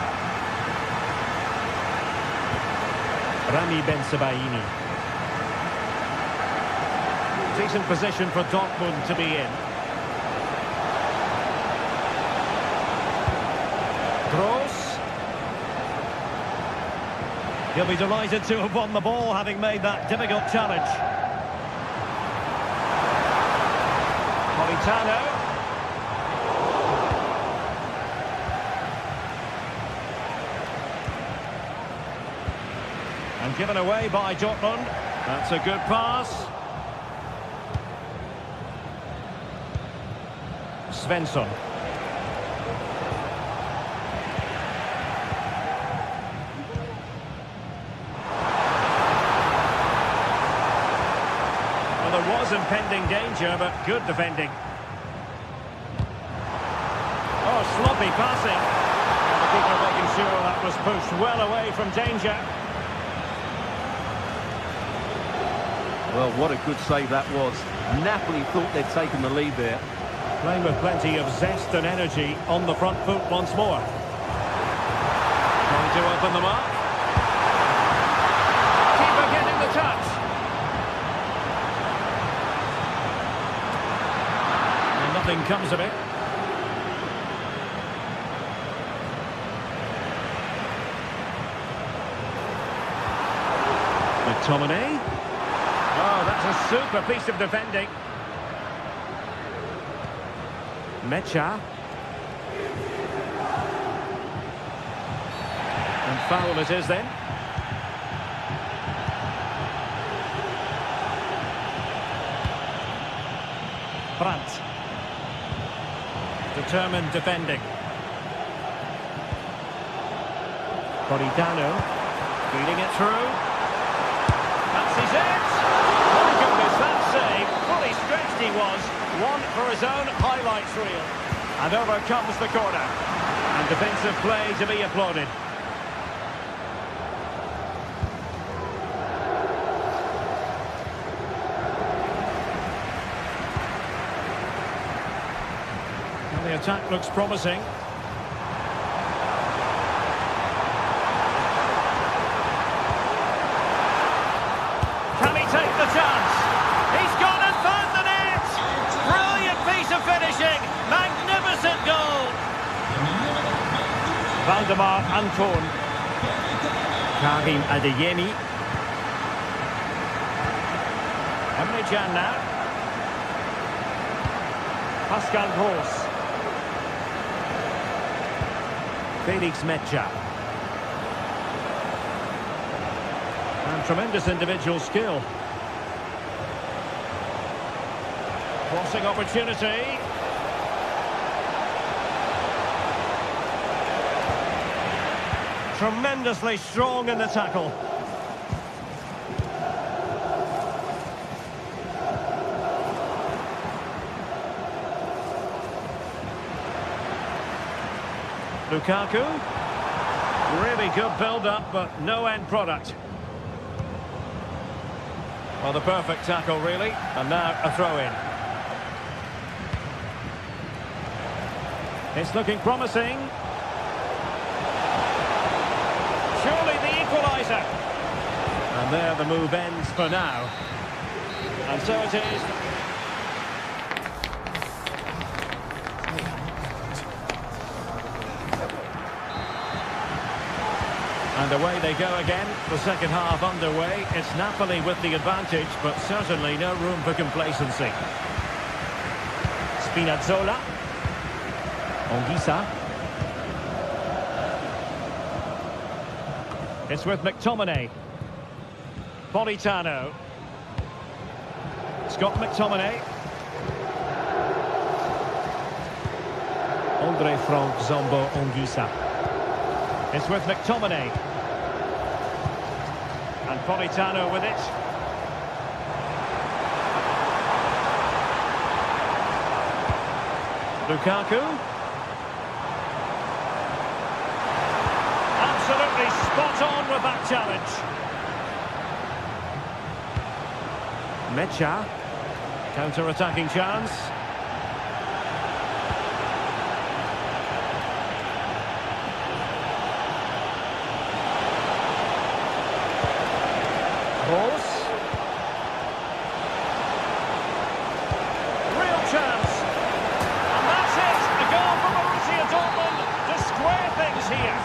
Rami Ben-Sebaini. Decent position for Dortmund to be in. Gross. He'll be delighted to have won the ball, having made that difficult challenge. Politano. And given away by Dortmund. That's a good pass. Svensson. There was impending danger, but good defending. Oh, sloppy passing. And the keeper making sure that was pushed well away from danger.
Well, what a good save that was. Napoli thought they'd taken the lead there.
Playing with plenty of zest and energy on the front foot once more. Trying to open them up. Keeper getting the touch. Nothing comes of it. McTominay. Oh, that's a super piece of defending. Mecha. And foul it is then. Brandt. Determined defending. Politano feeding it through. Fancies it. My goodness, that save. Fully stretched he was. One for his own highlights reel. And over comes the corner. And defensive play to be applauded. The attack looks promising. take the chance. He's gone and found the net. Brilliant piece of finishing. Magnificent goal. Valdemar Anton. Karim Adeyemi. Emre Can now. Pascal Gross. Felix Mecha. And tremendous individual skill. Crossing opportunity. Tremendously strong in the tackle. Lukaku. Really good build-up, but no end product. Well, the perfect tackle, really. And now a throw-in. It's looking promising. Surely the equaliser. And there the move ends for now. And so it is. And away they go again. The second half underway. It's Napoli with the advantage, but certainly no room for complacency. Spinazzola. Anguissa. It's with McTominay. Politano. Scott McTominay. Andre Frank Zombo Anguissa. It's with McTominay. And Politano with it. Lukaku. Absolutely spot on with that challenge. Mecha. Counter-attacking chance. Gross. Real chance. And that's it. A goal from Borussia Dortmund to square things here.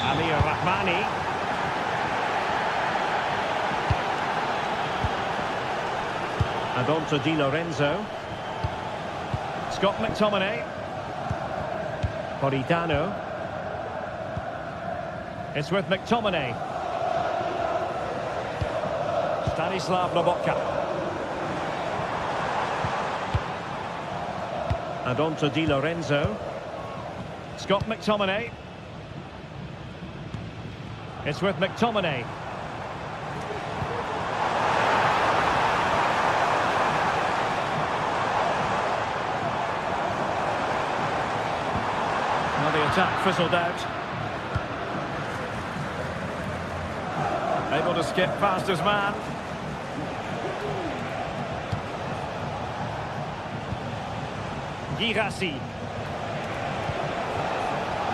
Amir Rahmani. And on to Di Lorenzo. Scott McTominay. Politano. It's with McTominay. Stanislav Lobotka. And on to Di Lorenzo. Scott McTominay. It's with McTominay. Well, the attack fizzled out. Able to skip past his man. Girassi.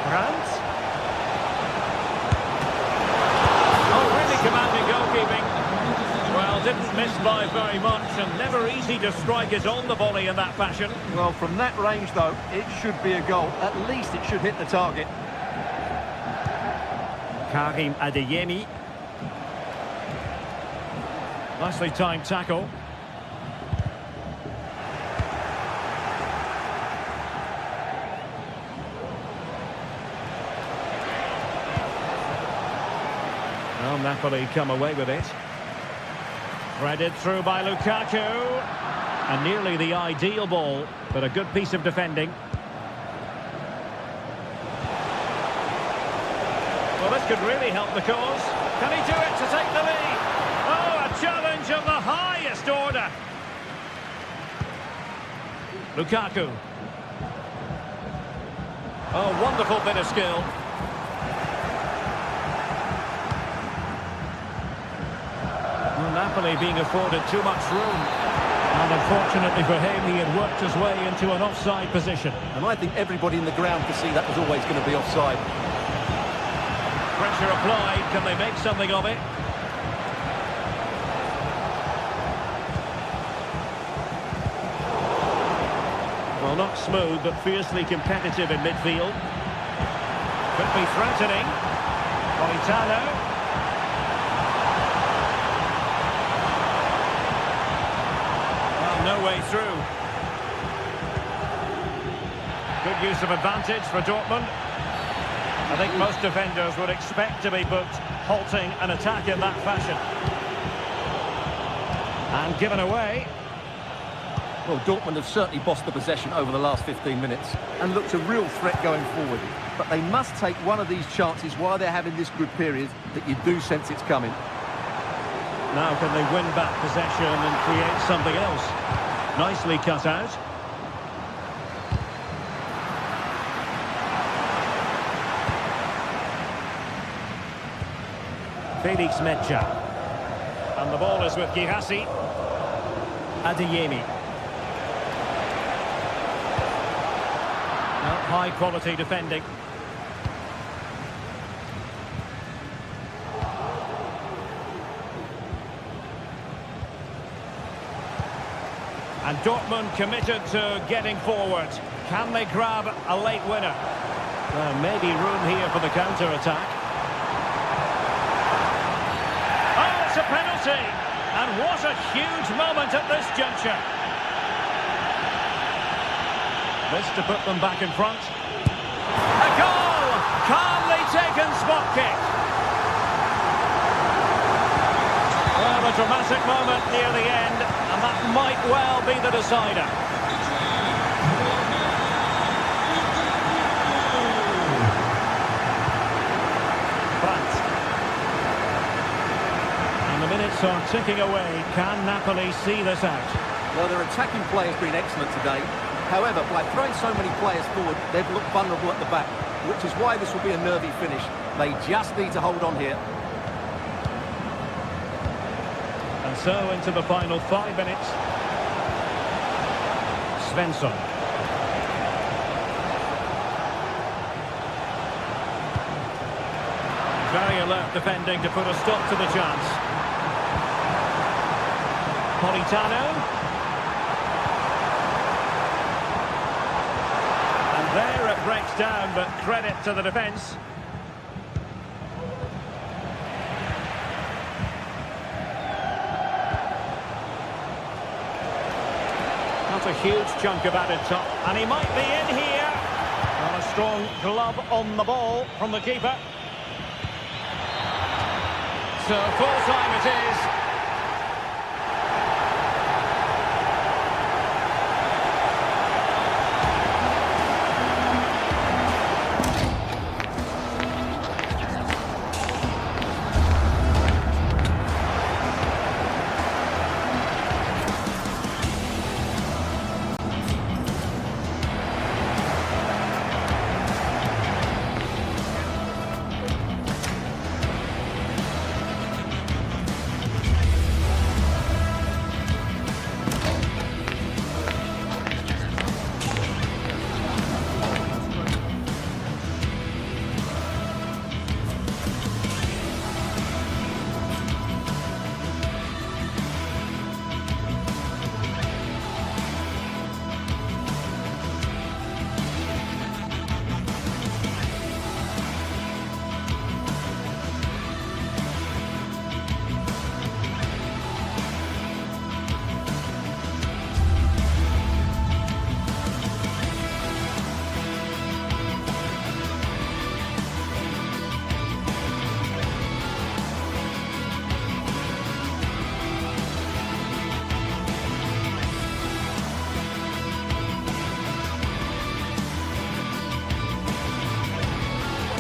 Brandt. Oh, really commanding goalkeeping. Well, didn't miss by very much and never easy to strike it on the volley in that fashion.
Well, from that range, though, it should be a goal. At least it should hit the target.
Karim Adeyemi. Nicely timed tackle. Well, Napoli come away with it. Threaded through by Lukaku. And nearly the ideal ball, but a good piece of defending. Well, this could really help the cause. Can he do it to take the lead? Oh, a challenge of the highest order. Lukaku. Oh, wonderful bit of skill. Well, Napoli being afforded too much room. And unfortunately for him, he had worked his way into an offside position.
And I think everybody in the ground could see that was always going to be offside.
Pressure applied. Can they make something of it? Well, not smooth, but fiercely competitive in midfield. Could be threatening. Politano. Well, no way through. Good use of advantage for Dortmund. I think most defenders would expect to be booked, halting an attack in that fashion. And given away.
Well, Dortmund have certainly bossed the possession over the last 15 minutes and looked a real threat going forward. But they must take one of these chances while they're having this good period that you do sense it's coming.
Now can they win back possession and create something else? Nicely cut out. Felix Mecha. And the ball is with Gihasi. Adeyemi. High quality defending. And Dortmund committed to getting forward. Can they grab a late winner? Maybe room here for the counter-attack. Oh, it's a penalty! And what a huge moment at this juncture. This to put them back in front. A goal! Calmly taken spot kick. Well, a dramatic moment near the end, and that might well be the decider. But, and the minutes are ticking away. Can Napoli see this out?
Well, their attacking play has been excellent today. However, by throwing so many players forward, they've looked vulnerable at the back, which is why this will be a nervy finish. They just need to hold on here.
And so into the final 5 minutes. Svensson. Very alert defending to put a stop to the chance. Politano. There it breaks down, but credit to the defence. Not a huge chunk of added top, and he might be in here. And a strong glove on the ball from the keeper. So full time it is.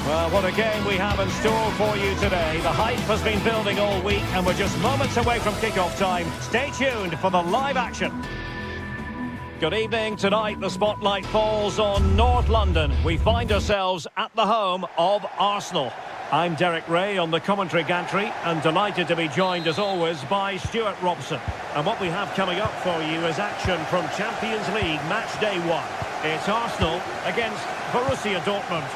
Well, what a game we have in store for you today. The hype has been building all week and we're just moments away from kick-off time. Stay tuned for the live action. Good evening. Tonight the spotlight falls on North London. We find ourselves at the home of Arsenal. I'm Derek Ray on the commentary gantry and delighted to be joined as always by Stuart Robson. And what we have coming up for you is action from Champions League match day 1. It's Arsenal against Borussia Dortmund.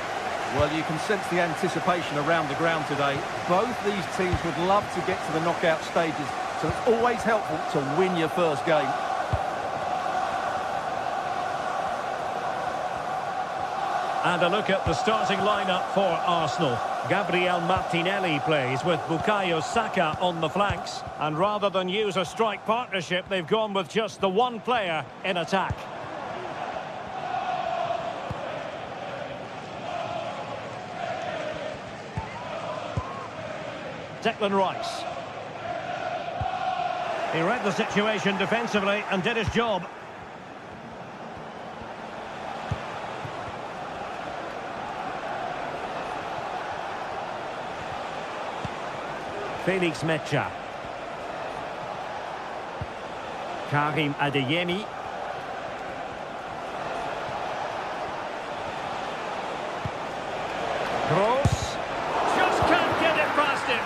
Well, you can sense the anticipation around the ground today. Both these teams would love to get to the knockout stages, so it's always helpful to win your first game.
And a look at the starting lineup for Arsenal. Gabriel Martinelli plays with Bukayo Saka on the flanks. And rather than use a strike partnership, they've gone with just the one player in attack. Declan Rice. He read the situation defensively and did his job. Felix Mecha. Karim Adeyemi. Kroos. Just can't get it past him.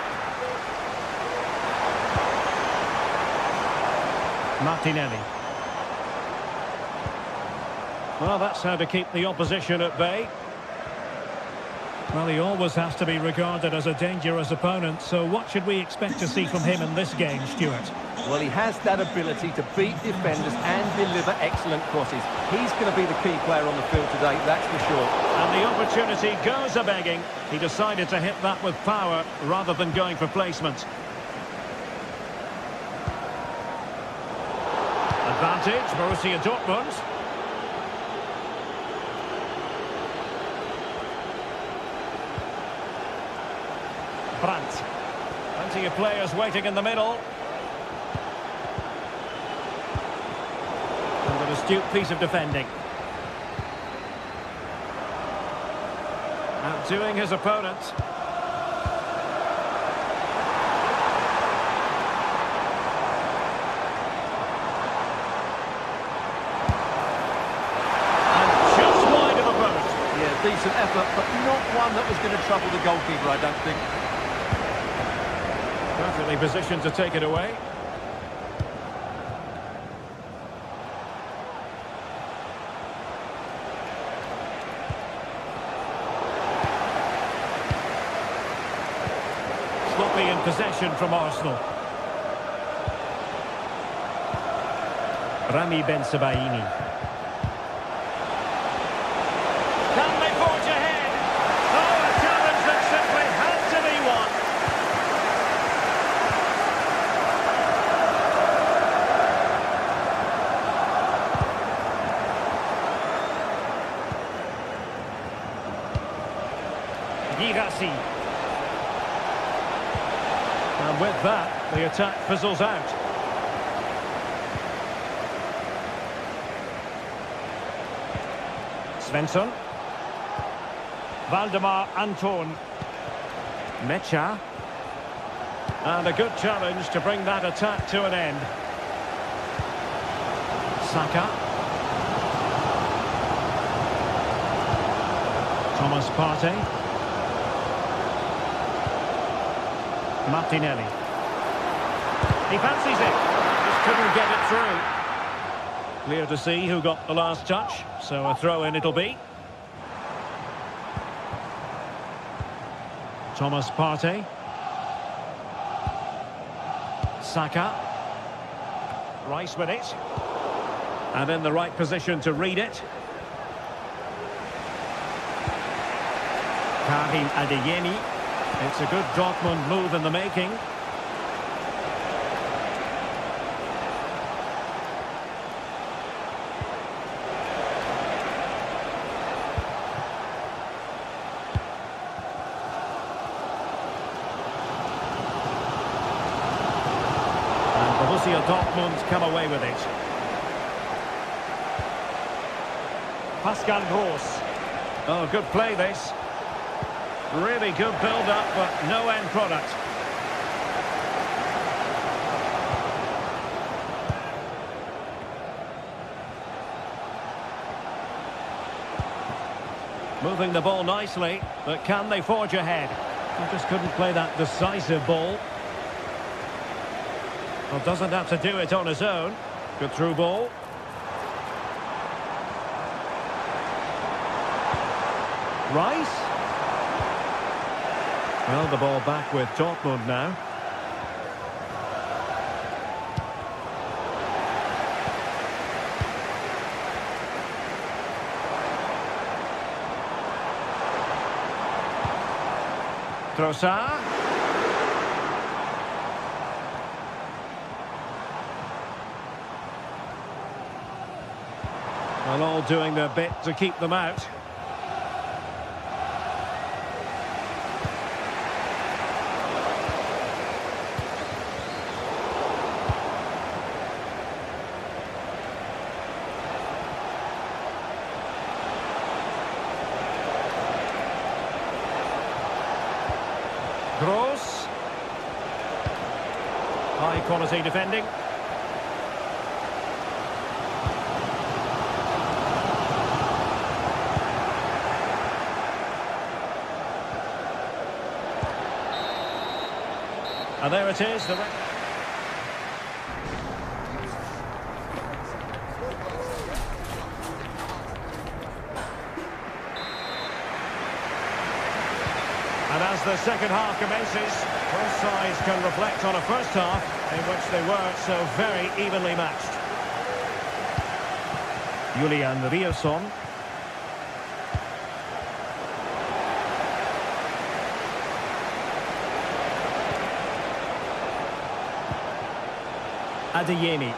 Martinelli. Well, that's how to keep the opposition at bay. Well, he always has to be regarded as a dangerous opponent, so what should we expect to see from him in this game, Stuart?
Well, he has that ability to beat defenders and deliver excellent crosses. He's going to be the key player on the field today, that's for sure.
And the opportunity goes a-begging. He decided to hit that with power rather than going for placement. Advantage, Borussia Dortmund. Brandt. Plenty of players waiting in the middle. And an astute piece of defending. Outdoing his opponent. And just wide of opponent.
Yeah, decent effort, but not one that was going to trouble the goalkeeper, I don't think.
Perfectly positioned to take it away. Sloppy in possession from Arsenal. Rami Ben-Sebaini. Can they forge ahead? Oh, a challenge that simply had to be won. Girassi. And with that, the attack fizzles out. Svensson. Valdemar Anton. Mecha. And a good challenge to bring that attack to an end. Saka. Thomas Partey. Martinelli. He fancies it. Just couldn't get it through. Clear to see who got the last touch, so a throw-in it'll be. Thomas Partey. Saka. Rice with it. And in the right position to read it. Karim Adeyemi. It's a good Dortmund move in the making. And Borussia Dortmund come away with it. Pascal Gross. Oh, good play this. Really good build-up, but no end product. Moving the ball nicely, but can they forge ahead? They just couldn't play that decisive ball. Well, doesn't have to do it on his own. Good through ball. Rice. Well, the ball back with Dortmund now. Trossard. Well, all doing their bit to keep them out. Gross. High quality defending. And there it is. And as the second half commences, both sides can reflect on a first half in which they were so very evenly matched. Julian Riasson. Adeyemi.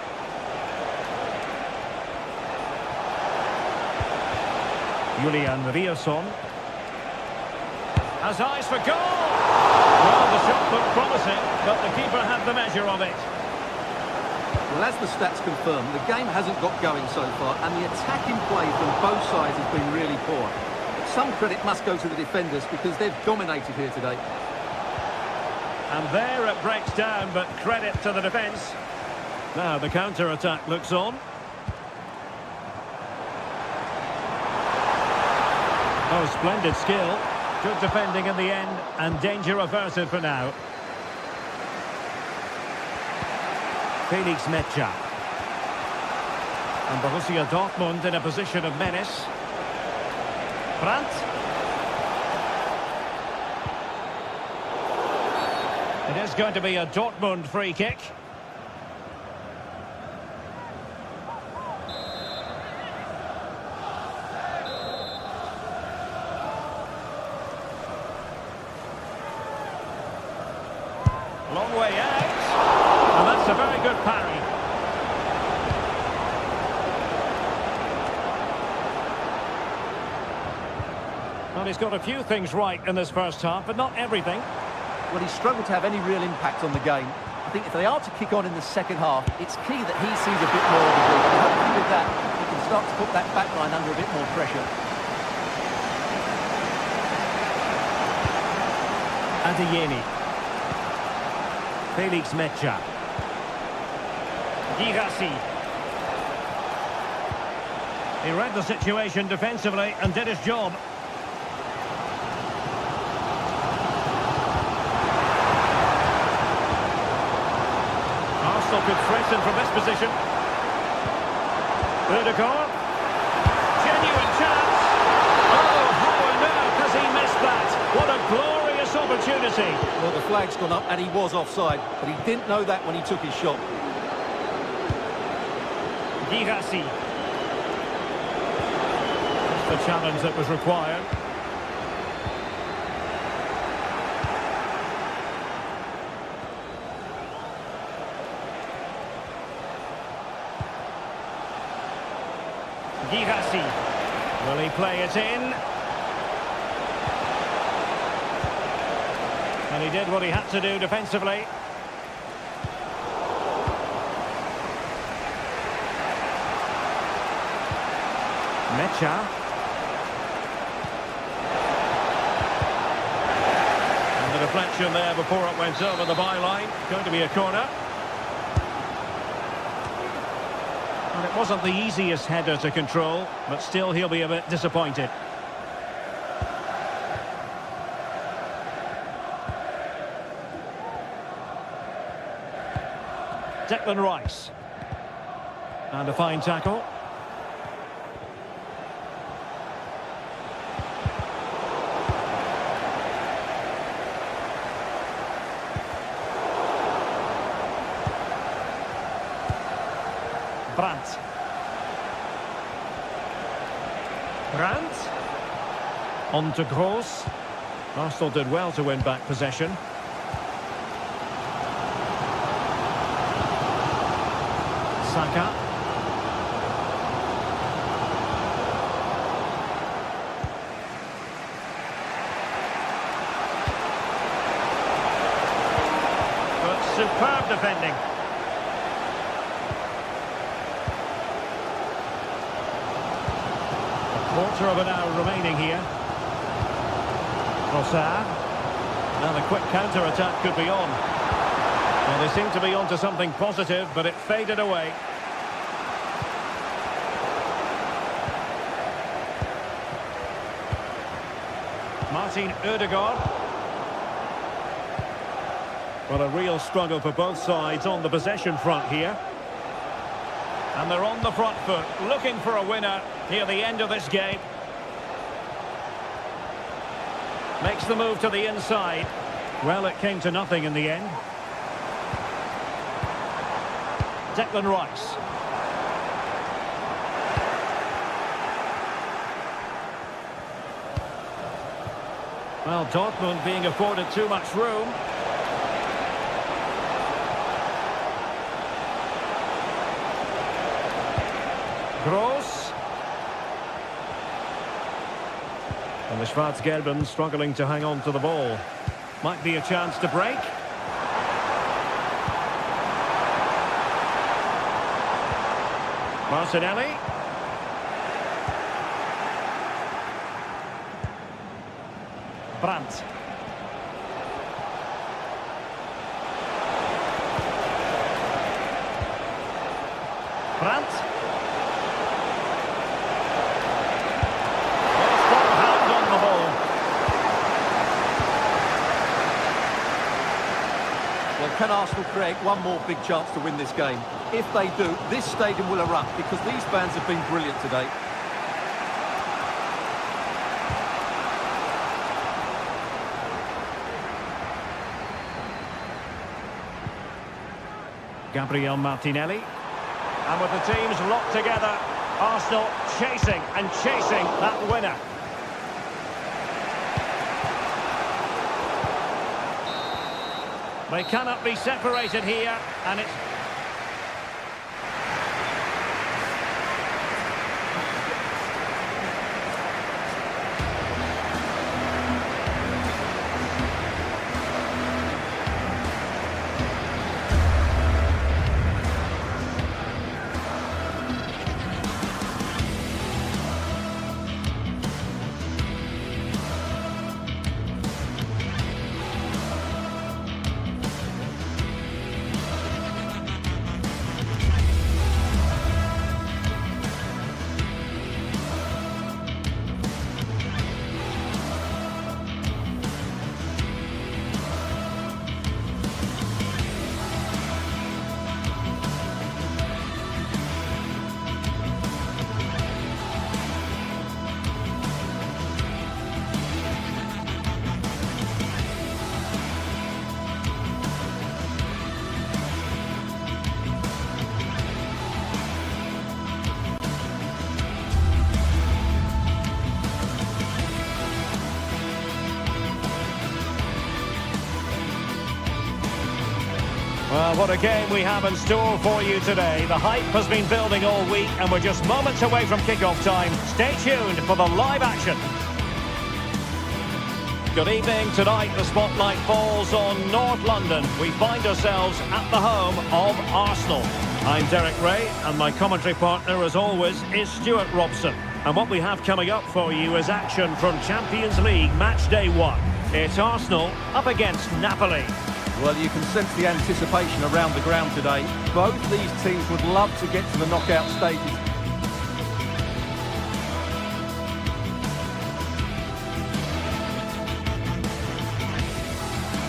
Julian Riasson. Has eyes for goal! Well, the shot looked promising, but the keeper had the measure of it.
Well, as the stats confirm, the game hasn't got going so far, and the attacking play from both sides has been really poor. But some credit must go to the defenders because they've dominated here today.
And there it breaks down, but credit to the defence. Now the counter-attack looks on. Oh, splendid skill. Good defending in the end, and danger averted for now. Felix Mecha. And Borussia Dortmund in a position of menace. Brandt. It is going to be a Dortmund free kick. Long way out, and that's a very good parry. Well, he's got a few things right in this first half, but not everything.
Well, he struggled to have any real impact on the game. I think if they are to kick on in the second half, it's key that he sees a bit more of the ball. And hopefully with that, he can start to put that back line under a bit more pressure.
Adeyemi. Felix Mecha. Girassi. He read the situation defensively and did his job. Arsenal could threaten from this position. Ødegaard. Genuine chance. Oh, how on earth has he missed that? What a glorious opportunity.
Well, the flag's gone up and he was offside, but he didn't know that when he took his shot.
Girassi. That's the challenge that was required. Girassi. Will he play it in? And he did what he had to do defensively. Mecha. And the deflection there before it went over the byline. Going to be a corner. And it wasn't the easiest header to control, but still he'll be a bit disappointed. Declan Rice. And a fine tackle. Brandt. Brandt. On to Gross. Arsenal did well to win back possession. Saka. But superb defending. Quarter of an hour remaining here. Trossard. Now the quick counter-attack could be on. Well, they seem to be onto something positive, but it faded away. Martin Ødegaard. Well, a real struggle for both sides on the possession front here. And they're on the front foot, looking for a winner near the end of this game. Makes the move to the inside. Well, it came to nothing in the end. Declan Rice. Well, Dortmund being afforded too much room. Gross. And the Schwarz-Gelben struggling to hang on to the ball. Might be a chance to break. Martinelli. Brandt. Brandt.
Well, can Arsenal create one more big chance to win this game? If they do, this stadium will erupt because these fans have been brilliant today.
Gabriel Martinelli. And with the teams locked together, Arsenal chasing that winner. They cannot be separated here, and it's... Well, what a game we have in store for you today. The hype has been building all week and we're just moments away from kickoff time. Stay tuned for the live action. Good evening. Tonight the spotlight falls on North London. We find ourselves at the home of Arsenal. I'm Derek Ray and my commentary partner as always is Stuart Robson. And what we have coming up for you is action from Champions League match day 1. It's Arsenal up against Napoli.
Well, you can sense the anticipation around the ground today. Both these teams would love to get to the knockout stages.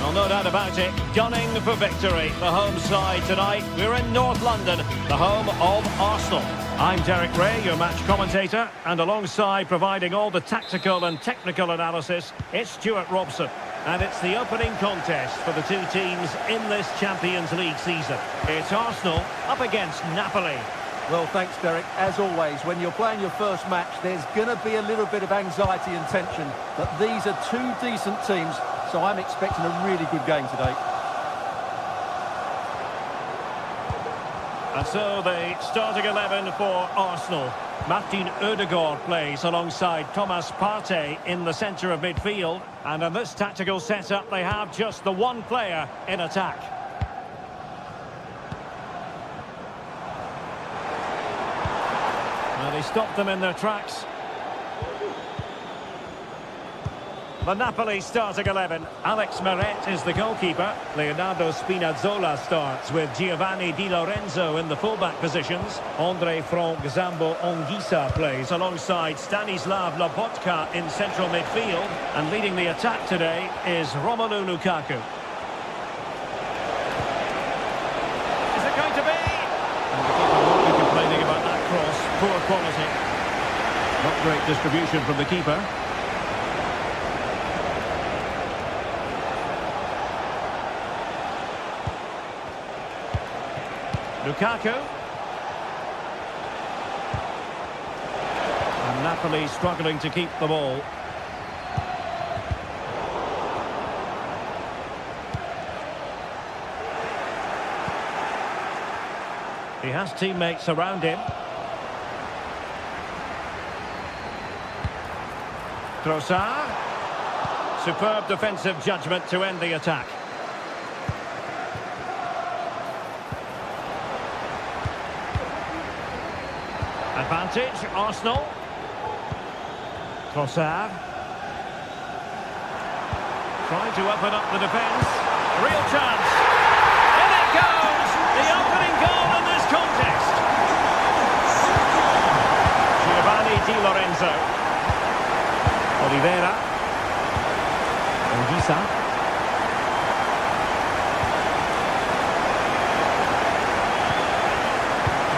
Well, no doubt about it, gunning for victory. The home side tonight. We're in North London, the home of Arsenal. I'm Derek Ray, your match commentator, and alongside providing all the tactical and technical analysis, it's Stuart Robson. And it's the opening contest for the two teams in this Champions League season. It's Arsenal up against Napoli.
Well, thanks, Derek. As always, when you're playing your first match, there's going to be a little bit of anxiety and tension. But these are two decent teams, so I'm expecting a really good game today.
And so the starting 11 for Arsenal. Martin Ødegaard plays alongside Thomas Partey in the centre of midfield. And in this tactical setup, they have just the one player in attack. Well, they stopped them in their tracks. The Napoli starting 11. Alex Meret is the goalkeeper. Leonardo Spinazzola starts with Giovanni Di Lorenzo in the fullback positions. Andre Frank Zambo Anguissa plays alongside Stanislav Lobotka in central midfield. And leading the attack today is Romelu Lukaku. Is it going to be? And the keeper won't be complaining about that cross. Poor quality. Not great distribution from the keeper. Lukaku. And Napoli struggling to keep the ball. He has teammates around him. Trossard. Superb defensive judgment to end the attack. Advantage, Arsenal. Trossard. Trying to open up the defence. Real chance. In it goes! The opening goal in this contest. Giovanni Di Lorenzo. Oliveira. Anguissa.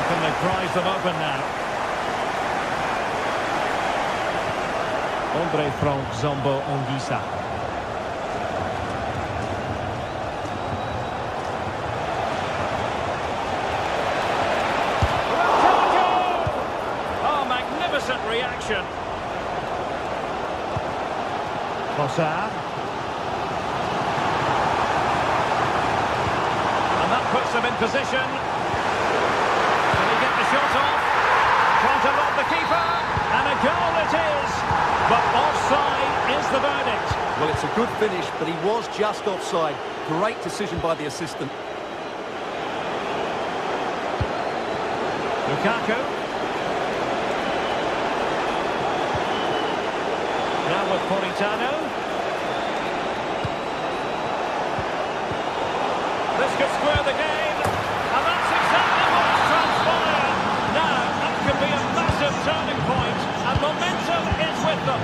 Can they prize them open now? Andre Frank Zambo Anguissa. Oh, magnificent reaction. Trossard. And that puts them in position. Can he get the shot off? Trying to lob the keeper. And a goal it is. But offside is the verdict.
Well, it's a good finish, but he was just offside. Great decision by the assistant.
Lukaku. Now with Politano. This could square the game. And that's exactly what's transpired. Now, that could be a massive turning point. And momentum is with them.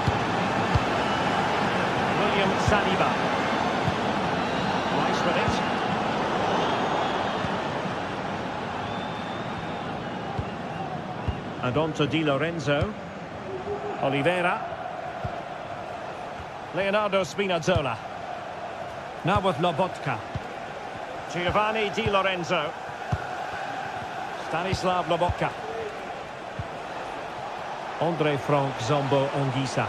William Saliba. Nice with it. And on to Di Lorenzo. Oliveira. Leonardo Spinazzola. Now with Lobotka. Giovanni Di Lorenzo. Stanislav Lobotka. Andre Frank Zambo Anguissa.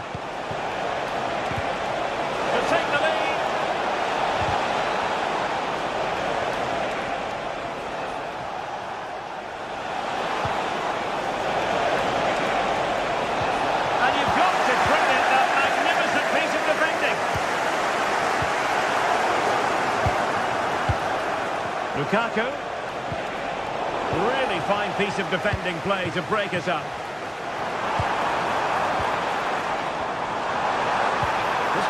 To take the lead. And you've got to credit that magnificent piece of defending. Lukaku. Really fine piece of defending play to break us up.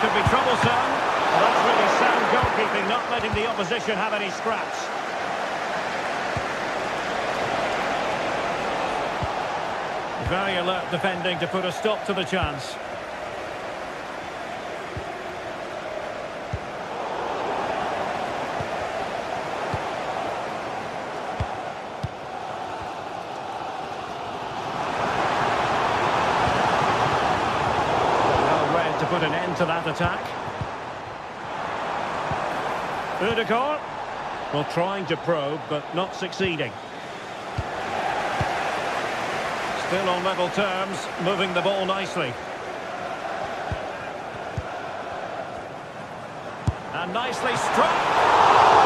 Could be troublesome. Well, that's really sound goalkeeping, not letting the opposition have any scraps. Very alert defending to put a stop to the chance. Put an end to that attack. Ødegaard. Well, trying to probe, but not succeeding. Still on level terms, moving the ball nicely. And nicely struck.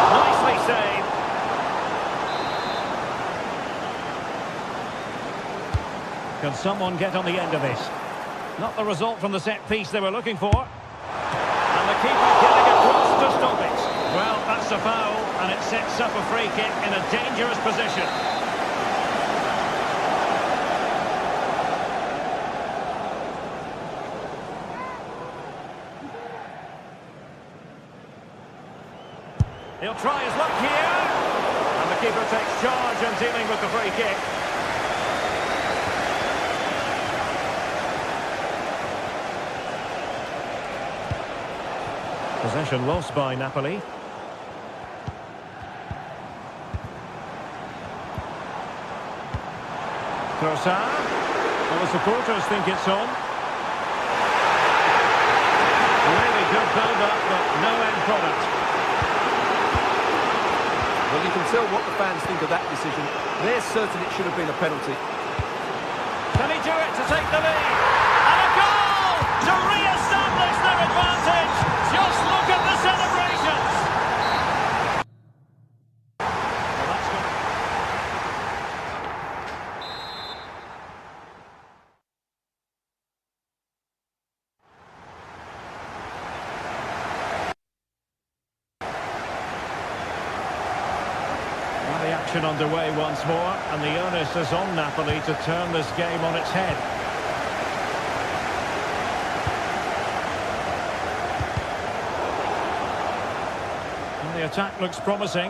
Nicely saved. Can someone get on the end of this? Not the result from the set piece they were looking for. And the keeper getting across to stop it. Well, that's a foul, and it sets up a free kick in a dangerous position. He'll try his luck here. And the keeper takes charge and dealing with the free kick. Possession lost by Napoli. Trossard. Well, the supporters think it's on. Really good build-up, but no end product.
Well, you can tell what the fans think of that decision. They're certain it should have been a penalty.
Can he do it to take the lead? And a goal to re-establish their advantage. Just look at the celebrations. Well, that's good. Well, the action underway once more, and the onus is on Napoli to turn this game on its head. The attack looks promising.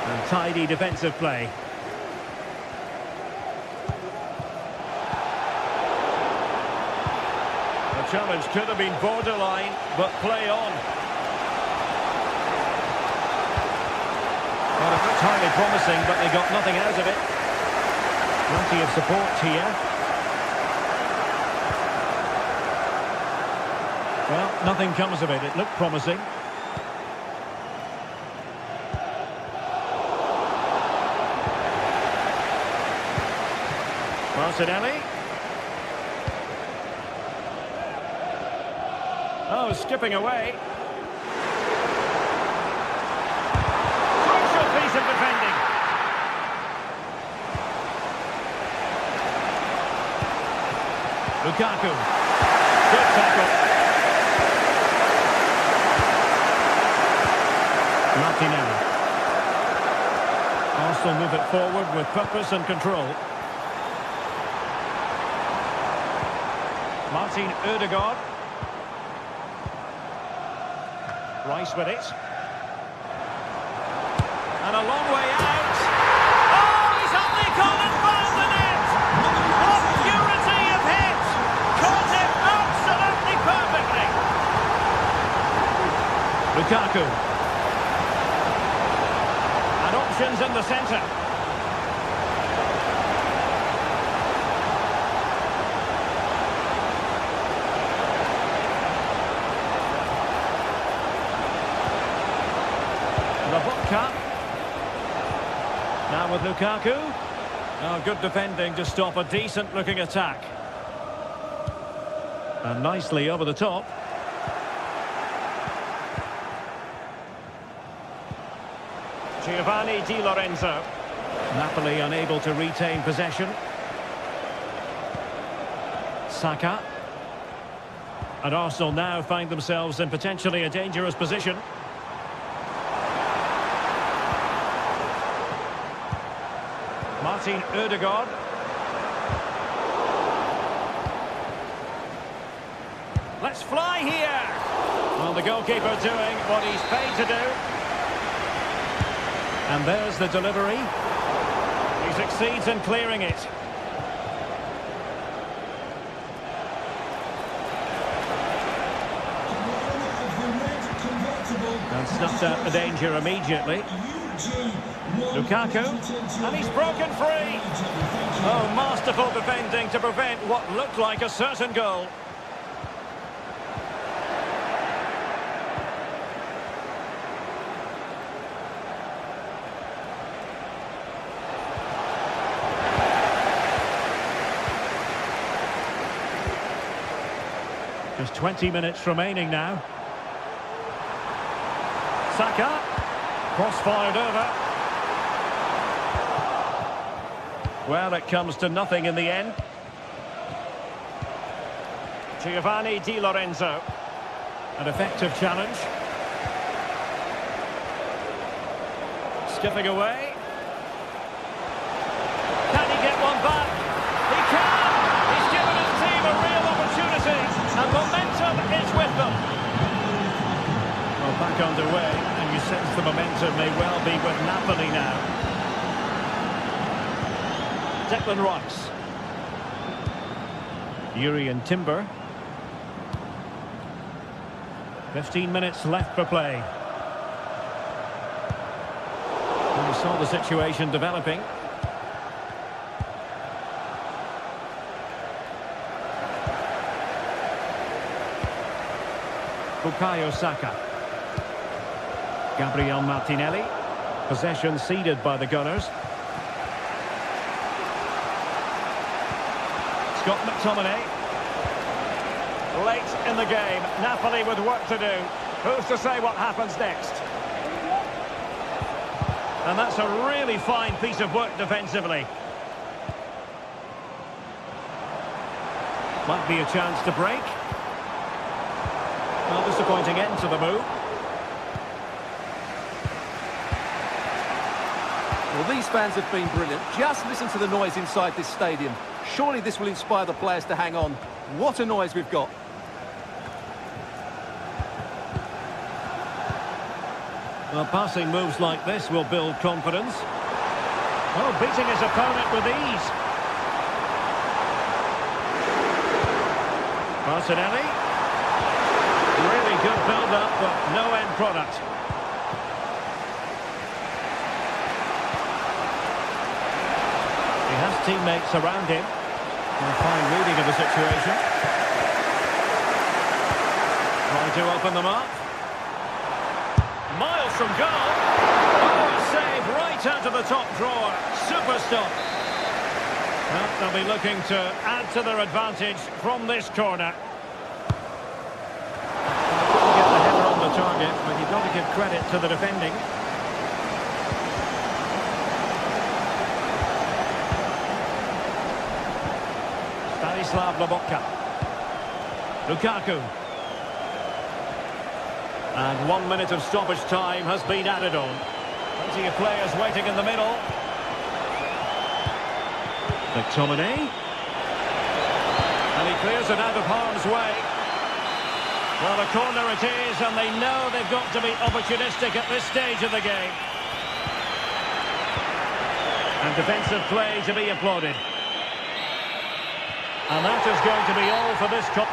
And tidy defensive play. The challenge could have been borderline, but play on. Well, it looked highly promising, but they got nothing out of it. Plenty of support here. Well, nothing comes of it. It looked promising. Martinelli. Oh, skipping away. Crucial piece of defending. Lukaku. Good tackle. Martinelli. Arsenal move it forward with purpose and control. Martin Ødegaard. Rice with it. And a long way out. Oh, he's only gone and found the net! What purity of hit! Caught it absolutely perfectly. Lukaku. And options in the centre. Now with Lukaku. Oh, good defending to stop a decent-looking attack. And nicely over the top. Giovanni Di Lorenzo. Napoli unable to retain possession. Saka. And Arsenal now find themselves in potentially a dangerous position. Martin Ødegaard. Let's fly here. Well, the goalkeeper doing what he's paid to do. And there's the delivery. He succeeds in clearing it. And snuffed out the danger immediately. Lukaku, and he's broken free. Oh, masterful defending to prevent what looked like a certain goal. There's 20 minutes remaining now. Saka. Cross-fired over. Well, it comes to nothing in the end. Giovanni Di Lorenzo. An effective challenge. Skipping away. Can he get one back? He can! He's given his team a real opportunity, and momentum is with them. Well, back underway, and you sense the momentum may well be with Napoli now. Declan Rice. Urian Timber. 15 minutes left for play. And we saw the situation developing. Bukayo Saka. Gabriel Martinelli. Possession ceded by the Gunners. Scott McTominay. Late in the game, Napoli with work to do. Who's to say what happens next? And that's a really fine piece of work defensively. Might be a chance to break. Well, disappointing end to the move.
Well, these fans have been brilliant. Just listen to the noise inside this stadium. Surely this will inspire the players to hang on. What a noise we've got.
Well, passing moves like this will build confidence. Oh, beating his opponent with ease. Martinelli. Really good build-up, but no end product. He has teammates around him. A fine reading of the situation. Trying to open them up. Miles from goal. Oh, a save right out of the top drawer. Super stop. Well, they'll be looking to add to their advantage from this corner. Couldn't get the header on the target, but you've got to give credit to the defending. Stanislav Lobotka. Lukaku. And 1 minute of stoppage time has been added on. Plenty of players waiting in the middle. McTominay. And he clears it out of harm's way. Well, a corner it is, and they know they've got to be opportunistic at this stage of the game. And defensive play to be applauded. And that is going to be all for this cup.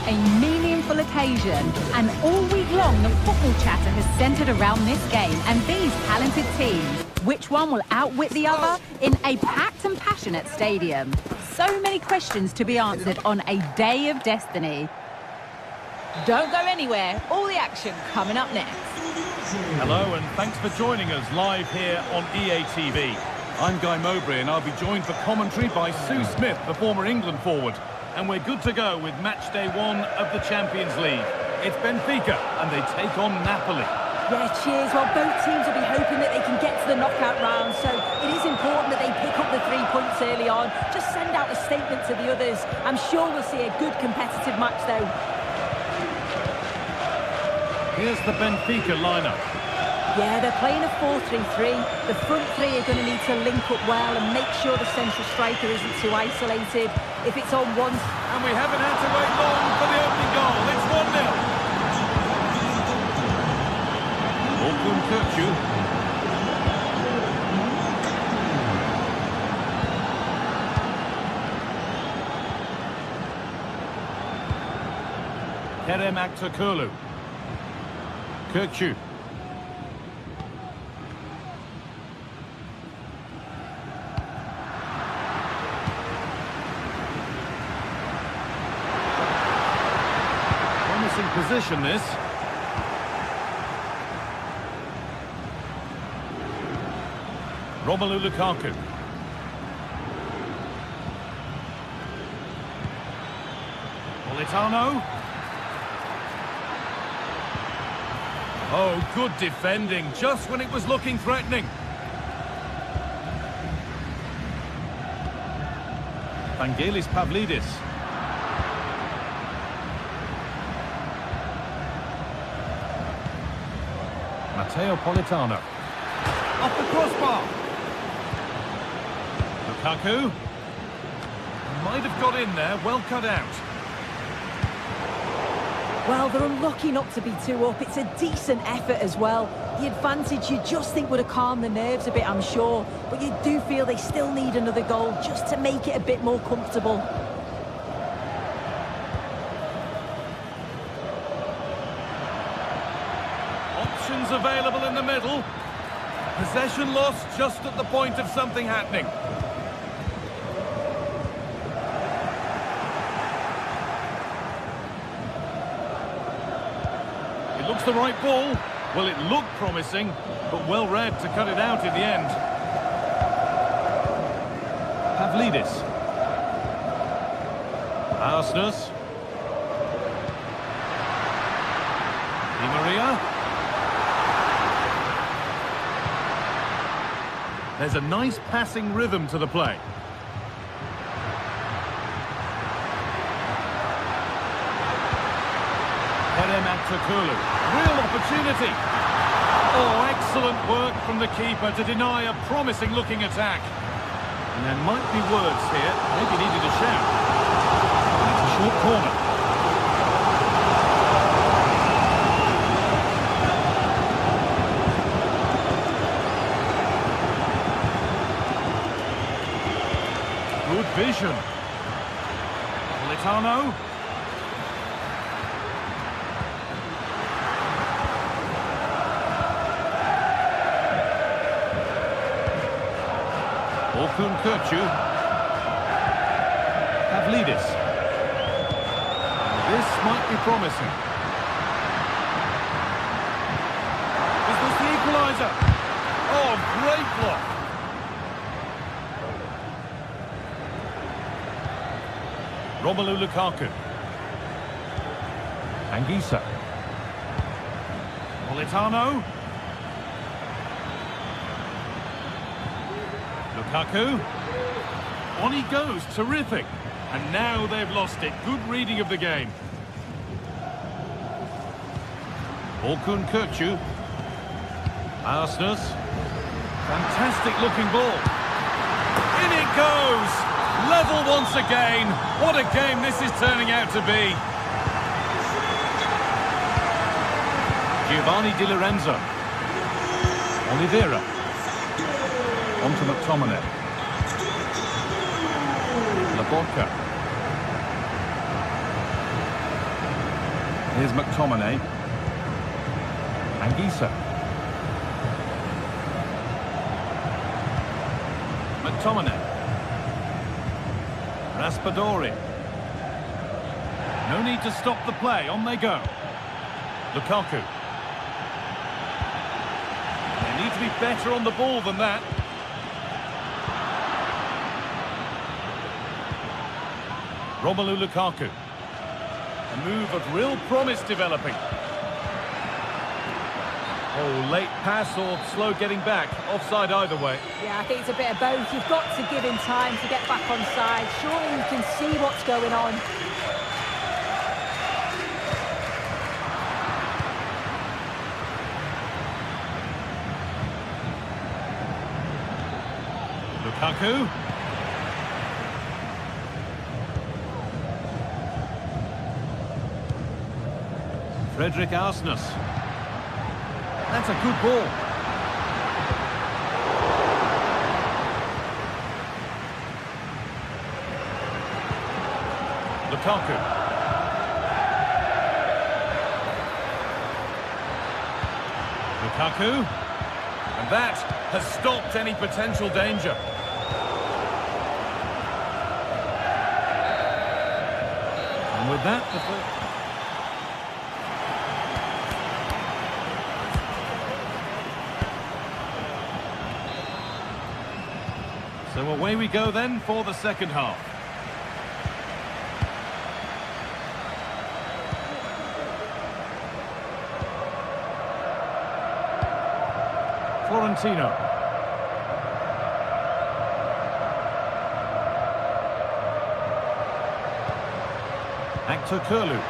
A meaningful occasion, and all week long the football chatter has centred around this game and these talented teams. Which one will outwit the other in a packed and passionate stadium? So many questions to be answered on a day of destiny. Don't go anywhere, all the action coming up next.
Hello and thanks for joining us live here on EA TV. I'm Guy Mowbray and I'll be joined for commentary by Sue Smith, the former England forward. And we're good to go with match day 1 of the Champions League. It's Benfica and they take on Napoli.
Yeah, cheers. Well, both teams will be hoping that they can get to the knockout round, so it is important that they pick up the 3 points early on. Just send out a statement to the others. I'm sure we'll see a good competitive match, though.
Here's the Benfica lineup.
Yeah, they're playing a 4-3-3. The front three are going to need to link up well and make sure the central striker isn't too isolated. If it's on one...
And we haven't had to wait long for the opening goal. It's 1-0. Orkun Kökçü. Kerem Aktürkoğlu. Kökçü. Promising position, this. Romelu Lukaku. Politano. Oh, good defending, just when it was looking threatening. Vangelis Pavlidis. Matteo Politano. Off the crossbar. Lukaku. Might have got in there, well cut out.
Well, they're unlucky not to be 2 up. It's a decent effort as well. The advantage you just think would have calmed the nerves a bit, I'm sure. But you do feel they still need another goal just to make it a bit more comfortable.
Options available in the middle. Possession lost just at the point of something happening. Looks the right ball. Well, it looked promising, but well read to cut it out in the end. Pavlidis. Arsnes. Di Maria. There's a nice passing rhythm to the play. Kerem Aktürkoğlu. Real opportunity. Oh, excellent work from the keeper to deny a promising-looking attack. And there might be words here. Maybe needed a shout. It's a short corner. Good vision. Politano. Orkun Kökçü. Pavlidis. This might be promising. Is this the equaliser? Oh, great block. Romelu Lukaku. Anguissa. Politano. Lukaku. On he goes, terrific. And now they've lost it. Good reading of the game. Orkun Kökçü. Arsnes. Fantastic looking ball. In it goes! Level once again. What a game this is turning out to be. Giovanni Di Lorenzo. Oliveira. On to McTominay. Laborca. Here's McTominay. Anguissa. McTominay. Raspadori. No need to stop the play. On they go. Lukaku. They need to be better on the ball than that. Romelu Lukaku. A move of real promise developing. Oh, late pass or slow getting back. Offside either way.
Yeah, I think it's a bit of both. You've got to give him time to get back on side. Surely you can see what's going on.
Lukaku. Frederick Arsnes. That's a good ball. Lukaku. Lukaku. And that has stopped any potential danger. And with that, so away we go then for the second half. Florentino. Hector Curlew.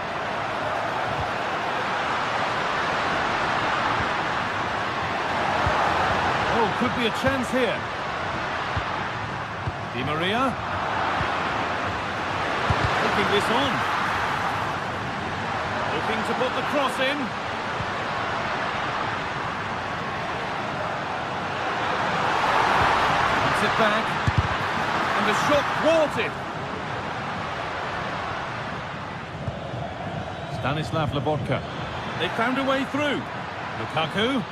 Oh, could be a chance here. Di Maria. Taking this on. Looking to put the cross in. Puts it back. And the shot thwarted. Stanislav Lobotka. They found a way through. Lukaku.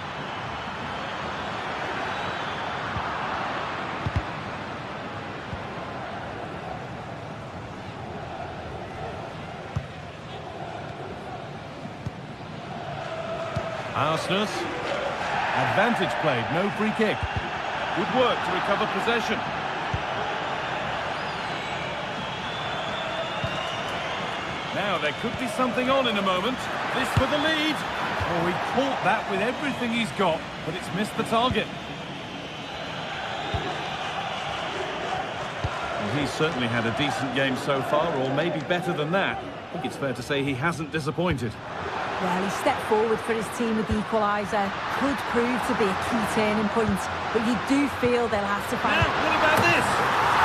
Arsnes. Advantage played, no free kick. Good work to recover possession. Now there could be something on in a moment. This for the lead. Oh, he caught that with everything he's got, but it's missed the target. Well, he's certainly had a decent game so far, or maybe better than that. I think it's fair to say he hasn't disappointed.
Well, he stepped forward for his team with the equaliser. Could prove to be a key turning point, but you do feel they'll have to find...
Now, what about this?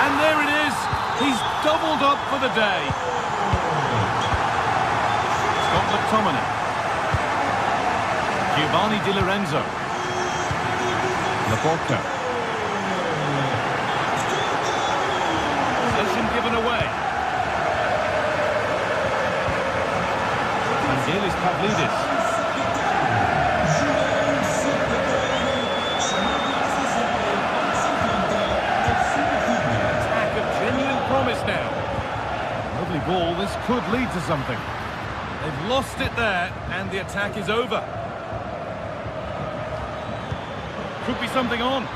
And there it is. He's doubled up for the day. Scott McTominay. Giovanni Di Lorenzo. Lobotka. Possession given away. Vangelis Pavlidis. Attack of genuine promise now. Lovely ball, this could lead to something. They've lost it there, and the attack is over. Could be something on.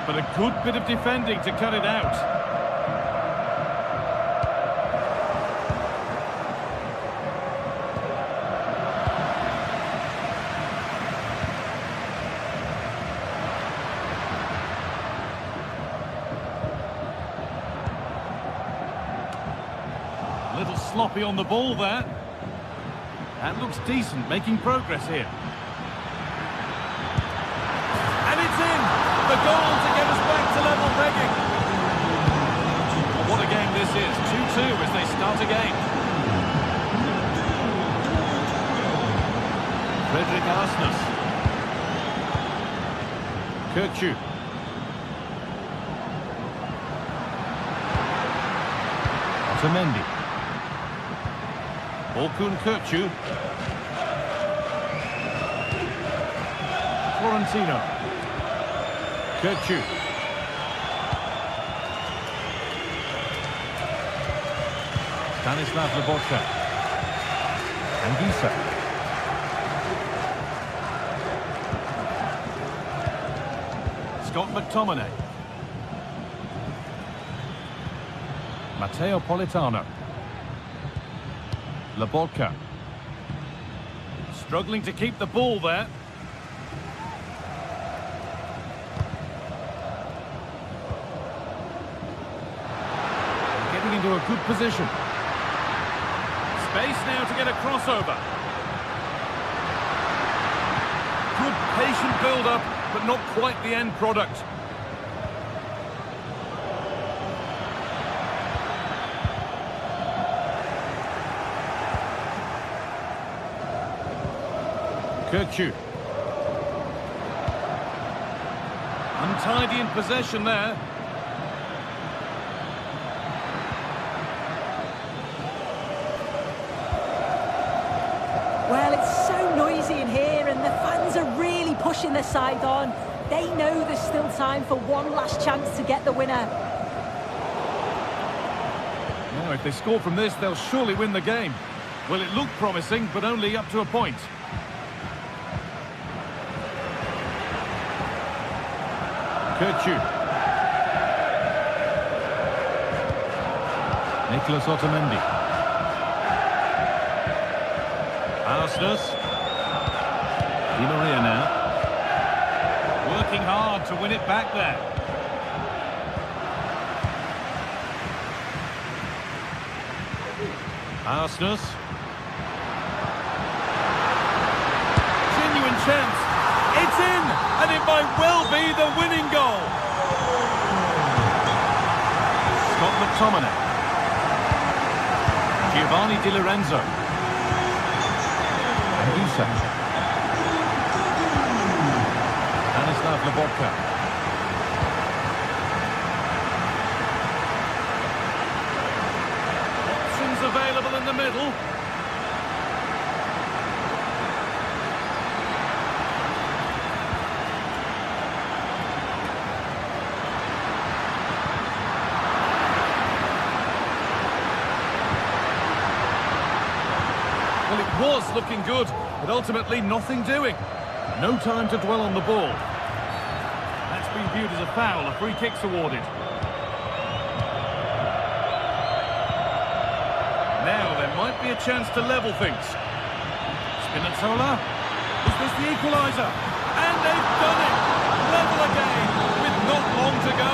But a good bit of defending to cut it out. A little sloppy on the ball there. That looks decent, making progress here. And it's in! The goal to get us back to level pegging. Well, what a game this is. 2-2 as they start again. Frederick Arsnes. Kirkju. Otamendi. Orkun Kirkju. Florentino. Kirkju. Stanislav Lobotka. Anguissa. Scott McTominay. Matteo Politano. Lobotka. Struggling to keep the ball there. Getting into a good position. Space now to get a crossover. Good patient build-up, but not quite the end product. Kirkju. Untidy in possession there.
Well, it's so noisy in here and the fans are really pushing their side on. They know there's still time for one last chance to get the winner.
Now, if they score from this, they'll surely win the game. Well, it looked promising, but only up to a point. Kirkju. Nicholas Otamendi. Arsenal. Di Maria now. Working hard to win it back there. Arsenal. Genuine chance. It's in, and it might well be the winning goal. Scott McTominay. Giovanni Di Lorenzo. Anguissa. Stanislav Lobotka. Options available in the middle. Well, it was looking good, but ultimately nothing doing. No time to dwell on the ball. That's been viewed as a foul. A free kick's awarded. Now there might be a chance to level things. Spinazzola. Is this the equaliser? And they've done it! Level again, with not long to go.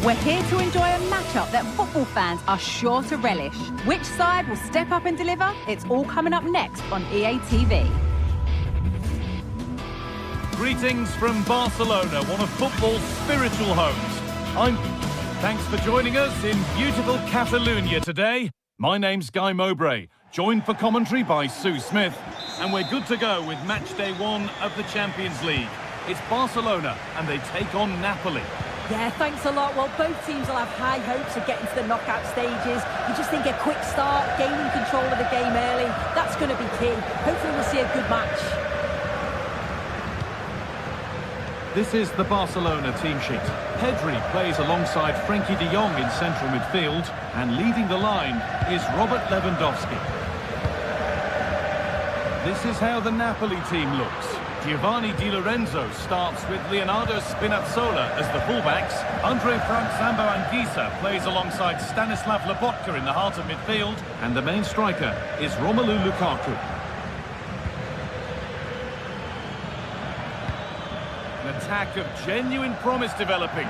We're here to enjoy a matchup that football fans are sure to relish. Which side will step up and deliver? It's all coming up next on EA TV.
Greetings from Barcelona, one of football's spiritual homes. Thanks for joining us in beautiful Catalonia today. My name's Guy Mowbray, joined for commentary by Sue Smith, and we're good to go with match day 1 of the Champions League. It's Barcelona, and they take on Napoli.
Yeah, thanks a lot. Well, both teams will have high hopes of getting to the knockout stages. You just think a quick start, gaining control of the game early, that's going to be key. Hopefully we'll see a good match.
This is the Barcelona team sheet. Pedri plays alongside Frenkie de Jong in central midfield, and leading the line is Robert Lewandowski. This is how the Napoli team looks. Giovanni Di Lorenzo starts with Leonardo Spinazzola as the fullbacks. Andre Frank Zambo Anguissa plays alongside Stanislav Lobotka in the heart of midfield, and the main striker is Romelu Lukaku. An attack of genuine promise developing.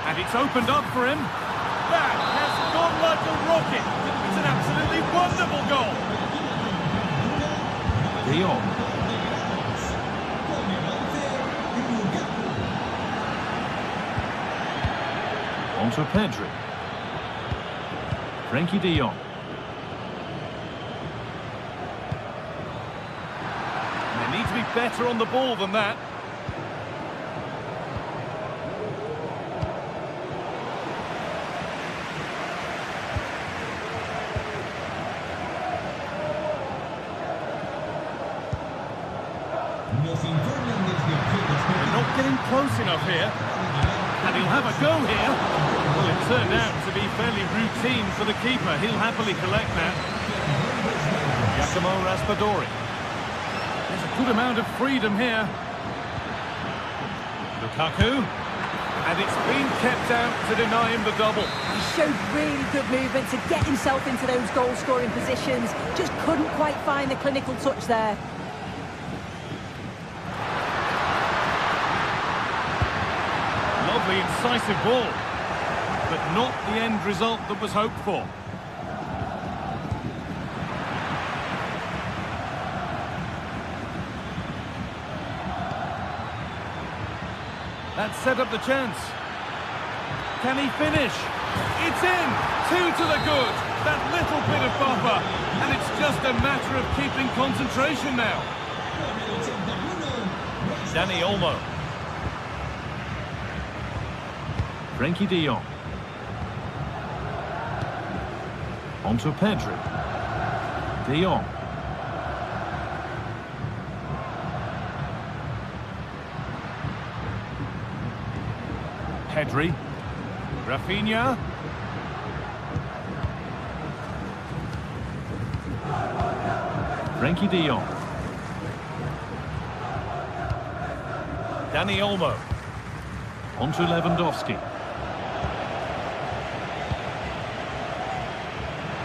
And it's opened up for him. That has gone like a rocket. It's an absolutely wonderful goal. De Jong. On to Pedri. Frenkie de Jong. They need to be better on the ball than that. They're not getting close enough here. And he'll have a go here. Well, it turned out to be fairly routine for the keeper. He'll happily collect that. Giacomo Raspadori. There's a good amount of freedom here. Lukaku. And it's been kept out to deny him the double.
He showed really good movement to get himself into those goal-scoring positions. Just couldn't quite find the clinical touch there.
Lovely, incisive ball, but not the end result that was hoped for. That set up the chance. Can he finish? It's in! 2 to the good. That little bit of buffer. And it's just a matter of keeping concentration now. Dani Olmo. Frenkie de Jong. On to Pedri. De Jong. Pedri. Rafinha. Frenkie de Jong. Dani Olmo. On to Lewandowski.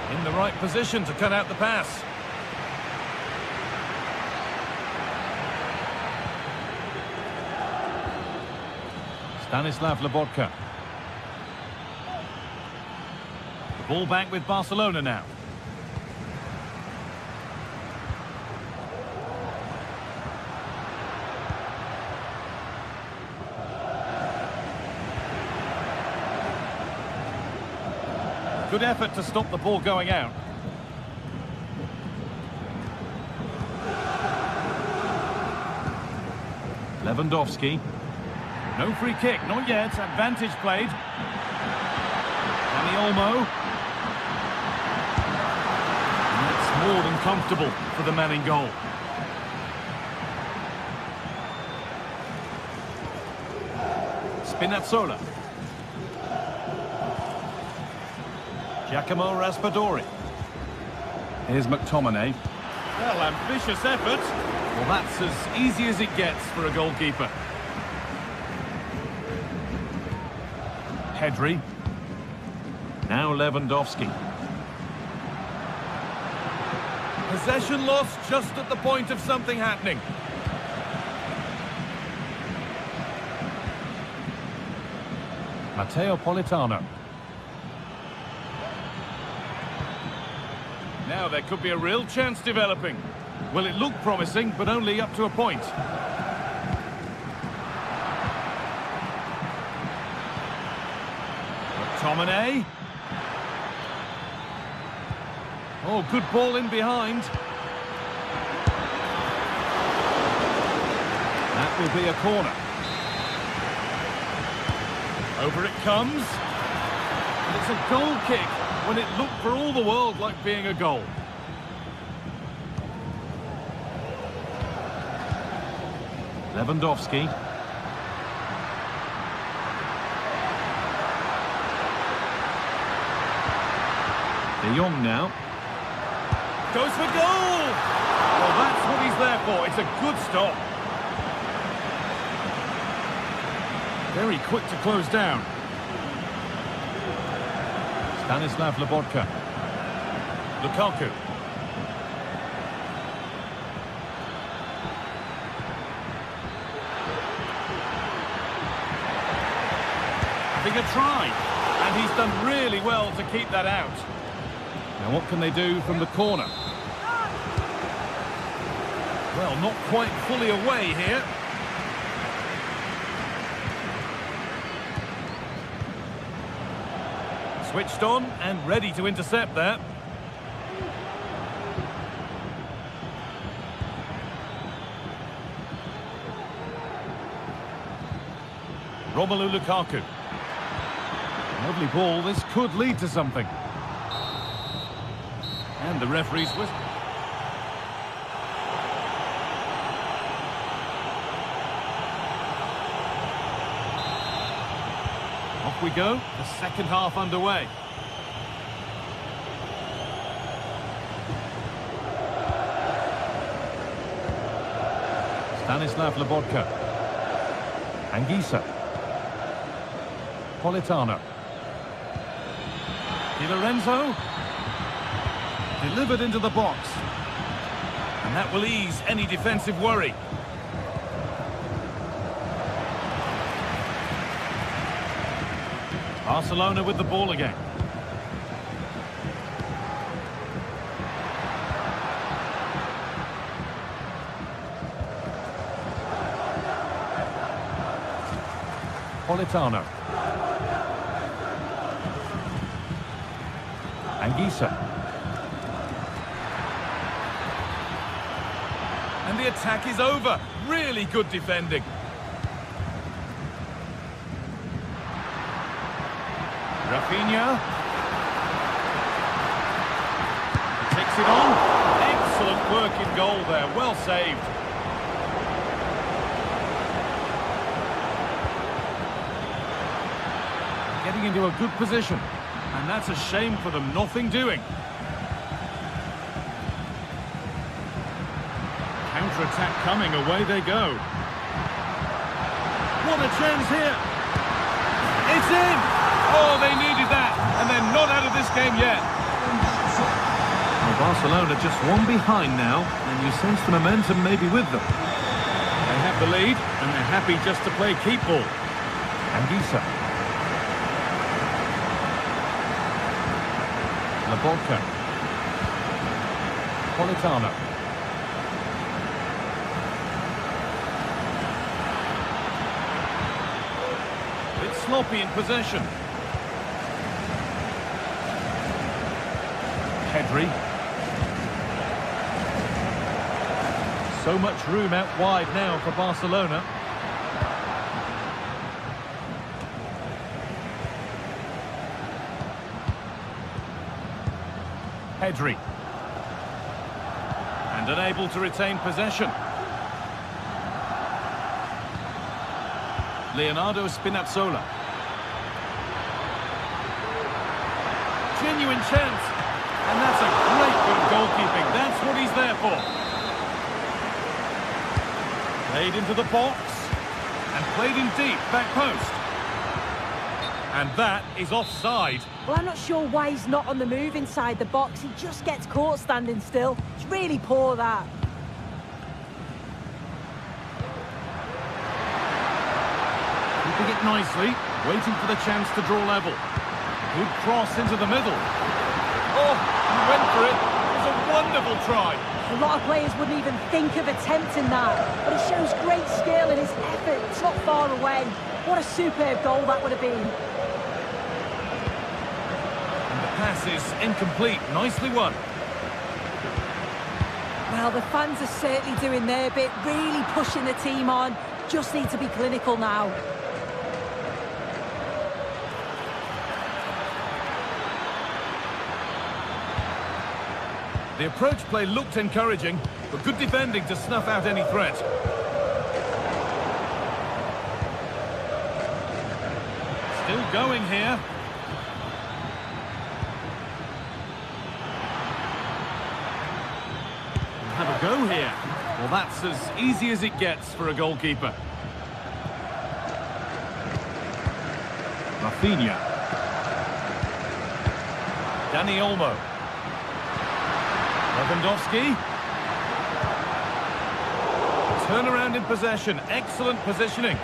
In the right position to cut out the pass. Stanislav Lobotka. The ball back with Barcelona now. Good effort to stop the ball going out. Lewandowski. No free kick, not yet. Advantage played. Dani Olmo. And that's more than comfortable for the man in goal. Spinazzola. Giacomo Raspadori. Here's McTominay. Well, ambitious effort. Well, that's as easy as it gets for a goalkeeper. Pedri. Now Lewandowski. Possession lost just at the point of something happening. Matteo Politano. Now there could be a real chance developing. Well, it looked promising, but only up to a point. McTominay. Oh, good ball in behind. That will be a corner. Over it comes. And it's a goal kick when it looked for all the world like being a goal. Lewandowski. De Jong now. Goes for goal! Well, that's what he's there for. It's a good stop. Very quick to close down. Stanislav Lobotka. Lukaku. Having a try. And he's done really well to keep that out. Now what can they do from the corner? Well, not quite fully away here. Switched on and ready to intercept there. Romelu Lukaku. Lovely ball, this could lead to something. And the referee's whistle. Off we go, the second half underway. Stanislav Lobotka. Anguissa. Politano. Di Lorenzo. Delivered into the box. And that will ease any defensive worry. Barcelona with the ball again. Politano. Anguissa. And the attack is over. Really good defending. Rafinha. Takes it on. Excellent work in goal there. Well saved. Getting into a good position. And that's a shame for them. Nothing doing. Counter-attack coming. Away they go. What a chance here. It's in. Oh, they needed that, and they're not out of this game yet. Well, Barcelona just one behind now, and you sense the momentum maybe with them. They have the lead, and they're happy just to play keep ball. Anguissa. Lobotka. Politano. Bit sloppy in possession. Pedri. So much room out wide now for Barcelona. Pedri. And unable to retain possession. Leonardo Spinazzola. Genuine chance. And that's a great bit of goalkeeping. That's what he's there for. Played into the box. And played in deep, back post. And that is offside.
Well, I'm not sure why he's not on the move inside the box. He just gets caught standing still. It's really poor, that.
Keeping it nicely. Waiting for the chance to draw level. Good cross into the middle. Oh, he went for it. It was a wonderful try.
A lot of players wouldn't even think of attempting that. But it shows great skill in his effort. It's not far away. What a superb goal that would have been.
And the pass is incomplete. Nicely won.
Well, the fans are certainly doing their bit, really pushing the team on. Just need to be clinical now.
The approach play looked encouraging, but good defending to snuff out any threat. Still going here. a go here. Well, that's as easy as it gets for a goalkeeper. Rafinha. Dani Olmo. Lewandowski. Turnaround in possession. Excellent positioning.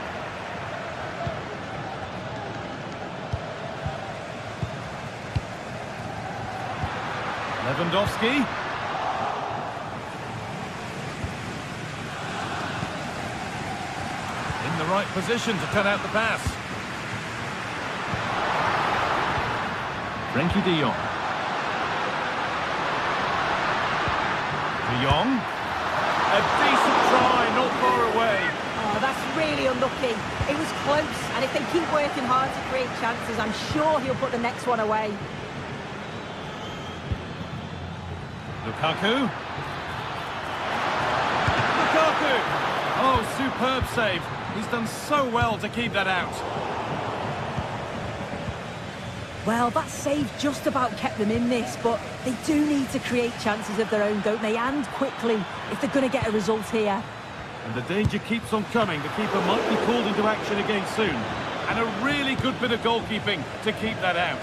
Lewandowski. In the right position to cut out the pass. Frenkie de Jong. De Jong. A decent try, not far away.
Oh, that's really unlucky. It was close, and if they keep working hard to create chances, I'm sure he'll put the next one away.
Lukaku. Lukaku! Oh, superb save. He's done so well to keep that out.
Well, that save just about kept them in this, but they do need to create chances of their own, don't they? And quickly, if they're going to get a result here.
And the danger keeps on coming. The keeper might be called into action again soon. And a really good bit of goalkeeping to keep that out.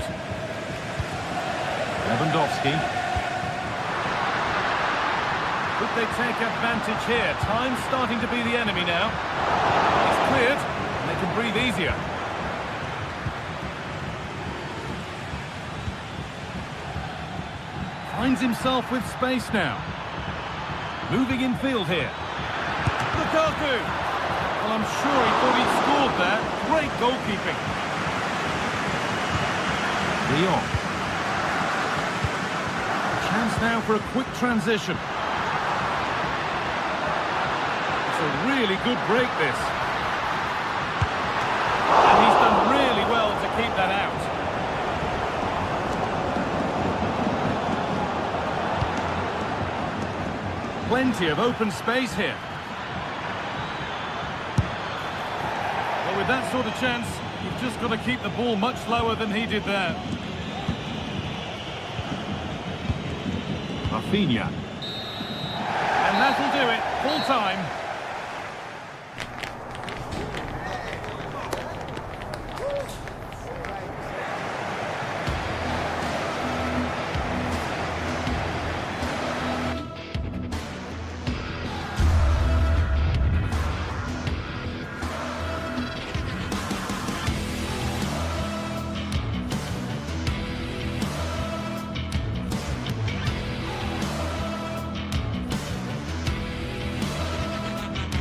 Lewandowski. Could they take advantage here? Time's starting to be the enemy now. It's cleared, and they can breathe easier. Finds himself with space now. Moving in field here. Lukaku! Well, I'm sure he thought he'd scored there. Great goalkeeping. De Jong. Chance now for a quick transition. It's a really good break, this. And he's done really well to keep that out. Plenty of open space here. Well, with that sort of chance, you've just got to keep the ball much lower than he did there. Rafinha. And that'll do it. Full time.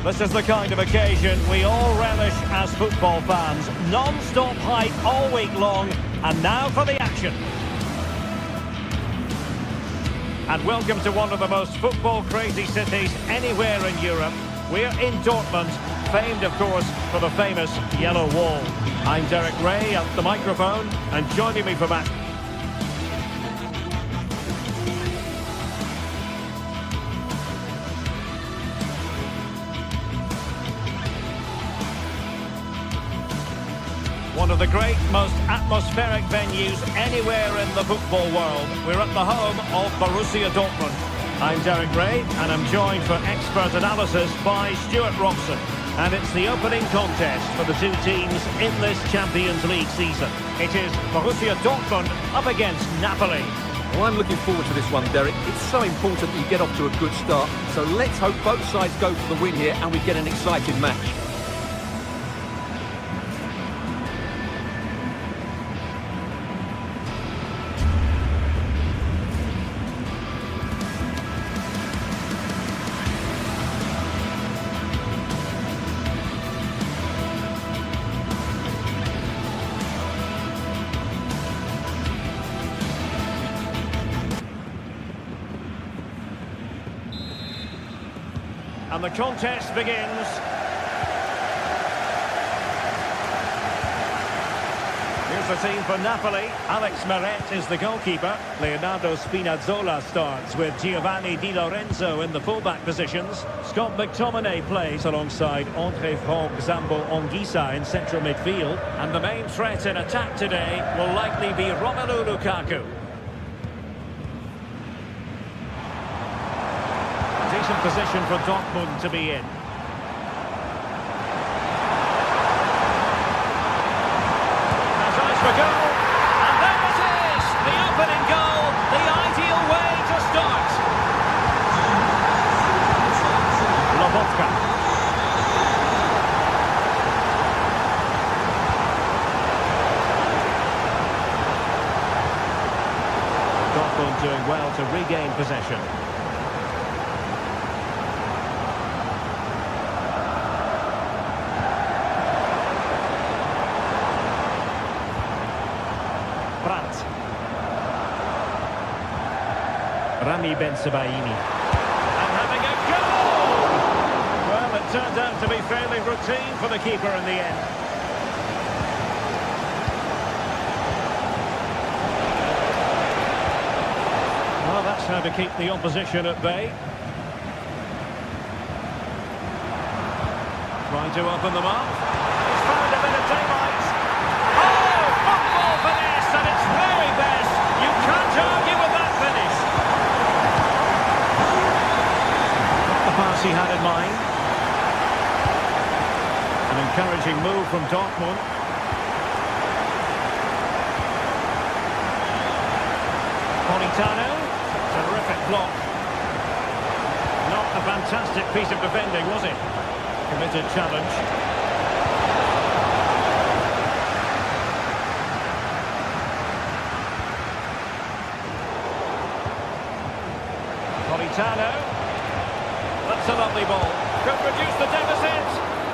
This is the kind of occasion we all relish as football fans. Non-stop hype all week long, and now for the action. And welcome to one of the most football-crazy cities anywhere in Europe. We're in Dortmund, famed, of course, for the famous Yellow Wall. I'm Derek Ray at the microphone, and joining me for that... One of the great, most atmospheric venues anywhere in the football world. We're at the home of Borussia Dortmund. I'm Derek Ray, and I'm joined for expert analysis by Stuart Robson. And it's the opening contest for the two teams in this Champions League season. It is Borussia Dortmund up against Napoli.
Well, I'm looking forward to this one, Derek. It's so important that you get off to a good start. So let's hope both sides go for the win here and we get an exciting match.
And the contest begins. Here's the team for Napoli. Alex Meret is the goalkeeper. Leonardo Spinazzola starts with Giovanni Di Lorenzo in the fullback positions. Scott McTominay plays alongside Andre Frank Zambo Anguissa in central midfield. And the main threat in attack today will likely be Romelu Lukaku. decent position for Dortmund to be in. Has eyes for goal. And there it is! The opening goal, the ideal way to start. Lobotka. Dortmund doing well to regain possession. Rami Ben-Sebaini. And having a goal! Well, it turned out to be fairly routine for the keeper in the end. Well, that's how to keep the opposition at bay. Trying to open them up. He's found a bit of daylight. Oh, football finesse at its very best. You can't argue with that finish. The pass he had in mind. An encouraging move from Dortmund. Politano. Terrific block. Not a fantastic piece of defending, was it? Committed challenge. Politano. That's a lovely ball. Could reduce the deficit.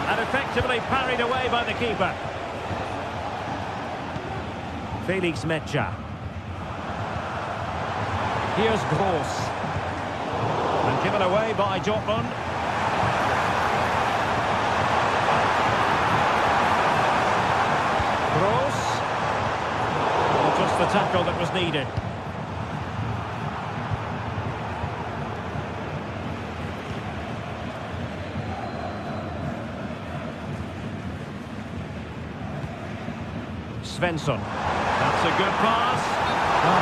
And effectively parried away by the keeper. Felix Metscher. Here's Gross. And given away by Dortmund. Gross. Well, just the tackle that was needed. Svensson. That's a good pass.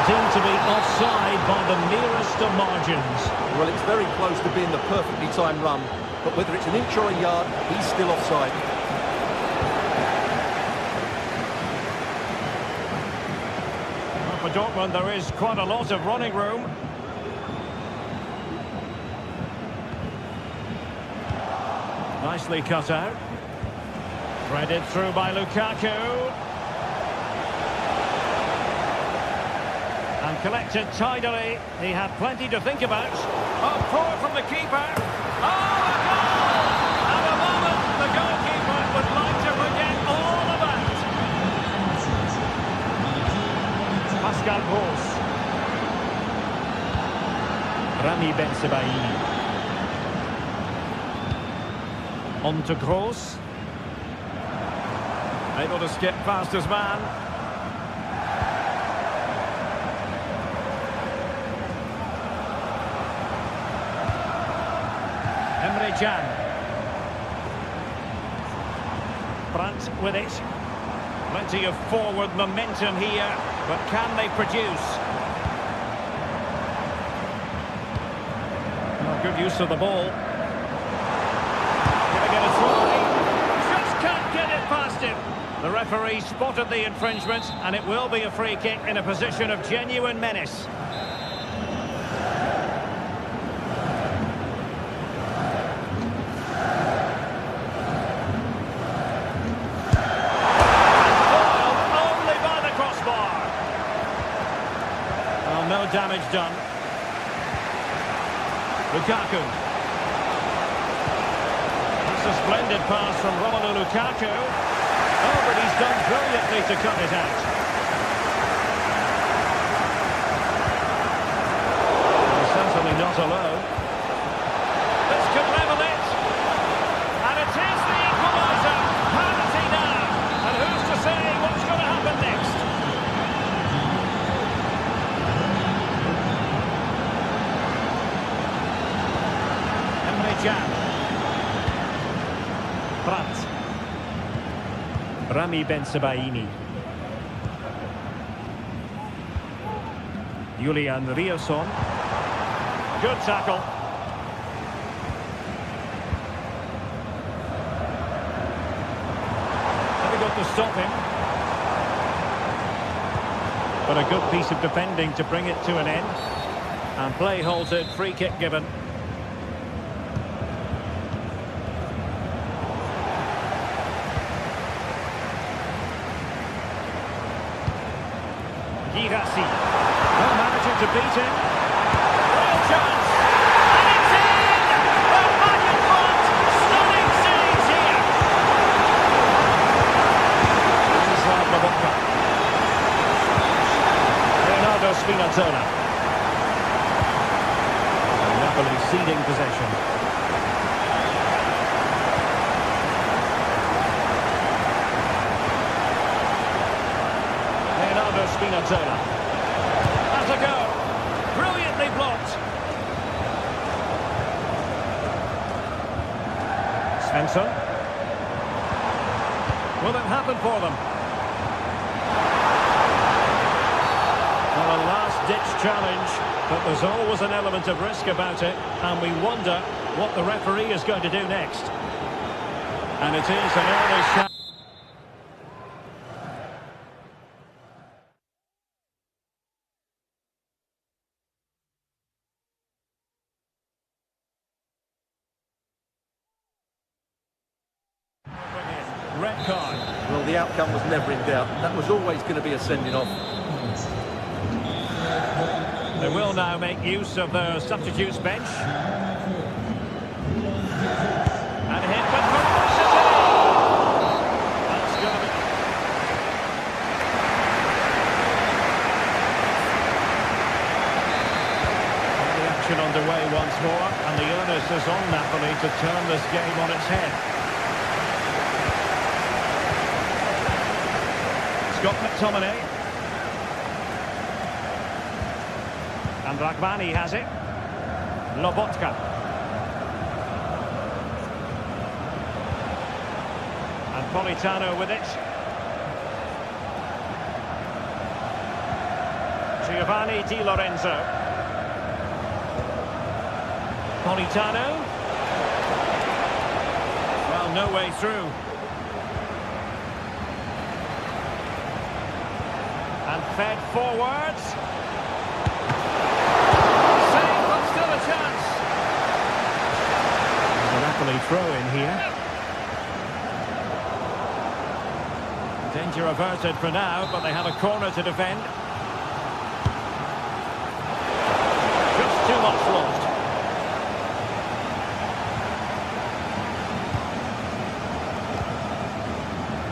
Deemed to be offside by the nearest of margins.
Well, it's very close to being the perfectly timed run, but whether it's an inch or a yard, he's still offside.
Well, for Dortmund, there is quite a lot of running room. Nicely cut out. Threaded through by Lukaku. And collected tidily. He had plenty to think about. Oh, poor from the keeper. Oh, a goal! At a moment the goalkeeper would like to forget all about. Pascal Gross. Rami Ben-Sebaini. On to Gross. Able to skip past his man. Can. Brandt with it. Plenty of forward momentum here, but can they produce? Oh, good use of the ball. Gonna get a try. Just can't get it past him. The referee spotted the infringement, and it will be a free kick in a position of genuine menace. Damage done. Lukaku. That's a splendid pass from Romelu Lukaku. Oh, but he's done brilliantly to cut it out. Well, certainly not alone. This could level it. And it is the equaliser. Penalty now. And who's to say what's going to happen next? Brandt. Rami Ben-Sebaini. Julian Riasson. Good tackle. able to stop him. But a good piece of defending to bring it to an end. And play halted, free kick given. Girassi. No managing to beat him. Real chance. And it's in! The back and front. Stunning saves here. Inside Lobotka. Leonardo Spinazzola. Napoli ceding possession. Leonardo Spinazzola. Has a go. Brilliantly blocked. Svensson. Will it happen for them? Well, a last-ditch challenge, but there's always an element of risk about it, and we wonder what the referee is going to do next. And it is an early shot. Red card.
Well, the outcome was never in doubt. That was always going to be a sending off.
They will now make use of their substitutes bench. And hit with ferocity. That's going to be... The action underway once more, and the onus is on Napoli to turn this game on its head. Scott McTominay. And Raghmani has it. Lobotka. And Politano with it. Giovanni Di Lorenzo. Politano. Well, no way through. And fed forwards. Save, but still a chance. There's a Napoli throw in here. Danger averted for now, but they have a corner to defend. Just too much lost.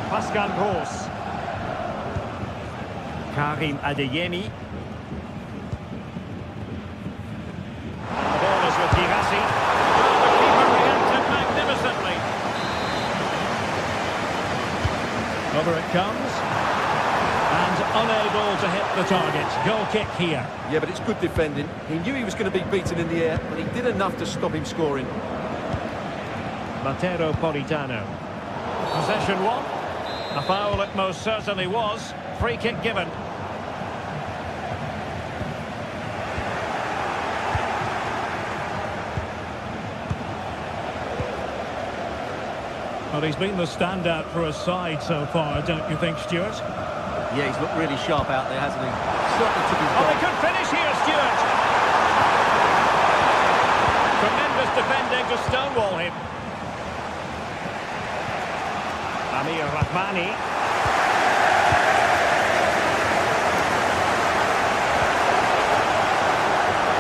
Pascal Gross. Karim Adeyemi. And the ball is with Girassi. The keeper reacted magnificently. Over it comes. And unable to hit the target. Goal kick here.
Yeah, but it's good defending. He knew he was going to be beaten in the air, but he did enough to stop him scoring.
Matteo Politano. Possession won. A foul it most certainly was. Free kick given. Well, he's been the standout for his side so far, don't you think, Stuart?
Yeah, he's looked really sharp out there, hasn't he? Certainly took his
Oh, they could finish here, Stuart! Tremendous defending to stonewall him. Amir Rahmani.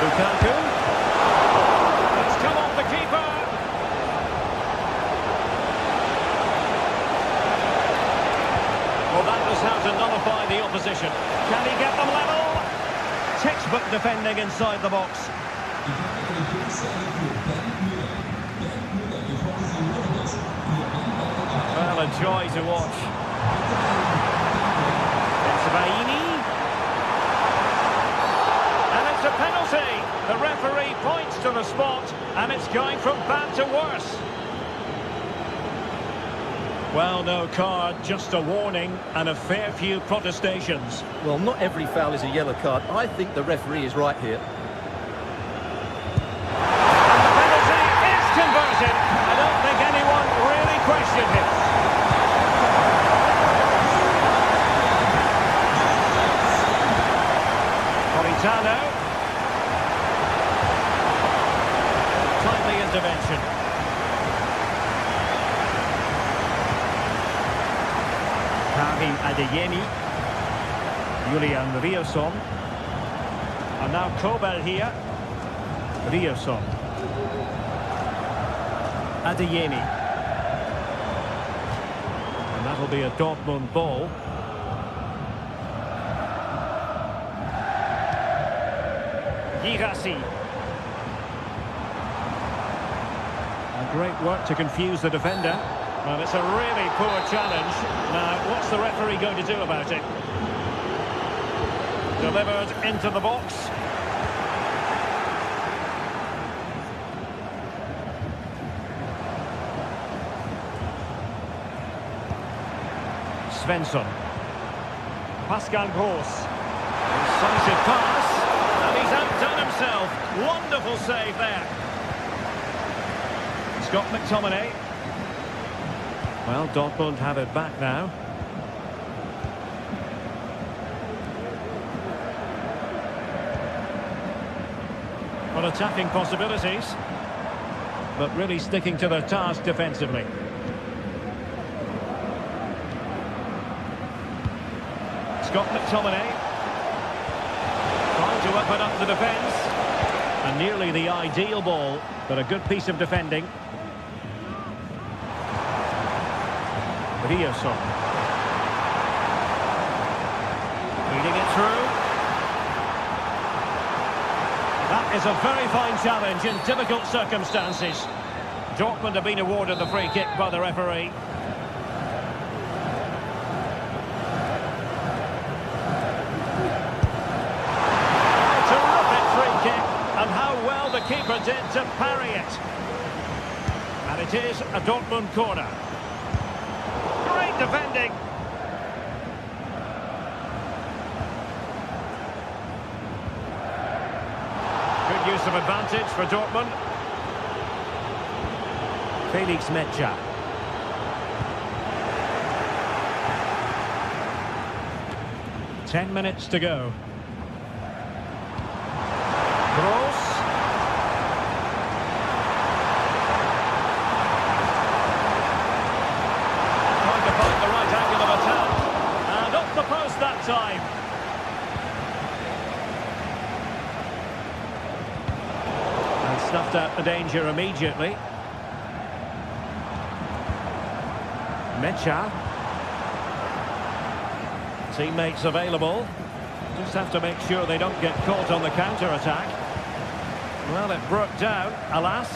Lukaku. It's come off the keeper. Well, that was how to nullify the opposition. Can he get them level? Textbook defending inside the box. Well, a joy to watch. It's Baini. And it's a penalty. The referee points to the spot, and it's going from bad to worse. Well, no card, just a warning and a fair few protestations.
Well, not every foul is a yellow card. I think the referee is right here.
And the penalty is converted. I don't think anyone really questioned it. Politano. Timely intervention. Karim Adeyemi. Julian Rioson. And now Kobel here. Rioson. Adeyemi. And that'll be a Dortmund ball. Girassi. Great work to confuse the defender. Well, it's a really poor challenge. Now, what's the referee going to do about it? Delivered into the box. Svensson. Pascal Gross. Decisive pass. And he's outdone himself. Wonderful save there. Scott McTominay. Well, Dortmund have it back now. Well, attacking possibilities, but really sticking to their task defensively. Scott McTominay. Trying to open up the defence. And nearly the ideal ball, but a good piece of defending. Rioson. Leading it through. That is a very fine challenge in difficult circumstances. Dortmund have been awarded the free kick by the referee. Terrific free kick, and how well the keeper did to parry it. And it is a Dortmund corner. Great defending. Good use of advantage for Dortmund. Felix Mecha. Ten minutes to go. Gross. Trying to find the right angle of attack. And up the post that time. And snuffed out the danger immediately. Mecha. Teammates available. Just have to make sure they don't get caught on the counter-attack. Well, it broke down, alas.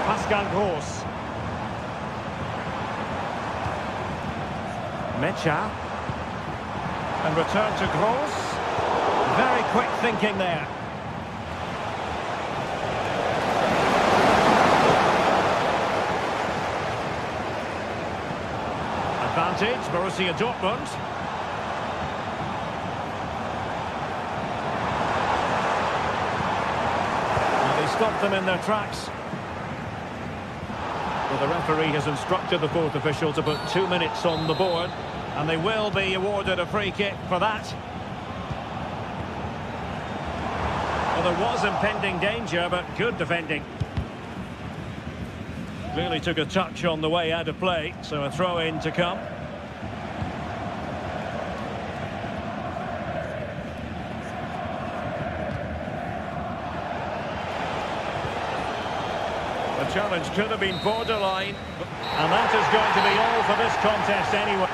Pascal Gross. Mecha. And return to Gross. Very quick thinking there. Advantage, Borussia Dortmund. And they stopped them in their tracks. Well, the referee has instructed the fourth official to put 2 minutes on the board, and they will be awarded a free kick for that. Well, there was impending danger, but good defending. Clearly took a touch on the way out of play, so a throw-in to come. The challenge could have been borderline, and that is going to be all for this contest anyway.